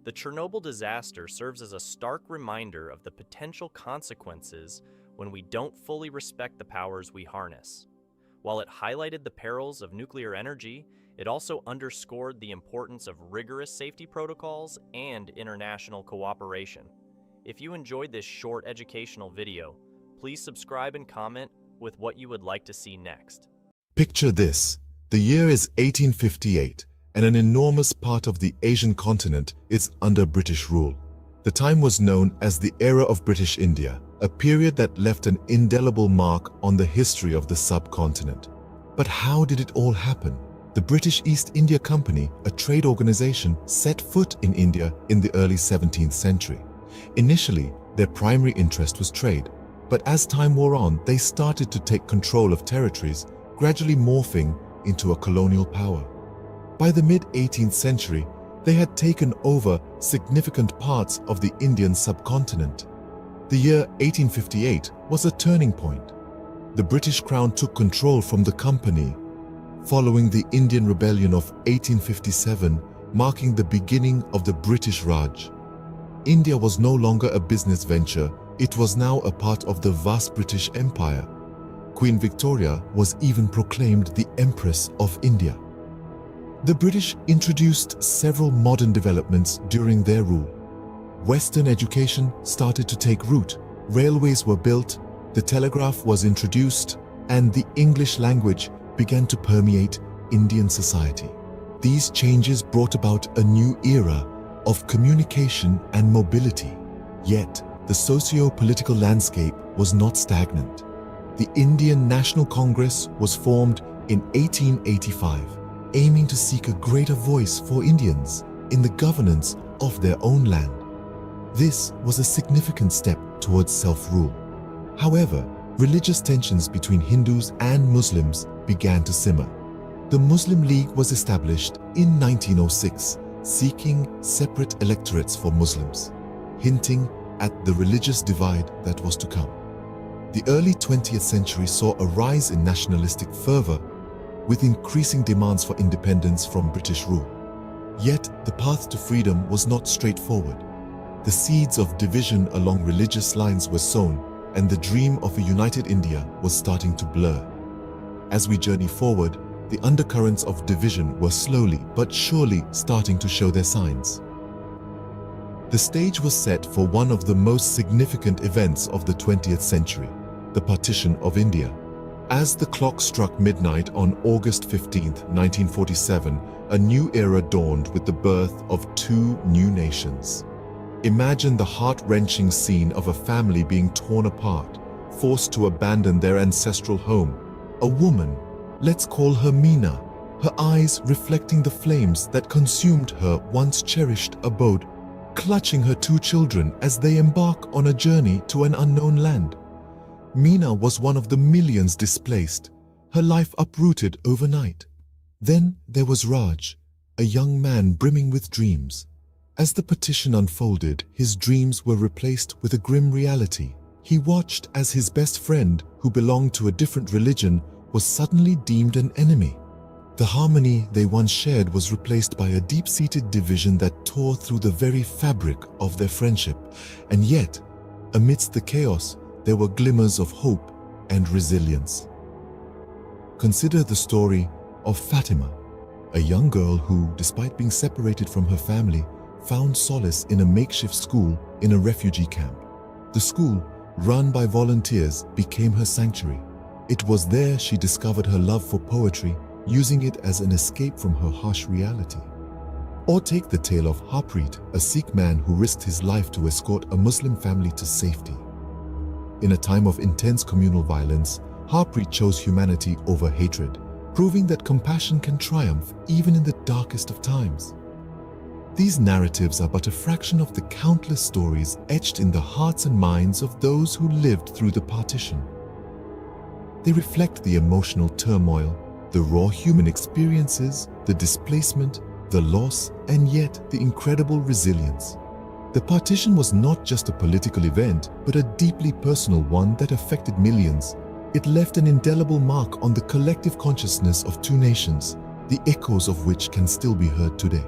The Chernobyl disaster serves as a stark reminder of the potential consequences when we don't fully respect the powers we harness. While it highlighted the perils of nuclear energy, it also underscored the importance of rigorous safety protocols and international cooperation. If you enjoyed this short educational video, please subscribe and comment with what you would like to see next. Picture this. The year is 1858, and an enormous part of the Asian continent is under British rule. The time was known as the Era of British India, a period that left an indelible mark on the history of the subcontinent. But how did it all happen? The British East India Company, a trade organization, set foot in India in the early 17th century. Initially, their primary interest was trade, but as time wore on, they started to take control of territories, gradually morphing into a colonial power. By the mid-18th century, they had taken over significant parts of the Indian subcontinent. The year 1858 was a turning point. The British Crown took control from the company, following the Indian Rebellion of 1857, marking the beginning of the British Raj. India was no longer a business venture, it was now a part of the vast British Empire. Queen Victoria was even proclaimed the Empress of India. The British introduced several modern developments during their rule. Western education started to take root, railways were built, the telegraph was introduced, and the English language began to permeate Indian society. These changes brought about a new era of communication and mobility. Yet, the socio-political landscape was not stagnant. The Indian National Congress was formed in 1885, aiming to seek a greater voice for Indians in the governance of their own land. This was a significant step towards self-rule. However, religious tensions between Hindus and Muslims began to simmer. The Muslim League was established in 1906, seeking separate electorates for Muslims, hinting at the religious divide that was to come. The early 20th century saw a rise in nationalistic fervor, with increasing demands for independence from British rule. Yet, the path to freedom was not straightforward. The seeds of division along religious lines were sown, and the dream of a united India was starting to blur. As we journey forward, the undercurrents of division were slowly but surely starting to show their signs. The stage was set for one of the most significant events of the 20th century, the partition of India. As the clock struck midnight on August 15, 1947, a new era dawned with the birth of two new nations. Imagine the heart-wrenching scene of a family being torn apart, forced to abandon their ancestral home. A woman, let's call her Meena, her eyes reflecting the flames that consumed her once cherished abode, clutching her two children as they embark on a journey to an unknown land. Meena was one of the millions displaced, her life uprooted overnight. Then there was Raj, a young man brimming with dreams. As the partition unfolded, his dreams were replaced with a grim reality. He watched as his best friend, who belonged to a different religion, was suddenly deemed an enemy. The harmony they once shared was replaced by a deep-seated division that tore through the very fabric of their friendship. And yet, amidst the chaos, there were glimmers of hope and resilience. Consider the story of Fatima, a young girl who, despite being separated from her family, found solace in a makeshift school in a refugee camp. The school, run by volunteers, became her sanctuary. It was there she discovered her love for poetry, using it as an escape from her harsh reality. Or take the tale of Harpreet, a Sikh man who risked his life to escort a Muslim family to safety. In a time of intense communal violence, Harpreet chose humanity over hatred, proving that compassion can triumph even in the darkest of times. These narratives are but a fraction of the countless stories etched in the hearts and minds of those who lived through the partition. They reflect the emotional turmoil, the raw human experiences, the displacement, the loss, and yet the incredible resilience. The partition was not just a political event, but a deeply personal one that affected millions. It left an indelible mark on the collective consciousness of two nations, the echoes of which can still be heard today.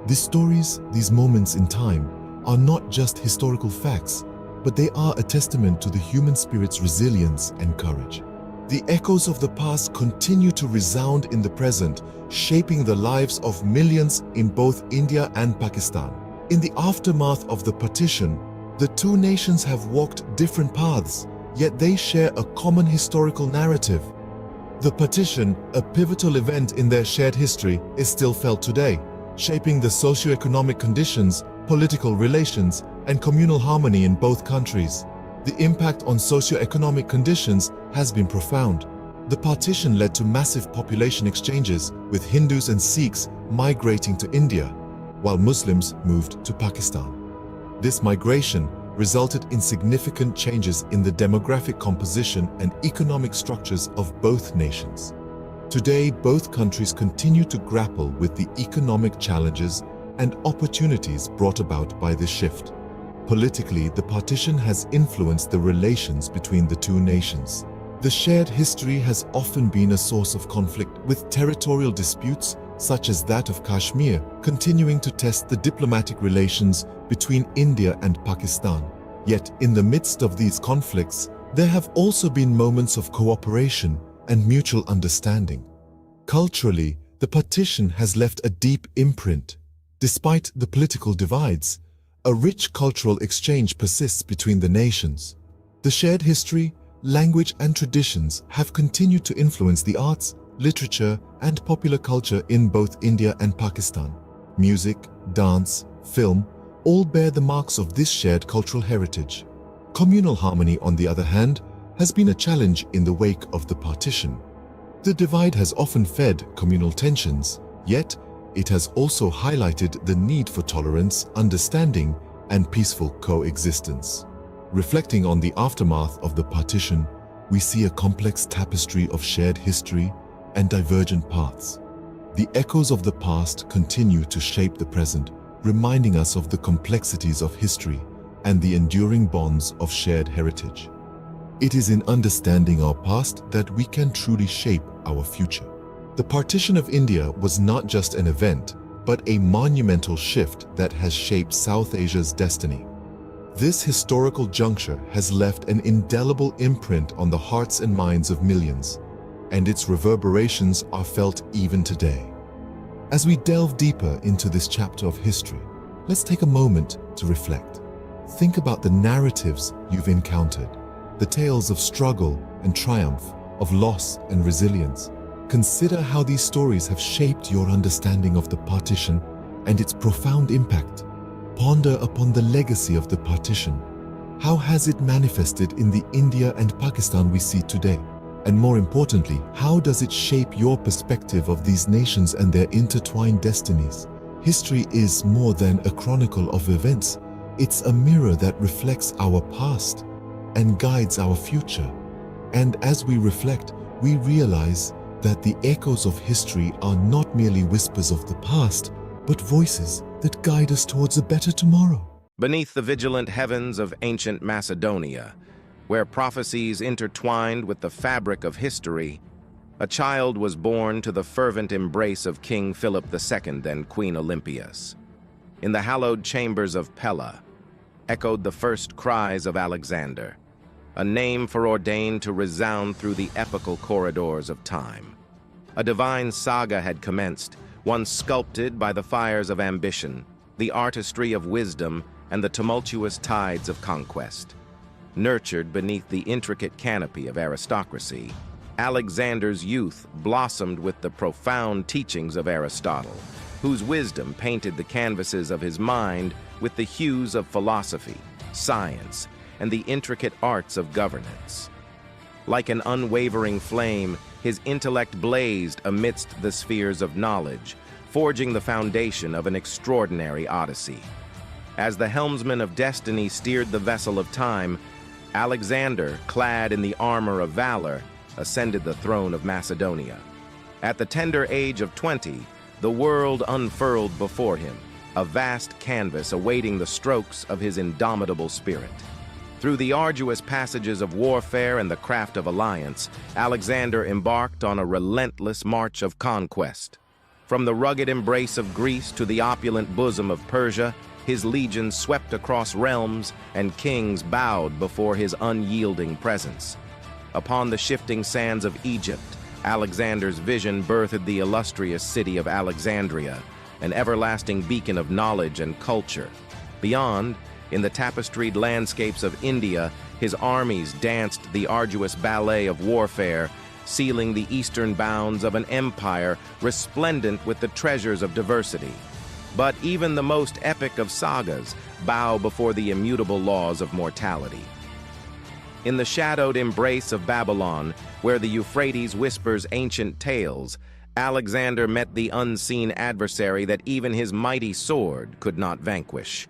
These stories, these moments in time, are not just historical facts, but they are a testament to the human spirit's resilience and courage. The echoes of the past continue to resound in the present, shaping the lives of millions in both India and Pakistan. In the aftermath of the partition, the two nations have walked different paths, yet they share a common historical narrative. The partition, a pivotal event in their shared history, is still felt today, shaping the socio-economic conditions, political relations, and communal harmony in both countries. The impact on socio-economic conditions has been profound. The partition led to massive population exchanges, with Hindus and Sikhs migrating to India, while Muslims moved to Pakistan. This migration resulted in significant changes in the demographic composition and economic structures of both nations. Today, both countries continue to grapple with the economic challenges and opportunities brought about by this shift. Politically, the partition has influenced the relations between the two nations. The shared history has often been a source of conflict, with territorial disputes, such as that of Kashmir, continuing to test the diplomatic relations between India and Pakistan. Yet, in the midst of these conflicts, there have also been moments of cooperation and mutual understanding. Culturally, the partition has left a deep imprint. Despite the political divides, a rich cultural exchange persists between the nations. The shared history, language, and traditions have continued to influence the arts, literature, and popular culture in both India and Pakistan. Music, dance, film, all bear the marks of this shared cultural heritage. Communal harmony, on the other hand, has been a challenge in the wake of the partition. The divide has often fed communal tensions, yet it has also highlighted the need for tolerance, understanding, and peaceful coexistence. Reflecting on the aftermath of the partition, we see a complex tapestry of shared history and divergent paths. The echoes of the past continue to shape the present, reminding us of the complexities of history and the enduring bonds of shared heritage. It is in understanding our past that we can truly shape our future. The partition of India was not just an event, but a monumental shift that has shaped South Asia's destiny. This historical juncture has left an indelible imprint on the hearts and minds of millions, and its reverberations are felt even today. As we delve deeper into this chapter of history, let's take a moment to reflect. Think about the narratives you've encountered, the tales of struggle and triumph, of loss and resilience. Consider how these stories have shaped your understanding of the partition and its profound impact. Ponder upon the legacy of the partition. How has it manifested in the India and Pakistan we see today? And more importantly, how does it shape your perspective of these nations and their intertwined destinies? History is more than a chronicle of events. It's a mirror that reflects our past. and guides our future. And as we reflect, we realize that the echoes of history are not merely whispers of the past, but voices that guide us towards a better tomorrow. Beneath the vigilant heavens of ancient Macedonia, where prophecies intertwined with the fabric of history, a child was born to the fervent embrace of King Philip II and Queen Olympias. In the hallowed chambers of Pella, echoed the first cries of Alexander, a name foreordained to resound through the epical corridors of time. A divine saga had commenced, one sculpted by the fires of ambition, the artistry of wisdom, and the tumultuous tides of conquest. Nurtured beneath the intricate canopy of aristocracy, Alexander's youth blossomed with the profound teachings of Aristotle, whose wisdom painted the canvases of his mind with the hues of philosophy, science, and the intricate arts of governance. Like an unwavering flame, his intellect blazed amidst the spheres of knowledge, forging the foundation of an extraordinary odyssey. As the helmsman of destiny steered the vessel of time, Alexander, clad in the armor of valor, ascended the throne of Macedonia. At the tender age of 20, the world unfurled before him, a vast canvas awaiting the strokes of his indomitable spirit. Through the arduous passages of warfare and the craft of alliance, Alexander embarked on a relentless march of conquest. From the rugged embrace of Greece to the opulent bosom of Persia, his legions swept across realms, and kings bowed before his unyielding presence. Upon the shifting sands of Egypt, Alexander's vision birthed the illustrious city of Alexandria, an everlasting beacon of knowledge and culture. Beyond, in the tapestried landscapes of India, his armies danced the arduous ballet of warfare, sealing the eastern bounds of an empire resplendent with the treasures of diversity. But even the most epic of sagas bow before the immutable laws of mortality. In the shadowed embrace of Babylon, where the Euphrates whispers ancient tales, Alexander met the unseen adversary that even his mighty sword could not vanquish.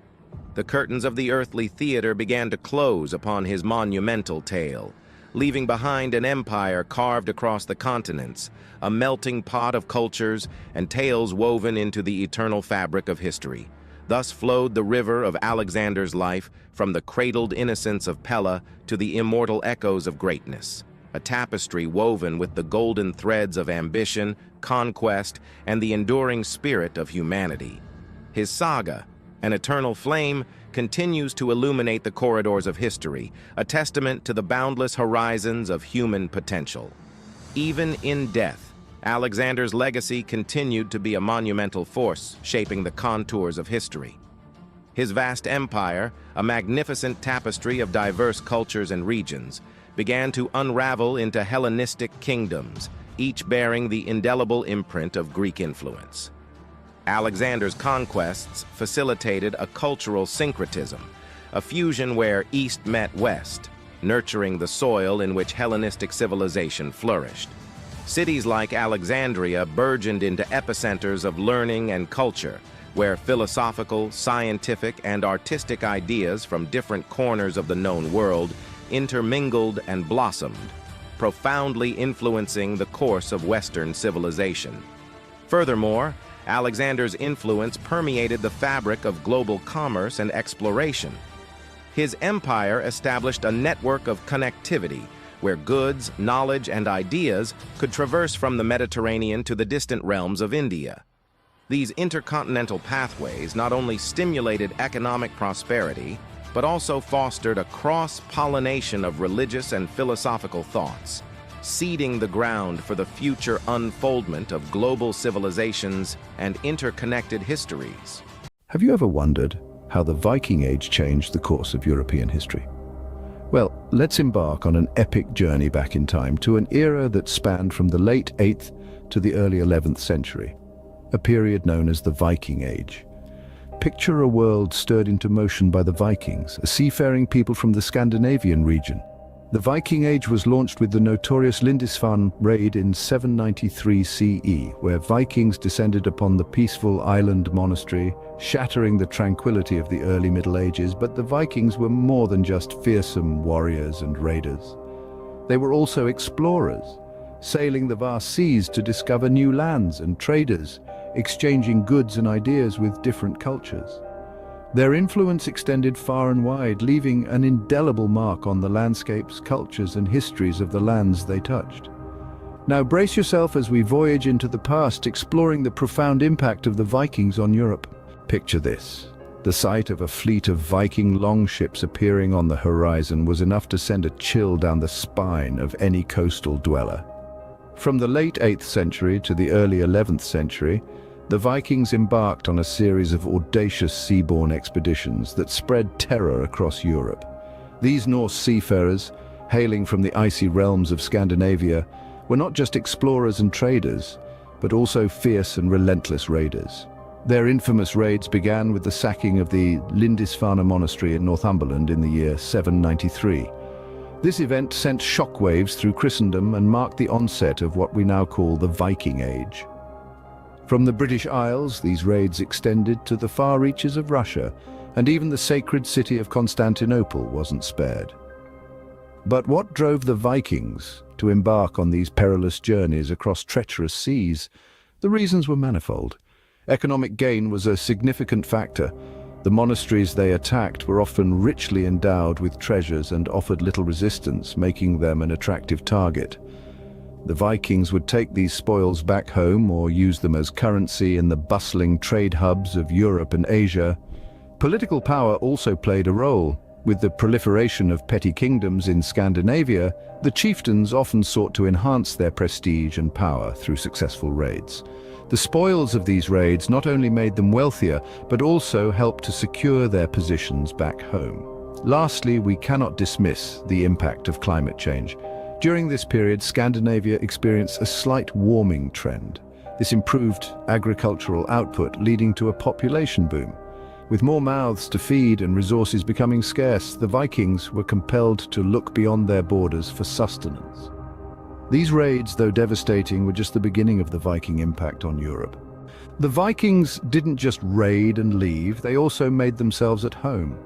The curtains of the earthly theater began to close upon his monumental tale, leaving behind an empire carved across the continents, a melting pot of cultures and tales woven into the eternal fabric of history. Thus flowed the river of Alexander's life from the cradled innocence of Pella to the immortal echoes of greatness, a tapestry woven with the golden threads of ambition, conquest, and the enduring spirit of humanity. His saga, an eternal flame, continues to illuminate the corridors of history, a testament to the boundless horizons of human potential. Even in death, Alexander's legacy continued to be a monumental force shaping the contours of history. His vast empire, a magnificent tapestry of diverse cultures and regions, began to unravel into Hellenistic kingdoms, each bearing the indelible imprint of Greek influence. Alexander's conquests facilitated a cultural syncretism, a fusion where East met West, nurturing the soil in which Hellenistic civilization flourished. Cities like Alexandria burgeoned into epicenters of learning and culture, where philosophical, scientific, and artistic ideas from different corners of the known world intermingled and blossomed, profoundly influencing the course of Western civilization. Furthermore, Alexander's influence permeated the fabric of global commerce and exploration. His empire established a network of connectivity where goods, knowledge, and ideas could traverse from the Mediterranean to the distant realms of India. These intercontinental pathways not only stimulated economic prosperity, but also fostered a cross-pollination of religious and philosophical thoughts, seeding the ground for the future unfoldment of global civilizations and interconnected histories. Have you ever wondered how the Viking Age changed the course of European history? Well, let's embark on an epic journey back in time to an era that spanned from the late 8th to the early 11th century, a period known as the Viking Age. Picture a world stirred into motion by the Vikings, a seafaring people from the Scandinavian region. The Viking Age was launched with the notorious Lindisfarne raid in 793 CE, where Vikings descended upon the peaceful island monastery, shattering the tranquility of the early Middle Ages. But the Vikings were more than just fearsome warriors and raiders. They were also explorers, sailing the vast seas to discover new lands, and traders, exchanging goods and ideas with different cultures. Their influence extended far and wide, leaving an indelible mark on the landscapes, cultures, and histories of the lands they touched. Now brace yourself as we voyage into the past, exploring the profound impact of the Vikings on Europe. Picture this. The sight of a fleet of Viking longships appearing on the horizon was enough to send a chill down the spine of any coastal dweller. From the late 8th century to the early 11th century, the Vikings embarked on a series of audacious seaborne expeditions that spread terror across Europe. These Norse seafarers, hailing from the icy realms of Scandinavia, were not just explorers and traders, but also fierce and relentless raiders. Their infamous raids began with the sacking of the Lindisfarne monastery in Northumberland in the year 793. This event sent shockwaves through Christendom and marked the onset of what we now call the Viking Age. From the British Isles, these raids extended to the far reaches of Russia, and even the sacred city of Constantinople wasn't spared. But what drove the Vikings to embark on these perilous journeys across treacherous seas? The reasons were manifold. Economic gain was a significant factor. The monasteries they attacked were often richly endowed with treasures and offered little resistance, making them an attractive target. The Vikings would take these spoils back home or use them as currency in the bustling trade hubs of Europe and Asia. Political power also played a role. With the proliferation of petty kingdoms in Scandinavia, the chieftains often sought to enhance their prestige and power through successful raids. The spoils of these raids not only made them wealthier, but also helped to secure their positions back home. Lastly, we cannot dismiss the impact of climate change. During this period, Scandinavia experienced a slight warming trend. This improved agricultural output, leading to a population boom. With more mouths to feed and resources becoming scarce, the Vikings were compelled to look beyond their borders for sustenance. These raids, though devastating, were just the beginning of the Viking impact on Europe. The Vikings didn't just raid and leave, they also made themselves at home.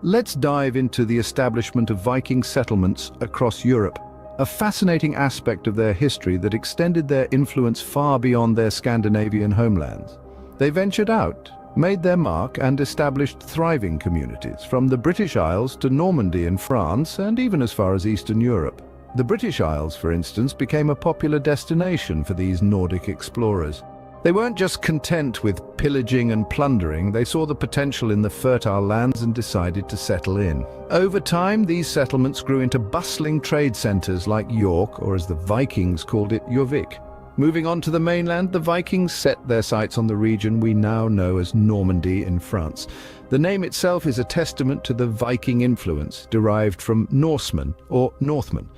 Let's dive into the establishment of Viking settlements across Europe, a fascinating aspect of their history that extended their influence far beyond their Scandinavian homelands. They ventured out, made their mark, and established thriving communities, from the British Isles to Normandy in France, and even as far as Eastern Europe. The British Isles, for instance, became a popular destination for these Nordic explorers. They weren't just content with pillaging and plundering, they saw the potential in the fertile lands and decided to settle in. Over time, these settlements grew into bustling trade centers like York, or as the Vikings called it, Jorvik. Moving on to the mainland, the Vikings set their sights on the region we now know as Normandy in France. The name itself is a testament to the Viking influence, derived from Norsemen or Northmen.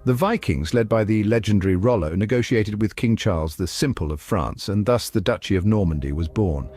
The Vikings, led by the legendary Rollo, negotiated with King Charles the Simple of France, and thus the Duchy of Normandy was born.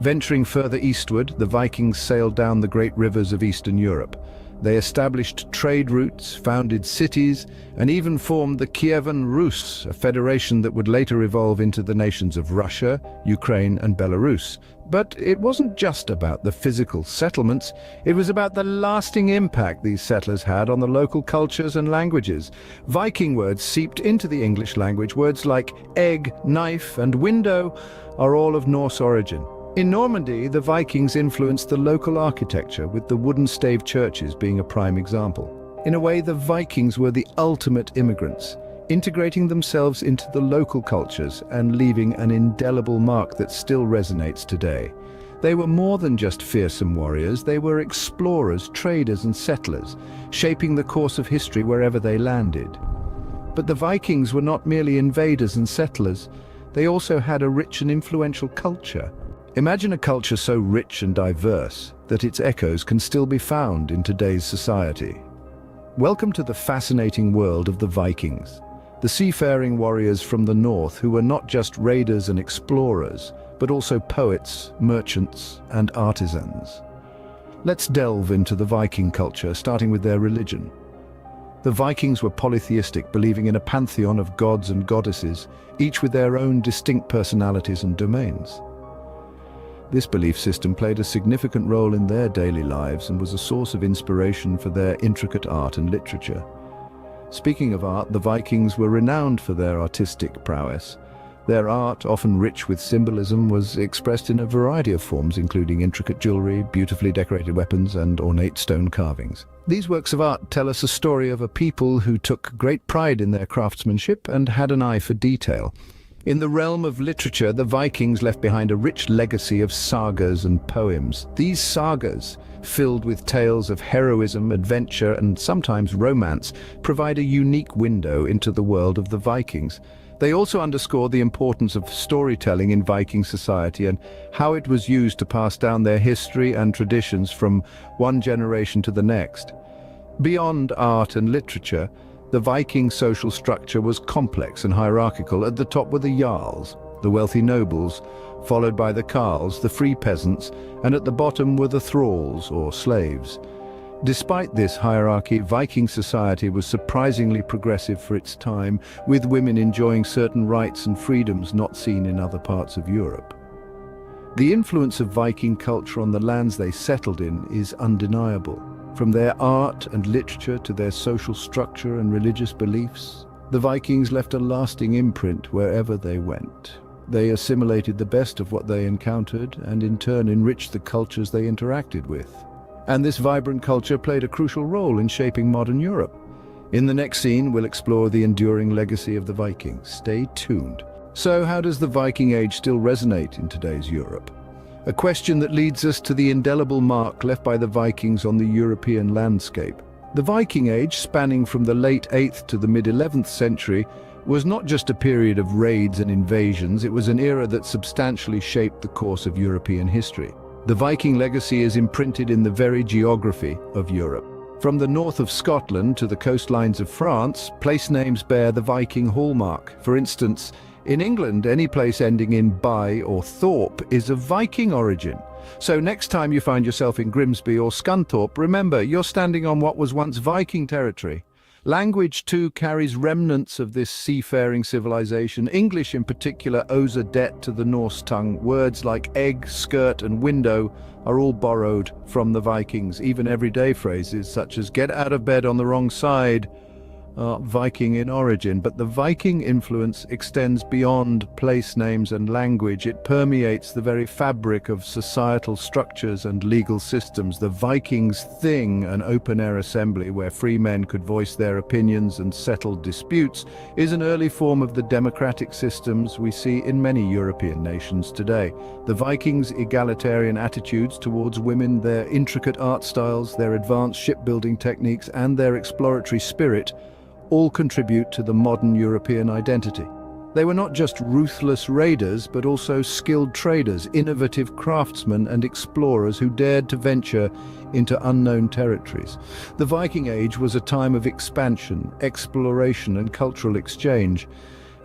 Venturing further eastward, the Vikings sailed down the great rivers of Eastern Europe. They established trade routes, founded cities, and even formed the Kievan Rus, a federation that would later evolve into the nations of Russia, Ukraine, and Belarus. But it wasn't just about the physical settlements, it was about the lasting impact these settlers had on the local cultures and languages. Viking words seeped into the English language. Words like egg, knife, and window are all of Norse origin. In Normandy, the Vikings influenced the local architecture, with the wooden stave churches being a prime example. In a way, the Vikings were the ultimate immigrants, integrating themselves into the local cultures and leaving an indelible mark that still resonates today. They were more than just fearsome warriors, they were explorers, traders, and settlers, shaping the course of history wherever they landed. But the Vikings were not merely invaders and settlers, they also had a rich and influential culture. Imagine a culture so rich and diverse that its echoes can still be found in today's society. Welcome to the fascinating world of the Vikings, the seafaring warriors from the north who were not just raiders and explorers, but also poets, merchants, and artisans. Let's delve into the Viking culture, starting with their religion. The Vikings were polytheistic, believing in a pantheon of gods and goddesses, each with their own distinct personalities and domains. This belief system played a significant role in their daily lives and was a source of inspiration for their intricate art and literature. Speaking of art, the Vikings were renowned for their artistic prowess. Their art, often rich with symbolism, was expressed in a variety of forms, including intricate jewelry, beautifully decorated weapons, and ornate stone carvings. These works of art tell us a story of a people who took great pride in their craftsmanship and had an eye for detail. In the realm of literature, the Vikings left behind a rich legacy of sagas and poems. These sagas, filled with tales of heroism, adventure, and sometimes romance, provide a unique window into the world of the Vikings. They also underscore the importance of storytelling in Viking society and how it was used to pass down their history and traditions from one generation to the next. Beyond art and literature, the Viking social structure was complex and hierarchical. At the top were the jarls, the wealthy nobles, followed by the carls, the free peasants, and at the bottom were the thralls, or slaves. Despite this hierarchy, Viking society was surprisingly progressive for its time, with women enjoying certain rights and freedoms not seen in other parts of Europe. The influence of Viking culture on the lands they settled in is undeniable. From their art and literature to their social structure and religious beliefs, the Vikings left a lasting imprint wherever they went. They assimilated the best of what they encountered and in turn enriched the cultures they interacted with. And this vibrant culture played a crucial role in shaping modern Europe. In the next scene, we'll explore the enduring legacy of the Vikings. Stay tuned. So, how does the Viking Age still resonate in today's Europe? A question that leads us to the indelible mark left by the Vikings on the European landscape. The Viking Age, spanning from the late 8th to the mid-11th century, was not just a period of raids and invasions, it was an era that substantially shaped the course of European history. The Viking legacy is imprinted in the very geography of Europe. From the north of Scotland to the coastlines of France, place names bear the Viking hallmark. For instance, in England, any place ending in by or thorpe is of Viking origin. So next time you find yourself in Grimsby or Scunthorpe, remember you're standing on what was once Viking territory. Language, too, carries remnants of this seafaring civilization. English, in particular, owes a debt to the Norse tongue. Words like egg, skirt, and window are all borrowed from the Vikings. Even everyday phrases such as "get out of bed on the wrong side" are Viking in origin, but the Viking influence extends beyond place names and language. It permeates the very fabric of societal structures and legal systems. The Vikings' thing, an open-air assembly where free men could voice their opinions and settle disputes, is an early form of the democratic systems we see in many European nations today. The Vikings' egalitarian attitudes towards women, their intricate art styles, their advanced shipbuilding techniques, and their exploratory spirit all contribute to the modern European identity. They were not just ruthless raiders, but also skilled traders, innovative craftsmen and explorers who dared to venture into unknown territories. The Viking Age was a time of expansion, exploration and cultural exchange,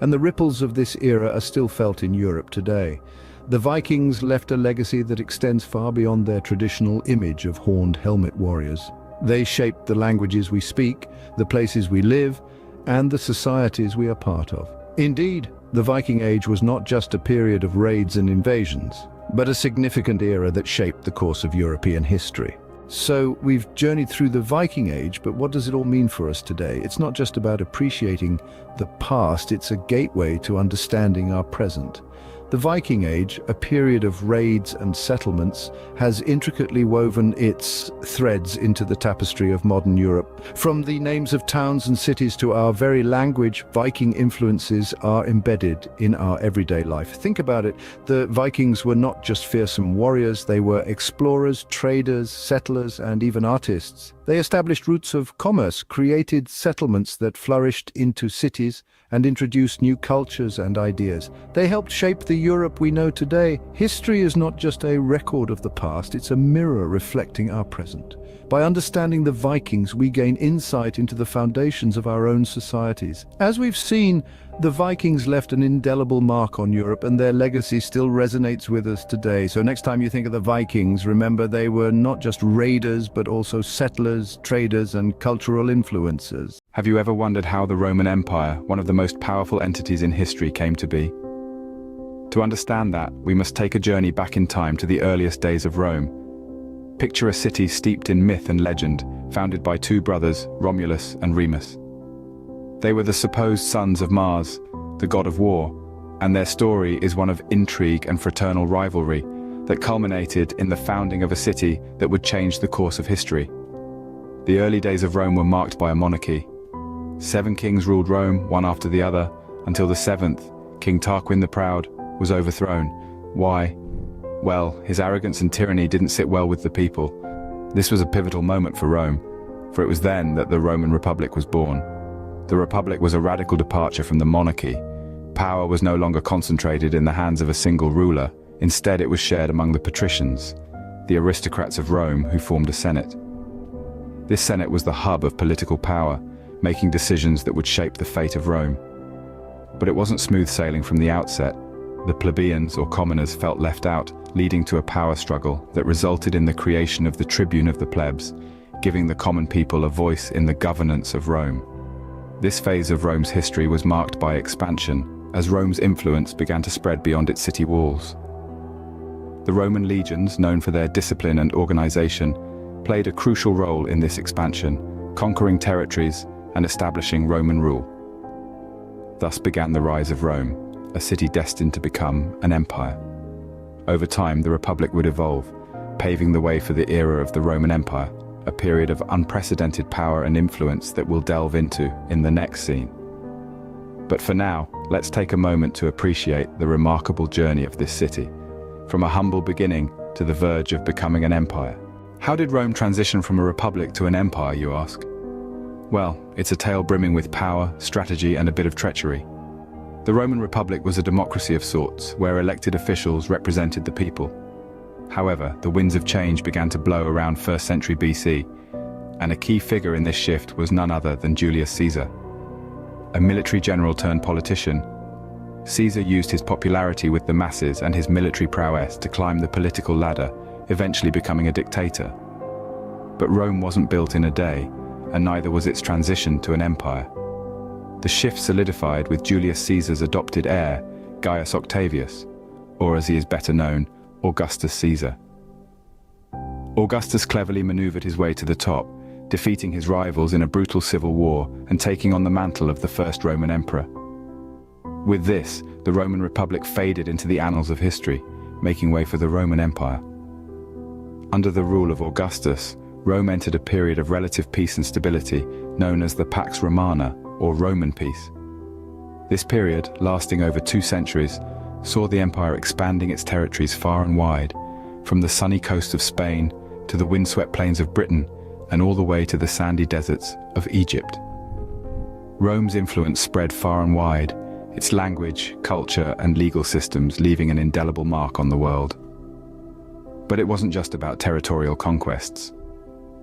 and the ripples of this era are still felt in Europe today. The Vikings left a legacy that extends far beyond their traditional image of horned helmet warriors. They shaped the languages we speak, the places we live, and the societies we are part of. Indeed, the Viking Age was not just a period of raids and invasions, but a significant era that shaped the course of European history. So we've journeyed through the Viking Age, but what does it all mean for us today? It's not just about appreciating the past, it's a gateway to understanding our present. The Viking Age, a period of raids and settlements, has intricately woven its threads into the tapestry of modern Europe. From the names of towns and cities to our very language, Viking influences are embedded in our everyday life. Think about it, the Vikings were not just fearsome warriors, they were explorers, traders, settlers, and even artists. They established routes of commerce, created settlements that flourished into cities, and introduced new cultures and ideas. They helped shape the Europe we know today. History is not just a record of the past, it's a mirror reflecting our present. By understanding the Vikings, we gain insight into the foundations of our own societies. As we've seen, the Vikings left an indelible mark on Europe, and their legacy still resonates with us today. So next time you think of the Vikings, remember they were not just raiders, but also settlers, traders, and cultural influencers. Have you ever wondered how the Roman Empire, one of the most powerful entities in history, came to be? To understand that, we must take a journey back in time to the earliest days of Rome. Picture a city steeped in myth and legend, founded by two brothers, Romulus and Remus. They were the supposed sons of Mars, the god of war, and their story is one of intrigue and fraternal rivalry that culminated in the founding of a city that would change the course of history. The early days of Rome were marked by a monarchy. 7 kings ruled Rome, one after the other, until the 7th, King Tarquin the Proud, was overthrown. Why? Well, his arrogance and tyranny didn't sit well with the people. This was a pivotal moment for Rome, for it was then that the Roman Republic was born. The Republic was a radical departure from the monarchy. Power was no longer concentrated in the hands of a single ruler. Instead, it was shared among the patricians, the aristocrats of Rome who formed a senate. This senate was the hub of political power, making decisions that would shape the fate of Rome. But it wasn't smooth sailing from the outset. The plebeians, or commoners, felt left out, leading to a power struggle that resulted in the creation of the tribune of the plebs, giving the common people a voice in the governance of Rome. This phase of Rome's history was marked by expansion, as Rome's influence began to spread beyond its city walls. The Roman legions, known for their discipline and organization, played a crucial role in this expansion, conquering territories and establishing Roman rule. Thus began the rise of Rome, a city destined to become an empire. Over time, the Republic would evolve, paving the way for the era of the Roman Empire, a period of unprecedented power and influence that we'll delve into in the next scene. But for now, let's take a moment to appreciate the remarkable journey of this city, from a humble beginning to the verge of becoming an empire. How did Rome transition from a republic to an empire, you ask? Well, it's a tale brimming with power, strategy, and a bit of treachery. The Roman Republic was a democracy of sorts, where elected officials represented the people. However, the winds of change began to blow around 1st century BC, and a key figure in this shift was none other than Julius Caesar. A military general turned politician, Caesar used his popularity with the masses and his military prowess to climb the political ladder, eventually becoming a dictator. But Rome wasn't built in a day, and neither was its transition to an empire. The shift solidified with Julius Caesar's adopted heir, Gaius Octavius, or as he is better known, Augustus Caesar. Augustus cleverly maneuvered his way to the top, defeating his rivals in a brutal civil war and taking on the mantle of the first Roman emperor. With this, the Roman Republic faded into the annals of history, making way for the Roman Empire. Under the rule of Augustus, Rome entered a period of relative peace and stability known as the Pax Romana, or Roman peace. This period, lasting over 2 centuries, saw the empire expanding its territories far and wide, from the sunny coast of Spain to the windswept plains of Britain and all the way to the sandy deserts of Egypt. Rome's influence spread far and wide, its language, culture, and legal systems leaving an indelible mark on the world. But it wasn't just about territorial conquests.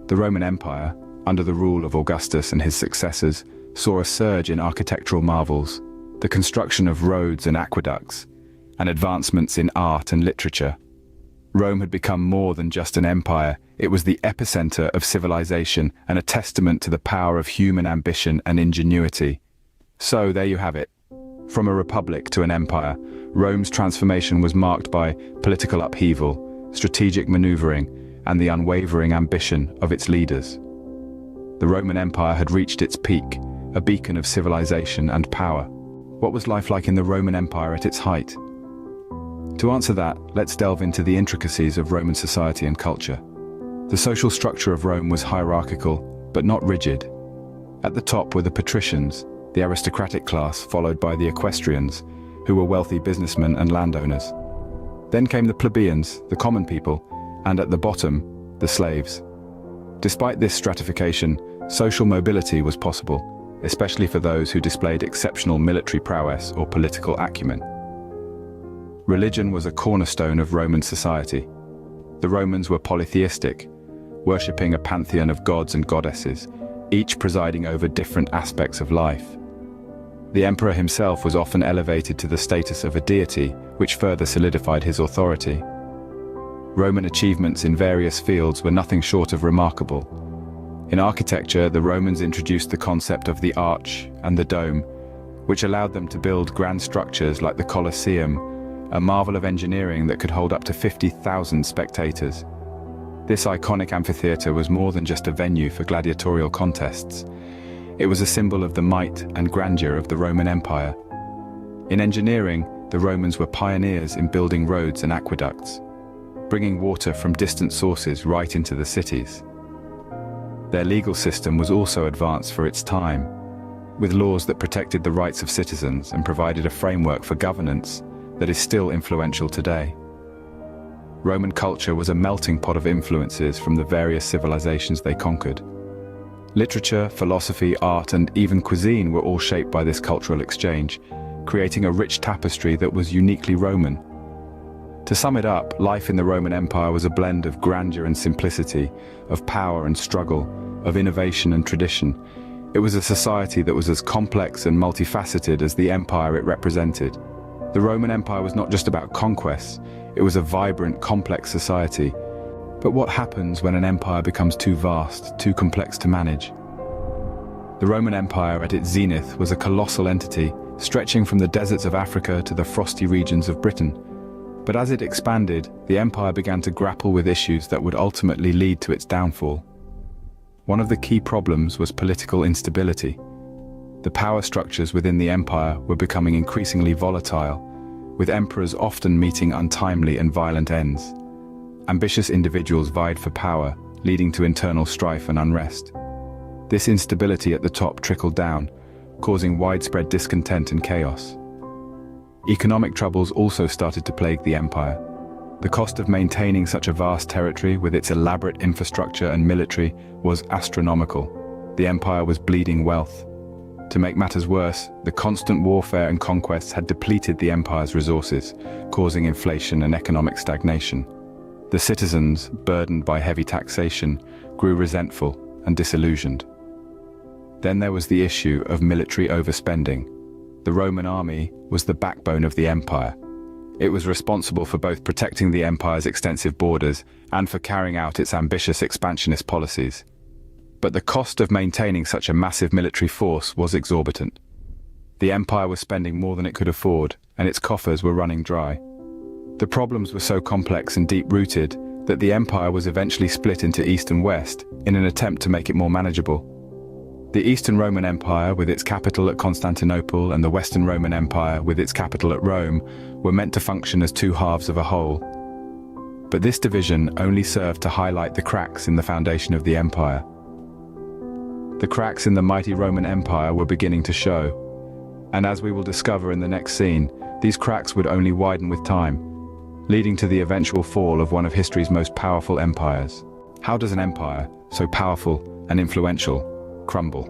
The Roman Empire, under the rule of Augustus and his successors, saw a surge in architectural marvels, the construction of roads and aqueducts, and advancements in art and literature. Rome had become more than just an empire. It was the epicenter of civilization and a testament to the power of human ambition and ingenuity. So there you have it. From a republic to an empire, Rome's transformation was marked by political upheaval, strategic maneuvering, and the unwavering ambition of its leaders. The Roman Empire had reached its peak, a beacon of civilization and power. What was life like in the Roman Empire at its height? To answer that, let's delve into the intricacies of Roman society and culture. The social structure of Rome was hierarchical, but not rigid. At the top were the patricians, the aristocratic class, followed by the equestrians, who were wealthy businessmen and landowners. Then came the plebeians, the common people, and at the bottom, the slaves. Despite this stratification, social mobility was possible, especially for those who displayed exceptional military prowess or political acumen. Religion was a cornerstone of Roman society. The Romans were polytheistic, worshipping a pantheon of gods and goddesses, each presiding over different aspects of life. The emperor himself was often elevated to the status of a deity, which further solidified his authority. Roman achievements in various fields were nothing short of remarkable. In architecture, the Romans introduced the concept of the arch and the dome, which allowed them to build grand structures like the Colosseum, a marvel of engineering that could hold up to 50,000 spectators. This iconic amphitheater was more than just a venue for gladiatorial contests. It was a symbol of the might and grandeur of the Roman Empire. In engineering, the Romans were pioneers in building roads and aqueducts, bringing water from distant sources right into the cities. Their legal system was also advanced for its time, with laws that protected the rights of citizens and provided a framework for governance that is still influential today. Roman culture was a melting pot of influences from the various civilizations they conquered. Literature, philosophy, art, and even cuisine were all shaped by this cultural exchange, creating a rich tapestry that was uniquely Roman. To sum it up, life in the Roman Empire was a blend of grandeur and simplicity, of power and struggle, of innovation and tradition. It was a society that was as complex and multifaceted as the empire it represented. The Roman Empire was not just about conquests, it was a vibrant, complex society. But what happens when an empire becomes too vast, too complex to manage? The Roman Empire at its zenith was a colossal entity, stretching from the deserts of Africa to the frosty regions of Britain. But as it expanded, the empire began to grapple with issues that would ultimately lead to its downfall. One of the key problems was political instability. The power structures within the empire were becoming increasingly volatile, with emperors often meeting untimely and violent ends. Ambitious individuals vied for power, leading to internal strife and unrest. This instability at the top trickled down, causing widespread discontent and chaos. Economic troubles also started to plague the empire. The cost of maintaining such a vast territory with its elaborate infrastructure and military was astronomical. The empire was bleeding wealth. To make matters worse, the constant warfare and conquests had depleted the empire's resources, causing inflation and economic stagnation. The citizens, burdened by heavy taxation, grew resentful and disillusioned. Then there was the issue of military overspending. The Roman army was the backbone of the empire. It was responsible for both protecting the empire's extensive borders and for carrying out its ambitious expansionist policies. But the cost of maintaining such a massive military force was exorbitant. The empire was spending more than it could afford, and its coffers were running dry. The problems were so complex and deep-rooted that the empire was eventually split into East and West in an attempt to make it more manageable. The Eastern Roman Empire, with its capital at Constantinople, and the Western Roman Empire, with its capital at Rome, were meant to function as two halves of a whole. But this division only served to highlight the cracks in the foundation of the empire. The cracks in the mighty Roman Empire were beginning to show, and as we will discover in the next scene, these cracks would only widen with time, leading to the eventual fall of one of history's most powerful empires. How does an empire, so powerful and influential, crumble?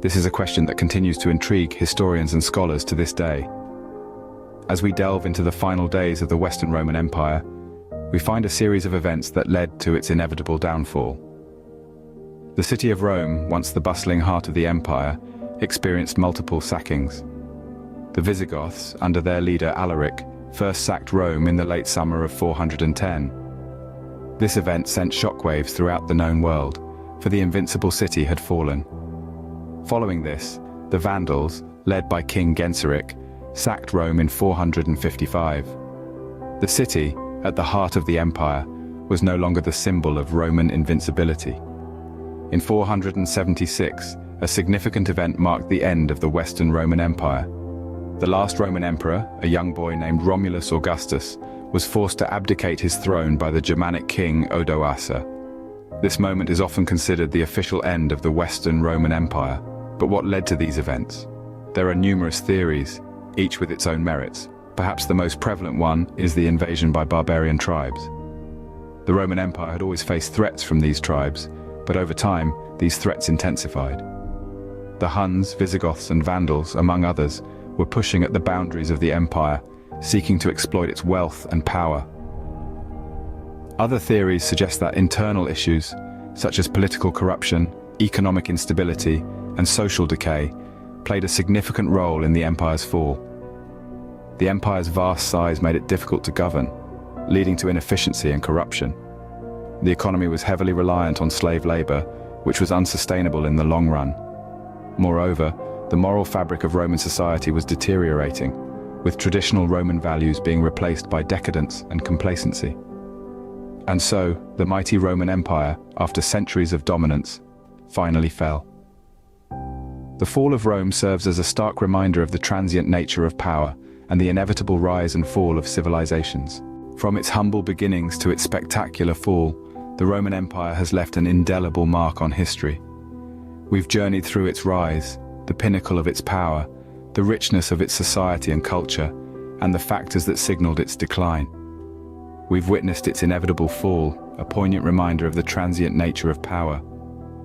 This is a question that continues to intrigue historians and scholars to this day. As we delve into the final days of the Western Roman Empire, we find a series of events that led to its inevitable downfall. The city of Rome, once the bustling heart of the empire, experienced multiple sackings. The Visigoths, under their leader Alaric, first sacked Rome in the late summer of 410. This event sent shockwaves throughout the known world, for the invincible city had fallen. Following this, the Vandals, led by King Genseric, sacked Rome in 455. The city, at the heart of the empire, was no longer the symbol of Roman invincibility. In 476, a significant event marked the end of the Western Roman Empire. The last Roman emperor, a young boy named Romulus Augustus, was forced to abdicate his throne by the Germanic king Odoacer. This moment is often considered the official end of the Western Roman Empire. But what led to these events? There are numerous theories, each with its own merits. Perhaps the most prevalent one is the invasion by barbarian tribes. The Roman Empire had always faced threats from these tribes, but over time, these threats intensified. The Huns, Visigoths, and Vandals, among others, were pushing at the boundaries of the empire, seeking to exploit its wealth and power. Other theories suggest that internal issues, such as political corruption, economic instability, and social decay, played a significant role in the empire's fall. The empire's vast size made it difficult to govern, leading to inefficiency and corruption. The economy was heavily reliant on slave labor, which was unsustainable in the long run. Moreover, the moral fabric of Roman society was deteriorating, with traditional Roman values being replaced by decadence and complacency. And so, the mighty Roman Empire, after centuries of dominance, finally fell. The fall of Rome serves as a stark reminder of the transient nature of power and the inevitable rise and fall of civilizations. From its humble beginnings to its spectacular fall, the Roman Empire has left an indelible mark on history. We've journeyed through its rise, the pinnacle of its power, the richness of its society and culture, and the factors that signaled its decline. We've witnessed its inevitable fall, a poignant reminder of the transient nature of power.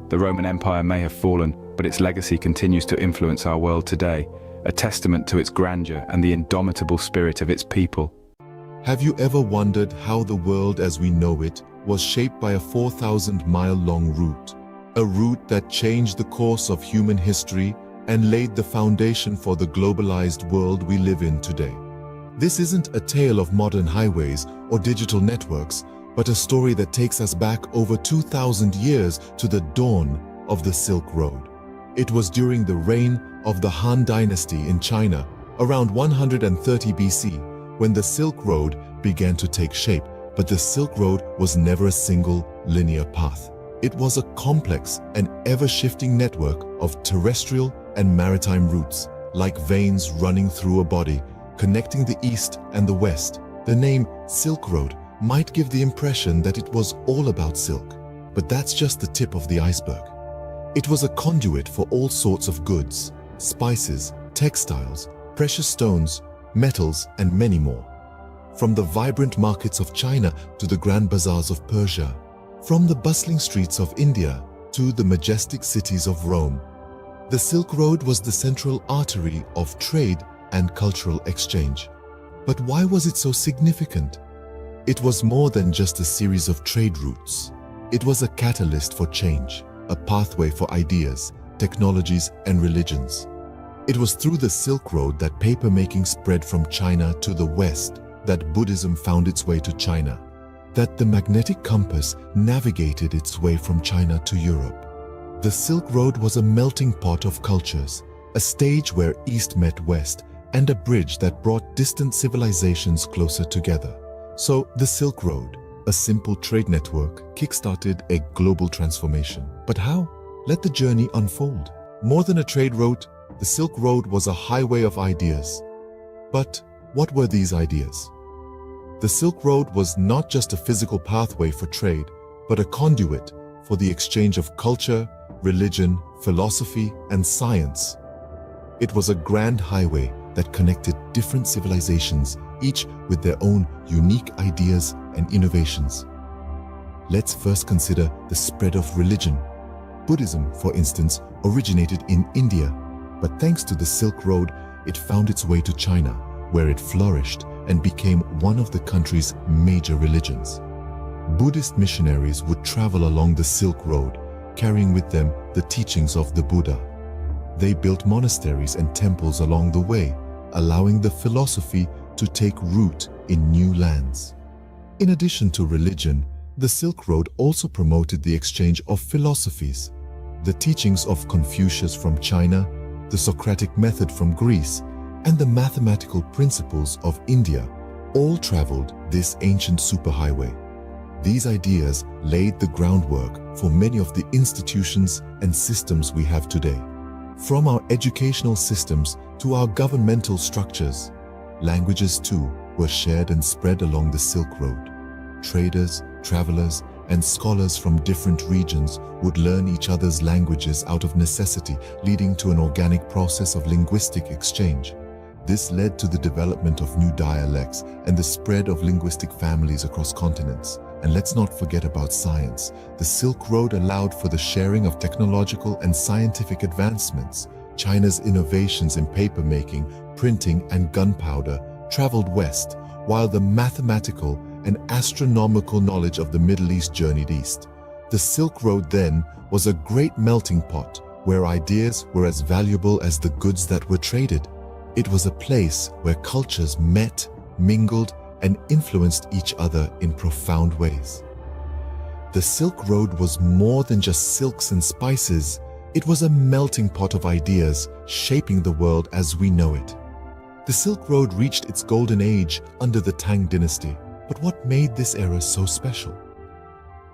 The Roman Empire may have fallen, but its legacy continues to influence our world today, a testament to its grandeur and the indomitable spirit of its people. Have you ever wondered how the world as we know it was shaped by a 4,000-mile-long route? A route that changed the course of human history and laid the foundation for the globalized world we live in today. This isn't a tale of modern highways or digital networks, but a story that takes us back over 2,000 years to the dawn of the Silk Road. It was during the reign of the Han Dynasty in China, around 130 BC, when the Silk Road began to take shape. But the Silk Road was never a single linear path. It was a complex and ever-shifting network of terrestrial and maritime routes, like veins running through a body, connecting the East and the West. The name Silk Road might give the impression that it was all about silk, but that's just the tip of the iceberg. It was a conduit for all sorts of goods, spices, textiles, precious stones, metals, and many more. From the vibrant markets of China to the grand bazaars of Persia, from the bustling streets of India to the majestic cities of Rome, the Silk Road was the central artery of trade and cultural exchange. But why was it so significant? It was more than just a series of trade routes. It was a catalyst for change, a pathway for ideas, technologies, and religions. It was through the Silk Road that papermaking spread from China to the West, that Buddhism found its way to China, that the magnetic compass navigated its way from China to Europe. The Silk Road was a melting pot of cultures, a stage where East met West, and a bridge that brought distant civilizations closer together. So, the Silk Road, a simple trade network, kickstarted a global transformation. But how? Let the journey unfold. More than a trade route, the Silk Road was a highway of ideas. But what were these ideas? The Silk Road was not just a physical pathway for trade, but a conduit for the exchange of culture, religion, philosophy, and science. It was a grand highway that connected different civilizations, each with their own unique ideas and innovations. Let's first consider the spread of religion. Buddhism, for instance, originated in India, but thanks to the Silk Road, it found its way to China, where it flourished and became one of the country's major religions. Buddhist missionaries would travel along the Silk Road, carrying with them the teachings of the Buddha. They built monasteries and temples along the way, allowing the philosophy to take root in new lands. In addition to religion, the Silk Road also promoted the exchange of philosophies. The teachings of Confucius from China, the Socratic method from Greece, and the mathematical principles of India all traveled this ancient superhighway. These ideas laid the groundwork for many of the institutions and systems we have today. From our educational systems to our governmental structures, languages too were shared and spread along the Silk Road. Traders, travelers, and scholars from different regions would learn each other's languages out of necessity, leading to an organic process of linguistic exchange. This led to the development of new dialects and the spread of linguistic families across continents. And let's not forget about science. The Silk Road allowed for the sharing of technological and scientific advancements. China's innovations in papermaking, printing, and gunpowder traveled west, while the mathematical and astronomical knowledge of the Middle East journeyed east. The Silk Road then was a great melting pot where ideas were as valuable as the goods that were traded. It was a place where cultures met, mingled, and influenced each other in profound ways. The Silk Road was more than just silks and spices. It was a melting pot of ideas shaping the world as we know it. The Silk Road reached its golden age under the Tang dynasty. But what made this era so special?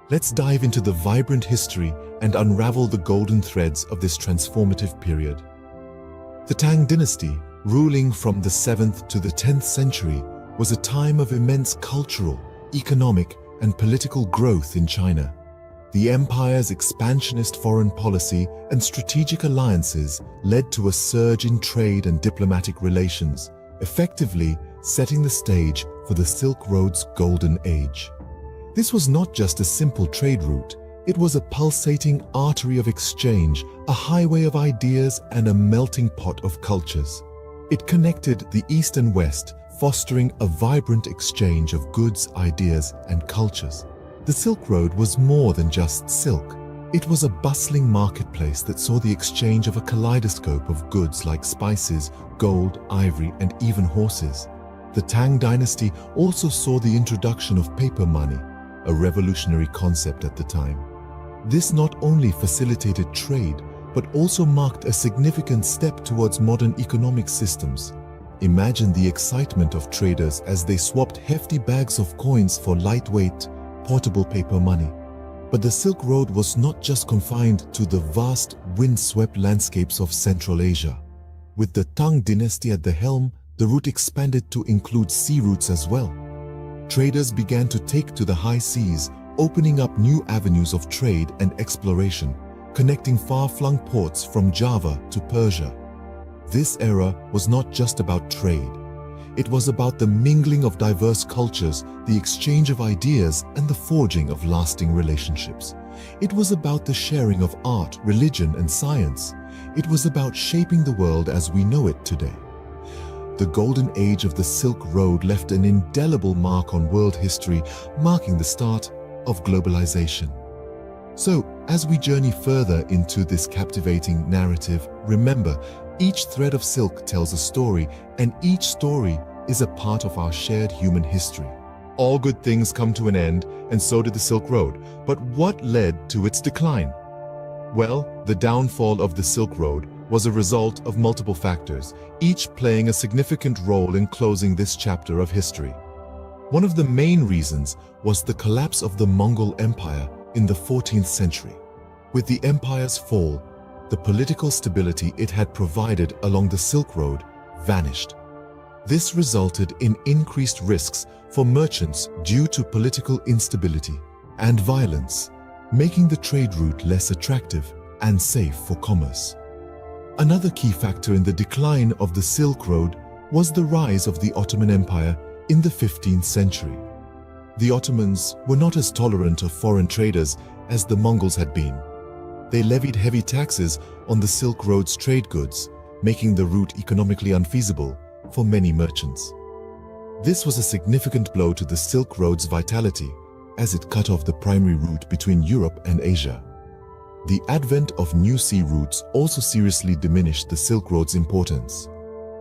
Let's dive into the vibrant history and unravel the golden threads of this transformative period. The Tang dynasty, ruling from the 7th to the 10th century, was a time of immense cultural, economic, and political growth in China. The empire's expansionist foreign policy and strategic alliances led to a surge in trade and diplomatic relations, effectively setting the stage for the Silk Road's golden age. This was not just a simple trade route, it was a pulsating artery of exchange, a highway of ideas and a melting pot of cultures. It connected the East and West, fostering a vibrant exchange of goods, ideas, and cultures. The Silk Road was more than just silk. It was a bustling marketplace that saw the exchange of a kaleidoscope of goods like spices, gold, ivory, and even horses. The Tang dynasty also saw the introduction of paper money, a revolutionary concept at the time. This not only facilitated trade, but also marked a significant step towards modern economic systems. Imagine the excitement of traders as they swapped hefty bags of coins for lightweight, portable paper money. But the Silk Road was not just confined to the vast, windswept landscapes of Central Asia. With the Tang dynasty at the helm, the route expanded to include sea routes as well. Traders began to take to the high seas, opening up new avenues of trade and exploration, connecting far-flung ports from Java to Persia. This era was not just about trade. It was about the mingling of diverse cultures, the exchange of ideas, and the forging of lasting relationships. It was about the sharing of art, religion, and science. It was about shaping the world as we know it today. The golden age of the Silk Road left an indelible mark on world history, marking the start of globalization. So, as we journey further into this captivating narrative, remember, each thread of silk tells a story, and each story is a part of our shared human history. All good things come to an end, and so did the Silk Road. But what led to its decline? Well, the downfall of the Silk Road was a result of multiple factors, each playing a significant role in closing this chapter of history. One of the main reasons was the collapse of the Mongol Empire in the 14th century. With the empire's fall, the political stability it had provided along the Silk Road vanished. This resulted in increased risks for merchants due to political instability and violence, making the trade route less attractive and safe for commerce. Another key factor in the decline of the Silk Road was the rise of the Ottoman Empire in the 15th century. The Ottomans were not as tolerant of foreign traders as the Mongols had been. They levied heavy taxes on the Silk Road's trade goods, making the route economically unfeasible for many merchants. This was a significant blow to the Silk Road's vitality, as it cut off the primary route between Europe and Asia. The advent of new sea routes also seriously diminished the Silk Road's importance.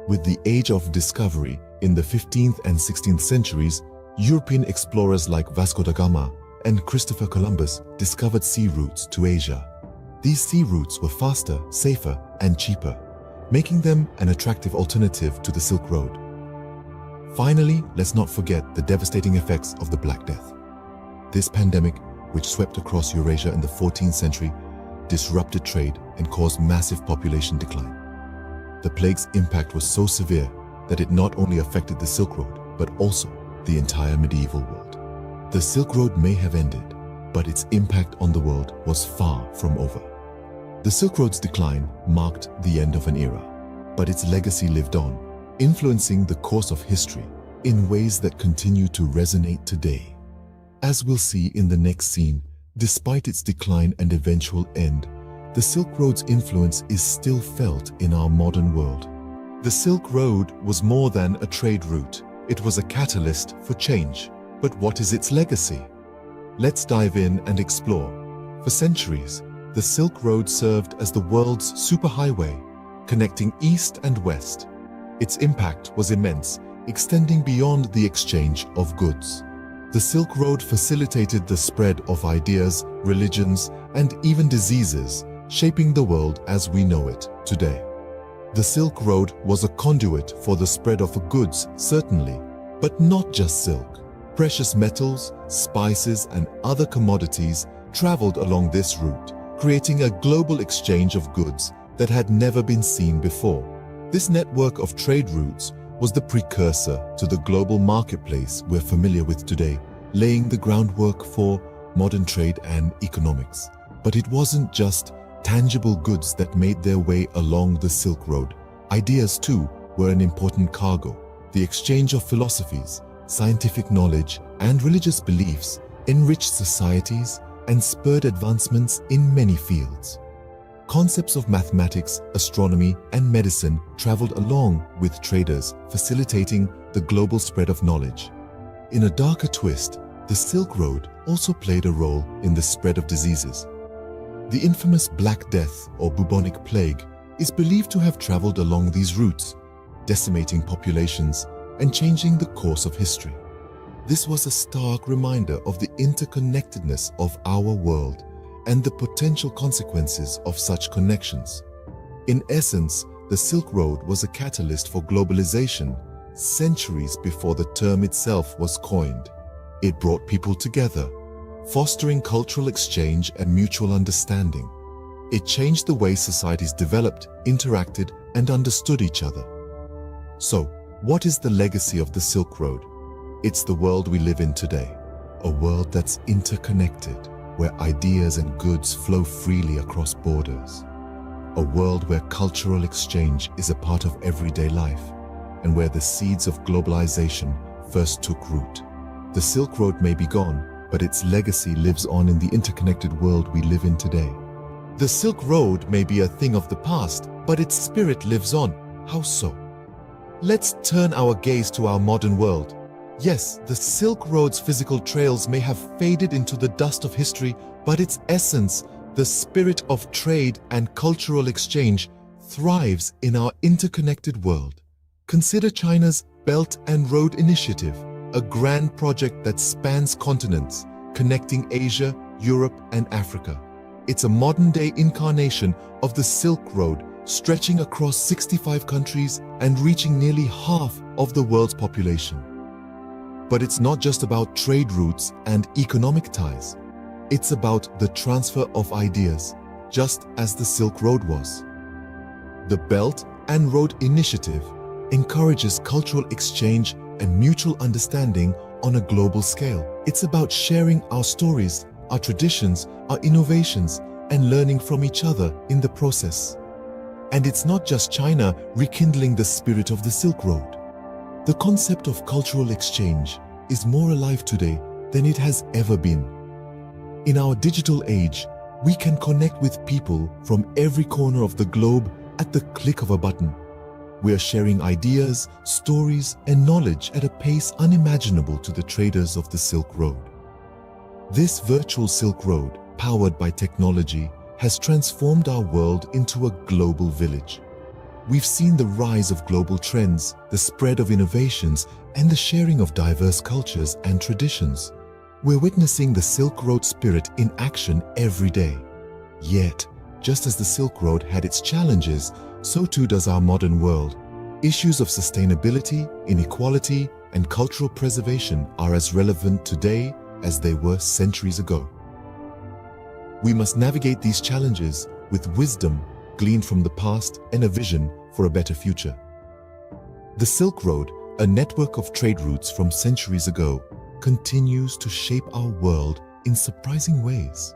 With the age of discovery in the 15th and 16th centuries, European explorers like Vasco da Gama and Christopher Columbus discovered sea routes to Asia. These sea routes were faster, safer, and cheaper, making them an attractive alternative to the Silk Road. Finally, let's not forget the devastating effects of the Black Death. This pandemic, which swept across Eurasia in the 14th century, disrupted trade and caused massive population decline. The plague's impact was so severe that it not only affected the Silk Road, but also the entire medieval world. The Silk Road may have ended, but its impact on the world was far from over. The Silk Road's decline marked the end of an era, but its legacy lived on, influencing the course of history in ways that continue to resonate today. As we'll see in the next scene, despite its decline and eventual end, the Silk Road's influence is still felt in our modern world. The Silk Road was more than a trade route. It was a catalyst for change. But what is its legacy? Let's dive in and explore. For centuries, the Silk Road served as the world's superhighway, connecting east and west. Its impact was immense, extending beyond the exchange of goods. The Silk Road facilitated the spread of ideas, religions, and even diseases, shaping the world as we know it today. The Silk Road was a conduit for the spread of goods, certainly, but not just silk. Precious metals, spices, and other commodities traveled along this route, creating a global exchange of goods that had never been seen before. This network of trade routes was the precursor to the global marketplace we're familiar with today, laying the groundwork for modern trade and economics. But it wasn't just tangible goods that made their way along the Silk Road. Ideas, too, were an important cargo. The exchange of philosophies, scientific knowledge, and religious beliefs enriched societies and spurred advancements in many fields. Concepts of mathematics, astronomy, and medicine traveled along with traders, facilitating the global spread of knowledge. In a darker twist, the Silk Road also played a role in the spread of diseases. The infamous Black Death or bubonic plague is believed to have traveled along these routes, decimating populations and changing the course of history. This was a stark reminder of the interconnectedness of our world and the potential consequences of such connections. In essence, the Silk Road was a catalyst for globalization centuries before the term itself was coined. It brought people together, fostering cultural exchange and mutual understanding. It changed the way societies developed, interacted, and understood each other. So, what is the legacy of the Silk Road? It's the world we live in today, a world that's interconnected, where ideas and goods flow freely across borders. A world where cultural exchange is a part of everyday life, and where the seeds of globalization first took root. The Silk Road may be gone, but its legacy lives on in the interconnected world we live in today. The Silk Road may be a thing of the past, but its spirit lives on. How so? Let's turn our gaze to our modern world. Yes, the Silk Road's physical trails may have faded into the dust of history, but its essence, the spirit of trade and cultural exchange, thrives in our interconnected world. Consider China's Belt and Road Initiative, a grand project that spans continents, connecting Asia, Europe, and Africa. It's a modern-day incarnation of the Silk Road, stretching across 65 countries and reaching nearly half of the world's population. But it's not just about trade routes and economic ties. It's about the transfer of ideas, just as the Silk Road was. The Belt and Road Initiative encourages cultural exchange and mutual understanding on a global scale. It's about sharing our stories, our traditions, our innovations, and learning from each other in the process. And it's not just China rekindling the spirit of the Silk Road. The concept of cultural exchange is more alive today than it has ever been. In our digital age, we can connect with people from every corner of the globe at the click of a button. We are sharing ideas, stories, and knowledge at a pace unimaginable to the traders of the Silk Road. This virtual Silk Road, powered by technology, has transformed our world into a global village. We've seen the rise of global trends, the spread of innovations, and the sharing of diverse cultures and traditions. We're witnessing the Silk Road spirit in action every day. Yet, just as the Silk Road had its challenges, so too does our modern world. Issues of sustainability, inequality, and cultural preservation are as relevant today as they were centuries ago. We must navigate these challenges with wisdom gleaned from the past and a vision for a better future. The Silk Road, a network of trade routes from centuries ago, continues to shape our world in surprising ways.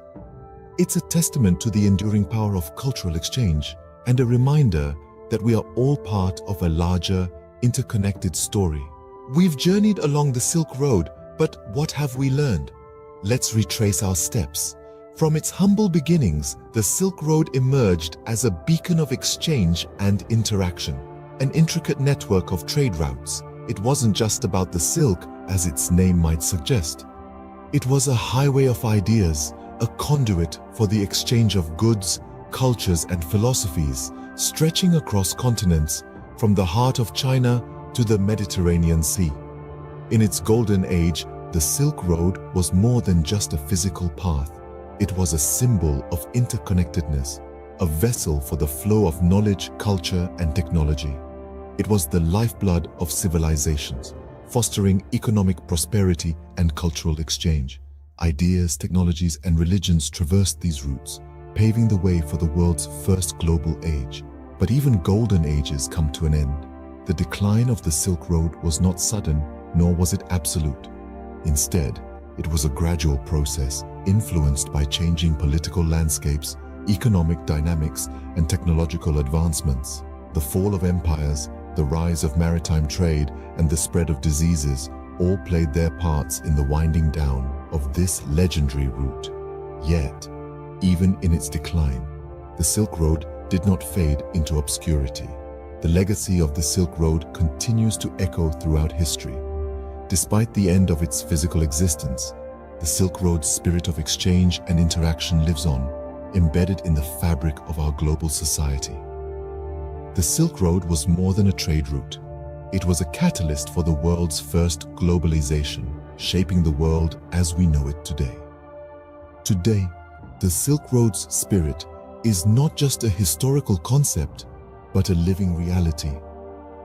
It's a testament to the enduring power of cultural exchange and a reminder that we are all part of a larger, interconnected story. We've journeyed along the Silk Road, but what have we learned? Let's retrace our steps. From its humble beginnings, the Silk Road emerged as a beacon of exchange and interaction, an intricate network of trade routes. It wasn't just about the silk, as its name might suggest. It was a highway of ideas, a conduit for the exchange of goods, cultures, and philosophies, stretching across continents, from the heart of China to the Mediterranean Sea. In its golden age, the Silk Road was more than just a physical path. It was a symbol of interconnectedness, a vessel for the flow of knowledge, culture, and technology. It was the lifeblood of civilizations, fostering economic prosperity and cultural exchange. Ideas, technologies, and religions traversed these routes, paving the way for the world's first global age. But even golden ages come to an end. The decline of the Silk Road was not sudden, nor was it absolute. Instead, it was a gradual process influenced by changing political landscapes, economic dynamics, and technological advancements. The fall of empires, the rise of maritime trade, and the spread of diseases all played their parts in the winding down of this legendary route. Yet, even in its decline, the Silk Road did not fade into obscurity. The legacy of the Silk Road continues to echo throughout history. Despite the end of its physical existence, the Silk Road's spirit of exchange and interaction lives on, embedded in the fabric of our global society. The Silk Road was more than a trade route. It was a catalyst for the world's first globalization, shaping the world as we know it today. Today, the Silk Road's spirit is not just a historical concept, but a living reality.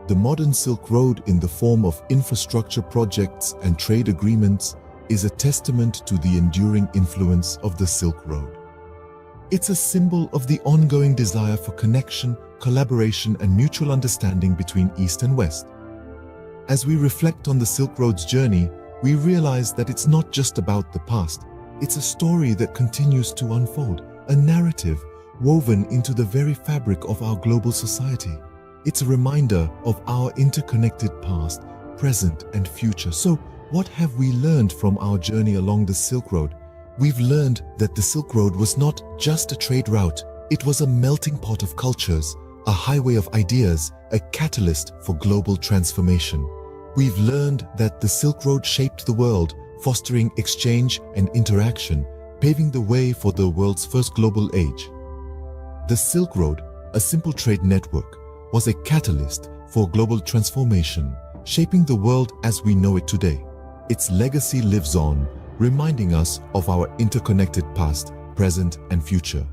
The modern Silk Road, in the form of infrastructure projects and trade agreements, is a testament to the enduring influence of the Silk Road. It's a symbol of the ongoing desire for connection, collaboration, and mutual understanding between East and West. As we reflect on the Silk Road's journey, we realize that it's not just about the past. It's a story that continues to unfold, a narrative woven into the very fabric of our global society. It's a reminder of our interconnected past, present, and future. So, what have we learned from our journey along the Silk Road? We've learned that the Silk Road was not just a trade route. It was a melting pot of cultures, a highway of ideas, a catalyst for global transformation. We've learned that the Silk Road shaped the world, fostering exchange and interaction, paving the way for the world's first global age. The Silk Road, a simple trade network, was a catalyst for global transformation, shaping the world as we know it today. Its legacy lives on, reminding us of our interconnected past, present, and future.